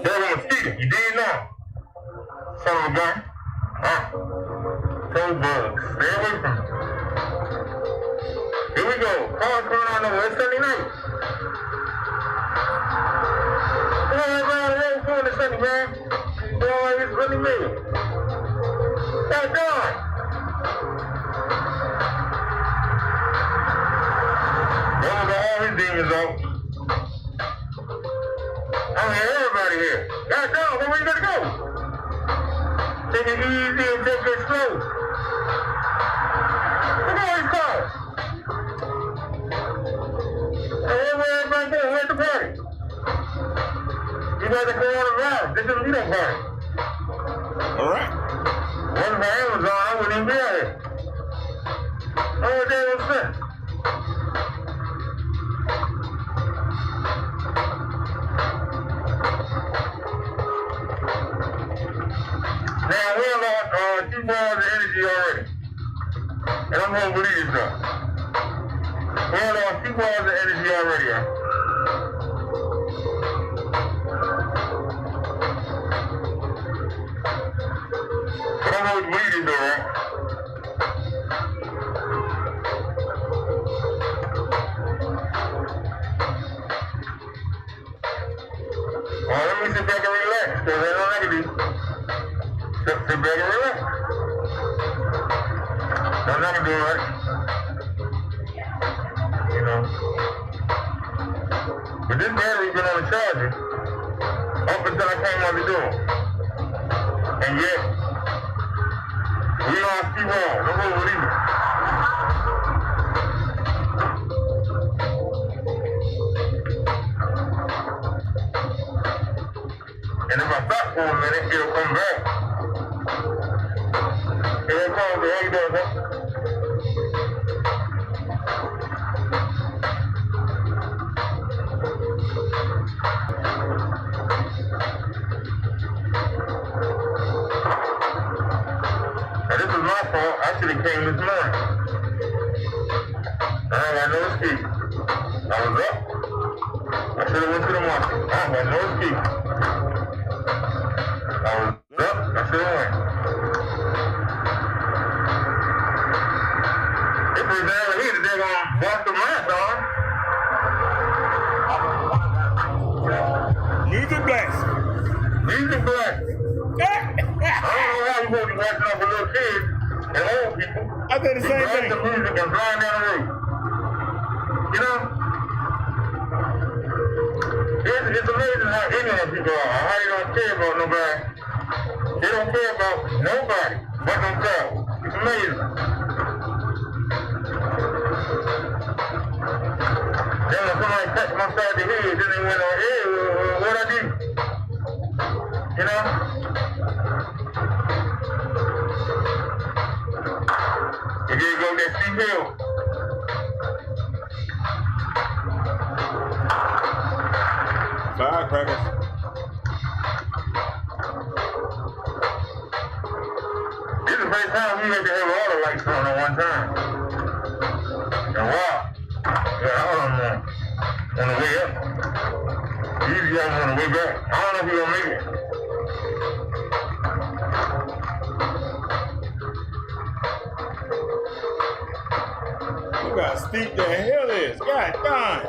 They're a mosquito. You did now. Son of a gun. Cold bugs. Stay away from them. Here we go. Cars coming on over. It's Sunday night. Come on, man. It ain't going to Sunday, man. Boy, it's really me. Stop going. Those are all his demons out. I mean, everybody here. God dog, where you gonna go? Take it easy and take it slow. Look at all these cars. Hey, where everybody going? Where's the party? You guys are going on around. This is a meetup party. All right. Wasn't for Amazon, I wouldn't even be out here. Oh, there was sense. Now, we have 2 bars of energy already. And I'm going to believe this stuff. We have 2 bars of energy already, y'all. But I'm going to believe this though, right? Let me sit back and relax, because I know I can do. Sit back and relax. I'm not gonna do it right. You know. But this battery's been on the charger up until I came out the door. And yet, we lost 2 bars. Nobody believe it. And if I stop for a minute, it'll come back. Here it comes, how you doing, man? Now this was my fault. I should have came this morning. I ain't got no excuse. I was up. I should have went to the market. I ain't got no excuse. I was up. I should have went. If it's down here, they're gonna bust the mask on. Music blast. Music blast. I don't know how you supposed to be watching out for little kids and old people. I did the same thing. The music and flying down the road. You know? It's amazing how ignorant people are, how they don't care about nobody. They don't care about nobody but themselves. It's amazing. Then when somebody touched my side of the head, then they went on, hey, what I do? You know? You gotta go that steep hill. Firecrackers. This is the first time we had to have all the lights on at one time. And wow. Yeah, hold on now. On the way up. Usually I'm on the way back. I don't know if we're gonna make it. Look how steep the hill is. God darn.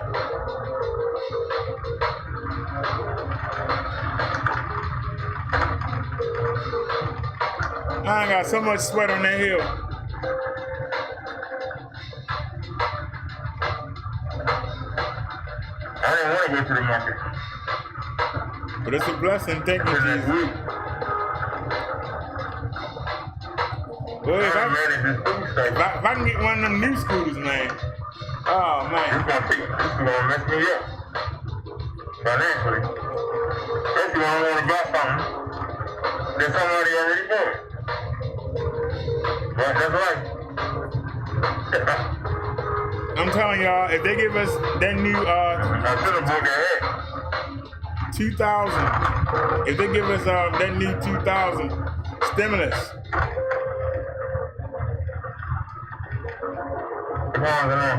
I got so much sweat on that hill. I didn't want to go to the market. But it's a blessing. Thank you, Jesus. Well, if I can get one of them new scooters, man. Oh, man. This is gonna mess me up. Financially. Especially when I want to buy something that somebody already bought. But that's right. I'm telling y'all, if they give us that new I should have bought that 2000, if they give us that new 2000 stimulus. Come on, come on.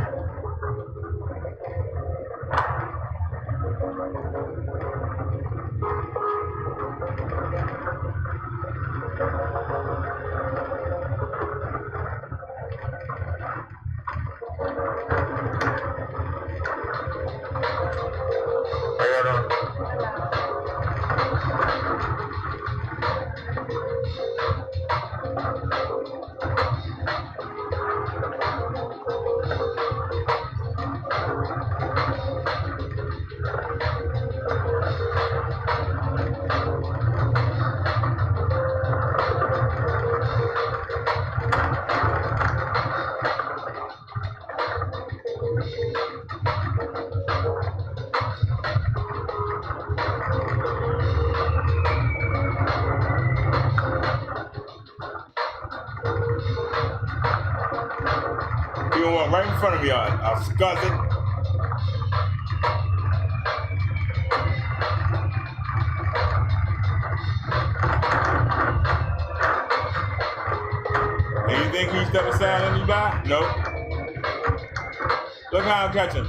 gonna walk right in front of me. I'll scuzz it. And you think he step aside and you by? Nope. Look how I'm catching.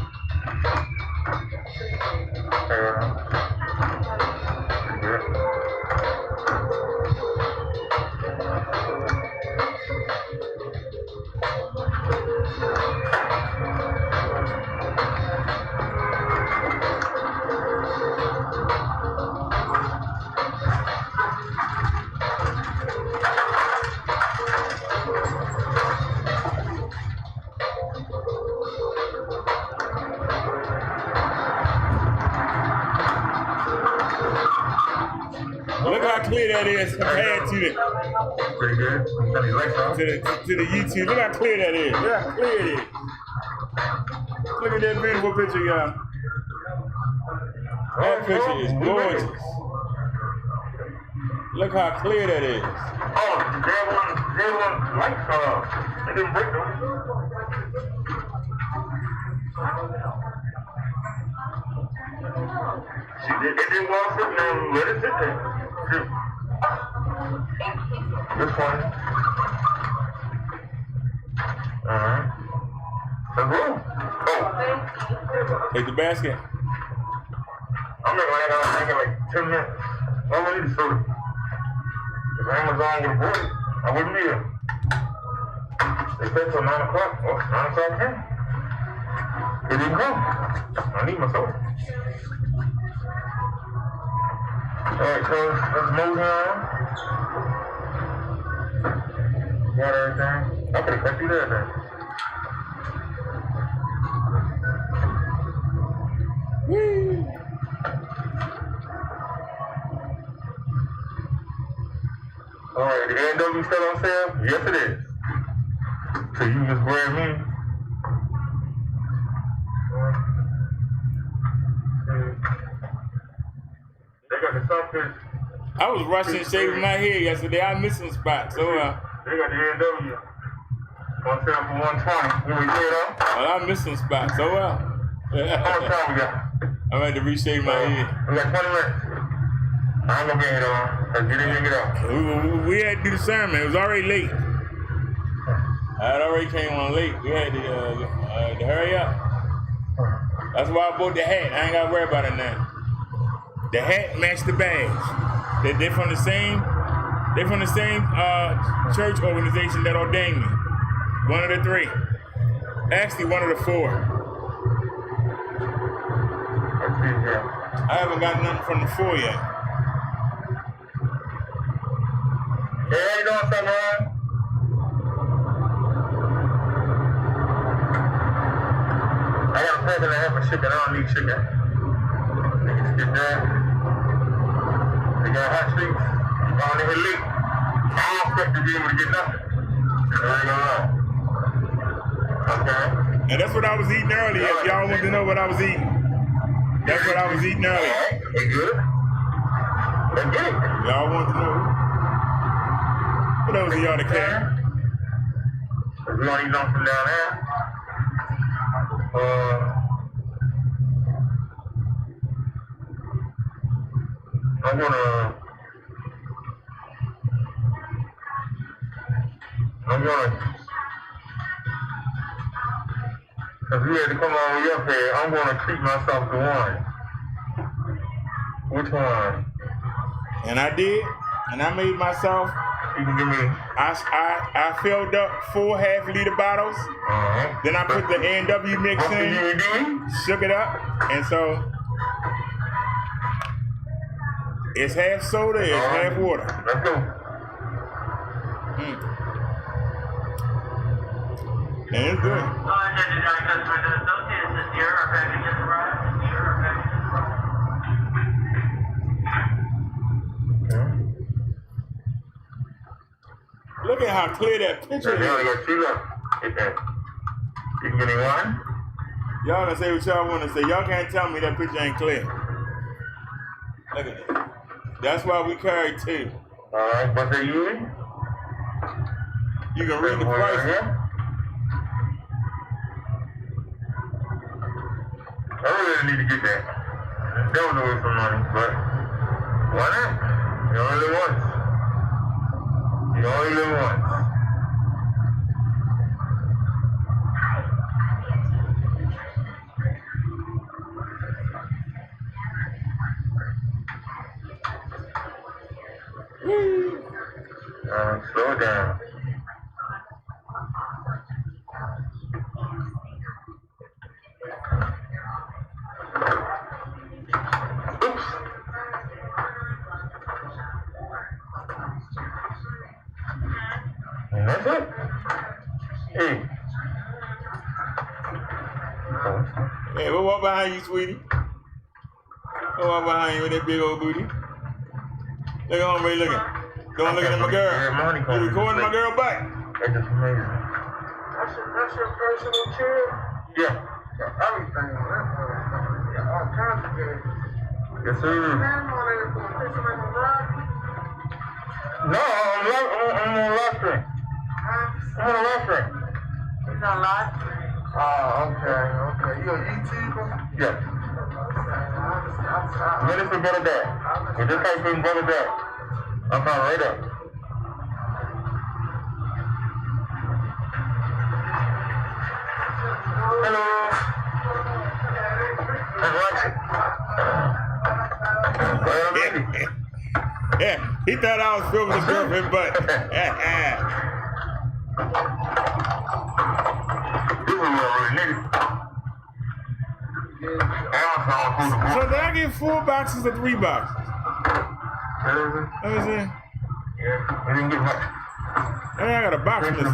Look how clear that is compared to the YouTube. Look how clear that is. Look how clear it is. Look at that beautiful picture, y'all. That picture is gorgeous. Look how clear that is. Oh, they one lights they didn't break them. They didn't want to sit there and let it sit there. This one. Alright. Let's go. Oh. Take the basket. I'm not laying out thinking like 10 minutes. All I need is soda. If Amazon would have brought it, I wouldn't be here. They said till 9 o'clock. Well, 9 o'clock came. They didn't come. I need my soda. Alright, cuz, let's move on. Got everything. I could've cut you there then. Woo! Alright, the NW still on sale? Yes, it is. So you just grab me. They got the softest. I was rushing shaving my hair yesterday. I'm missing spots. So they got the NW. On sale for 120. When we get up. Well, I'm missing spots. So how much time we got? I'm ready to reshave my hair. We got 20 minutes. I ain't gonna get it on. Let's get in and get out. We had to do the sermon. It was already late. I had already came on late. We had to hurry up. That's why I bought the hat. I ain't got to worry about it now. The hat matched the badge. They're from the same. They're from the same church organization that ordained me. One of the three. Actually, one of the four. I haven't got nothing from the four yet. Hey, how you doing, Sunrise? I got a pack and a half of chicken. I don't need chicken. Niggas get that. They got hot streaks. On the hill late. I don't expect to be able to get nothing. There ain't no lie. Okay. And that's what I was eating earlier. If y'all want to know what I was eating. That's what I was eating earlier. Alright, they good. Let's get it. Y'all want to know. For those of y'all that care. We don't eat nothing down there. I'm gonna cause we had to come all the way up here, I'm gonna treat myself to one. Which one? And I did, and I made myself. You can give me. I filled up 4 half-liter bottles. Then I put the NW mix in, shook it up, and so it's half soda, it's half water. Let's go. And it's good. Look at how clear that picture is. You got 2 left. You can give me one. Y'all gonna say what y'all want to say. Y'all can't tell me that picture ain't clear. Look at that. That's why we carry 2. Alright, what's that you in? You can read the price. need to get that. That was a waste of money, but why not? You only live once. You only live once. Slow down. Oops. And that's it. Hey. Hey, what walk behind you, sweetie? What walk behind you with that big old booty? Look at Ray looking. Don't look at my girl. You recording my girl back. That's just amazing. That's your personal chair? Yeah. Everything. All kinds of good. Yes, sir. No, I'm on live stream. I'm on a live stream. He's on live? Oh, okay. You a YouTuber? Yeah. Minister Brother Dad. We just type in Brother Dad. I'm found right up. Hello. Yeah, he thought I was filming his girlfriend, but so did I get 4 boxes or 3 boxes? Let me see. Yeah, I didn't get much. I got a box in this.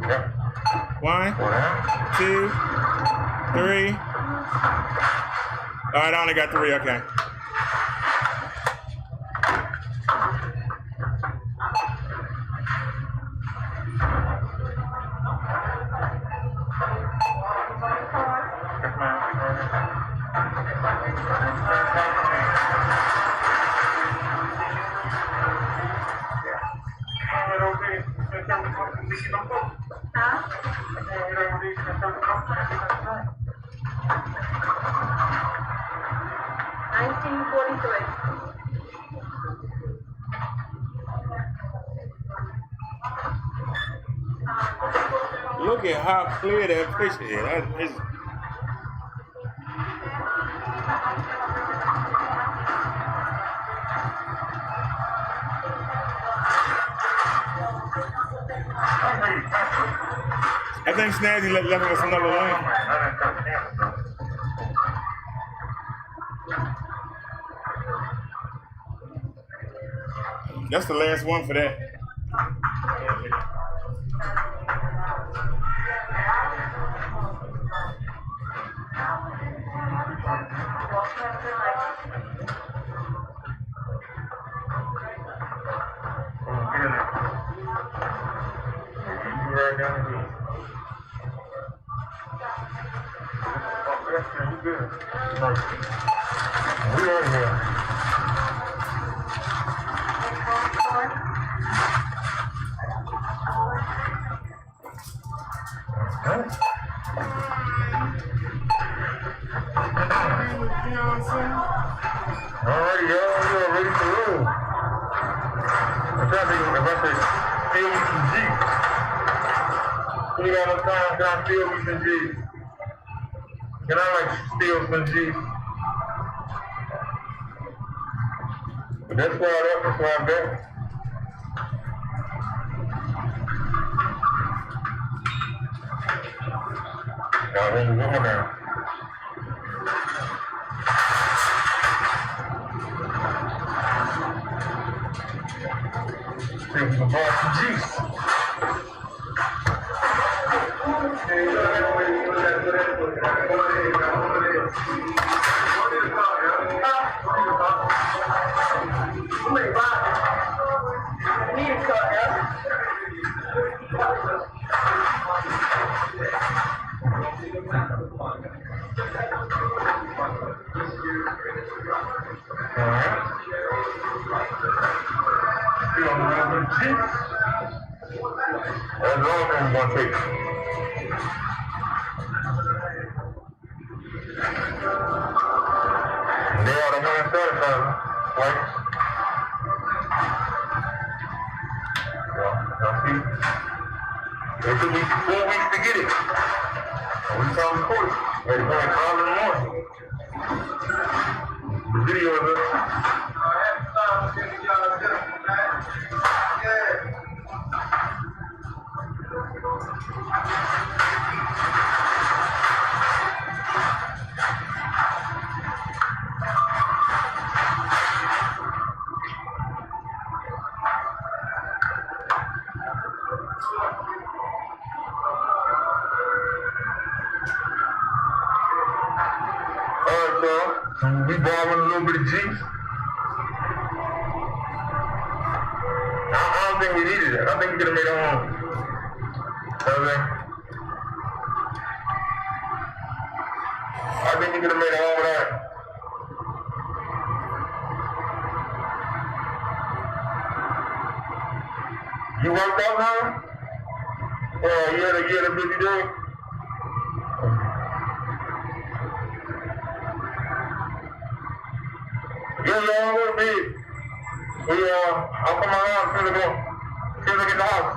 Yeah. 1, 2, 3. All right, I only got 3. Okay. Look at how clear that picture is. I think Snazzy left us another lane. That's the last one for that. We are here. Alright, y'all, you are ready to roll. I'm trying to think if I say steal me some Jeeps. We got enough time to steal me some Jeeps. Can I steal some Jeeps? But that's why that's why I'm back. Y'all ready to go now? See if we can buy some Jeeps. That's all I'm going to take. sanitizer. Wipes. Y'all see? It took me 4 weeks to get it. And we found the court. At 5 in the morning. The video of it. We borrowing a little bit of juice. I don't think we needed it. I think we could have made our own. Okay? I think we could have made our own with that. You worked out now? You had a busy day? Yeah, I'm gonna be. I'll come around as soon as I get in the house.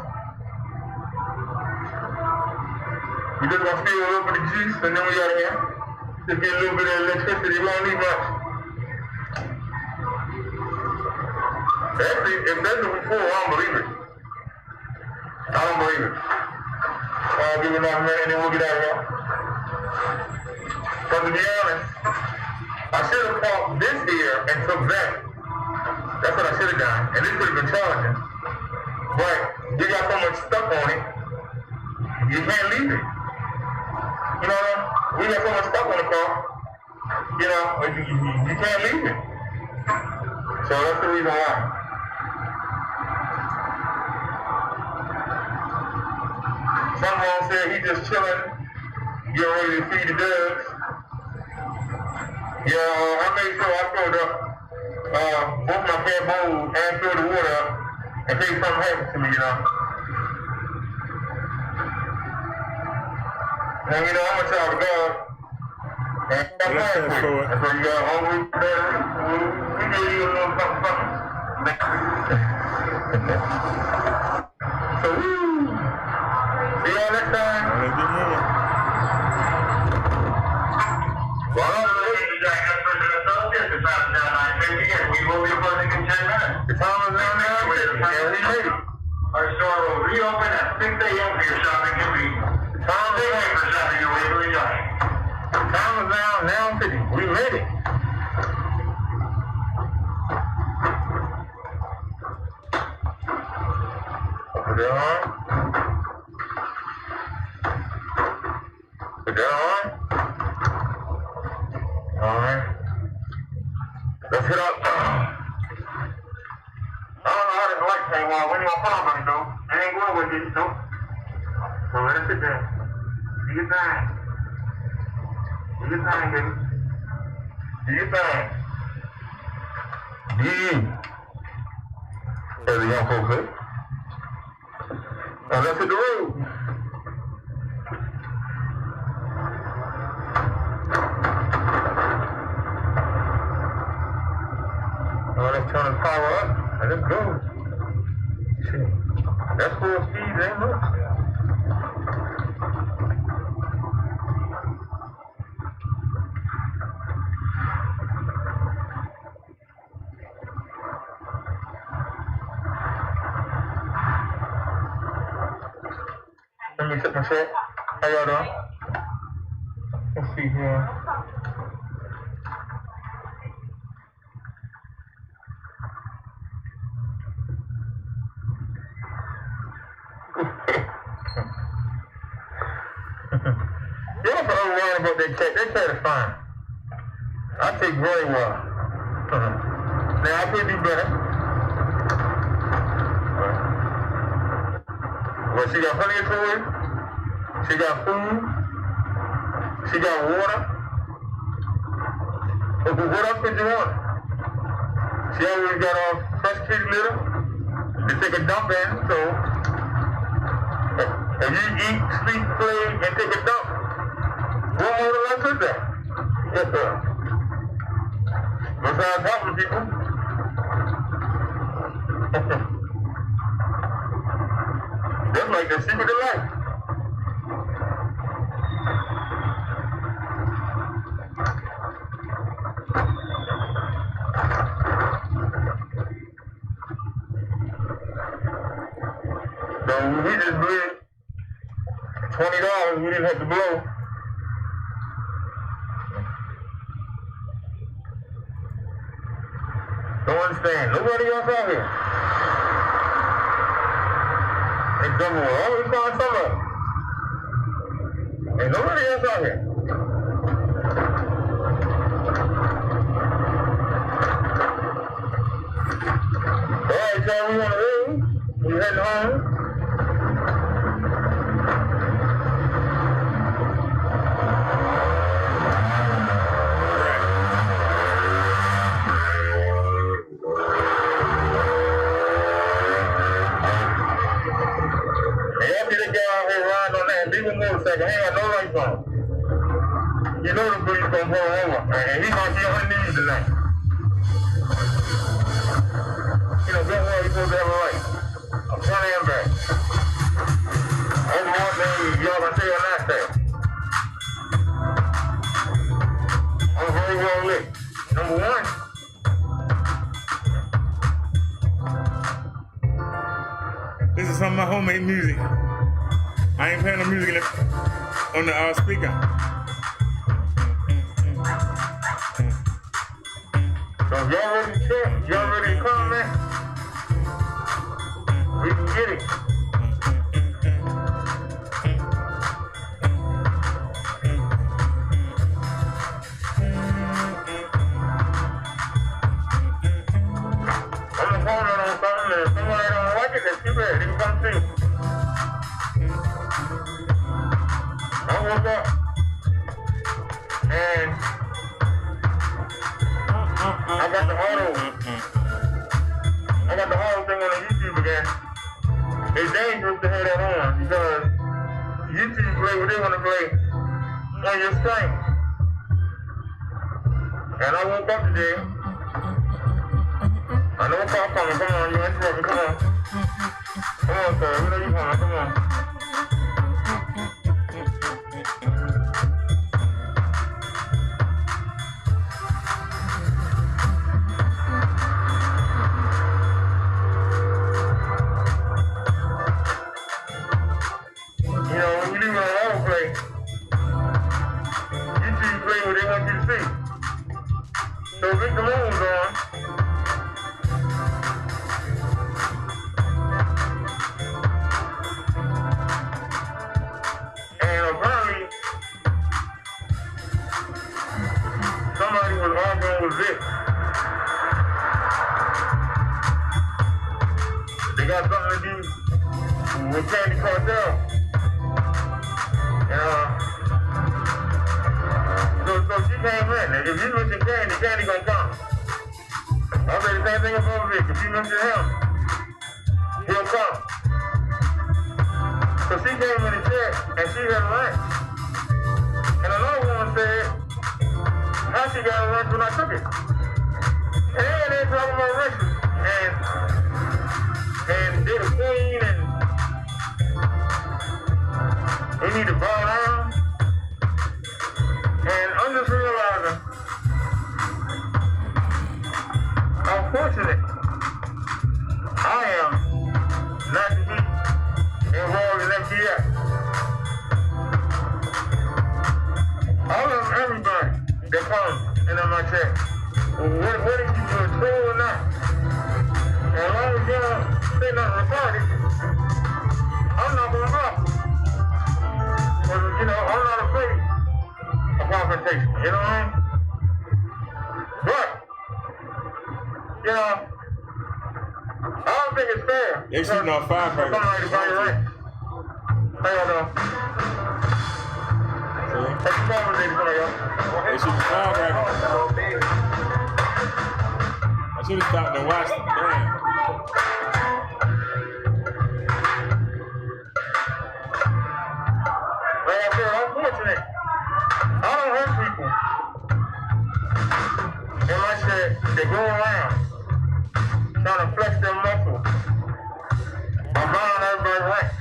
We just gonna steal a little bit of juice and then we out of here. Just get a little bit of electricity. We don't need much. Actually, if that's what we for, I don't believe it. I don't believe it. I'll give it another minute and then we'll get out of here. But to be honest, I should have parked this here and took that. That's what I should have done. And this could have been charging. But you got so much stuff on it, you can't leave it. You know, we got so much stuff on the car, you know, you can't leave it. So that's the reason why. Someone said he just chilling, getting ready to feed the dogs. Yeah, I made sure I filled up both my cat bowls and filled the water up in case something happens to me, you know. And you know, I'm a child of God. And I'm glad for it. And so you got always better. We give you a little something. So, woo! See y'all next time. We will be closing in 10 minutes. The time is now 9:50. Our store will reopen at 6 a.m. for your shopping convenience. The time is now for shopping your legally done. The time is now 9:50. We made it. Put that on. Put that on. All right. Let's hit up. I don't know how this light came on. When you gonna put on it though? It ain't going with it, nope. So let us sit there. Do your thing. Do your thing, baby. Do your thing. As the young folks say. Now let's hit the road. Let's turn the power up and let's go. Shit. That's full speed, ain't it? Let me check my shit. How y'all doing? Let's see here. About that cat is fine. I take very well. Now I could do better. Well, she got plenty of toys. She got food. She got water. But what else could you want? She always got fresh kitty litter to take a dump in. So if you eat, sleep, play, and take a dump, what more than life is that? Yes, sir. But try to talk to people. That's like the secret of life. So we just blew $20, we didn't have to blow. Don't understand. Nobody else out here. It's double. Always find somebody. Ain't nobody else out here. Alright, so we want to leave. We heading home. Leave a motorcycle, he ain't got no lights on. You know the police gonna pull him over, and he gonna be on his knees tonight. You know, good work, you're supposed to have a light. A front and back. Only one thing y'all gonna say on that thing. I'm very well lit. Number one. This is some of my homemade music. I ain't playing no music on the speaker. So if y'all ready to check, y'all ready to come, man? We can get it. I'm gonna comment on something, and if somebody don't like it, then too bad. They can come see. I woke up and I got the auto thing on the YouTube again. It's dangerous to have that on because YouTube play what they want to play on your screen. And I woke up today. I know a call coming. Come on, you interrupted. Come on. Come on, sir. We know you coming. Come on. They got something to do with Candy Cartel. So she came in. And if you mention Candy, Candy gonna come. I'll say the same thing about Vic. If you mention him, he'll come. So she came in and said, and she had lunch. And another woman said, how she got a lunch when I took it? And then they talking about races. And they're the queen, and they need to bow down. And I'm just realizing how fortunate I am not to be involved in FDX. I love everybody that comes and on my check. Whether you do a troll or not. And as long as you don't say nothing retarded, I'm not going to block. Because, I'm not afraid of confrontation, you know what I mean? But, I don't think it's fair. They shooting off firecrackers. Somebody to buy your right. Hell no. That's the conversation for y'all. They shooting firecrackers. I should have stopped and watched it. Damn. Like I said, I'm fortunate. I don't hurt people in my shed. that go around trying to flex their muscle by buying everybody ranch.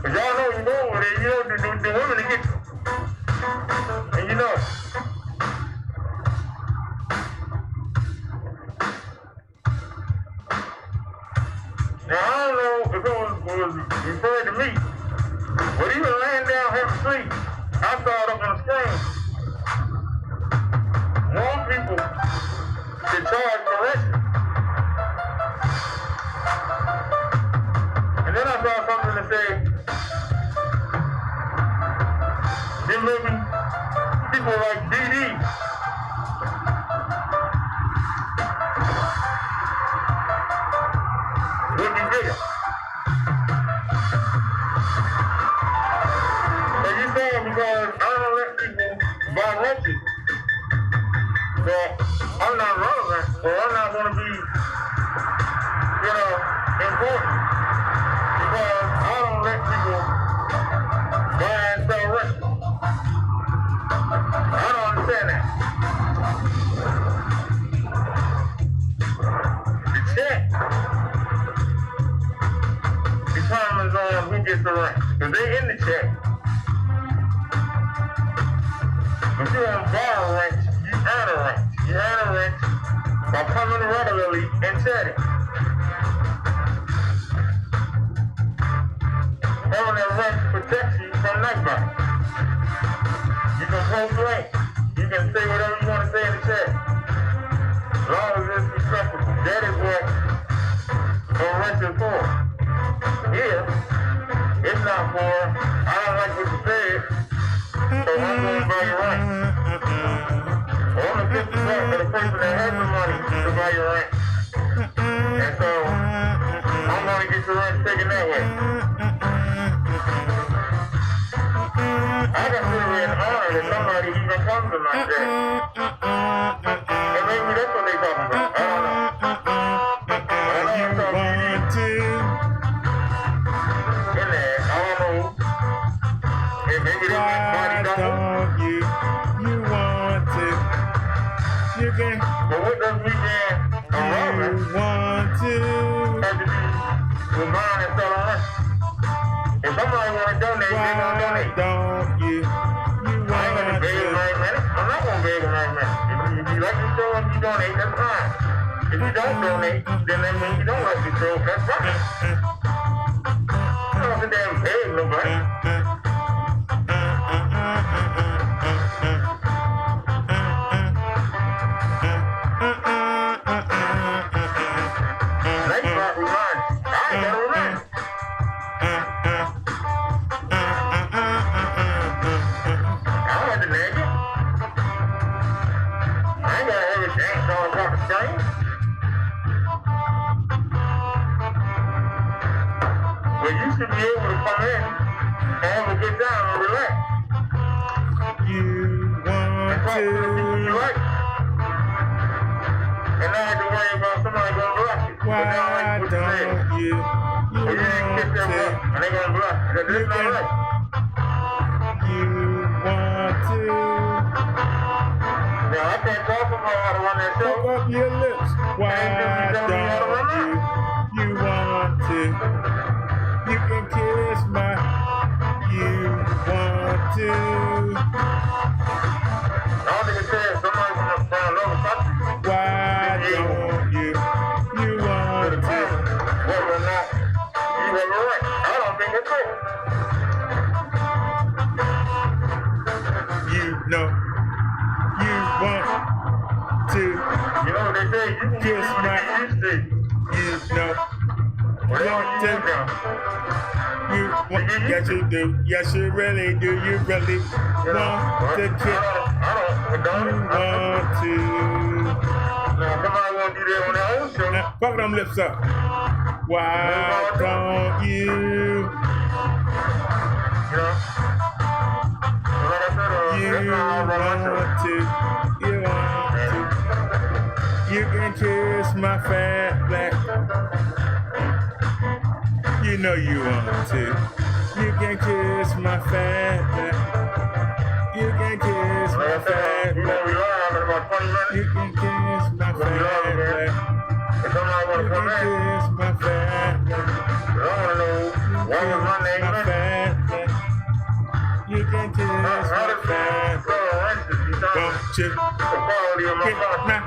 But y'all know you go over there, you know the women to get you. And you know it. Now, I don't know if it was referred to me, but even laying down half asleep, I saw it up on the screen. More people to charge for arresting. And then I saw something that said, then maybe people like DD would be bigger. So you saying because I don't let people buy lunches that I'm not relevant or I'm not going to be, important because I don't let people buy and sell lunches. I don't understand that. The check determines on who gets the ranch. Because they in the check. If you want to buy a ranch, you earn a ranch. You earn a ranch by coming regularly and chatting. Having that ranch protects you from night bite. You can post rank. You can say whatever you want to say in the chat. As long as it's respectable. That is what a ranch is for. Here, it's not for, I don't like what you said, so I'm going to buy your ranch. Or I'm going to 50 bucks for the person that has the money to buy your ranch. And so, I'm going to get your ranch taken that way. I consider it an honor that somebody even comes to my chat. And maybe that's what they talking about. I don't know. But what does weekend irrelevant have to do with buying and selling lunch? If somebody want to donate, they're going to donate. I ain't going to beg them right minute. I'm not going to beg them right minute. If you like the show and you donate, that's fine. If you don't donate, then that means you don't like the show. That's fine. I don't sit there and beg nobody. But you should be able to come in and have a good time and relax. You want and talk to the people you like. And not have to worry about somebody going to block you. Why like what don't you? Or you didn't kiss their butt and they're going to block you. That's not right. You want to. Now, I can't talk about how to run that show. Fuck up your lips. Why don't you want to? You can kiss my, you want to. I don't think it says somebody from another country. Why don't you want to? Whether or not you have a right. I don't think it's right. You know, you want to. You know what they say? You can kiss my, you know. Want to. Yes you do, yes you really do, you really want to kiss. You want to. Now somebody want to do that on their own show. Now, fuck them lips up. Why don't you? You want to. You can kiss my fat black. You know you want to. You can kiss my fat back. You can kiss my fat black. You can kiss my fat black. You can kiss my fat black. You can kiss my fat black. Won't you kiss my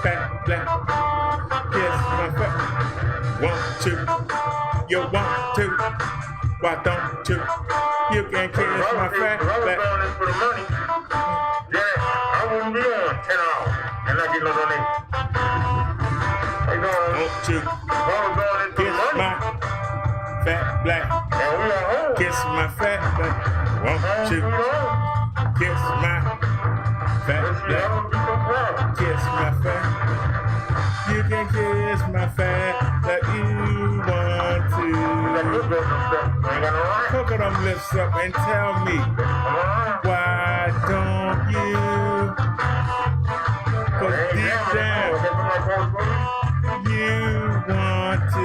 fat black? Kiss my fat. Want to? You want to? Why don't you? You can kiss my fat black. Yeah, I wouldn't be on 10 hours and not get no donation. Want to? Kiss my fat black. Kiss my fat black. Want to? Kiss my fat black. Kiss my fat. You can kiss my fat that you want to. Cook them lips up and tell me, why don't you? 'Cause deep down, you want to.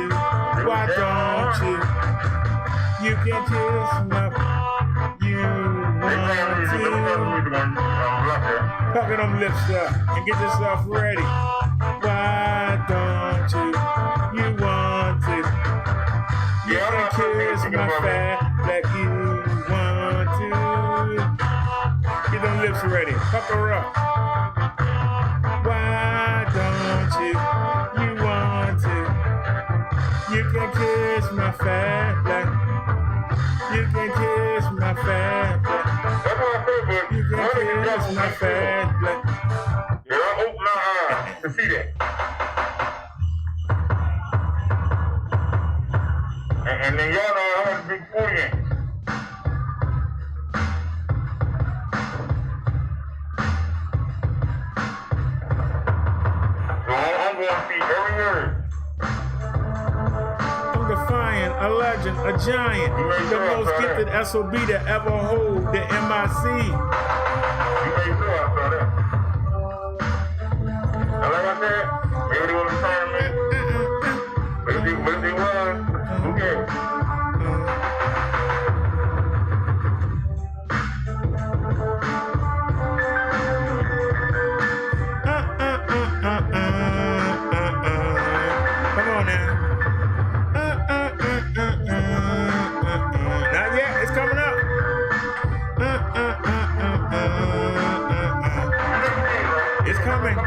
Why don't you? You can kiss my. You want to. Cook them lips up and get yourself ready. Why don't you? You want to. You can kiss my fat like you want to. Get them lips ready. Fuck her up. Why don't you? You want to. You can kiss my fat like. You can kiss my fat like. You can kiss my fat like. Yeah, I open my eyes to see that. And then y'all know I have a big 40 inch. So I'm going to see every word. I'm defiant, a legend, a giant, the most gifted SOB to ever hold the MIC. You made sure I saw that. And like I said, maybe they want to turn me. But if they was, who cares? Come on now. Not yet, it's coming up. It's coming.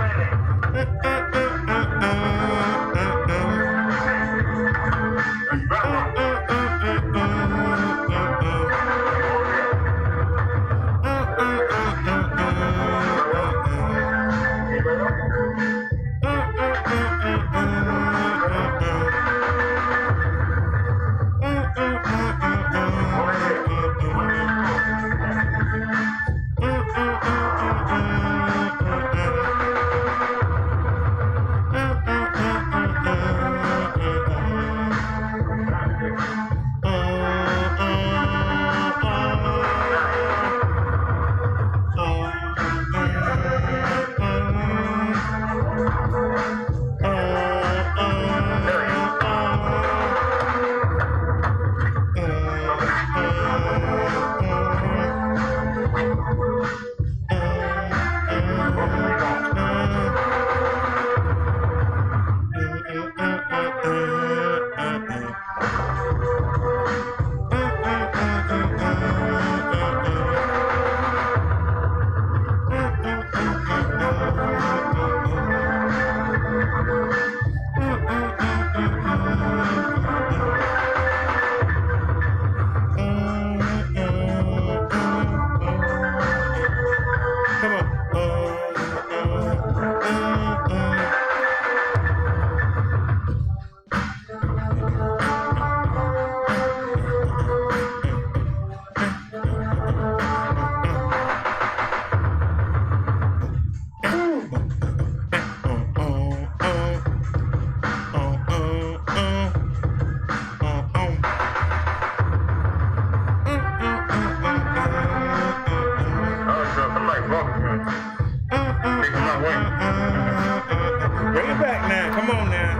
Bring it back now. Come on now.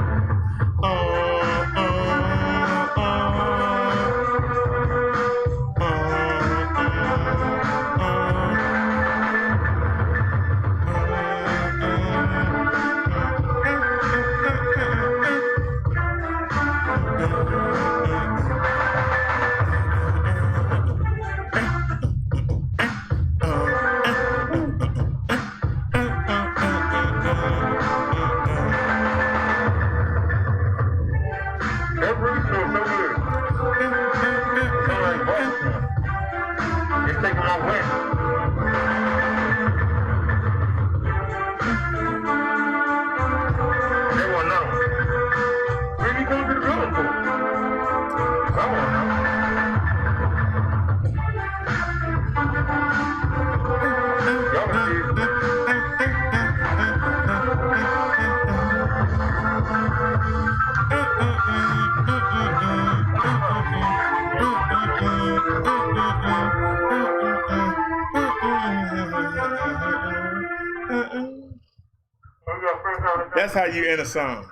That's how you end a song.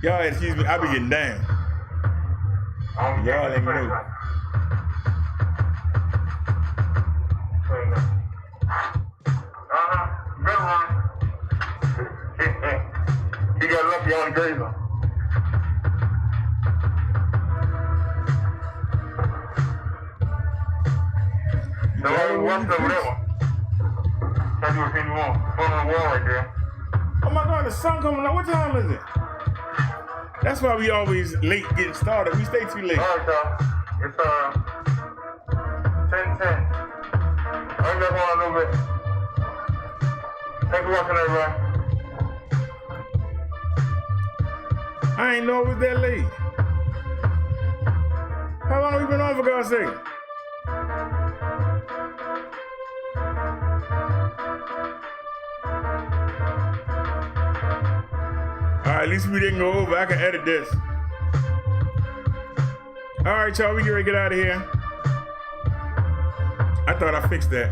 Y'all, excuse me, I be getting down. Y'all let me know. He got lucky on the grazer. Oh my God, the sun coming up. What time is it? That's why we always late getting started. We stay too late. All right, y'all. It's 10:10. I just want a little bit. Thanks for watching, everybody. I ain't know it was that late. How long we been on, for God's sake? All right, at least we didn't go over. I can edit this. All right, y'all, we get ready to get out of here. I thought I fixed that.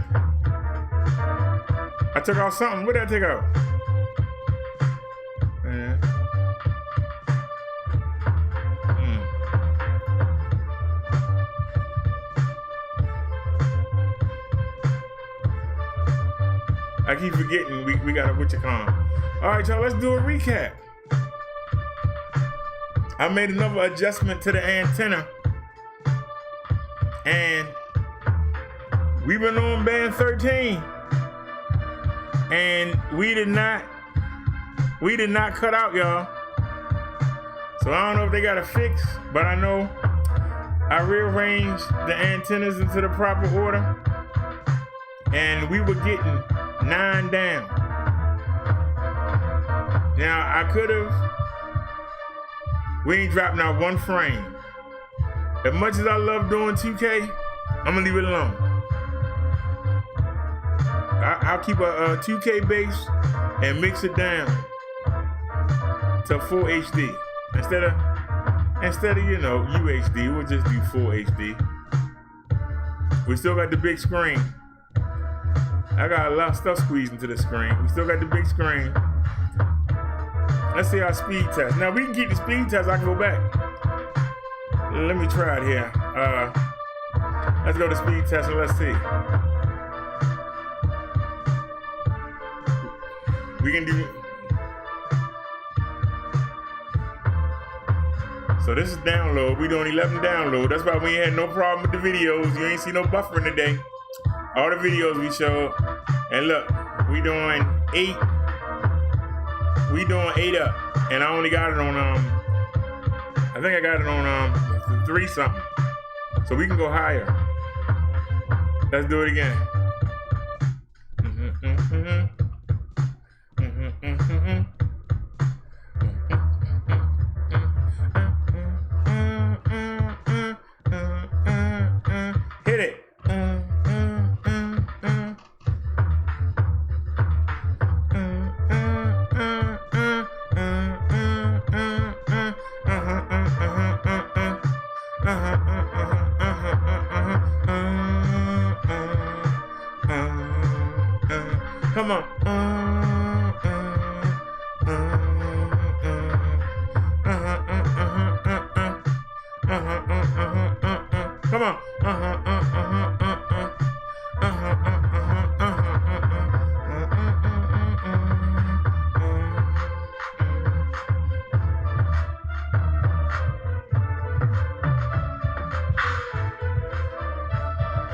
I took out something. What did I take out? I keep forgetting we got a WitcherCon. All right, y'all, let's do a recap. I made another adjustment to the antenna, and we've been on band 13, and we did not cut out, y'all. So I don't know if they got a fix, but I know I rearranged the antennas into the proper order, and we were getting 9 down. Now I could have. We ain't dropping out one frame. As much as I love doing 2K, I'm gonna leave it alone. I'll keep a 2K base and mix it down to full HD. Instead of UHD, we'll just do full HD. We still got the big screen. I got a lot of stuff squeezed into the screen. We still got the big screen. Let's see our speed test. Now we can keep the speed test. I can go back. Let me try it here. Let's go to speed test and let's see. We can do. So this is download. We doing 11 download. That's why we ain't had no problem with the videos. You ain't see no buffering today. All the videos we showed. And look, we doing 8. We doing 8 up, and I only got it on I think I got it on 3 something. So we can go higher. Let's do it again. Hit it. Come on. Come on.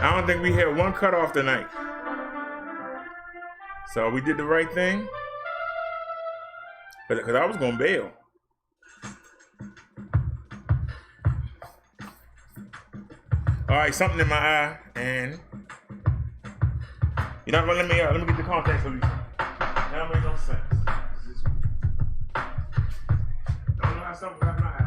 I don't think we had one cutoff tonight. So we did the right thing. Because I was going to bail. All right, something in my eye, and you're not going to let me out. Let me get the contact solution. That don't make no sense. Don't know how something got in my eye.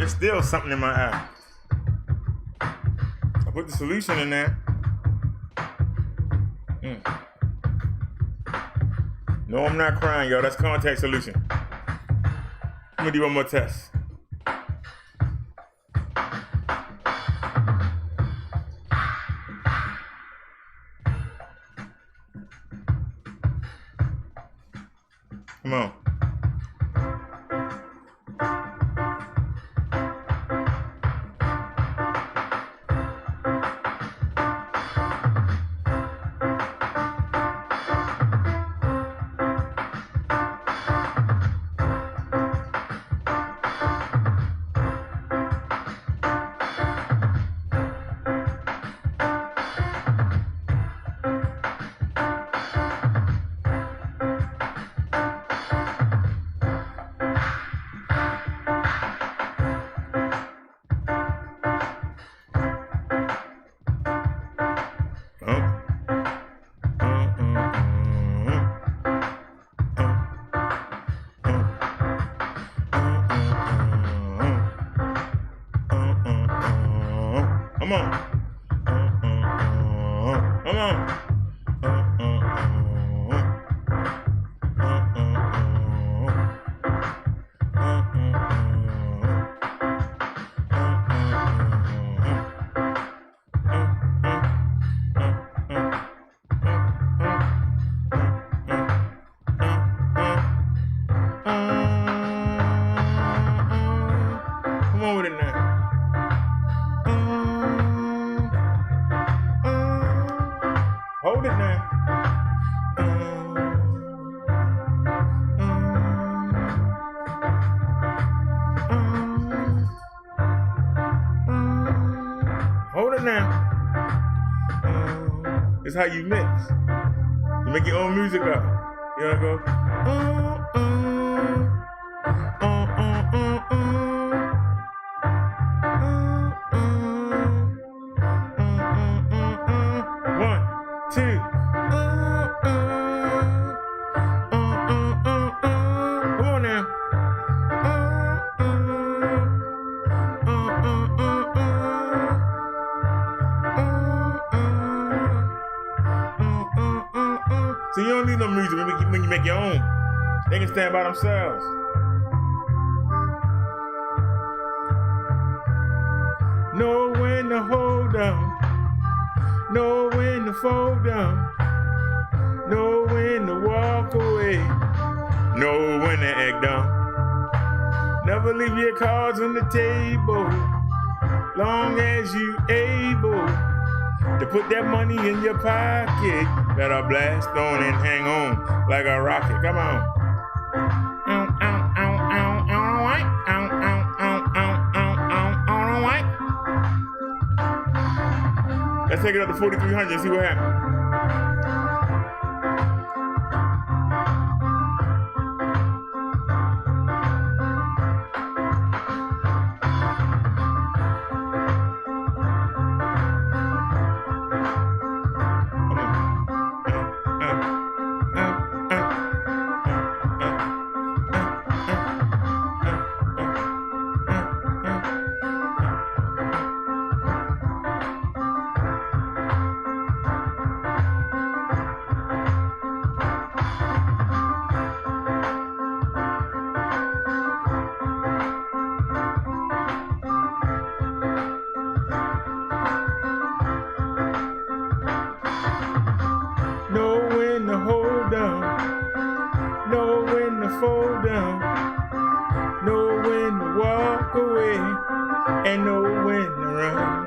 There's still something in my eye. I put the solution in there. No, I'm not crying, y'all. That's contact solution. I'm gonna do one more test. Come on. Come on. Come on. Come on with it now. Hold it now. Hold it now. It's how you mix. You make your own music up. You wanna go? So you don't need no music when you make your own. They can stand by themselves. Know when to hold on. Know when to fold down. Know when to walk away. Know when to act down. Never leave your cards on the table. Long as you able to put that money in your pocket. Better blast on and hang on like a rocket. Come on. Let's take it up to 4,300 and see what happens. Know when to hold down. Know when to fold down. Know when to walk away. And know when to run.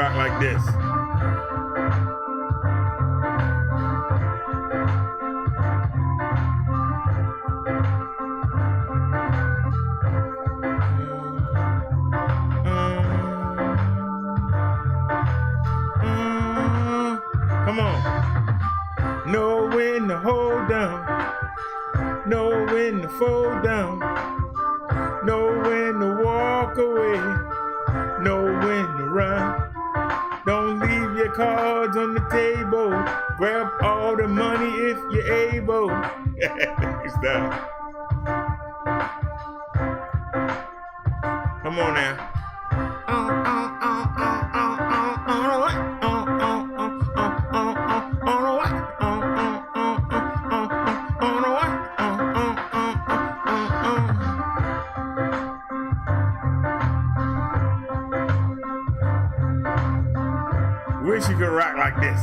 rock like this. Come on. Know when to hold down. Know when to fold down. Know when to walk away. Know when to run. Don't leave your cards on the table. Grab all the money if you're able. Stop. Come on now. Wish you could rock like this.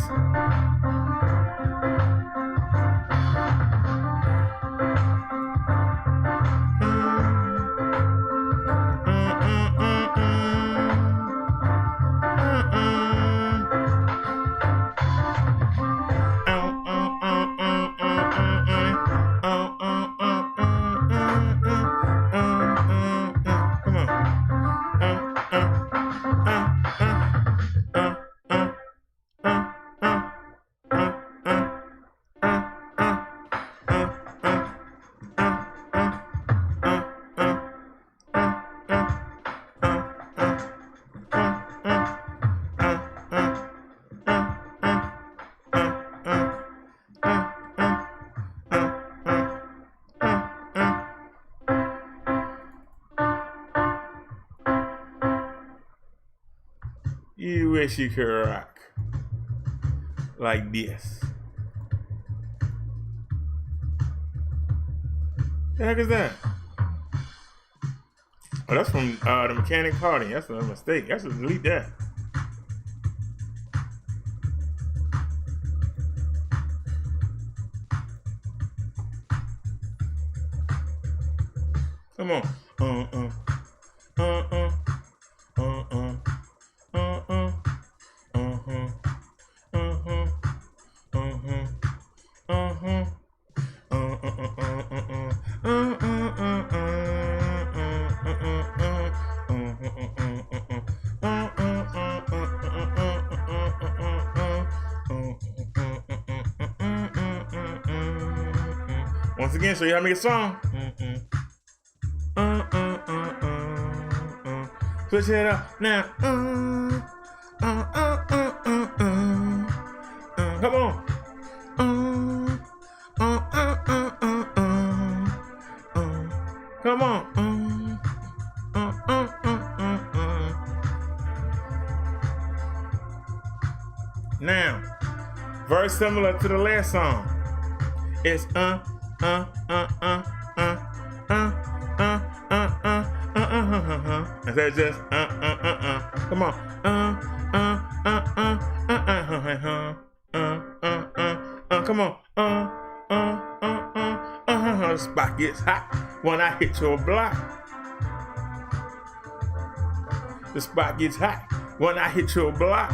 You wish you could rock like this. The heck is that? Oh, that's from the Mechanic Party. That's a mistake. I should delete that. Come on. Once again, show you how to make a song. Push it up now. Come on. Come on. Now, very similar to the last song. It's instead of just come on. Come on. The spot gets hot when I hit your block. The spot gets hot when I hit your block.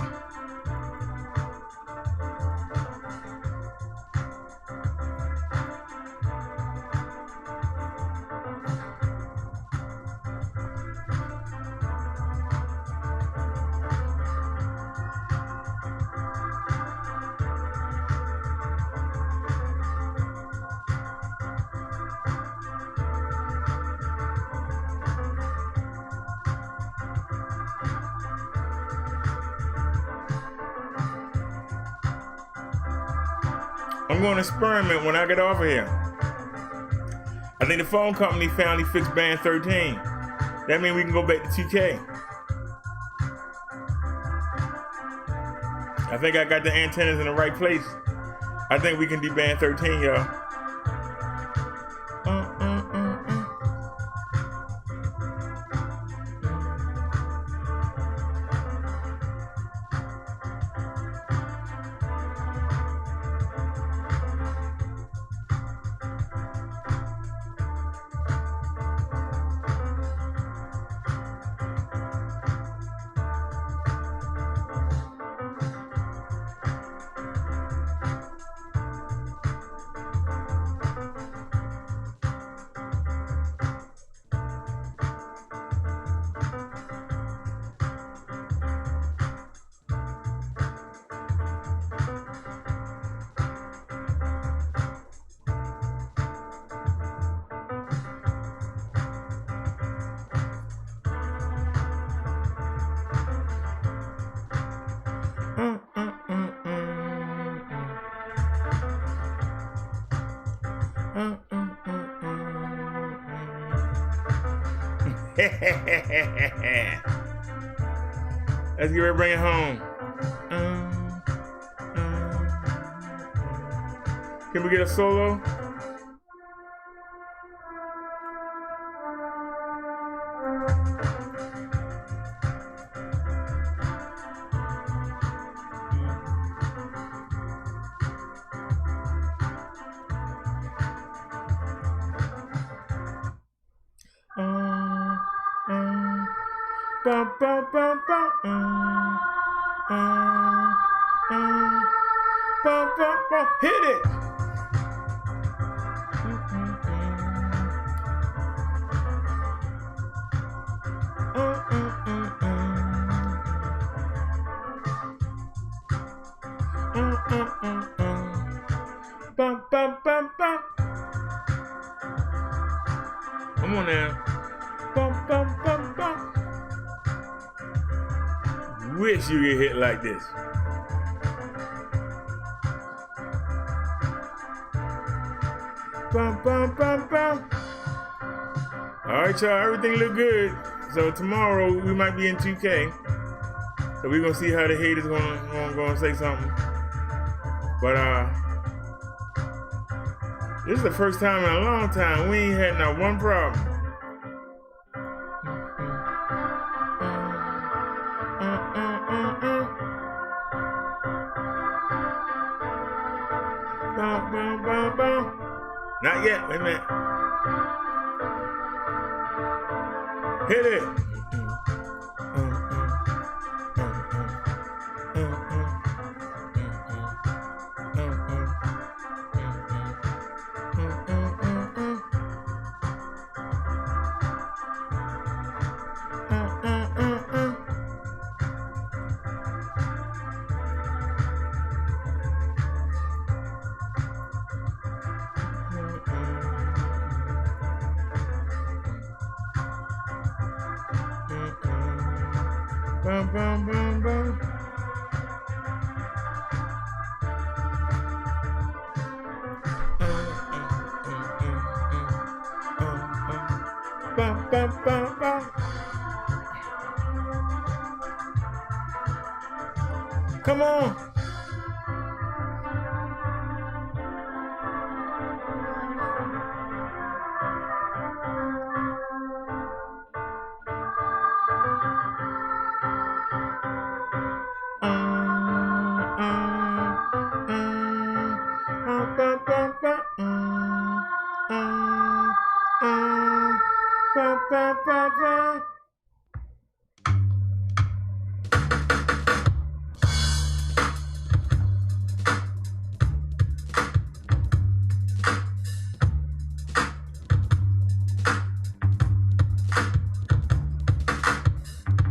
I'm going to experiment when I get off of here. I think the phone company finally fixed band 13. That means we can go back to 2K. I think I got the antennas in the right place. I think we can do band 13, y'all. Let's get ready to bring it home. Can we get a solo? Bum, bum, bum, bum, bum, bum, bum. Hit it. Bum, bum, bum, bum. Come on now. Bum, bum, bum, bum. Wish you get hit like this. Bum, bum, bum, bum. All right, y'all, everything look good. So tomorrow we might be in 2K. So we're gonna see how the haters gonna say something. But this is the first time in a long time we ain't had not one problem. Not yet, wait a minute. Hit it. Bum, bum, bum, bum. Bum, bum, bum, bum. Come on.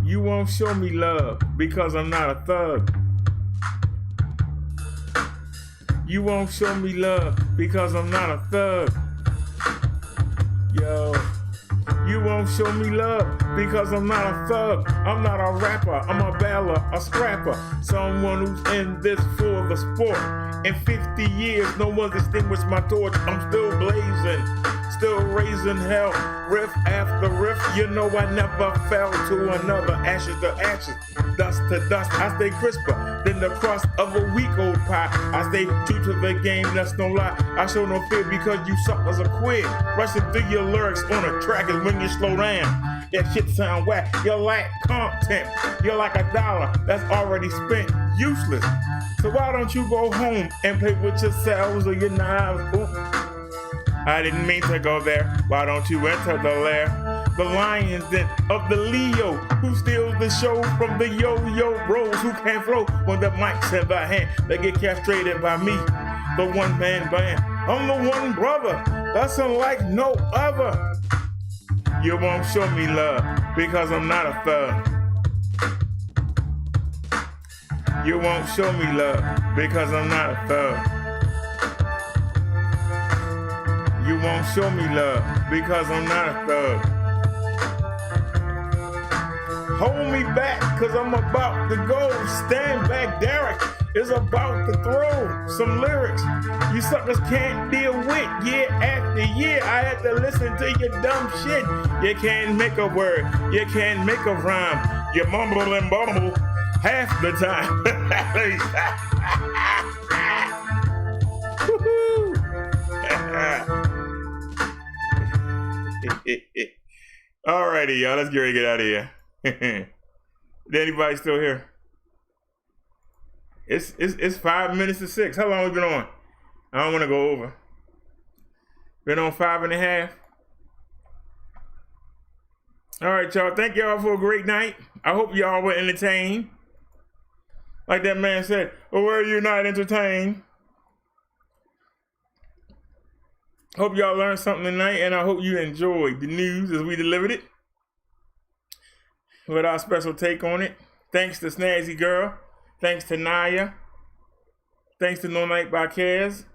You won't show me love because I'm not a thug. You won't show me love because I'm not a thug. Yo, you won't show me love because I'm not a thug. I'm not a rapper, I'm a battler, a scrapper. Someone who's in this for the sport. In 50 years, no one extinguished my torch. I'm still blazing, still raising hell. Riff after riff, you know I never fell to another. Ashes to ashes, dust to dust. I stay crisper than the crust of a week-old pie. I stay true to the game, that's no lie. I show no fear because you suckers are quit. Rushing through your lyrics on a track is when you slow down. That shit sound whack, you lack content. You're like a dollar that's already spent, useless. So why don't you go home and play with yourselves or your knives? Ooh. I didn't mean to go there. Why don't you enter the lair? The lions then of the Leo, who steals the show from the yo-yo bros who can't flow when the mic's in their hand. They get castrated by me, the one-man band. I'm the one brother that's unlike no other. You won't show me love because I'm not a thug. You won't show me love because I'm not a thug. You won't show me love because I'm not a thug. Hold me back cause I'm about to go. Stand back, Derrick is about to throw. some lyrics you suckers can't deal with. Year after year, I had to listen to your dumb shit. You can't make a word, you can't make a rhyme. You mumble and bumble half the time. Alrighty, y'all, let's get ready to get out of here. Is anybody still here? It's 5 minutes to 6. How long we been on? I don't want to go over. Been on 5.5. All right, y'all. Thank y'all for a great night. I hope y'all were entertained. Like that man said, well, were you not entertained? Hope y'all learned something tonight, and I hope you enjoyed the news as we delivered it with our special take on it. Thanks to Snazzy Girl. Thanks to Naya. Thanks to No Night by Kaz.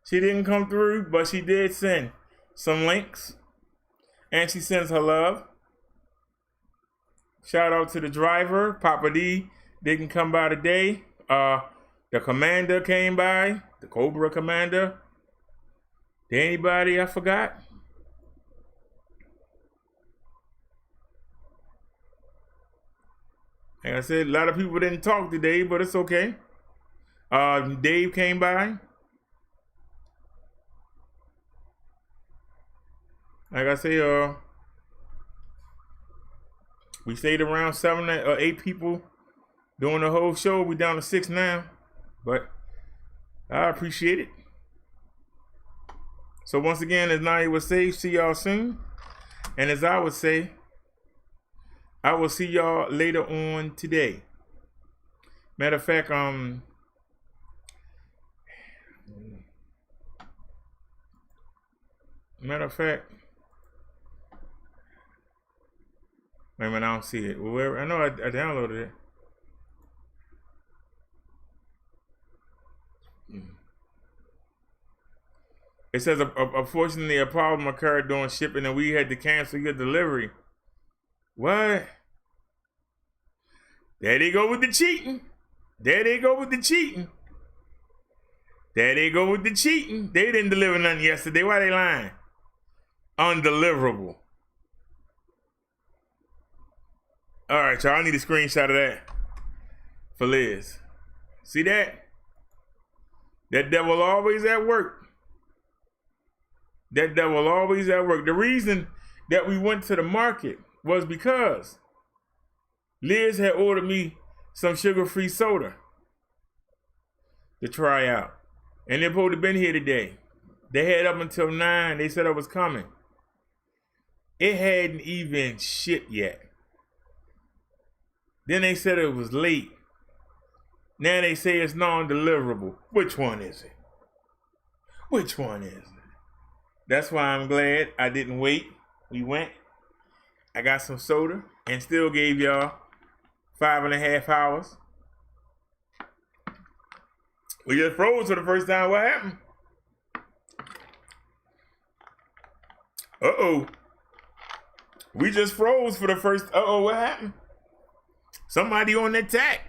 She didn't come through, but she did send some links. And she sends her love. Shout out to the driver. Papa D didn't come by today. The commander came by. The Cobra commander. Did anybody I forgot? Like I said, a lot of people didn't talk today, but it's okay. Dave came by. Like I say, we stayed around 7 or 8 people doing the whole show. We down to 6 now, but I appreciate it. So once again, as Naya would say, see y'all soon. And as I would say, I will see y'all later on today. Matter of fact, wait a minute, I don't see it. Well, I know I downloaded it. It says, unfortunately, a problem occurred during shipping and we had to cancel your delivery. What? There they go with the cheating. There they go with the cheating. There they go with the cheating. They didn't deliver nothing yesterday. Why they lying? Undeliverable. All right, y'all. I need a screenshot of that for Liz. See that? That devil always at work. That devil always at work. The reason that we went to the market was because Liz had ordered me some sugar-free soda to try out. And they're supposed to have been here today. They had up until 9. They said I was coming. It hadn't even shipped yet. Then they said it was late. Now they say it's non-deliverable. Which one is it? Which one is it? That's why I'm glad I didn't wait. We went. I got some soda and still gave y'all 5.5 hours. We just froze for the first time. What happened? Uh-oh. We just froze for the first... Uh-oh, what happened? Somebody on that tack.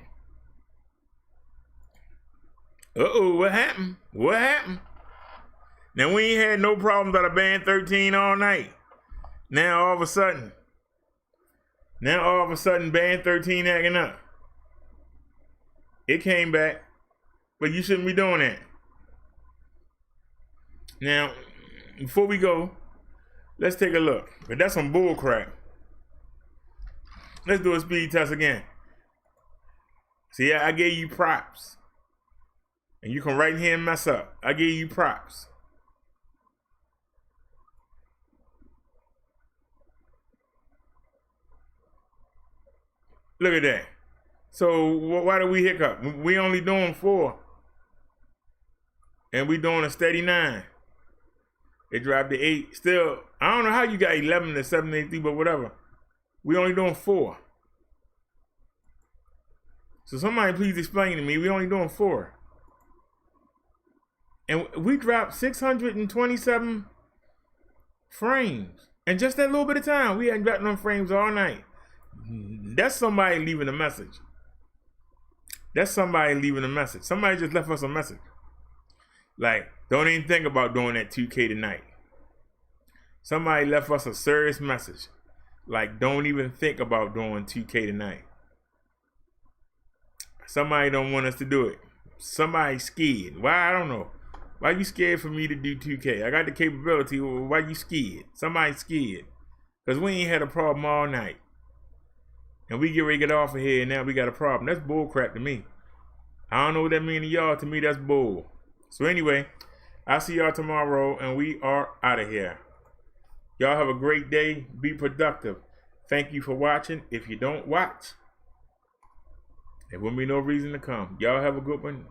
Uh-oh, what happened? What happened? Now, we ain't had no problems out of Band 13 all night. Now, all of a sudden, Band 13 acting up. It came back, but you shouldn't be doing that. Now, before we go, let's take a look. But that's some bull crap. Let's do a speed test again. See, I gave you props. And you can right here and mess up. I gave you props. Look at that. So why do we hiccup? We only doing 4. And we doing a steady 9. It dropped to 8. Still, I don't know how you got 11 to 783, but whatever. We only doing 4. So somebody please explain to me. We only doing 4. And we dropped 627 frames. And just that little bit of time. We hadn't dropped no frames all night. That's somebody leaving a message. That's somebody leaving a message. Somebody just left us a message. Like, don't even think about doing that 2K tonight. Somebody left us a serious message. Like, don't even think about doing 2K tonight. Somebody don't want us to do it. Somebody scared. Why? I don't know. Why you scared for me to do 2K? I got the capability. Why you scared? Somebody scared. Because we ain't had a problem all night. And we get ready to get off of here and now we got a problem. That's bull crap to me. I don't know what that means to y'all. To me, that's bull. So anyway, I'll see y'all tomorrow and we are out of here. Y'all have a great day. Be productive. Thank you for watching. If you don't watch, there won't be no reason to come. Y'all have a good one.